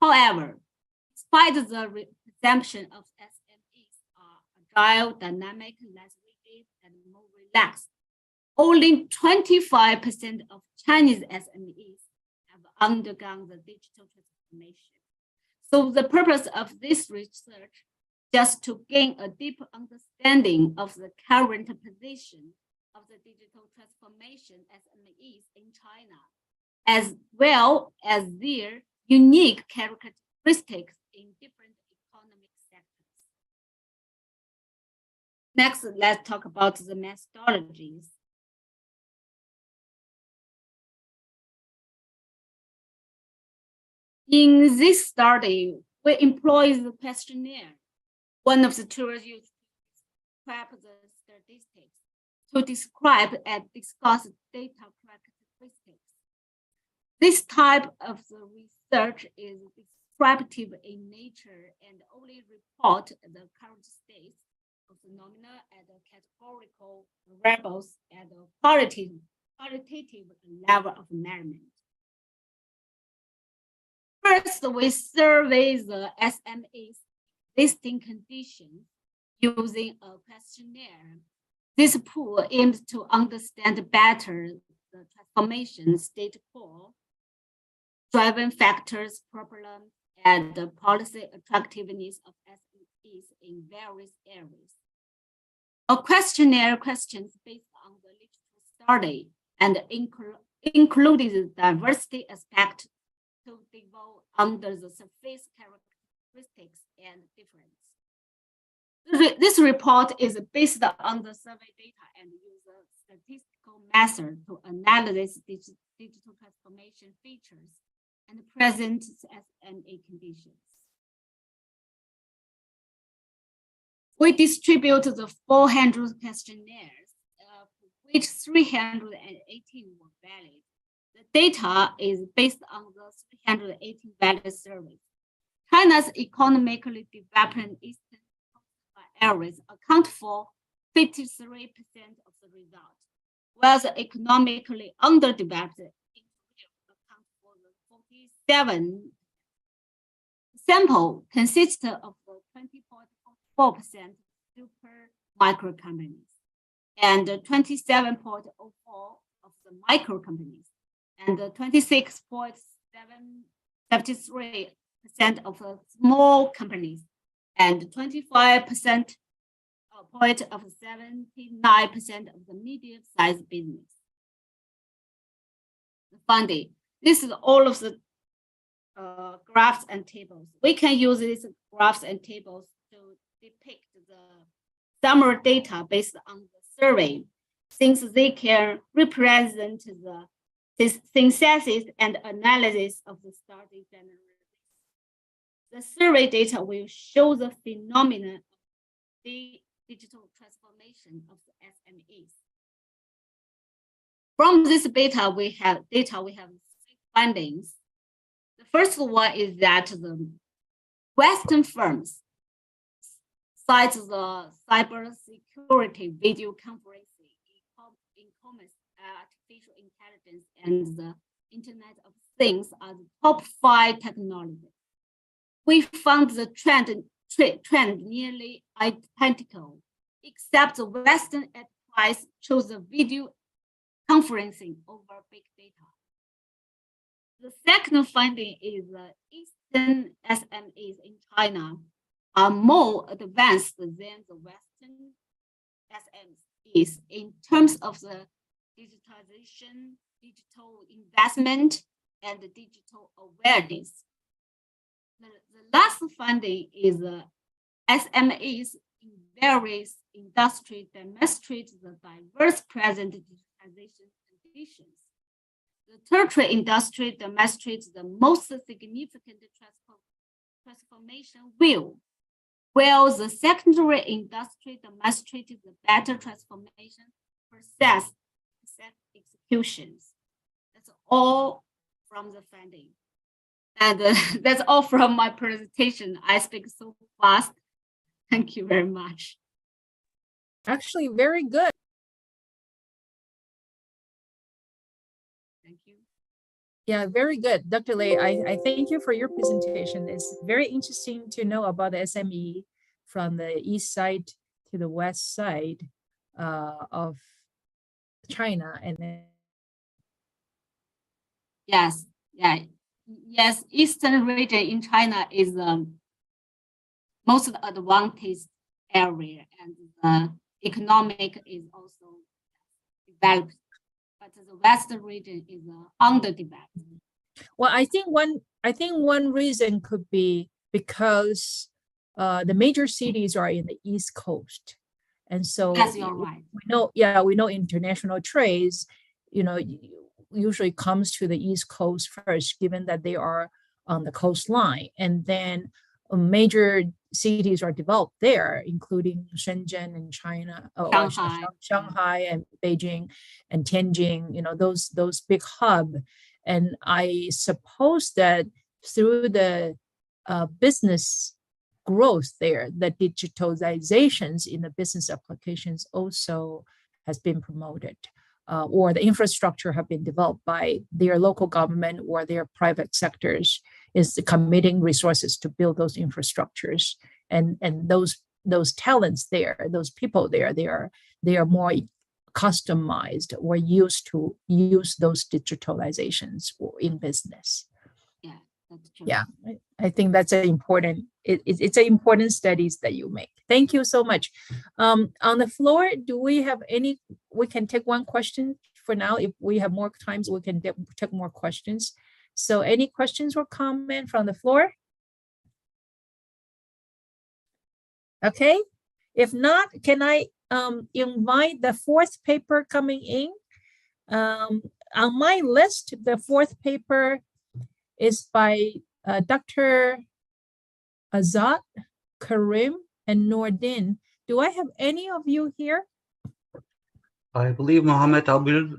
U: However, despite the presumption of SMEs are agile, dynamic, less rigid, and more relaxed, only 25% of Chinese SMEs have undergone the digital transformation. So the purpose of this research just to gain a deeper understanding of the current position of the digital transformation SMEs in China, as well as their unique characteristics in different economic sectors. Next, let's talk about the methodologies. In this study, we employ the questionnaire, one of the tools used to describe the statistics, to describe and discuss data characteristics. This type of the research is descriptive in nature and only report the current state of the nominal and the categorical variables at the qualitative level of measurement. First, we survey the SMEs existing conditions using a questionnaire. This pool aims to understand better the transformation state core, driving factors, problems, and the policy attractiveness of SMEs in various areas. A questionnaire questions based on the literature study and included the diversity aspect to develop under the surface characteristics and difference. This report is based on the survey data and use a statistical method to analyze digital transformation features and present SME conditions. We distribute the 400 questionnaires, which 318 were valid. The data is based on the 318 valid surveys. China's economically developing eastern areas account for 53% of the result, whereas economically underdeveloped account for the 47. Sample consists of 20.4% super micro companies and 27.04% of the micro companies and 26.73% of the small companies and 25% of 79% of the medium-sized business. The funding. This is all of the graphs and tables. We can use these graphs and tables to depict the summary data based on the survey, since they can represent the synthesis and analysis of the study generally. The survey data will show the phenomenon of the digital transformation of the SMEs. From this data, we have six findings. The first one is that the Western firms, besides the cybersecurity, video conferencing, e-commerce, artificial intelligence, and the Internet of Things, are the top 5 technologies. We found the trend nearly identical, except the Western enterprise chose the video conferencing over big data. The second finding is that Eastern SMEs in China are more advanced than the Western SMEs in terms of the digitalization, digital investment, and digital awareness. The last finding is SMEs in various industries demonstrate the diverse present digitalization conditions. The tertiary industry demonstrates the most significant transformation will, while the secondary industry demonstrated the better transformation process executions. That's all from the finding. And that's all from my presentation. I speak so fast. Thank you very much.
S: Actually, very good.
U: Thank you.
S: Yeah, very good. Dr. Lei, I thank you for your presentation. It's very interesting to know about the SME from the east side to the west side of China. And then
U: Yes, yeah. Yes, Eastern region in China is the most advantaged area, and the economic is also developed, but the Western region is underdeveloped.
S: well, I think one reason could be because the major cities are in the East Coast, and so
U: Yes, you're right.
S: we know international trades, usually comes to the East Coast first, given that they are on the coastline, and then major cities are developed there, including Shenzhen in China, Shanghai and Beijing and Tianjin, those big hub. And I suppose that through the business growth there, the digitalizations in the business applications also has been promoted. Or the infrastructure have been developed by their local government or their private sectors is committing resources to build those infrastructures, and those talents there, those people there, they are more customized or used to use those digitalizations in business.
U: Yeah, that's true.
S: Yeah, I think that's an important. It's an important studies that you make. Thank you so much. On the floor, do we have any? We can take one question for now. If we have more times, we can take more questions. So, any questions or comment from the floor? Okay. If not, can I invite the fourth paper coming in? On my list, the fourth paper is by Dr. Azad, Karim, and Nordin. Do I have any of you here?
I: I believe Mohammed Abul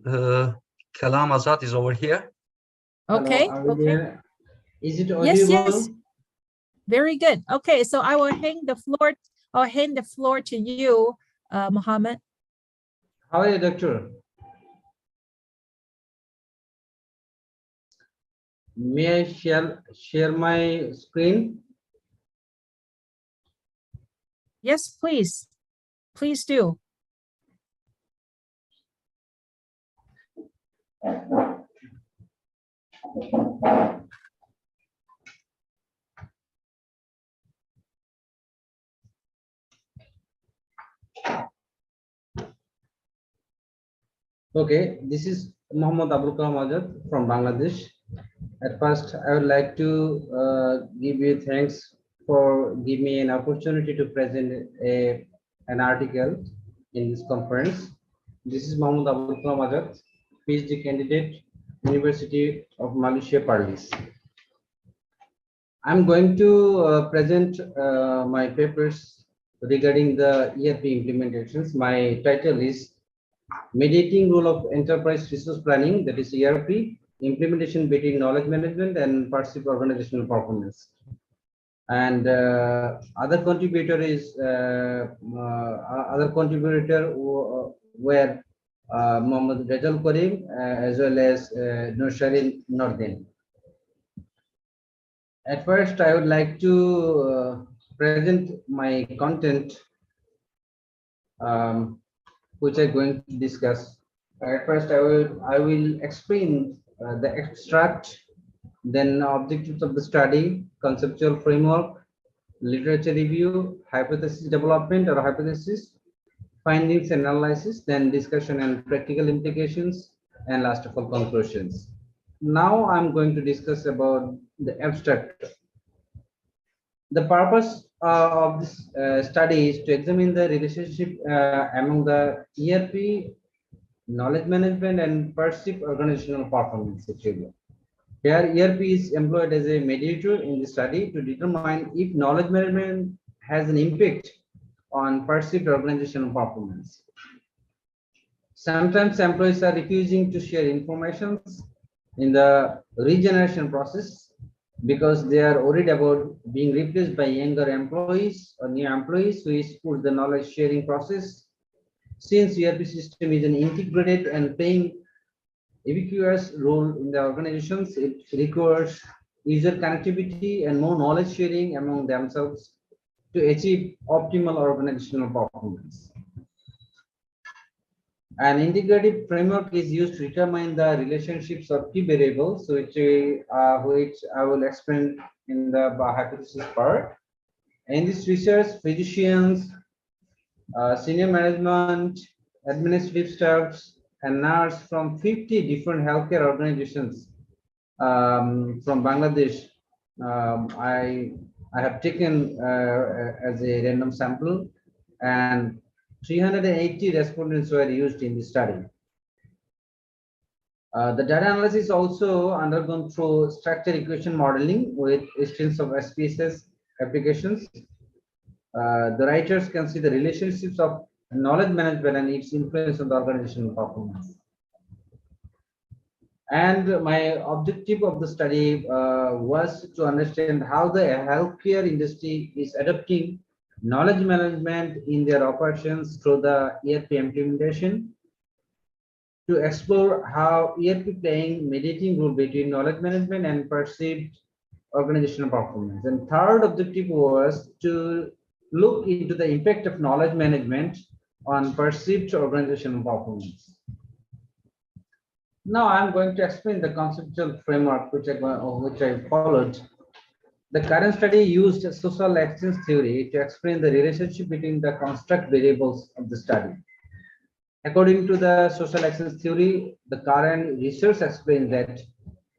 I: Kalam Azad is over here.
S: Okay.
D: Hello,
S: okay.
D: Is it audible?
S: Yes, yes. Very good. Okay, so I will hand the floor. I'll hand the floor to you, Mohammed.
D: How are you, doctor? May I share my screen?
S: Yes, please. Please do.
D: Okay, this is Mohammad Abul Kalam Azad from Bangladesh. At first, I would like to give you thanks for giving me an opportunity to present an article in this conference. This is Mohammad Abul Kalam Azad, PhD candidate, University of Malaysia, Perlis. I'm going to present my papers regarding the ERP implementations. My title is Mediating Role of Enterprise Resource Planning, that is ERP, implementation between knowledge management and perceived organizational performance. And other contributor were Mohammad Rajal Karim as well as Nosharin Nordin. At first, I would like to present my content, which I'm going to discuss. At first, I will explain the extract, then objectives of the study, conceptual framework, literature review, hypothesis development or hypothesis, findings and analysis, then discussion and practical implications, and last of all, conclusions. Now I'm going to discuss about the abstract. The purpose of this study is to examine the relationship among the ERP, knowledge management, and perceived organizational performance. Here, ERP is employed as a mediator in the study to determine if knowledge management has an impact on perceived organizational performance. Sometimes employees are refusing to share information in the regeneration process because they are worried about being replaced by younger employees or new employees who is for the knowledge sharing process. Since ERP system is an integrated and playing ubiquitous role in the organizations, it requires user connectivity and more knowledge sharing among themselves to achieve optimal organizational performance. An integrative framework is used to determine the relationships of key variables, which I will explain in the hypothesis part. In this research, physicians, senior management, administrative staffs, and nurse from 50 different healthcare organizations from Bangladesh, I have taken as a random sample, and 380 respondents were used in the study. The data analysis also undergone through structure equation modeling with instance of SPSS applications. The writers can see the relationships of knowledge management and its influence on the organizational performance. And my objective of the study was to understand how the healthcare industry is adopting knowledge management in their operations through the ERP implementation, to explore how ERP playing mediating role between knowledge management and perceived organizational performance. And third objective was to look into the impact of knowledge management on perceived organizational performance. Now I'm going to explain the conceptual framework which I followed. The current study used social actions theory to explain the relationship between the construct variables of the study. According to the social actions theory, the current research explains that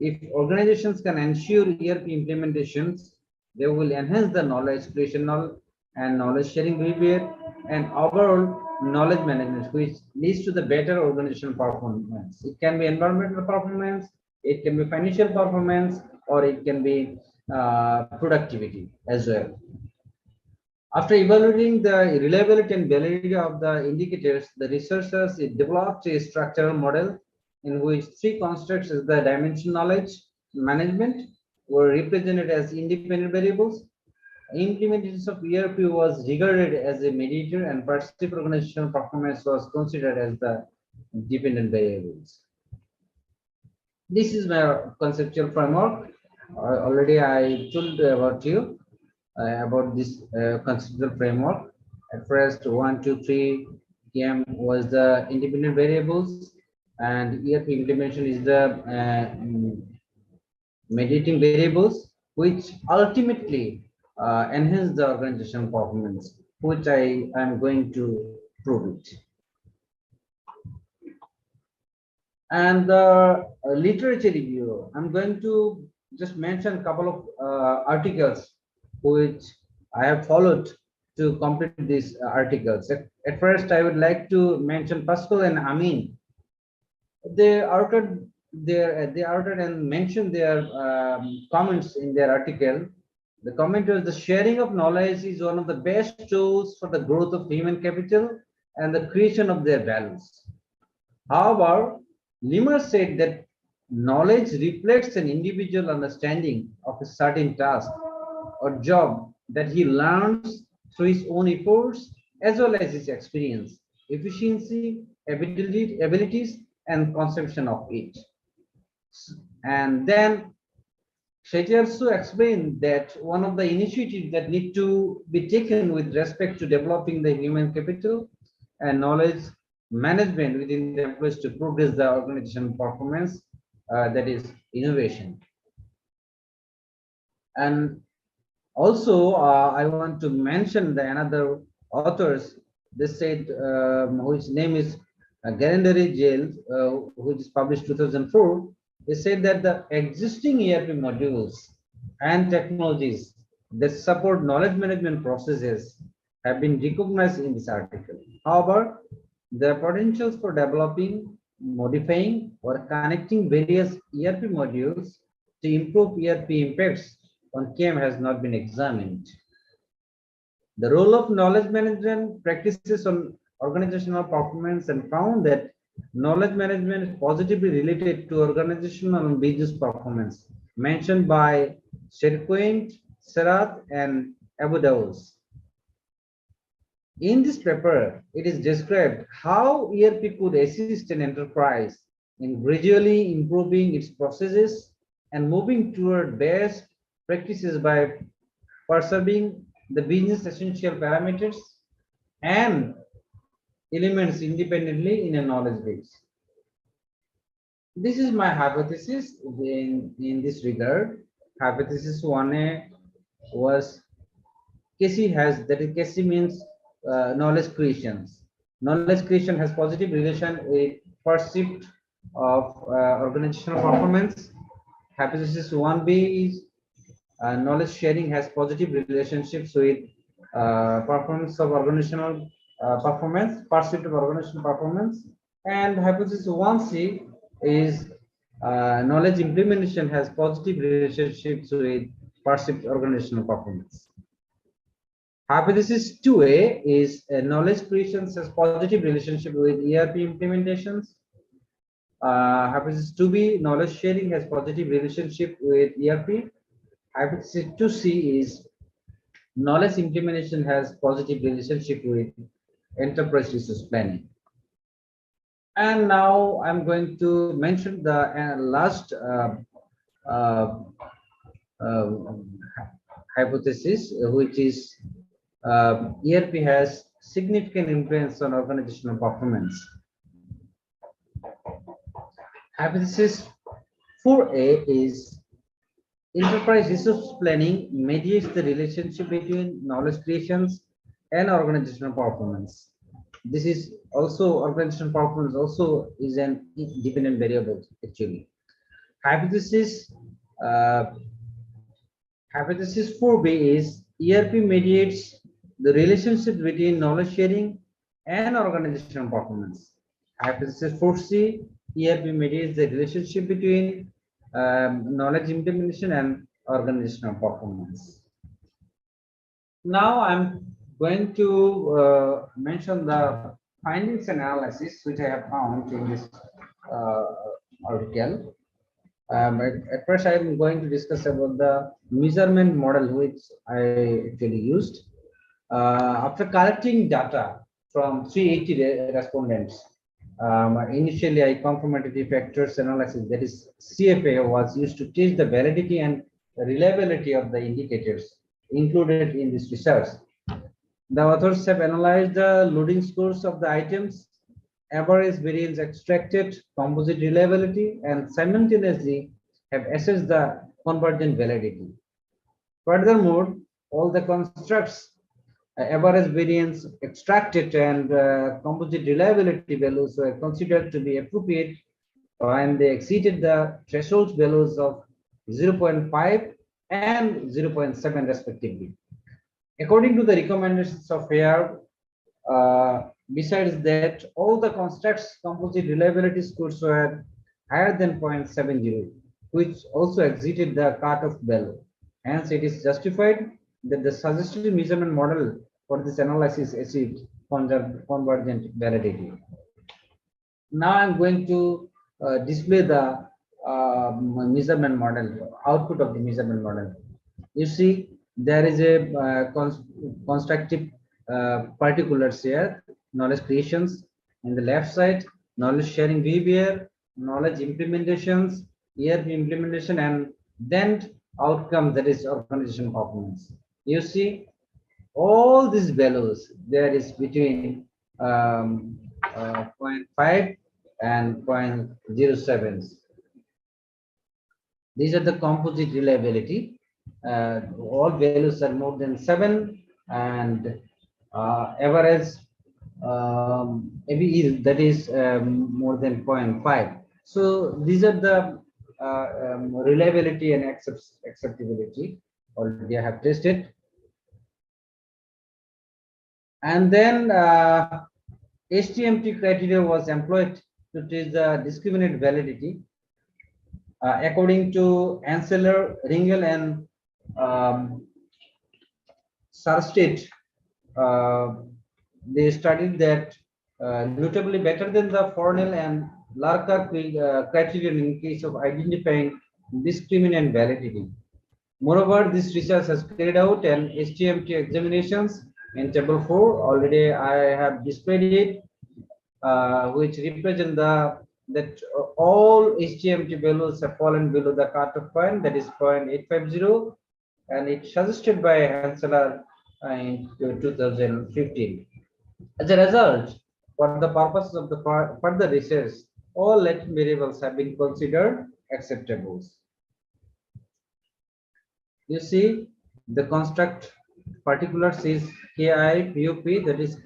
D: if organizations can ensure ERP implementations, they will enhance the knowledge creation and knowledge sharing behavior and overall knowledge management, which leads to the better organizational performance. It can be environmental performance, it can be financial performance, or it can be productivity as well. After evaluating the reliability and validity of the indicators, the researchers developed a structural model in which three constructs as the dimension knowledge management were represented as independent variables, implementation of ERP was regarded as a mediator and perceived organizational performance was considered as the dependent variables. This is my conceptual framework. Already I told about you about this conceptual framework. At first, 1, 2, 3 PM was the independent variables, and ERP implementation is the mediating variables, which ultimately enhance the organizational performance, which I am going to prove it. And the literature review, I'm going to just mention a couple of articles which I have followed to complete these articles. At first, I would like to mention Pascal and Amin. They uttered and mentioned their comments in their article. The comment was, the sharing of knowledge is one of the best tools for the growth of human capital and the creation of their values. However, Limmer said that knowledge reflects an individual understanding of a certain task or job that he learns through his own efforts as well as his experience, efficiency, abilities, and consumption of it. And then Shetty also explained that one of the initiatives that need to be taken with respect to developing the human capital and knowledge management within the employees to progress the organizational performance, that is innovation. And also, I want to mention the another authors. They said, whose name is Garandari Jail, which is published 2004. They said that the existing ERP modules and technologies that support knowledge management processes have been recognized in this article. However, the potentials for developing, modifying, or connecting various ERP modules to improve ERP impacts on KM has not been examined. The role of knowledge management practices on organizational performance and found that knowledge management is positively related to organizational and business performance, mentioned by Sherquint, Serath, and Abu Daouz. In this paper, it is described how ERP could assist an enterprise in gradually improving its processes and moving toward best practices by preserving the business essential parameters and elements independently in a knowledge base. This is my hypothesis in this regard. Hypothesis 1A was KC means knowledge creations. Knowledge creation has positive relation with perceived of organizational performance. Hypothesis 1B is knowledge sharing has positive relationships with performance of organizational performance, perceived of organizational performance. And hypothesis 1C is knowledge implementation has positive relationships with perceived organizational performance. Hypothesis 2A is knowledge creation has positive relationship with ERP implementations. Hypothesis 2B, knowledge sharing has positive relationship with ERP. Hypothesis 2C is knowledge implementation has positive relationship with enterprise resource planning. And now I'm going to mention the last hypothesis, which is ERP has significant influence on organizational performance. Hypothesis 4A is enterprise resource planning mediates the relationship between knowledge creations and organizational performance. This is also organizational performance also is an independent variable actually. Hypothesis 4B is ERP mediates the relationship between knowledge sharing and organizational performance. Hypothesis 4C, ERP mediates the relationship between knowledge implementation and organizational performance. Now I'm going to mention the findings and analysis which I have found in this article. At first, I'm going to discuss about the measurement model which I actually used. After collecting data from 380 respondents, initially I confirmatory factors analysis, that is CFA, was used to test the validity and reliability of the indicators included in this research. The authors have analyzed the loading scores of the items, average variance extracted, composite reliability, and simultaneously have assessed the convergent validity. Furthermore, all the constructs, average variance extracted and composite reliability values were considered to be appropriate when they exceeded the threshold values of 0.5 and 0.7 respectively. According to the recommendations of FAIR, besides that, all the constructs composite reliability scores were higher than 0.70, which also exceeded the cutoff value. Hence, it is justified that the suggested measurement model for this analysis achieved convergent validity. Now I'm going to display the measurement model, output of the measurement model. You see, there is a constructive particulars here, knowledge creations. In the left side, knowledge sharing behavior, knowledge implementations, ERP implementation, and then outcome, that is organization performance. You see, all these values, there is between 0.5 and 0.07. These are the composite reliability. All values are more than 7, and average ABE, that is more than 0.5. So these are the reliability and acceptability already I have tested. And then HTMT criteria was employed to test the discriminant validity. According to Anseler, Ringel, and Sarsted, they studied that notably better than the Fornell and Larka criterion in case of identifying discriminant validity. Moreover, this research has carried out an HTMT examinations in table 4. Already I have displayed it, which represent that all HTMT values have fallen below the cutoff point, that is 0.850, and it's suggested by Hanseler in 2015. As a result, for the purposes of the further research, all latent variables have been considered acceptable. You see, the construct particulars is KI, PUP, that is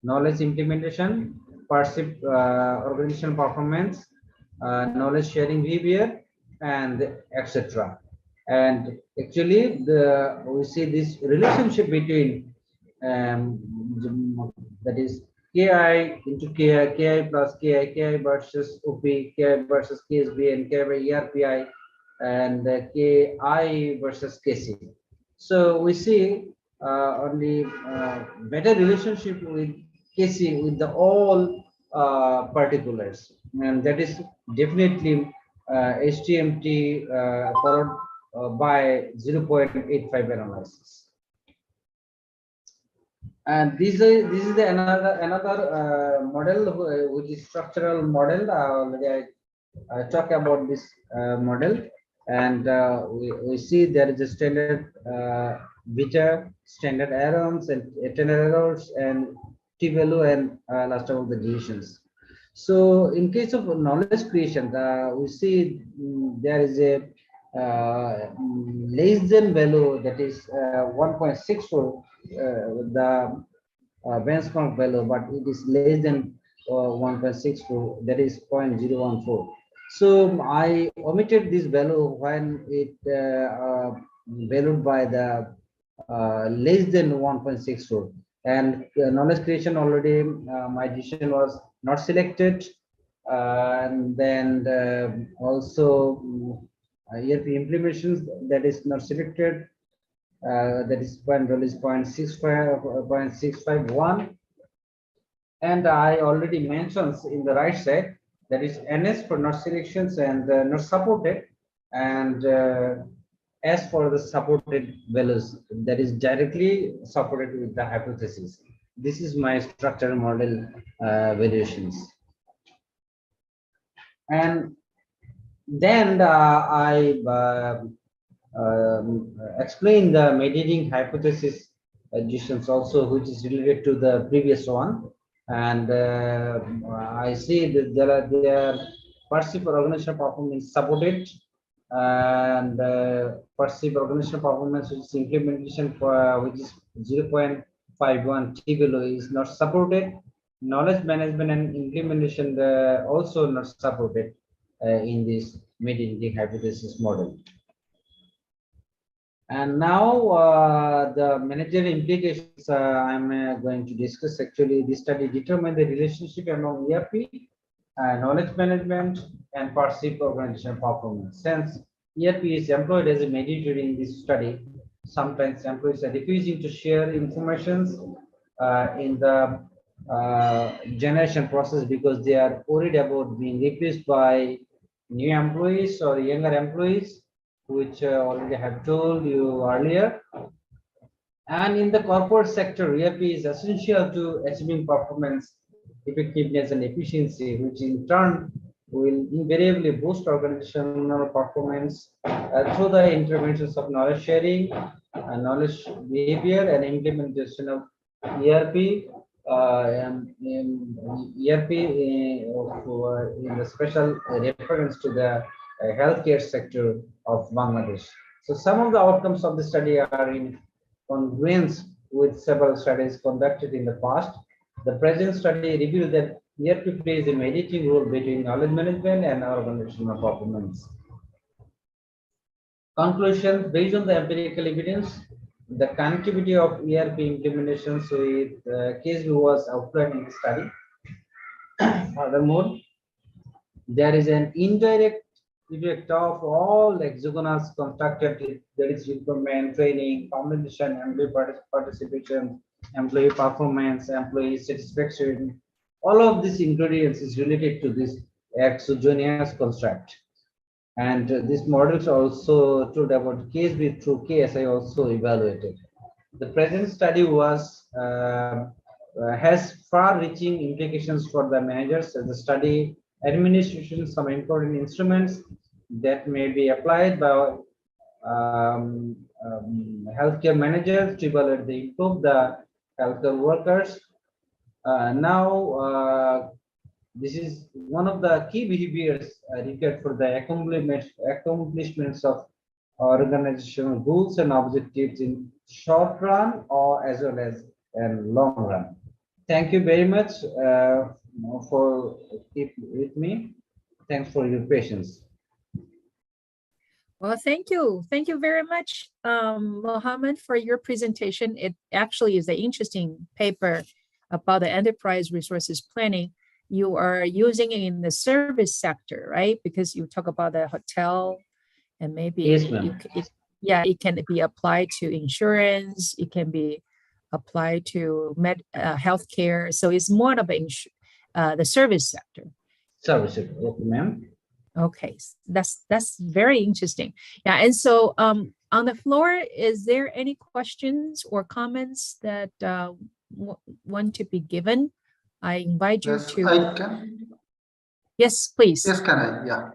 D: knowledge implementation, perceived organizational performance, knowledge sharing behavior, and etc. And actually, we see this relationship between that is KI into KI plus KI versus OP, KI versus KSB, and KI by ERPI, and KI versus KC. So we see only better relationship with KC with the all particulars, and that is definitely HTMT followed by 0.85 analysis. And this is the another model which is structural model. Already I talk about this model, and we see there is a standard beta, standard errors, and internal errors, and t-value, and last of all the deviations. So in case of knowledge creation, we see there is a less than value, that is 1.64, the benchmark value, but it is less than 1.64, that is 0.014. So I omitted this value when it valued by the less than 1.64, and knowledge creation already my decision was not selected, and then also ERP implementations, that is not selected, that is 0.651, and I already mentioned in the right side That is NS for not selections and not supported, and S for the supported values, that is directly supported with the hypothesis. This is my structural model variations. And then I explain the mediating hypothesis additions also, which is related to the previous one. And I see that there are perceived organizational performance supported, and perceived organizational performance, which is implementation for which is 0.51 T value is not supported. Knowledge management and implementation also not supported in this mediating hypothesis model. And now the managerial implications I'm going to discuss. Actually, this study determined the relationship among ERP, knowledge management, and perceived organizational performance. Since ERP is employed as a mediator in this study, sometimes employees are refusing to share information in the generation process because they are worried about being replaced by new employees or younger employees, which already have told you earlier. And in the corporate sector, ERP is essential to achieving performance, effectiveness, and efficiency, which in turn will invariably boost organizational performance through the interventions of knowledge sharing, knowledge behavior, and implementation of ERP. ERP in the special reference to the healthcare sector of Bangladesh. So some of the outcomes of the study are in congruence with several studies conducted in the past. The present study revealed that ERP plays a mediating role between knowledge management and organizational performance. Conclusion: based on the empirical evidence, the connectivity of ERP implementations with case was outlined in the study. Furthermore, there is an indirect effect of all exogenous constructed, that is recruitment, training, compensation, employee participation, employee performance, employee satisfaction. All of these ingredients is related to this exogenous construct. And these models also told about case with through case I also evaluated. The present study was has far-reaching implications for the managers as the study administration some important instruments that may be applied by healthcare managers to evaluate the improve the healthcare workers. This is one of the key behaviors required for the accomplishments of organizational goals and objectives in short run or as well as in long run. Thank you very much for keeping with me. Thanks for your patience.
S: Well, thank you. Thank you very much, Mohammed, for your presentation. It actually is an interesting paper about the enterprise resources planning. You are using it in the service sector, right? Because you talk about the hotel and maybe
D: yes,
S: it can be applied to insurance. It can be applied to healthcare. So it's more of the service sector.
D: Service sector, okay, ma'am.
S: Okay, that's very interesting. Yeah, and so on the floor, is there any questions or comments that want to be given? I invite you
H: Yes,
S: to.
H: I can.
S: Yes, please.
H: Yes, can I? Yeah.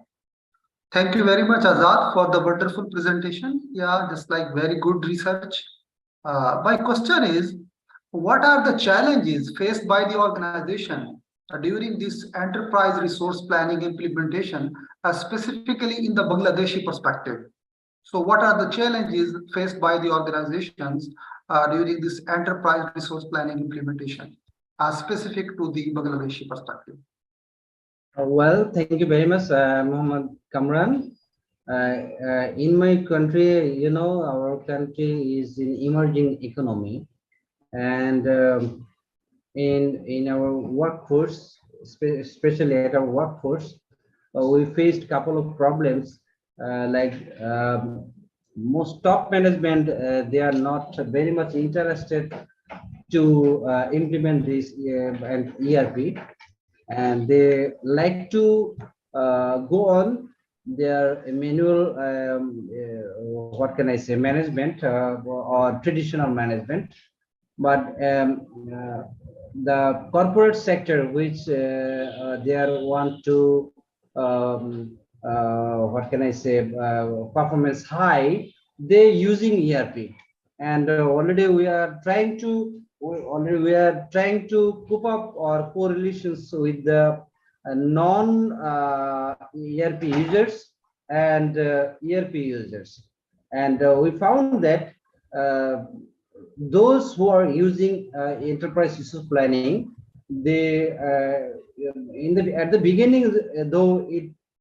H: Thank you very much, Azad, for the wonderful presentation. Yeah, just like very good research. My question is, what are the challenges faced by the organization during this enterprise resource planning implementation, specifically in the Bangladeshi perspective? So what are the challenges faced by the organizations during this enterprise resource planning implementation, specific to the Bangladeshi perspective?
D: Well, thank you very much, Mohammed Kamran. In my country, you know, our country is an emerging economy, and in our workforce, especially at our workforce, we faced a couple of problems. Most top management, they are not very much interested to implement this and ERP. and they like to go on their manual, what can I say, management or traditional management. But the corporate sector, which they want to, what can I say, performance high, they're using ERP. And already we are trying to cope up our correlations with the non-ERP users and ERP users. And we found that those who are using enterprise resource planning, they at the beginning, though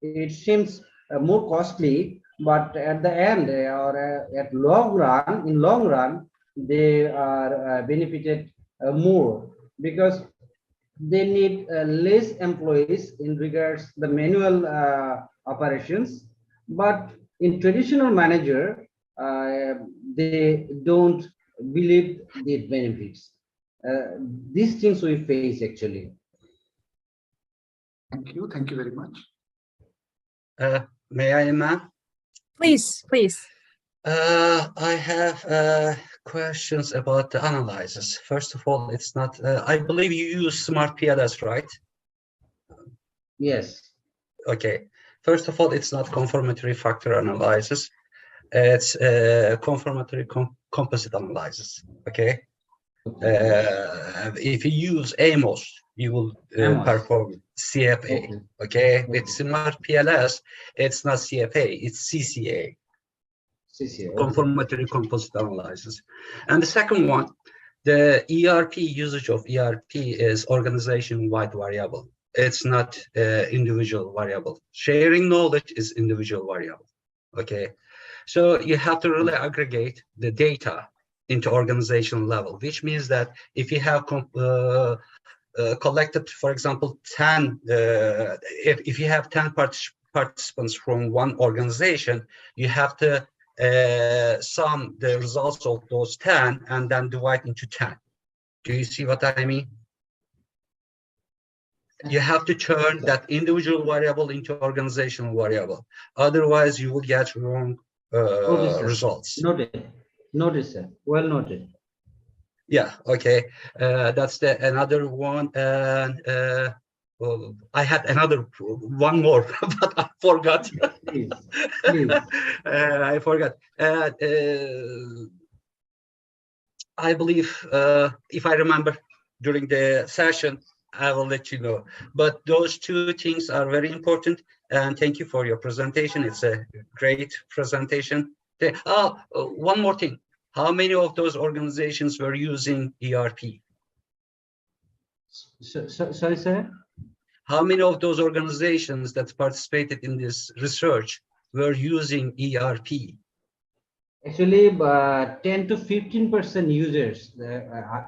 D: it seems more costly, but at the end or at long run, they are benefited more, because they need less employees in regards the manual operations. But in traditional manager, they don't believe the benefits. These things we face actually.
H: Thank you very much.
I: May I, ma'am?
S: Please.
I: I have questions about the analysis. First of all, it's not, I believe you use Smart PLS, right?
D: Yes.
I: Okay. First of all, it's not confirmatory factor analysis. It's confirmatory composite analysis. Okay. If you use AMOS, you will perform CFA. Okay. With Smart PLS, it's not CFA, it's CCA. Confirmatory composite analysis. And the second one, the ERP usage of ERP is organization-wide variable. It's not individual variable. Sharing knowledge is individual variable. Okay. So you have to really aggregate the data into organizational level, which means that if you have collected, for example, 10, if you have 10 participants from one organization, you have to sum the results of those 10 and then divide into 10. Do you see what I mean? You have to turn that individual variable into organizational variable. Otherwise, you will get wrong results.
D: Noted, sir. Well noted.
I: Yeah. Okay. That's another one. And well, I had one more, but I forgot.
D: Please.
I: I forgot. I believe, if I remember during the session, I will let you know. But those two things are very important. And thank you for your presentation. It's a great presentation. One more thing. How many of those organizations were using ERP?
D: Sorry, sir?
I: How many of those organizations that participated in this research were using ERP?
D: Actually, 10 to 15% users,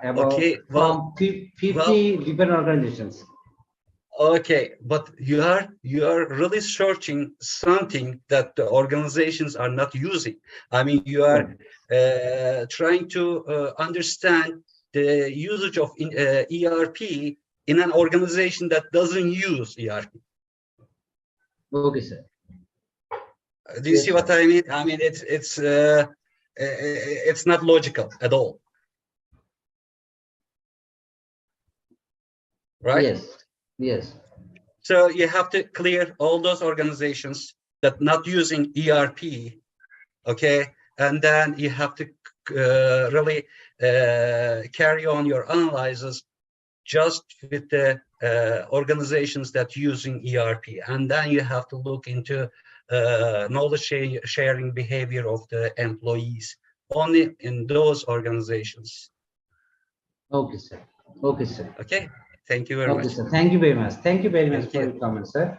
D: about from 50 different organizations.
I: Okay, but you are really searching something that the organizations are not using. I mean, you are trying to understand the usage of ERP in an organization that doesn't use ERP.
D: Okay, sir.
I: Do you see what I mean? I mean, it's not logical at all, right?
D: Yes.
I: So you have to clear all those organizations that not using ERP, okay? And then you have to really carry on your analysis just with the organizations that using ERP. And then you have to look into knowledge sharing behavior of the employees only in those organizations.
D: Okay, sir. Okay, sir.
I: Okay. Thank you very much.
D: Sir. Thank you very much. Thank you very much for your comments, sir.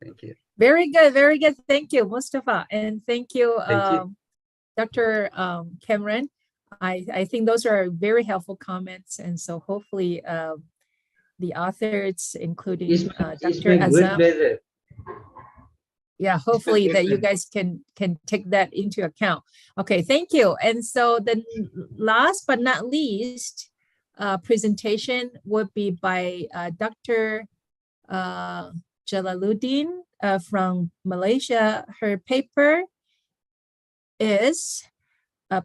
I: Thank you.
S: Very good. Very good. Thank you, Mustafa. And thank you, Dr. Cameron. I think those are very helpful comments. And so hopefully the authors, including Dr. Azam. Yeah, hopefully that you guys can take that into account. Okay, thank you. And so the last but not least presentation would be by Dr. Jalaluddin from Malaysia. Her paper is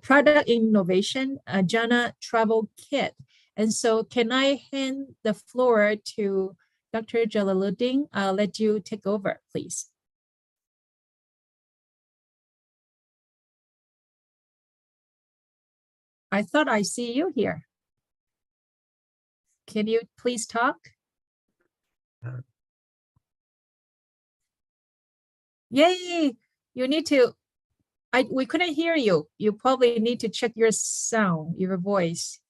S: Product Innovation, Jannah Travel Kit. And so can I hand the floor to Dr. Jalaluddin? I'll let you take over, please. I thought I see you here. Can you please talk? Yay! You need to, we couldn't hear you. You probably need to check your sound, your voice.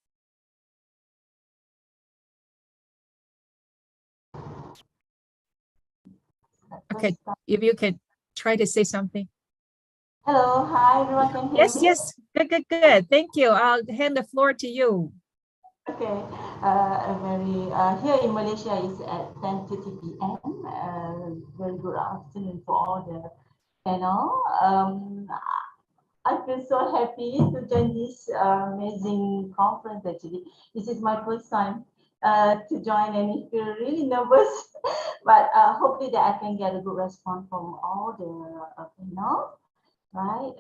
S: Okay, if you can try to say something.
G: Hello, hi, everyone can hear
S: Yes,
G: me?
S: yes, good. Thank you. I'll hand the floor to you.
G: Okay, here in Malaysia is at 10:30 p.m. Very good afternoon for all the panel. I feel so happy to join this amazing conference actually. This is my first time to join and I feel really nervous, but hopefully that I can get a good response from all the panel. Right.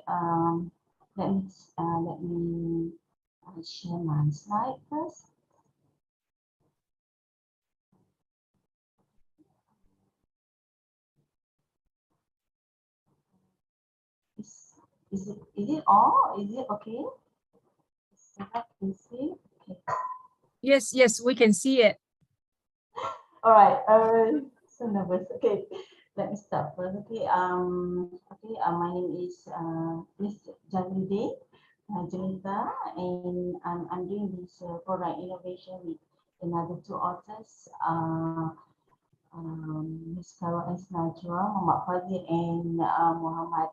G: Let me share my slide first. Is it all? Is it okay? So that can see. Okay.
S: Yes, we can see it.
G: All right. So nervous. Okay. Let me start first. Okay. My name is Miss Jalaluddin Junita, and I'm doing this product innovation with another two authors, Ms. Carol S. Najwa, Muhammad Fazil, and Muhammad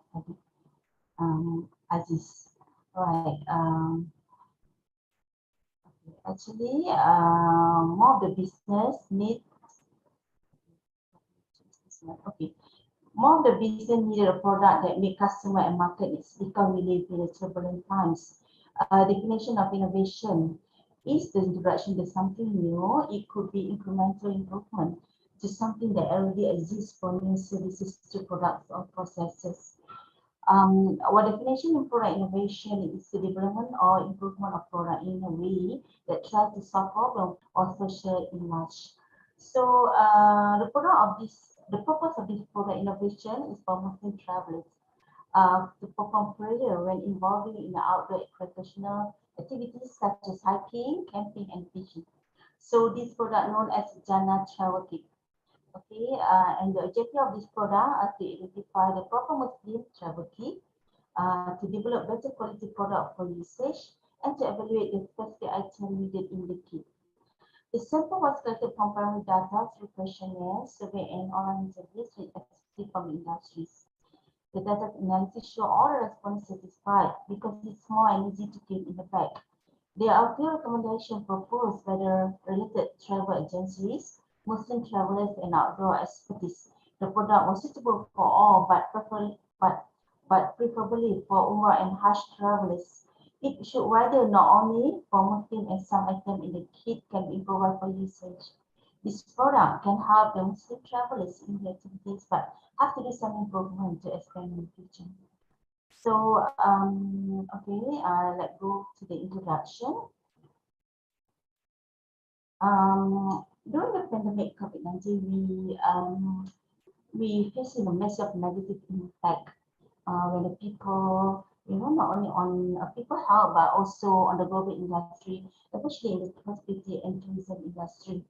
G: Aziz. Right. Actually, more of the business needs. Okay. More of the business needed a product that make customer and market needs because we live in turbulent times. Definition of innovation is the introduction to something new. It could be incremental improvement to something that already exists for new services to products or processes. Our definition of product innovation is the development or improvement of product in a way that tries to solve problems or social enlarge. So the purpose of this product innovation is for Muslim travelers to perform prayer when involving in outdoor recreational activities such as hiking, camping, and fishing. So this product known as Jannah Travel Kit. Okay, and the objective of this product is to identify the proper Muslim travel kit, to develop better quality product for usage, and to evaluate the specific item needed in the kit. The sample was collected from primary data through questionnaires, survey, and online interviews with experts from industries. The data analysis show all the respondents satisfied because it's small and easy to keep in the bag. There are few recommendations proposed by the related travel agencies, Muslim travelers, and outdoor expertise. The product was suitable for all, but preferably for Umrah and Hajj travelers. It should rather not only for Muslim, and some items in the kit can be provided for usage. This product can help the Muslim travelers in their activities, but have to do some improvement to expand in the future. So, okay, let's go to the introduction. During the pandemic COVID-19, we facing a massive negative impact when the people, not only on people health, but also on the global industry, especially in the hospitality and tourism industry.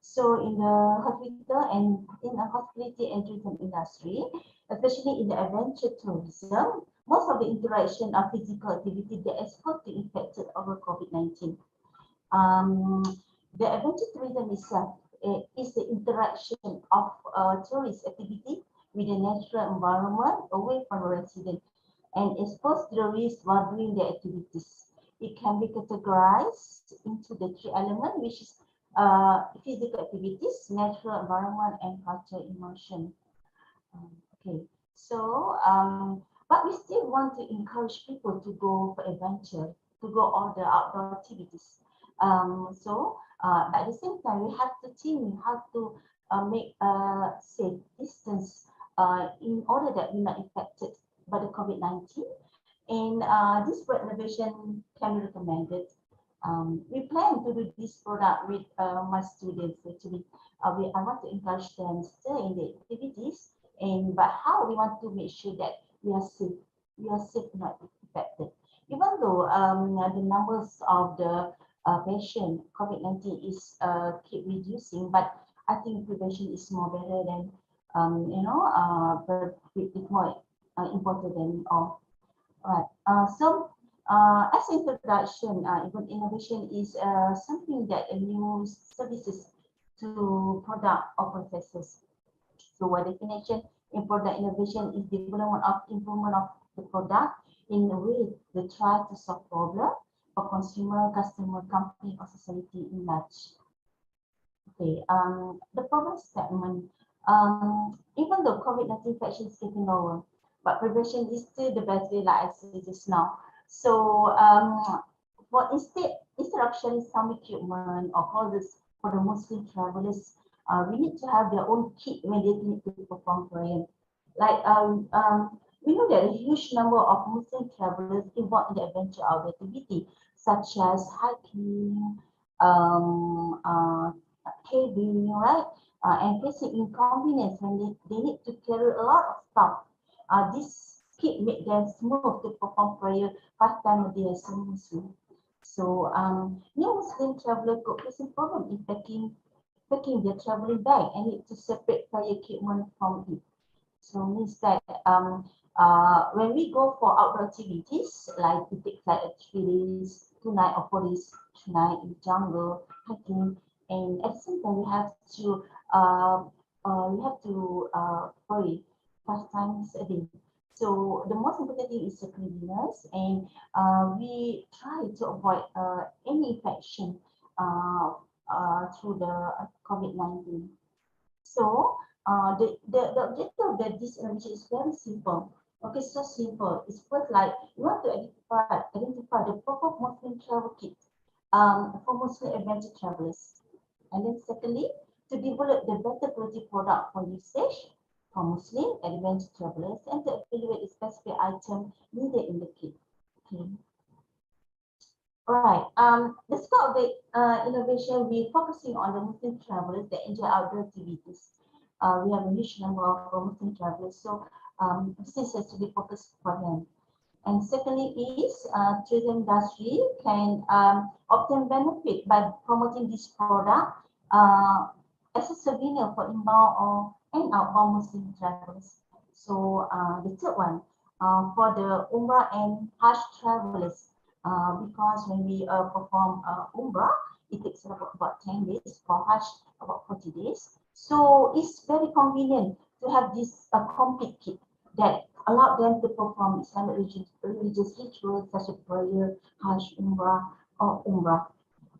G: So in the hospitality and tourism industry, especially in the adventure tourism, most of the interaction are physical activity that exposed to infected over COVID-19. The adventure tourism itself is the interaction of tourist activity with the natural environment away from residents and exposed to the risk while doing the activities. It can be categorized into the three elements, which is physical activities, natural environment, and cultural immersion. Okay, so but we still want to encourage people to go for adventure, to go all the outdoor activities. At the same time, we have to think how to make safe distance in order that we're not infected by the COVID-19. And this renovation can be recommended. We plan to do this product with my students. Actually, I want to encourage them to stay in the activities, but how we want to make sure that we are safe, not infected. Even though the numbers of the patient COVID-19 is keep reducing, but I think prevention is more better than but it's more important than all. Right. As introduction, even innovation is something that a new services to product or processes. So, by definition, in product innovation is development of improvement of the product in a way they try to solve problem for consumer, customer, company, or society in large. Okay. The problem statement. Even though COVID-19 infection is getting lower, but prevention is still the best way, like I said just now. So, for instead of sharing some equipment or clothes for the Muslim travelers, we need to have their own kit when they need to perform prayer. Like we know that a huge number of Muslim travelers involved in the adventure outdoor activity, such as hiking, caving, right, and facing inconvenience when they need to carry a lot of stuff. This kit make them smooth to perform prayer 5 times a day as a Muslim. So new Muslim traveler could face a problem in packing their traveling bag and need to separate prayer equipment from it. So means that when we go for outdoor activities, like we take like 3 days, 2 nights or 4 days, 2 nights in jungle, hiking, and at the same time we have to pray 5 times a day. So the most important thing is the cleanliness, and we try to avoid any infection through the COVID-19. So the objective of this innovation is very simple. Okay, so simple. It's first like you want to identify the proper Muslim travel kit for Muslim adventure travelers, and then secondly, to develop the better quality product for usage for Muslim adventure travelers, and to evaluate the specific item needed in the kit. Okay. Right. The scope of the innovation, we're focusing on the Muslim travelers that enjoy outdoor activities. We have a huge number of Muslim travelers, so this has to be focused for them. And secondly is tourism industry can obtain benefit by promoting this product as a souvenir for inbound and outbound Muslim travelers. So the third one, for the Umrah and Hajj travelers, because when we perform Umrah, it takes about 10 days, for Hajj about 40 days. So it's very convenient to have this complete kit that allow them to perform Islamic religious rituals such as prayer, Hajj, Umrah, or Umrah.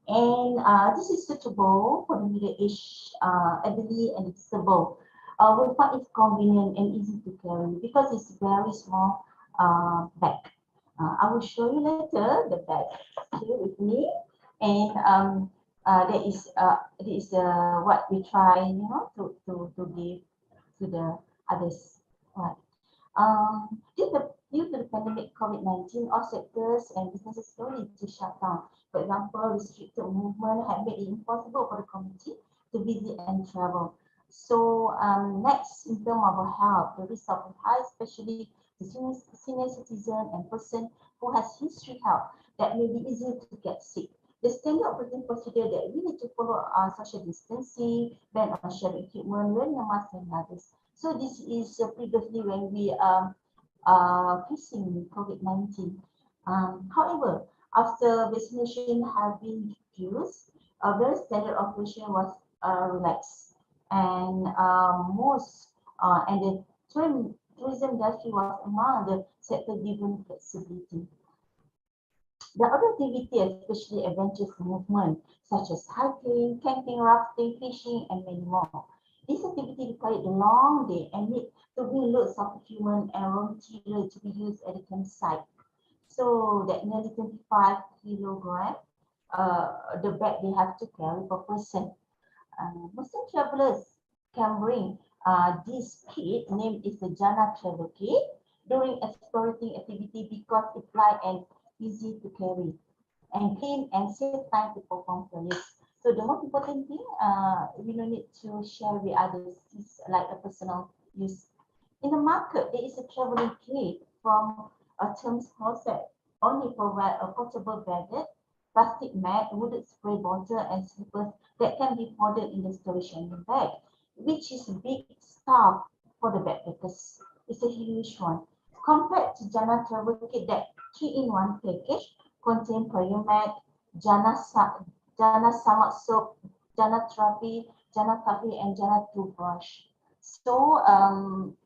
G: And this is suitable for the middle-aged, elderly, and disabled. We find it convenient and easy to carry because it's very small bag. I will show you later the bag here with me, and that is what we try, to give to the others. Right. Due to the pandemic COVID-19, all sectors and businesses slowly to shut down. For example, restricted movement have made it impossible for the community to visit and travel. So next, in terms of health, the risk of high, especially the senior citizen and person who has history health that may be easier to get sick. The standard operating procedure that we need to follow are social distancing, ban on sharing equipment, wearing a mask, and others. So this is previously when we facing COVID-19. However, after vaccination have been introduced, a very standard operation was relaxed, and the tourism industry was among the sector given flexibility. The other activity, especially adventurous movement, such as hiking, camping, rafting, fishing, and many more. This activity required a long day and need to bring loads of equipment and raw material to be used at the campsite. So that nearly 25 kilograms, the bag they have to carry per person. Muslim travelers can bring this kit, named is the Jana Travel Kit, during exploring activity because it's light and easy to carry, and clean and save time to perform prayers. So the most important thing, we don't need to share with others. It's like a personal use. In the market, there is a traveling kit from a terms concept. Only provide a portable baggage, plastic mat, wooden spray bottle, and slippers that can be folded in the storage handling bag, which is a big stuff for the backpackers. It's a huge one. Compared to Jana Travel Kit, that 3-in-1 package contain prayer mat, Jana Samak soap, Jana therapy, Jana coffee, and Jana toothbrush. So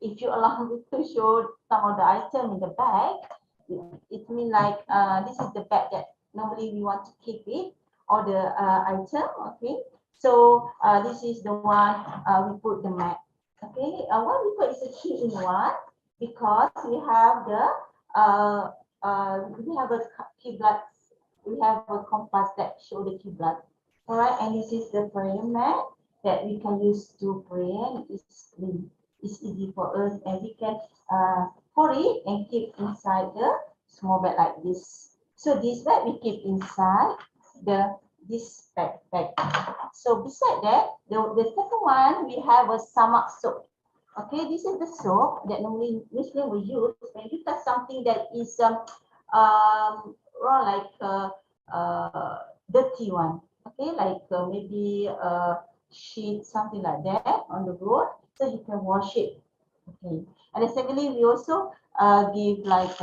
G: if you allow me to show some of the item in the bag, it means like this is the bag that normally we want to keep it, or the item. Okay, so this is the one we put the mat. Okay, why we put is a 3-in-1 because we have the we have a kiblat, we have a compass that show the kiblat. All right, and this is the prayer mat that we can use to pray, and it's clean. It's easy for us, and we can pour it and keep inside the small bag like this. So this bag we keep inside this backpack. So beside that, the second one we have a Samak soap. Okay, this is the soap that normally Muslim will use when you got something that is raw, like dirty one. Okay, like maybe sheet, something like that on the road, so you can wash it. Okay, and then secondly, we also give like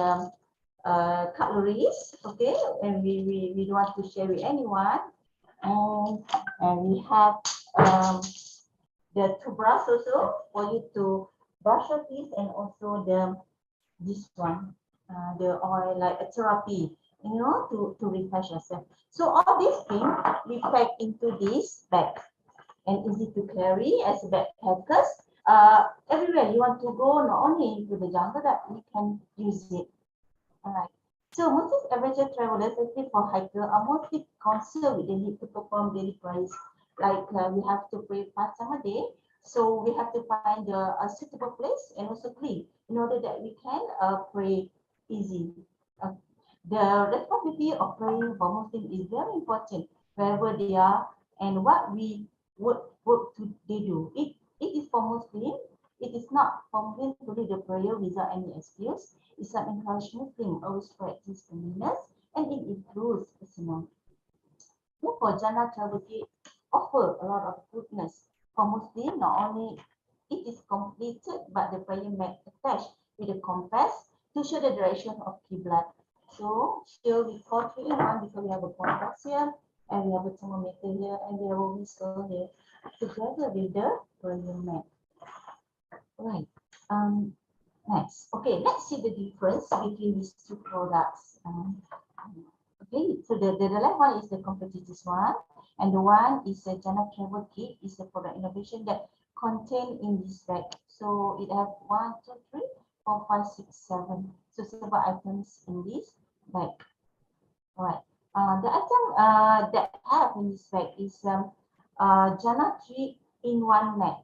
G: cutleries. Okay, and we don't want to share with anyone, and we have the toothbrush also for you to brush your teeth, and also this one, the oil, like a therapy, you know, to refresh yourself. So all these things we pack into this bag, and easy to carry as backpackers. Everywhere you want to go, not only into the jungle, that we can use it. All right. So most adventure travelers, especially for hiker, are mostly concerned with the need to perform daily prayers. Like we have to pray 5 times a day, so we have to find a suitable place and also clean in order that we can pray easy. The responsibility of praying for Muslims is very important wherever they are, and what they do. It is for Muslims. It is not for Muslims to do the prayer without any excuse. Islam encourages Muslims always practice cleanliness, and it includes personal. Therefore, Jannah Travel Kit offer a lot of goodness for Muslims. Not only it is completed, but the prayer mat attached with a compass to show the direction of Qiblat. So here we call 3-in-1 because we have a compass here, and we have a thermometer here, and we have a whistle here, together with the prayer mat. Right. Next. Okay, let's see the difference between these two products. Okay, so the left one is the competitors one, and the one is a Jannah Travel Kit, is the product innovation that contained in this bag. So it have 1, 2, 3, 4, 5, 6, 7. So several items in this bag. All right. The item that I have in this bag is Jannah 3-in-1 mat.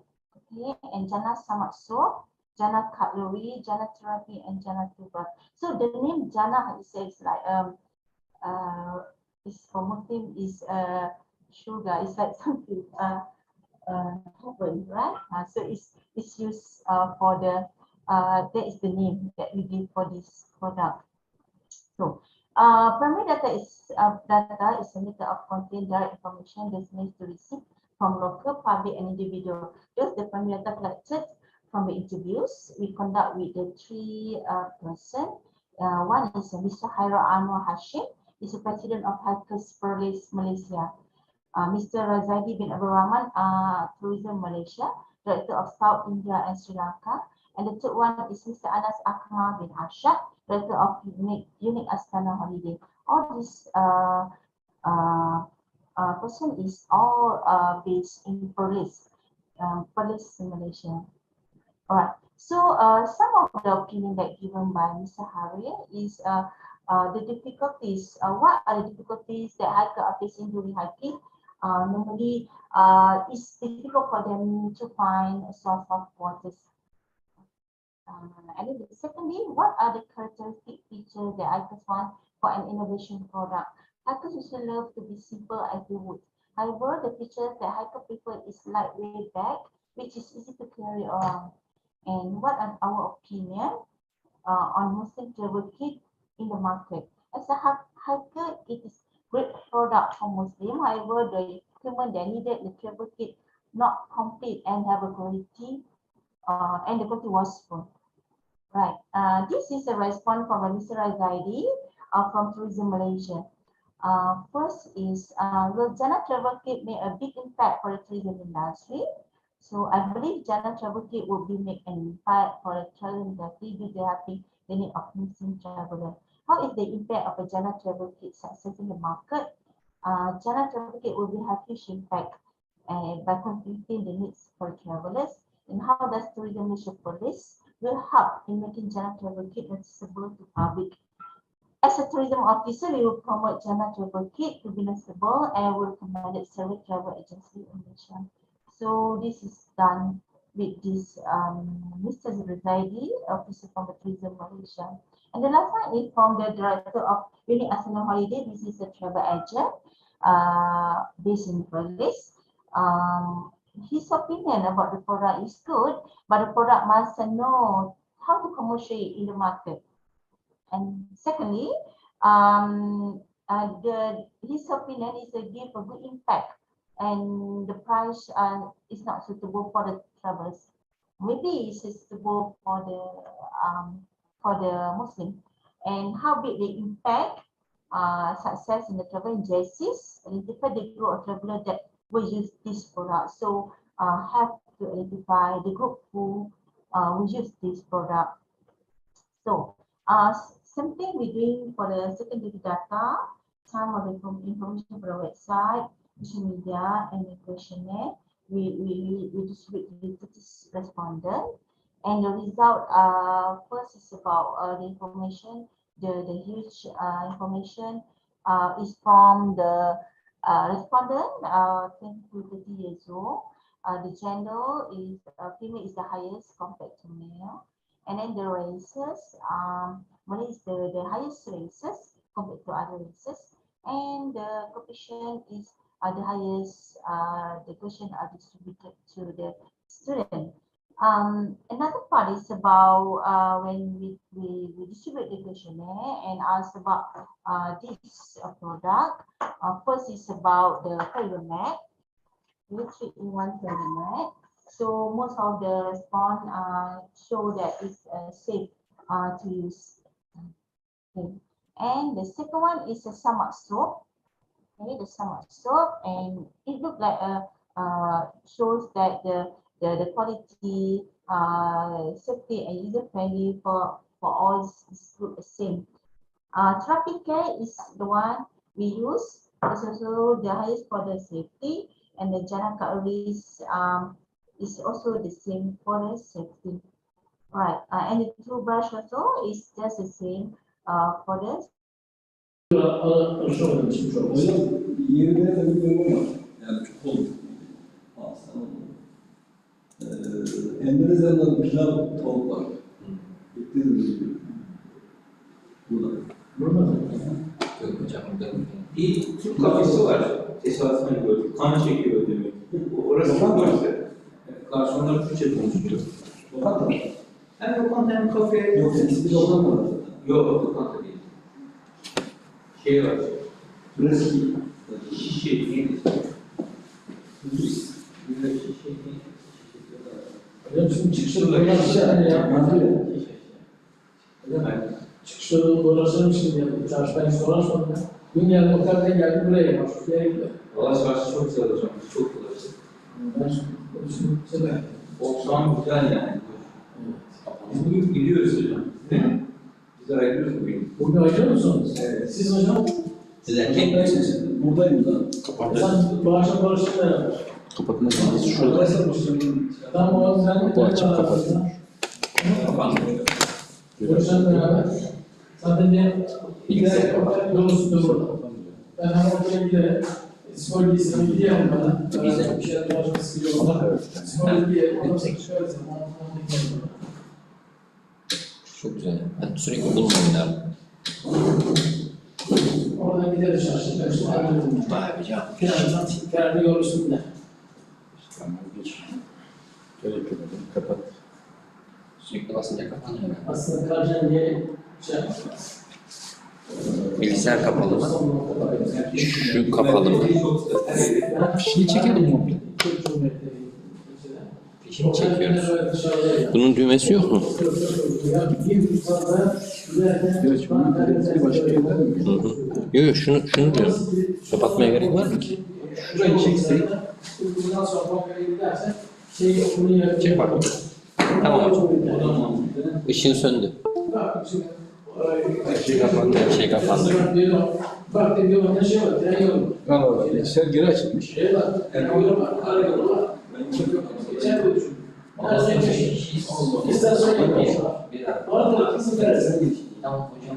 G: Okay, and Jannah Samak soap, Jannah cutlery, Jannah therapy, and Jannah toothbrush. So the name Jannah, it says like is for Muslim is sugar. It's like something heaven, right? So it's used for the that is the name that we give for this product. So primary data is a method of contain direct information that needs to receive from local, public, and individual. Just the primary data collected from the interviews we conduct with the 3 person. One is Mr. Hairul Anwar Hashim, is the president of Hikers Perlis Malaysia. Mr. Razadi bin Abdul Rahman, Tourism Malaysia, director of South India and Sri Lanka. And the third one is Mr. Anas Akmal bin Arshad, director of Unique Astana Holiday. All this person is all based in Perlis, Perlis, Malaysia. All right. So some of the opinion that given by Mr. Hairul is the difficulties. What are the difficulties that hikers are facing during hiking? Normally, it's difficult for them to find a source of waters. And then secondly, what are the characteristic features that ICOS want for an innovation product? ICOS usually love to be simple as they would. However, the features that ICOS prefer is lightweight bag, which is easy to carry around. And what are our opinion on Muslim travel kit in the market? As a hiker, it is great product for Muslim. However, the equipment that needed the travel kit not complete and have a quality, and the quality was poor. Right. This is a response from Mr. Razaidi from Tourism Malaysia. First is will Jannah Travel Kit make a big impact for the tourism industry? So I believe Jannah Travel Kit will be make an impact for the tourism industry due to having the need of Muslim traveler. How is the impact of a Jannah Travel Kit success in the market? Jannah Travel Kit will have huge impact by completing the needs for travelers. And how does Tourism Malaysia Police will help in making Jannah Travel Kit accessible to public? As a tourism officer, we will promote Jannah Travel Kit to be accessible and will recommend several travel agency in Malaysia. So this is done with this Mr. Zaidi, officer from the Tourism Malaysia. And the last one is from the director of Unique Arsenal Holiday. This is a travel agent based in Perlis. His opinion about the product is good, but the product must know how to commercialize in the market. And secondly, his opinion is to give a good impact, and the price is not suitable for the travelers. Maybe it's suitable for the Muslim. And how big the impact, success in the travel agencies, identify the group of travelers that will use this product. So have to identify the group who will use this product. So same thing we're doing for the secondary data, some of the information for the website, social media, and the questionnaire. We distribute to this respondent. And the result first is about the information, the huge information is from the respondent, 20 to 30 years old. The gender is female is the highest compared to male. And then the races, Malay is the highest races compared to other races. And the occupation is the highest, the question are distributed to the student. Another part is about when we distribute the questionnaire and ask about this product. First is about the fiber mat, 3-in-1 fiber mat. So most of the response show that it's safe to use. Okay. And the second one is a Samak soap. Okay, the Samak soap, and it looks like shows that the quality, safety, and user friendly for all is the same. Traffic care is the one we use. It's also the highest for the safety, and the Jannah cutleries is also the same for the safety. Right, and the toothbrush also is just the same for the.
L: Yerine de bir yorum var. Yani çok oldu. Endonezya'dan pilav tavuklar. Gittiniz mi? Burada.
B: Yok hocam, bir Türk kafesi var. Tesadüfen gördüm. Kan çekiyor demek. Orası çok güzel. Garsonlar Türkçe konuşuyor.
L: Lokanta mı?
B: Hem lokanta hem kafe.
L: Yok, bir lokanta var.
B: Yok, lokanta değil. Şey var.
L: Burası
B: şişe neydi? Şişe
M: Hocam şimdi çıkışları dolaşacağım ya. Hocam çıkışları dolaşırım şimdi ya. Çarşıdan hiç dolaşmadım ya. Dün geldim otelden geldim buraya. Başka bir yere gidiyorum.
B: Valla çarşı çok güzel hocam. Çok dolaştık.
M: Ben şimdi sever.
B: Ortam güzel yani. Biz bugün gidiyoruz hocam. Değil mi? Biz ayrılıyoruz bugün.
M: Bugün ayrılıyor musunuz?
B: Evet.
M: Siz hocam?
B: Siz erkek misiniz?
L: buradayım da.
M: Sen bu akşam barışın beraber.
L: Kapatın. Şurada sarmıştım.
M: Tamam o sen
L: Bu açık kapatın.
M: Barışın beraber. Zaten de ilk otel yolcusu burada. Ben hemen oraya giderim. spor giysimi giyiyorum bana. Bir şeyler başka sıkıyorum. Spor giyiyorum. Şöyle zaman.
B: Çok güzel. Ben sürekli bununla oynarım.
M: Oradan gideriz çarşıda.
B: Vay be canım.
M: Kenarda yol üstünde.
L: Tamam, geç. Gerek yok. Kapat.
B: Sürekli basınca kapanıyor.
M: Aslında karşıdan diye şey
B: Bilgisayar kapalı mı? Şu kapalı mı?
L: Fişini çekelim mi?
B: Fişini çekiyoruz. Bunun düğmesi yok mu?
L: Evet, bunun bir başka yerde mi?
B: Yok yok şunu diyorum. Kapatmaya gerek var mı ki?
L: Şurayı çeksek.
M: Bundan sonra bankaya gidersen şeyi okulun
B: Çek bakalım. Tamam hocam. Işığın söndü.
L: Her şey kapandı.
B: Her şey kapandı.
M: Bak diyor bana şey var, tren yolu.
L: Valla bilgisayar geri açılmış.
M: Şey var, yolu var, kara yolu var. Geçen de düşün. Her şey İstersen yapalım. Orada kısım versin.
B: Tamam hocam.